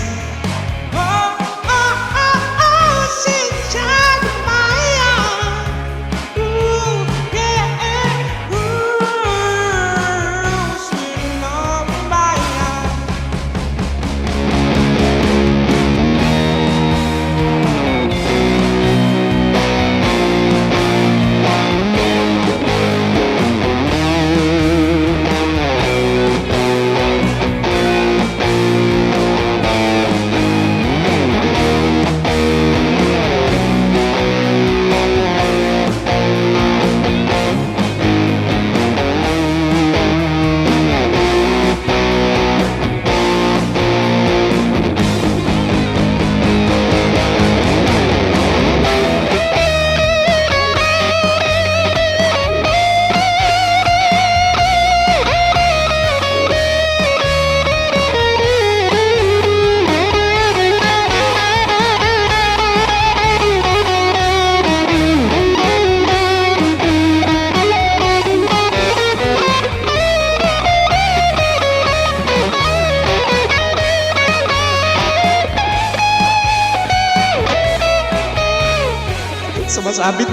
[SPEAKER 17] Sumasabit.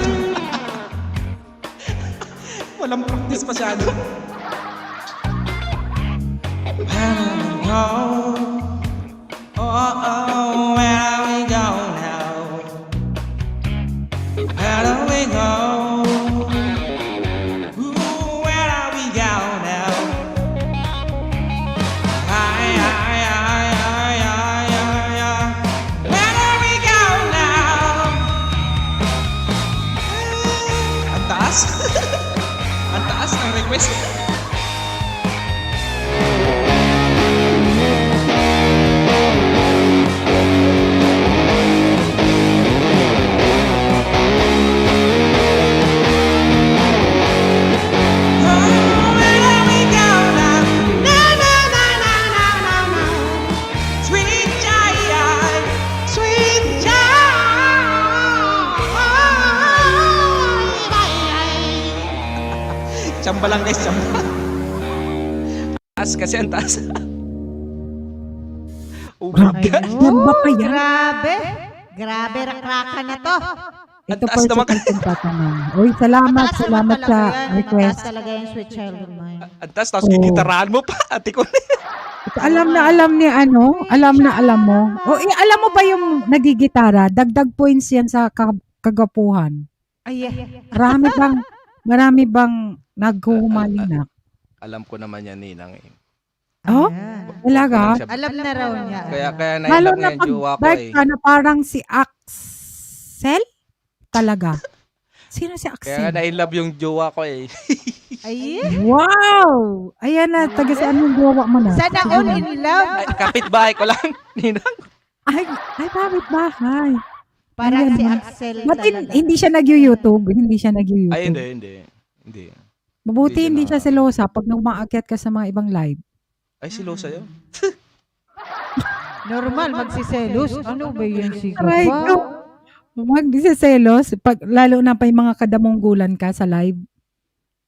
[SPEAKER 17] Walang practice masyado. Where we go now? Where do we go? Ooh, where do we go now? Where do we go now? Ang taas. Ang taas ng request. Chamba lang guys, chamba. Taas kasi ang taas.
[SPEAKER 2] Grabe. Yan ba pa yan?
[SPEAKER 8] Grabe. Grabe, rakraka na to.
[SPEAKER 2] Ito po sa tatanong. Uy, salamat sa request.
[SPEAKER 8] Mataas talaga yung Sweet Child of Mine.
[SPEAKER 17] Ang taas, tapos gigitarahan mo pa, ate ko.
[SPEAKER 2] Ito, alam na alam mo. O, alam mo ba yung nagigitara? Dagdag points yan sa kagapuhan.
[SPEAKER 8] Ay,
[SPEAKER 2] Marami bang naghuhumaling?
[SPEAKER 17] Alam ko naman yan, Ninang.
[SPEAKER 2] Oh? Talaga?
[SPEAKER 8] Alam na raw niya.
[SPEAKER 17] Kaya nailap nga yung jowa ko eh.
[SPEAKER 2] Lalo na parang si Axel? Talaga. Sino si Axel?
[SPEAKER 17] Kaya nailap yung jowa ko eh.
[SPEAKER 8] Ay,
[SPEAKER 2] Wow! Ayan na, taga saan yung jowa mo na?
[SPEAKER 8] sana all in love.
[SPEAKER 17] Ay, kapitbahay ko lang, Ninang.
[SPEAKER 2] Ay, bakit bahay?
[SPEAKER 8] Parang
[SPEAKER 2] Ayan
[SPEAKER 8] si
[SPEAKER 2] mo.
[SPEAKER 8] Axel
[SPEAKER 2] Ba't
[SPEAKER 8] talaga.
[SPEAKER 2] hindi siya nag-YouTube? Hindi siya nag-YouTube.
[SPEAKER 17] Ay, hindi.
[SPEAKER 2] Mabuti hindi siya selosa pag umaakyat ka sa mga ibang live.
[SPEAKER 17] Ay, silosa yun.
[SPEAKER 8] Normal, magsiselos. Ano ba yun
[SPEAKER 2] Aray ko. Magsiselos. Lalo na pa yung mga kadamunggulan ka sa live.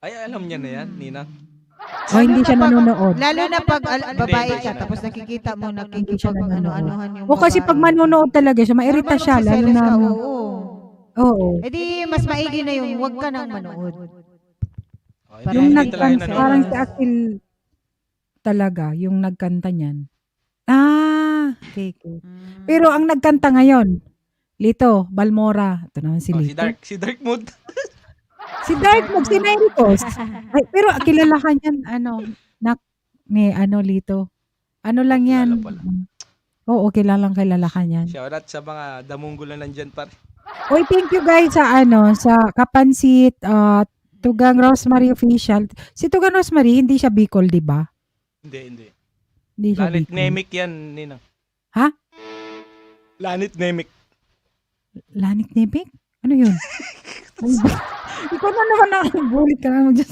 [SPEAKER 17] Ay, alam niya na yan, Ninang.
[SPEAKER 2] O hindi siya nanonood.
[SPEAKER 8] Lalo na pag babae ka, tapos nakikita mo, nakikipag ano-anuhan yung
[SPEAKER 2] O kasi pag manonood talaga siya, mairita siya. Lalo na. Oo.
[SPEAKER 8] E di, mas maigi na yung wag ka nang manood.
[SPEAKER 2] Yung nagkanta, parang si Akil talaga, yung nagkanta niyan. Okay. Pero ang nagkanta ngayon, Lito, Balmora. Ito naman si Lito.
[SPEAKER 17] Si Dark Mood.
[SPEAKER 2] Si Dark Mood, si Nericos. Ay, pero kilala ka niyan, Lito. Ano lang yan? Oo, kilala ka niyan.
[SPEAKER 17] Shoutout sa mga damunggulan nandyan, par.
[SPEAKER 2] Oy, thank you guys sa Kapansit, Tugang Rosemary Official. Si Tugang Rosemary, hindi siya Bicol, di ba?
[SPEAKER 17] Hindi.
[SPEAKER 2] Hindi siya
[SPEAKER 17] Lanit
[SPEAKER 2] Bicol.
[SPEAKER 17] Nemec yan, Ninang.
[SPEAKER 2] Ha?
[SPEAKER 17] Lanit Nemec.
[SPEAKER 2] Lanit Nemec? Ano yun? Ikaw na naman bulit ka naman dyan.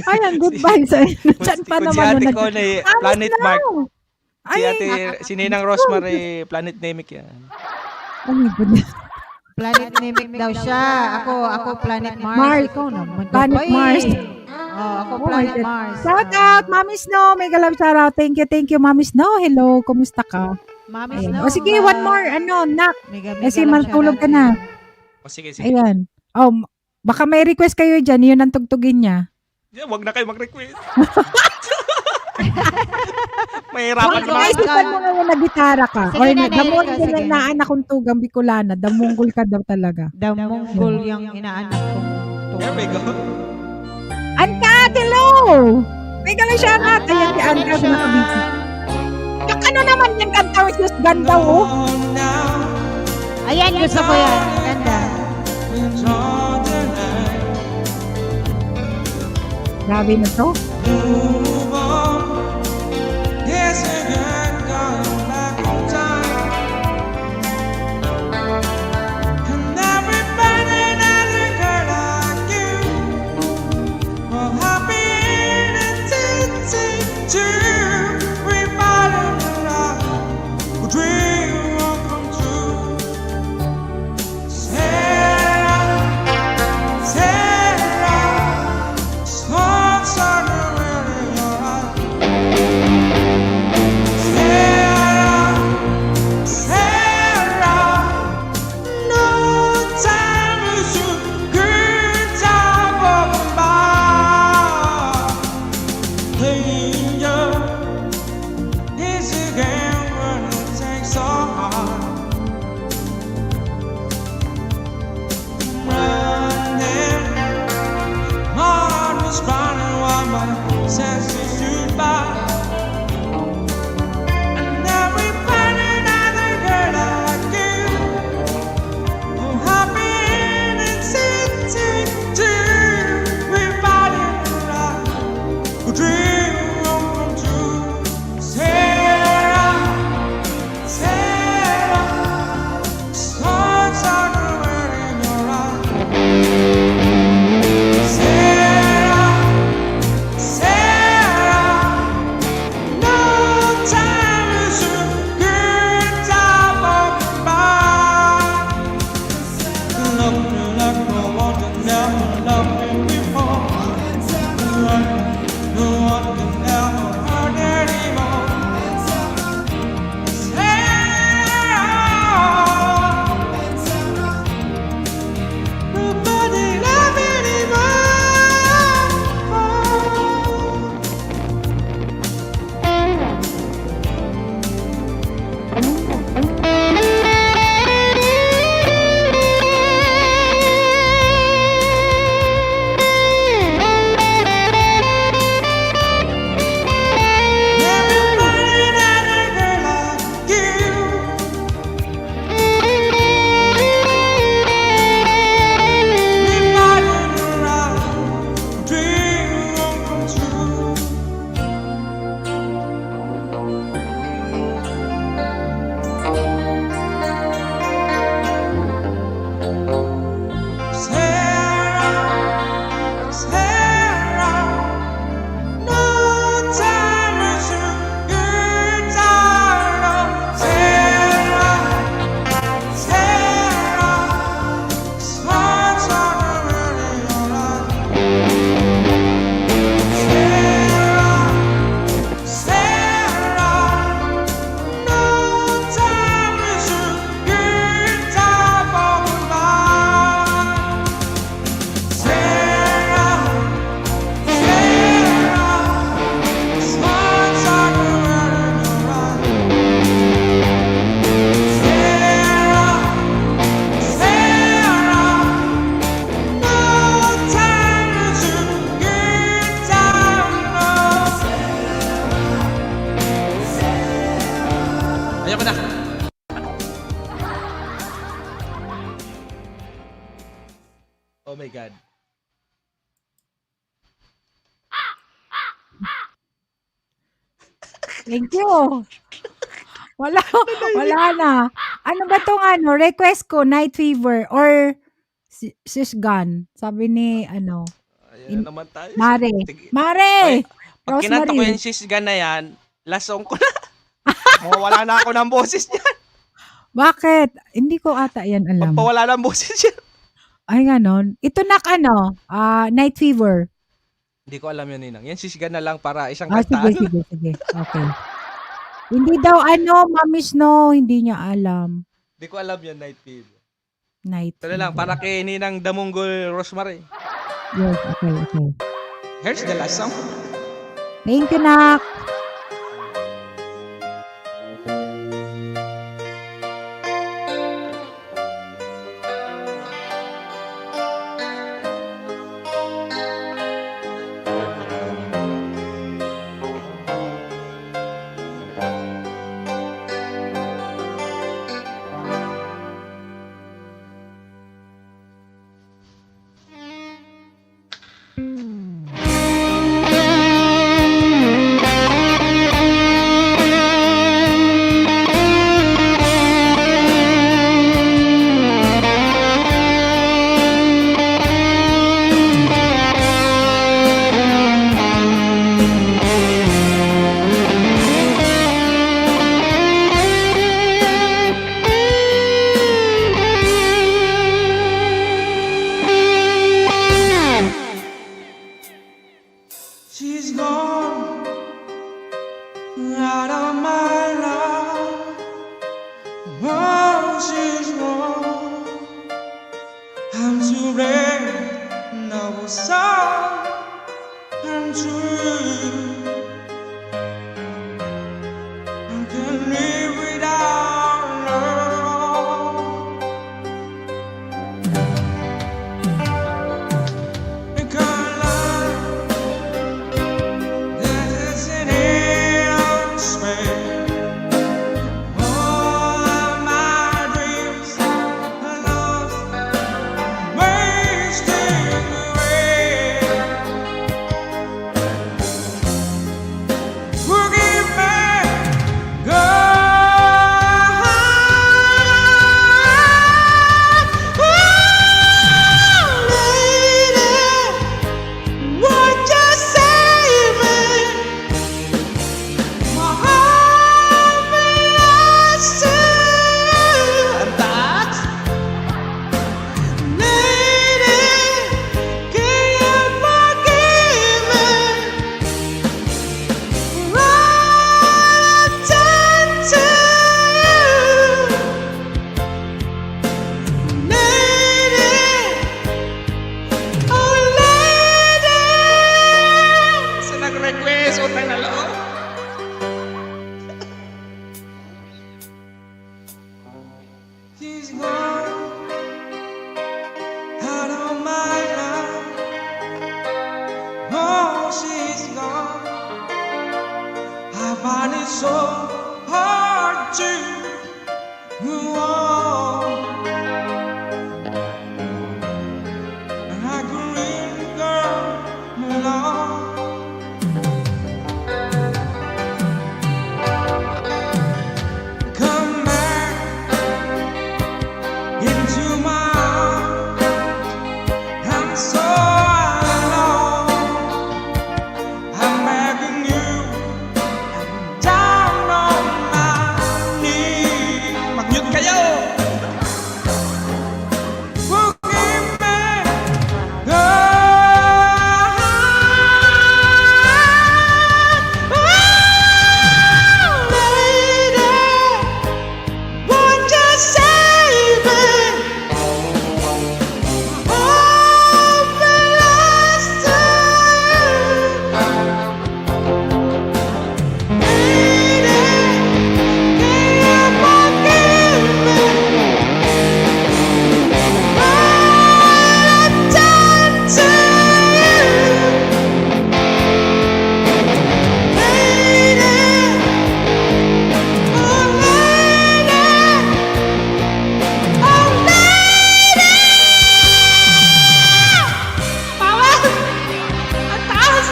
[SPEAKER 2] Ayan, goodbye sa inyo. Diyan pa
[SPEAKER 17] Kung si
[SPEAKER 2] naman.
[SPEAKER 17] ate ko na Planet
[SPEAKER 2] na.
[SPEAKER 17] Mark.
[SPEAKER 2] Ay,
[SPEAKER 17] Si Ninang Rosemary, Planet Nemec yan.
[SPEAKER 2] Oh my goodness.
[SPEAKER 8] Planet Nemec daw siya. Ako Planet Mars.
[SPEAKER 2] Mars.
[SPEAKER 8] Ikaw naman.
[SPEAKER 2] Planet
[SPEAKER 8] Babae.
[SPEAKER 2] Mars.
[SPEAKER 8] Ako
[SPEAKER 2] Oh my
[SPEAKER 8] Planet
[SPEAKER 2] God.
[SPEAKER 8] Mars.
[SPEAKER 2] Shout out, Mami Snow. Mega love shout out. Thank you, Mami Snow. Hello, kumusta ka?
[SPEAKER 8] Mami
[SPEAKER 2] Ayan.
[SPEAKER 8] Snow.
[SPEAKER 2] O sige, one more. Nak.
[SPEAKER 8] Mega
[SPEAKER 2] Kasi
[SPEAKER 8] love
[SPEAKER 2] matulog
[SPEAKER 8] shoutout
[SPEAKER 2] ka
[SPEAKER 8] sa'yo.
[SPEAKER 2] na.
[SPEAKER 17] O sige, sige.
[SPEAKER 2] Ayan. Baka may request kayo dyan. Yun ang tugtugin niya.
[SPEAKER 17] Yeah, wag na kayo mag-request.
[SPEAKER 2] Baka
[SPEAKER 17] Mahirapan naman.
[SPEAKER 2] naisipan mo ngayon na gitara ka.
[SPEAKER 8] Sige
[SPEAKER 2] Or
[SPEAKER 8] na,
[SPEAKER 2] damunggol
[SPEAKER 8] Nerica, sige.
[SPEAKER 2] na inaanak kong tugang Bicolana. Damunggol ka daw talaga.
[SPEAKER 8] Damunggol yung inaanak kong
[SPEAKER 17] There we go.
[SPEAKER 2] Ankat, hello! Mega lang shout out. Ayan si Ankat nakabiti. Yung ano naman yung kanta with just ganda, oh.
[SPEAKER 8] Ayan, gusto ko yan. Ganda.
[SPEAKER 2] Grabe na to.
[SPEAKER 17] Oh my God.
[SPEAKER 2] Thank you. Wala na. Ano ba tong request ko, Night Fever or Sis Gun? Sabi ni
[SPEAKER 17] Ayan naman tayo.
[SPEAKER 2] Mare.
[SPEAKER 17] Ay, pag kinanta ko
[SPEAKER 2] Rosemary.
[SPEAKER 17] yung sisgan na yan, last song ko na. Mawawala na ako ng boses niyan.
[SPEAKER 2] Bakit? Hindi ko ata yan alam.
[SPEAKER 17] Pawala ng boses yan.
[SPEAKER 2] Ay, ganon. Ito Night Fever.
[SPEAKER 17] Hindi ko alam yun, Ninang. Yan sisigan na lang para isang
[SPEAKER 2] Sige,
[SPEAKER 17] kanta.
[SPEAKER 2] sige. Okay. Hindi daw Mami Snow, hindi niya alam.
[SPEAKER 17] Hindi ko alam yun, Night Fever.
[SPEAKER 2] Night.
[SPEAKER 17] Ito na lang, para kay Ninang Damunggol Rosemary.
[SPEAKER 2] Yes, okay.
[SPEAKER 17] Here's the last song.
[SPEAKER 2] Thank you, Nak.
[SPEAKER 12] She's gone out of my life. Oh, she's gone. I'm too late. No song. I'm true. I can't live without love. She's gone out of my life. Oh, she's gone. I find it so hard to move on. And I could really go along. Come back into my arms. I'm so alone. I'm begging you down on my knees. Mag-mute kayo. Forgive me, won't you save me? Hope belongs to you. Lady, can you forgive me? All I've done to you. Lady, oh lady, oh lady. Bawal! Ang taas!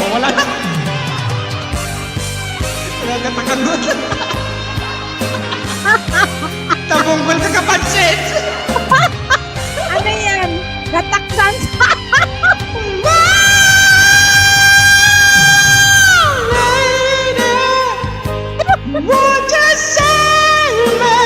[SPEAKER 12] Wala na! Wala ka takanod! Tabunggol ka kapansin!
[SPEAKER 2] Ano yan? Gataksan sa...
[SPEAKER 12] Lady, won't you save me?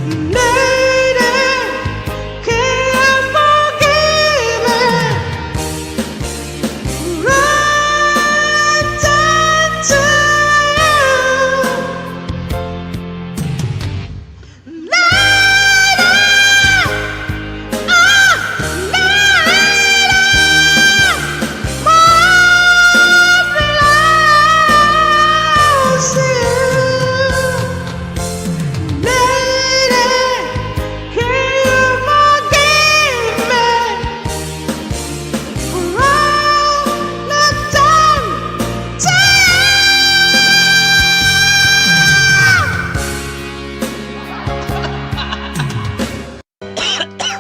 [SPEAKER 12] Lady, can forgive me. Right down to you. Lady,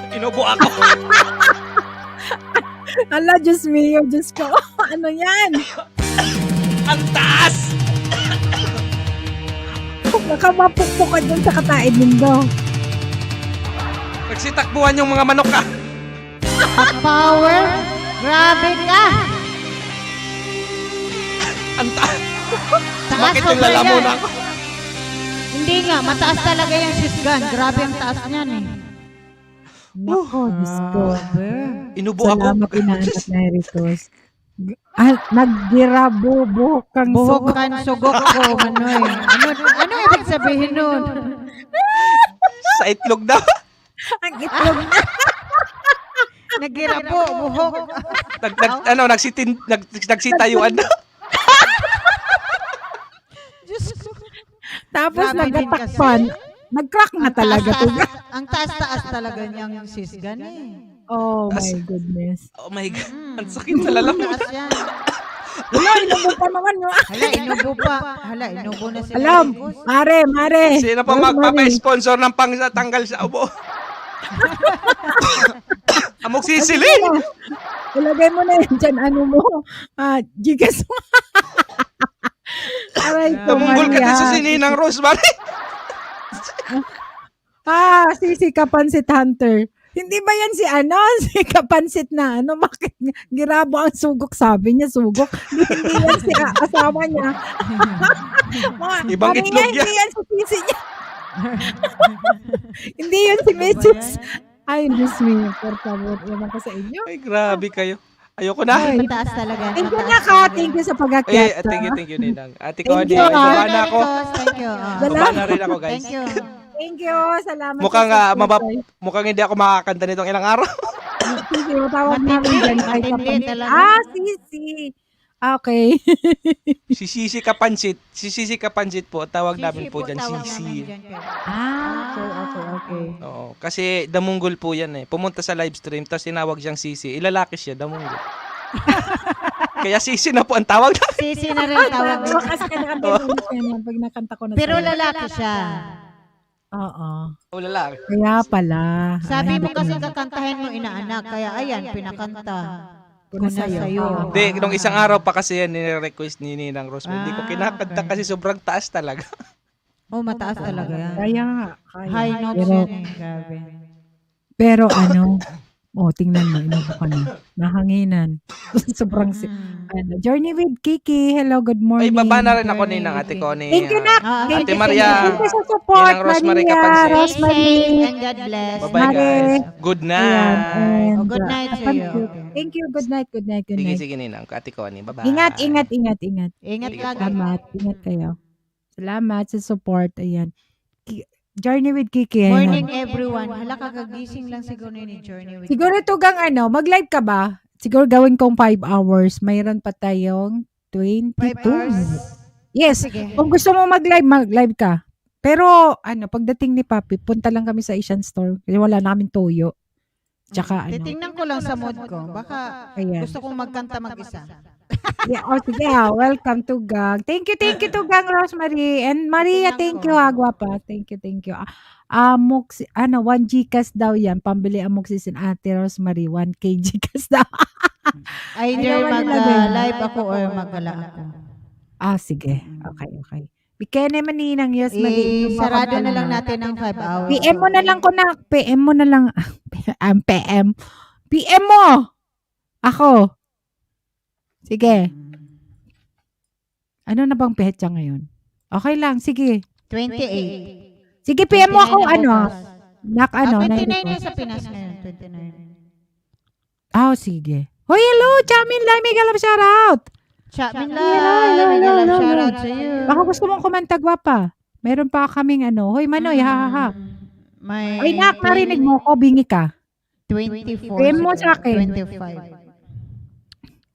[SPEAKER 17] Inubo ako.
[SPEAKER 2] Ala, Diyos mio, Diyos ko. Ano yan?
[SPEAKER 17] Ang taas!
[SPEAKER 2] Baka mapukpok ka dun sa kataid nindo.
[SPEAKER 17] Nagsitakbuhan yung mga manok ka.
[SPEAKER 8] Power. Grabe ka.
[SPEAKER 17] Ang taas.
[SPEAKER 8] Taas
[SPEAKER 17] Bakit yung
[SPEAKER 8] sobra
[SPEAKER 17] lalamon
[SPEAKER 8] yan.
[SPEAKER 17] ako?
[SPEAKER 8] Hindi nga, mataas talaga yung shotgun. Grabe ang taas niyan eh.
[SPEAKER 2] Nako, Diyos ko.
[SPEAKER 17] Inubo ako.
[SPEAKER 2] Salamat pinaanak na Eritos. Naggirabubuhok kang
[SPEAKER 8] Buhok
[SPEAKER 2] sugok.
[SPEAKER 8] kan sugok ko, Manoy. Ano ibig sabihin nun?
[SPEAKER 17] Sa itlog daw.
[SPEAKER 2] Ang itlog na.
[SPEAKER 8] Nagirapo, buhok.
[SPEAKER 17] Nagsitayuan daw.
[SPEAKER 2] Tapos
[SPEAKER 8] Grabe din
[SPEAKER 2] nagatakpan. Nag-crack na talaga to.
[SPEAKER 8] Ang taas-taas talaga niyang sisgan eh.
[SPEAKER 2] Oh my goodness.
[SPEAKER 17] Oh my God. Ang sakit sa lalamon.
[SPEAKER 8] Taas yan.
[SPEAKER 2] Wala, inubo pa naman yun.
[SPEAKER 8] Hala, inubo pa. Hala, inubo na sila.
[SPEAKER 2] Alam, mare.
[SPEAKER 17] Sino pa magpapa-sponsor ng pangtanggal sa ubo? Amok sisilin.
[SPEAKER 2] Ilagay mo na yan dyan, ano mo. Gigas mo. Aray ko,
[SPEAKER 17] Tumunggol ka din sa
[SPEAKER 2] Maria.
[SPEAKER 17] sininang Rosemary.
[SPEAKER 2] Si Kapansit Hunter. Hindi ba yan si Kapansit na bakit girabo ang sugok, sabi niya sugok. Hindi yan si asawa niya.
[SPEAKER 17] Ibang
[SPEAKER 2] Sabi
[SPEAKER 17] itlog
[SPEAKER 2] niya,
[SPEAKER 17] yan.
[SPEAKER 2] Hindi yan si Sisi niya. Hindi yun si Mrs. Ay, Diyos me. Portable. Ewan ko sa inyo.
[SPEAKER 17] Ay, grabe kayo. Ayoko na.
[SPEAKER 2] Ay,
[SPEAKER 8] Mataas talaga.
[SPEAKER 2] Thank you na ka. Thank you sa pag-akyat.
[SPEAKER 17] Thank you, Ninang. Ate
[SPEAKER 2] Thank
[SPEAKER 17] Connie,
[SPEAKER 2] you,
[SPEAKER 17] baba na ako.
[SPEAKER 8] Thank you.
[SPEAKER 17] Baba na rin ako, guys.
[SPEAKER 8] Thank you.
[SPEAKER 2] Thank you. Salamat.
[SPEAKER 17] Mukhang hindi ako makakanta nitong ilang araw.
[SPEAKER 2] Sisi, matawag namin dyan. Ay,
[SPEAKER 8] Matindi
[SPEAKER 2] Kapansit.
[SPEAKER 8] talaga.
[SPEAKER 2] Sisi. Okay.
[SPEAKER 17] Si Sisi Kapansit po, tawag namin po dyan, Sisi.
[SPEAKER 2] Okay.
[SPEAKER 17] Oo, kasi damunggol po yan eh. Pumunta sa live stream, tapos tinawag siyang Sisi. Ilalaki siya, damunggol. Kaya Sisi na po ang tawag namin.
[SPEAKER 8] Sisi na rin tawag.
[SPEAKER 2] Kasi kanakanta pag nakanta ko na
[SPEAKER 8] Pero
[SPEAKER 2] sa'yo.
[SPEAKER 8] lalaki siya.
[SPEAKER 2] Oo.
[SPEAKER 17] O lalaki.
[SPEAKER 2] Kaya pala.
[SPEAKER 8] Sabi mo kasi kakantahin mo inaanak. Kaya ayan, pinakanta. Ko na sa'yo.
[SPEAKER 17] Hindi, nung isang araw pa kasi yan, nire-request ni Ninang Rosemary. Hindi ko kinakanta kasi sobrang taas talaga.
[SPEAKER 8] Oh, mataas talaga yan.
[SPEAKER 2] Kaya nga.
[SPEAKER 8] High notes
[SPEAKER 2] Pero,
[SPEAKER 8] yan eh. Grabe.
[SPEAKER 2] pero tingnan mo, inubo ka na. Nahanginan. Sobrang Journey with Kiki. Hello, good morning.
[SPEAKER 17] Ay, baba na rin ako Ninang Ate Connie.
[SPEAKER 2] Thank you, Nak.
[SPEAKER 17] Ate Maria.
[SPEAKER 2] Thank you sa support,
[SPEAKER 17] Ninang Rosemary
[SPEAKER 2] Maria.
[SPEAKER 17] Kapansit.
[SPEAKER 2] Rosemary.
[SPEAKER 8] And God bless.
[SPEAKER 17] Bye-bye, guys. Good night.
[SPEAKER 2] And,
[SPEAKER 8] Good night to you.
[SPEAKER 2] Thank you. Good night.
[SPEAKER 17] Sige, Ninang. Ate Connie. Bye-bye.
[SPEAKER 2] Ingat.
[SPEAKER 8] Ingat
[SPEAKER 17] Sige
[SPEAKER 8] lagi.
[SPEAKER 2] Salamat. Ingat kayo. Salamat sa support. Ayan. Journey with Kiki. ayan.
[SPEAKER 8] Morning everyone. Hala, kakagising lang siguro ni Journey with
[SPEAKER 2] Siguro tugang mag-live ka ba? Siguro gawin kong 5 hours. Mayroon pa tayong 22.
[SPEAKER 8] 5 hours.
[SPEAKER 2] Yes.
[SPEAKER 8] Sige.
[SPEAKER 2] Kung gusto mo mag-live ka. Pero pagdating ni Papi, punta lang kami sa Asian store. Kasi wala namin toyo. Tsaka
[SPEAKER 8] Titingnan ko lang sa mood ko. Baka
[SPEAKER 2] Ayan.
[SPEAKER 8] gusto kong magkanta mag-isa.
[SPEAKER 2] Yeah, sige, welcome to Gang. Thank you to Gang Rosemary. And Maria, thank you, Guwapa. Thank you. 1 Gcash daw yan. Pambili amoxicillin, Ate Rosemary. 1K Gcash daw.
[SPEAKER 8] Either
[SPEAKER 2] Ayaw,
[SPEAKER 8] mag-live ako or mag-gala ako.
[SPEAKER 2] Sige. Okay. Bikene maninang, yes, Marie.
[SPEAKER 8] Sarado na lang natin ng 5 hours.
[SPEAKER 2] PM mo na lang ko na. PM mo na lang. PM mo! Ako. Sige. Ano na bang petsa ngayon? Okay lang, sige.
[SPEAKER 8] 28.
[SPEAKER 2] Sige, PM mo ako,
[SPEAKER 8] 29
[SPEAKER 2] ano,
[SPEAKER 8] bukas.
[SPEAKER 2] ano,
[SPEAKER 8] 29 na sa Pinas ngayon, 29.
[SPEAKER 2] sige. Hoy, hello, Chamin Lai, mega love shoutout.
[SPEAKER 8] Chamin
[SPEAKER 2] Hello,
[SPEAKER 8] Lai, mega love shoutout
[SPEAKER 2] hello.
[SPEAKER 8] sa iyo.
[SPEAKER 2] Baka gusto mong kumanta, gwapa. Meron pa kaming ano, hoy, Manoy, ha.
[SPEAKER 8] May
[SPEAKER 2] Ay, nak, narinig mo ko, bingi ka.
[SPEAKER 8] 24.
[SPEAKER 2] PM mo sa akin.
[SPEAKER 8] 25.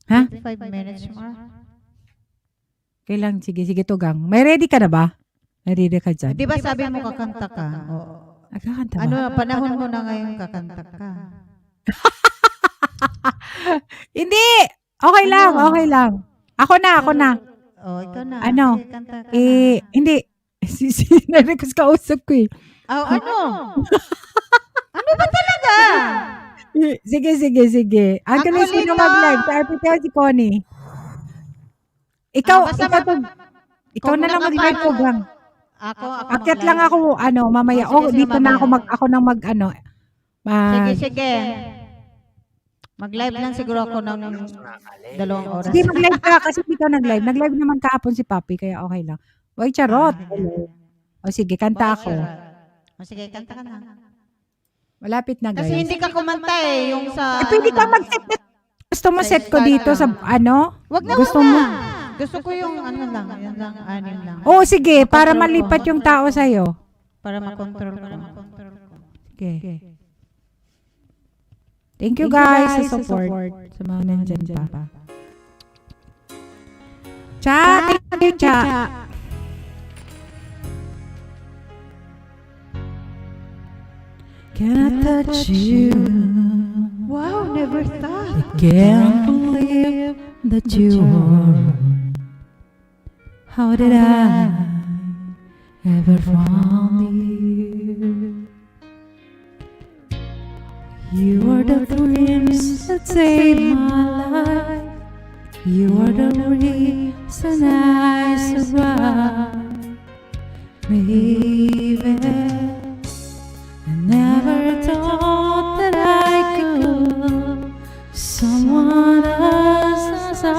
[SPEAKER 2] Ha?
[SPEAKER 8] 25 minutes more.
[SPEAKER 2] Kailang, sige, tugang. May ready ka na ba? May ready ka dyan?
[SPEAKER 8] Di ba sabi mo kakanta ka? Oo.
[SPEAKER 2] Kakanta ba?
[SPEAKER 8] Ano, panahon mo na ngayon kakanta ka.
[SPEAKER 2] Hindi! Okay lang. Ako na.
[SPEAKER 8] Oh, ikaw na.
[SPEAKER 2] Ano?
[SPEAKER 8] Sige, kanta ka
[SPEAKER 2] Hindi. Si narinig ko kausap ko eh.
[SPEAKER 8] Oh, ano? Ano ba talaga?
[SPEAKER 2] Sige. Ang
[SPEAKER 8] Ako
[SPEAKER 2] galing sino
[SPEAKER 8] lito.
[SPEAKER 2] mag-live. Sa RPT si Connie. Ikaw na lang mag-live ko gang.
[SPEAKER 8] Ako
[SPEAKER 2] Akyat
[SPEAKER 8] mag-live.
[SPEAKER 2] lang ako, mamaya.
[SPEAKER 8] Oh, sige,
[SPEAKER 2] Dito na
[SPEAKER 8] mamaya.
[SPEAKER 2] ako nang
[SPEAKER 8] Sige. Mag-live lang siguro ako ng 2 oras.
[SPEAKER 2] Sige, mag-live ka kasi hindi ka nag-live. Nag-live naman kahapon si Papi, kaya okay lang. Oy, charot. O sige, kanta ako.
[SPEAKER 8] O sige, kanta ka na.
[SPEAKER 2] Malapit na, guys.
[SPEAKER 8] Kasi hindi ka kumanta eh, yung sa...
[SPEAKER 2] Pwede ka mag-set. Gusto mo set ko dito sa ano?
[SPEAKER 8] Wag na,
[SPEAKER 2] Gusto
[SPEAKER 8] wag
[SPEAKER 2] mo?
[SPEAKER 8] na. Gusto ko yung ano lang, yun lang, anim lang.
[SPEAKER 2] Oo, sige, para malipat yung tao sa'yo.
[SPEAKER 8] Para makontrol ko.
[SPEAKER 2] Okay. Thank you guys sa support. Sa mga nandyan pa. Cha, thank you, Cha. Can I touch you?
[SPEAKER 8] Wow, never thought.
[SPEAKER 2] I can't believe that you are. How did I ever found you? You are the dreams that saved my life. You are the reason I survive. Baby, I never thought that I could love someone else as I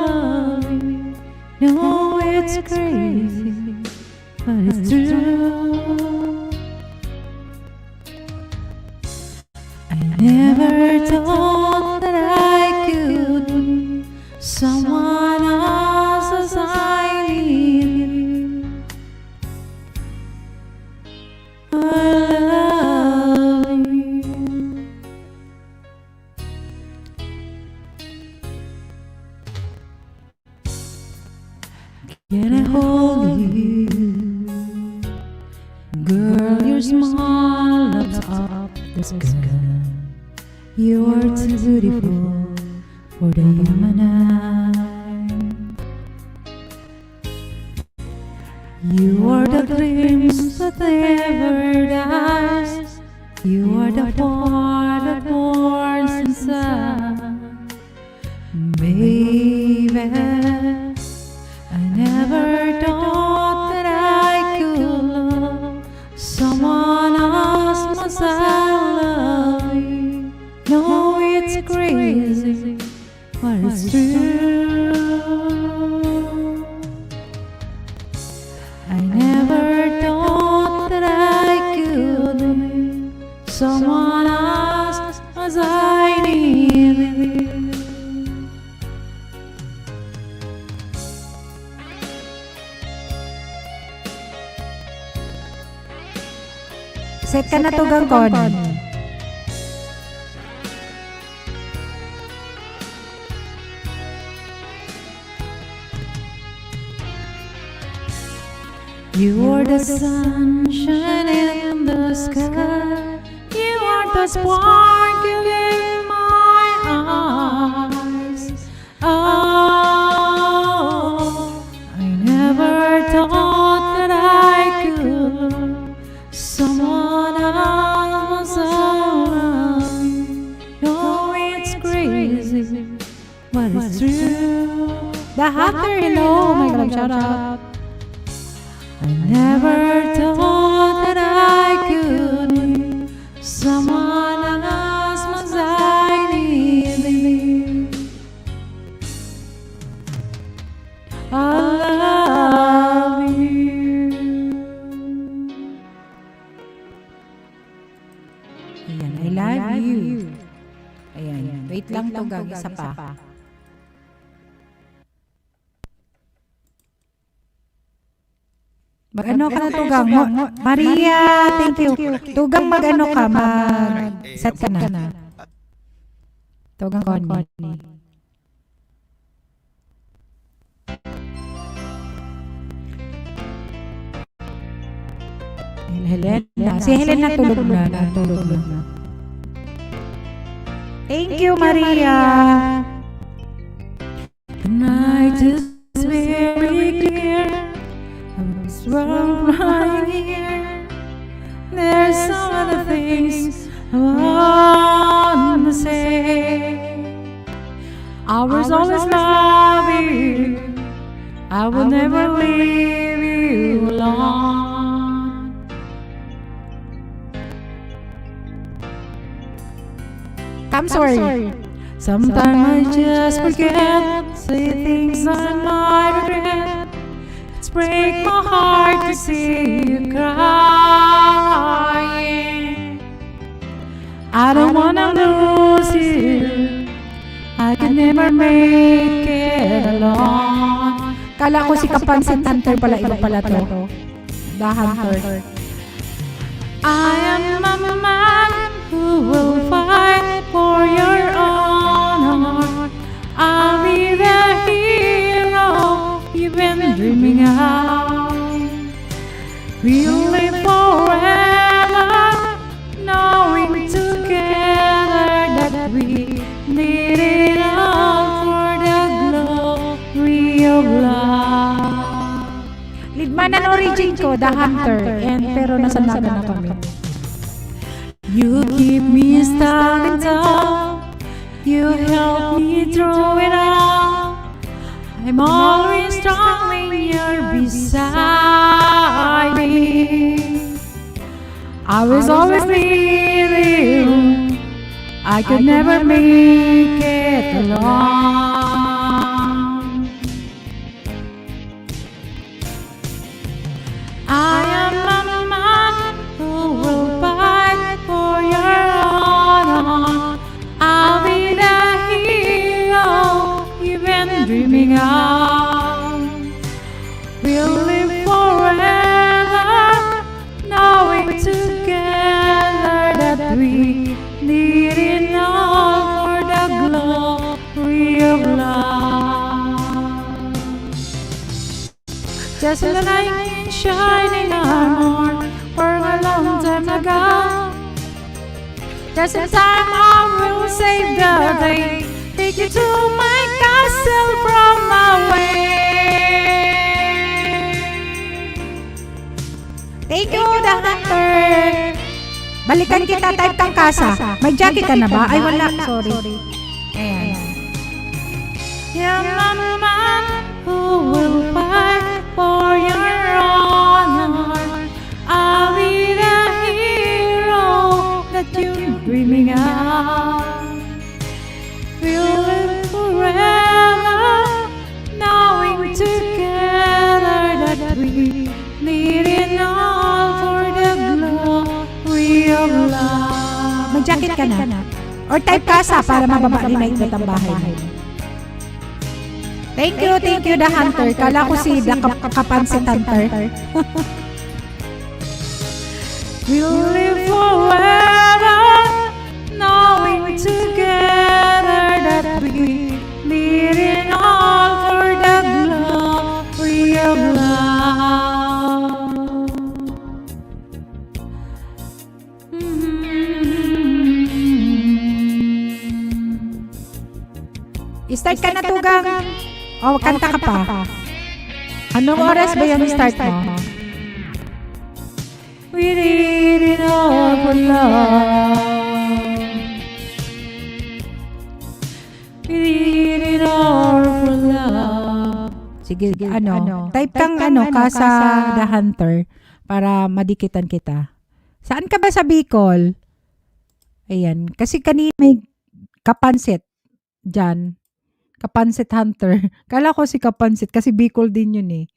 [SPEAKER 2] love you. No, it's crazy, but it's true. I never thought that I could be someone else as I need you. I love you. Can I hold you? Girl, your smile lights up the sky. You are too beautiful for the human eye. You are the dreams that never dies. You are the fire that burns inside. Baby, I never thought that I could love someone else as I love you. No, it's crazy, but it's true. I never thought that I could be someone else as I need you. Set ka na to, Gangkon. You are the sunshine in the sky. You are the sparkle in my eyes. Oh, I never thought that I could love someone else. I love you. No, it's crazy, but it's true. The Hatter, hello, my God, shout out. I never thought that I could be someone else as I need you. I love you. Ayan, I love you. Ayan, wait lang Tugang, isa pa. Mag-ano ka na Tugang? Maria, thank you. Tugang mag-ano ka, mag-set ka na. Tugang Connie. Helena. Si Helena tulog na. Thank you, Maria. The night is very clear. What's wrong right here? There's some other things I want to say. I was always love you. I will never leave you alone. I'm sorry. Sometimes I just forget, say things I might regret. It's break my heart to see you crying. I don't wanna lose you. I can never make it alone. Kala ko si Kapansin Hunter pala, iba pala to. The Hunter. I am a man who will fight for your honor. I'll be the hero you've been dreaming of. We'll live forever, knowing together that we did it all for the glory of love. Lidman ang origin ko, The Hunter, pero nasa naga na kami. You keep me standing tall. You help me through it all. I'm always strong when you're beside me. I was always leaving. I could never make it alone. I am a man who will fight for your honor. I'll be the hero you've been dreaming of. We'll live forever, knowing together that we did it all for the glory of love. Just like in shining armor for a long time ago. Just in time I will save the day. Take you to my castle from away. Thank you, The Hunter. Balikan kita, type kang kasa. May jacket ka na ba? Ay, wala. Sorry. Ayan. You're a man who will fight for your honor. I'll be the hero that you're dreaming of. We'll live forever, knowing together that we need it all for the glory of love. May jacket ka na? Or type kasa para mababa ni Night ang bahay mo. Thank you, The Hunter. Kala ko si The Kapansin Hunter. We'll live forever, knowing together that we need it all for the glory of love. I-start ka na, Tugang. O, kanta ka pa. Anong oras ba yung start mo? We did it all for love. We did it all for love. Sige, type kang kasa The Hunter para madikitan kita. Saan ka ba sa Bicol? Ayan, kasi kanina may Kapansit dyan. Kapansit Hunter. Kala ko si Kapansit kasi Bicol din yun eh.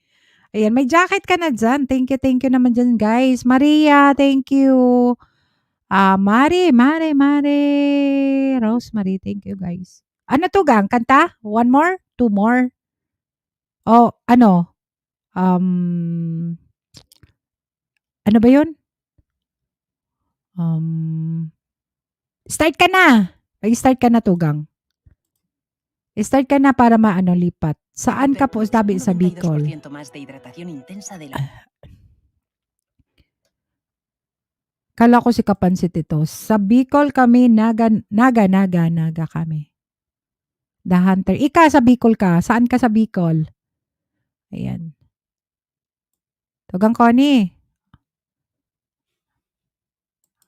[SPEAKER 2] Ayan, may jacket ka na dyan. Thank you naman dyan, guys. Maria, thank you. Mari, Rosemary, thank you guys. Ano to gang? Kanta? One more? Two more? Oh, ano? Ano ba yun? Start ka na. Mag-start ka na, Tugang. Start ka na para maano lipat. Saan ka po? Sabi sa Bicol.
[SPEAKER 18] más de hidratación intensa de la...
[SPEAKER 2] Kala ko si Kapansit ito. Sa Bicol kami, naga kami. The Hunter. Ika sa Bicol ka. Saan ka sa Bicol? Ayan. Tugang Connie.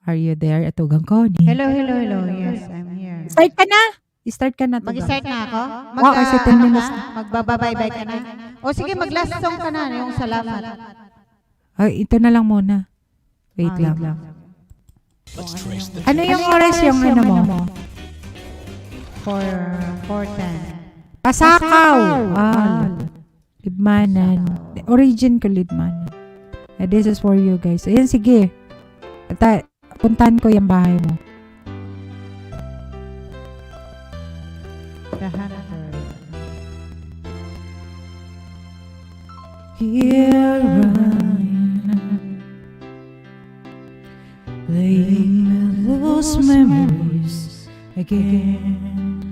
[SPEAKER 2] Are you there? Tugang Connie.
[SPEAKER 8] Hello. Yes, I'm here.
[SPEAKER 2] Start ka na. Start ka na. Tugang.
[SPEAKER 8] Mag-start na ako?
[SPEAKER 2] Kasi 10 minutes na.
[SPEAKER 8] Magbababay ka na? O sige, mag-last song ka na, yung salamat.
[SPEAKER 2] Ay, ito na lang muna. Wait lang. Ano yung oras yung ano mo?
[SPEAKER 8] 4:10.
[SPEAKER 2] Pasakaw. Libmanan. Origin ko Libmanan. This is for you guys. Ayan, sige. Puntahan ko yung bahay mo.
[SPEAKER 8] The Hunter.
[SPEAKER 2] Here I am, playing with those memories again.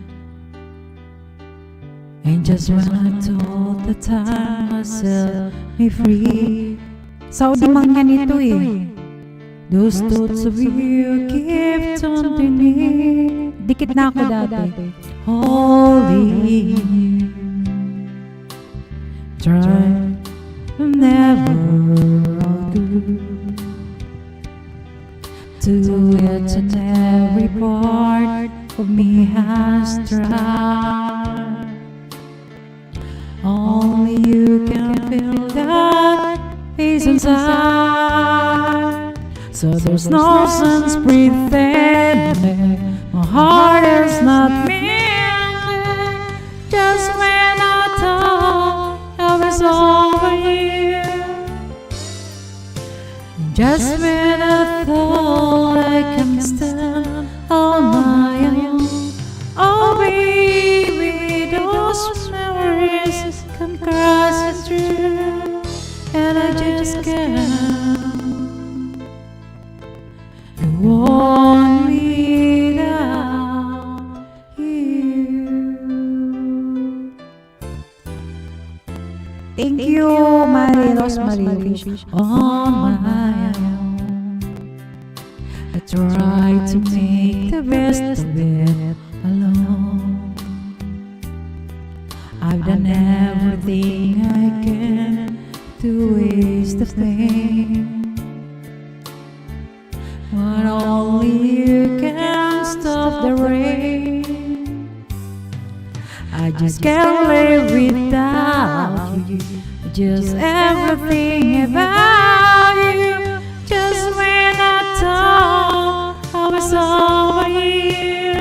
[SPEAKER 2] And just when I told the time I set me free. Saudi mangyan ito eh. Those thoughts of you kept on me. Dikit na ako dati. Holy, try to never undo. To each and every part of me has tried. Only you can feel that peace inside. So there's no sense pretending my heart is not mending. Just when I thought I was over you, just when I thought I can stand on my own. Oh baby, those memories come crashing through, and I just can't. Want me without you. Thank you, Rosemary. On my own, I try to make the best of it alone. I've done everything I can to waste the pain. But only you can stop the rain. I just can't live without you. Just everything about you. Just when I thought I was over you.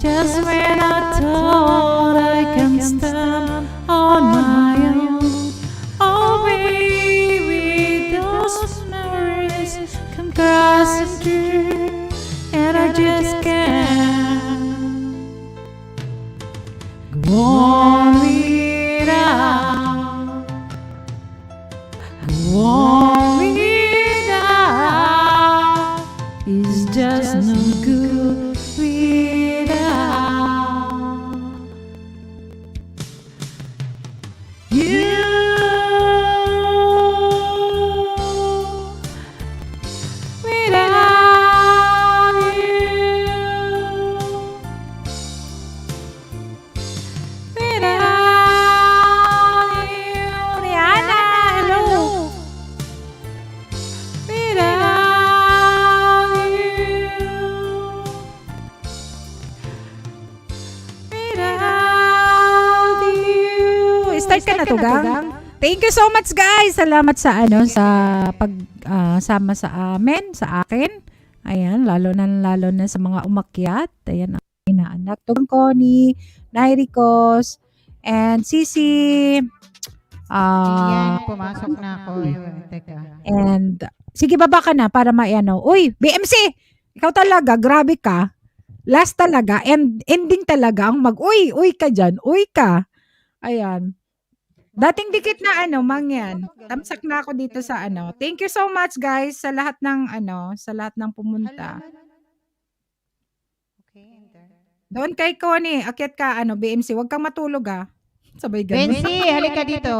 [SPEAKER 2] Just when I thought I can stand on my own. Oh baby, those memories come crashing through, and I just can't go on without, go on without. It's just no good without you. Start ka na, Tugang. Thank you so much, guys. Salamat sa sama sa amin, sa akin. Ayan, lalo na sa mga umakyat. Ayan, ang inaanak. Tugang Connie, Nairicos, and Sisi.
[SPEAKER 8] Ayan, pumasok na ako. Teka.
[SPEAKER 2] And Sige, baba ka na para maiano. Uy, BMC! Ikaw talaga, grabe ka. Last talaga, ending talaga ang uy ka dyan, uy ka. Ayan. Dating dikit na mangyan. Tamsak na ako dito sa Thank you so much guys sa lahat ng sa lahat ng pumunta. Doon kay Connie, akyat ka BMC, wag kang matulog Sabay ganun.
[SPEAKER 8] Bensi, halika dito.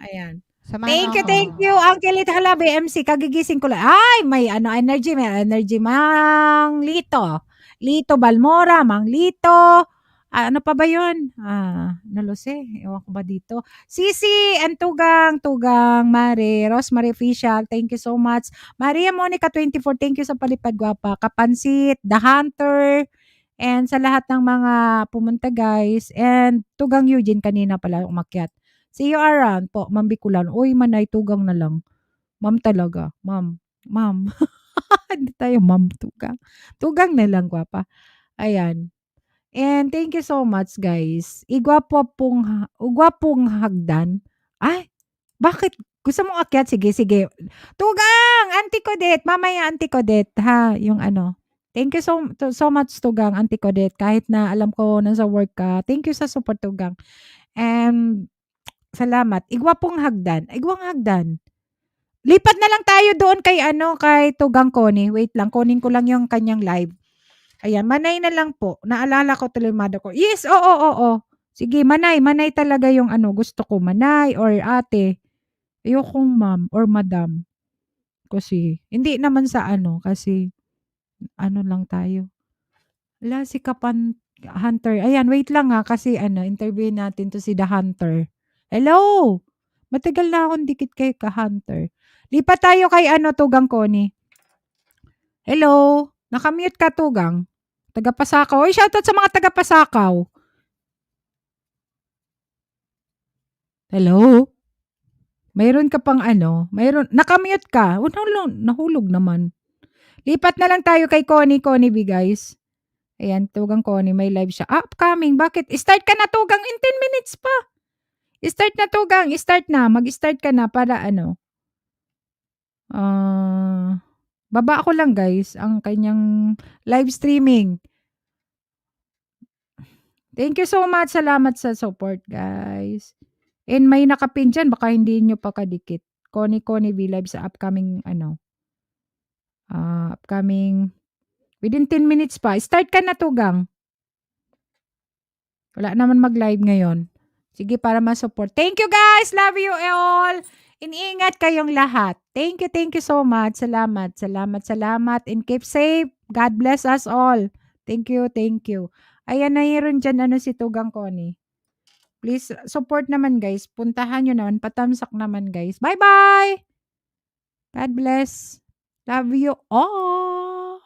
[SPEAKER 2] Ayan.
[SPEAKER 8] Samahan mo
[SPEAKER 2] Thank
[SPEAKER 8] ako.
[SPEAKER 2] you, Uncle It. Hala, BMC, kagigising ko lang. Ay, may energy, Mang Lito. Lito Balmora, Mang Lito. Ano pa ba yun? Nalose. Ewan ko ba dito? Sisi and Tugang, Mare, Rosemary Official, thank you so much. Maria Monica 24, thank you sa palipad, gwapa. Kapansit, The Hunter, and sa lahat ng mga pumunta guys. And Tugang Eugene, kanina pala umakyat. See you around po, Ma'am Bikulan. Uy, Manay, Tugang na lang. Ma'am talaga. Ma'am. Hindi tayo ma'am, Tugang. Tugang na lang, gwapa. Ayan. And thank you so much, guys. Igwapong hagdan. Ay, bakit? Gusto mong akyat? Sige. Tugang! Auntie Codet. Mamaya, Auntie Codet. Yung Thank you so much, Tugang, Auntie Codet. Kahit na alam ko nasa work ka. Thank you sa support, Tugang. And salamat. Igwapong hagdan. Igwang hagdan. Lipat na lang tayo doon kay kay Tugang Connie. Wait lang, kunin ko lang yung kanyang live. Ayan, Manay na lang po. Naalala ko tuloy mada ko. Yes, oo. Sige, Manay talaga yung gusto ko. Manay or ate. Ayokong ma'am or madam. Kasi, hindi naman sa kasi, lang tayo. Wala, si Kapan Hunter. Ayan, wait lang kasi interview natin to si The Hunter. Hello! Matagal na akong dikit kay Ka-Hunter. Lipat tayo kay Tugang Connie. Hello! Nakamute ka, Tugang. Taga-Pasakaw. Oy, shoutout sa mga taga-Pasakaw. Hello? Mayroon ka pang mayroon, nakamute ka. Nahulog naman. Lipat na lang tayo kay Connie B, guys. Ayan, Tugang Connie, may live siya. Upcoming, bakit? Start ka na, Tugang, in 10 minutes pa. Start na, Tugang. Start na. Mag-start ka na para baba ko lang, guys, ang kanyang live streaming. Thank you so much. Salamat sa support, guys. And may nakapin dyan. Baka hindi nyo pa kadikit. Connie V live sa upcoming upcoming within 10 minutes pa. Start ka na, Tugang. Wala naman mag-live ngayon. Sige, para ma-support. Thank you, guys. Love you all. Iniingat kayong lahat. Thank you so much. Salamat. And keep safe. God bless us all. Thank you. Ayan, mayroon dyan si Tugang Connie. Please, support naman, guys. Puntahan nyo naman. Patamsak naman, guys. Bye-bye. God bless. Love you all.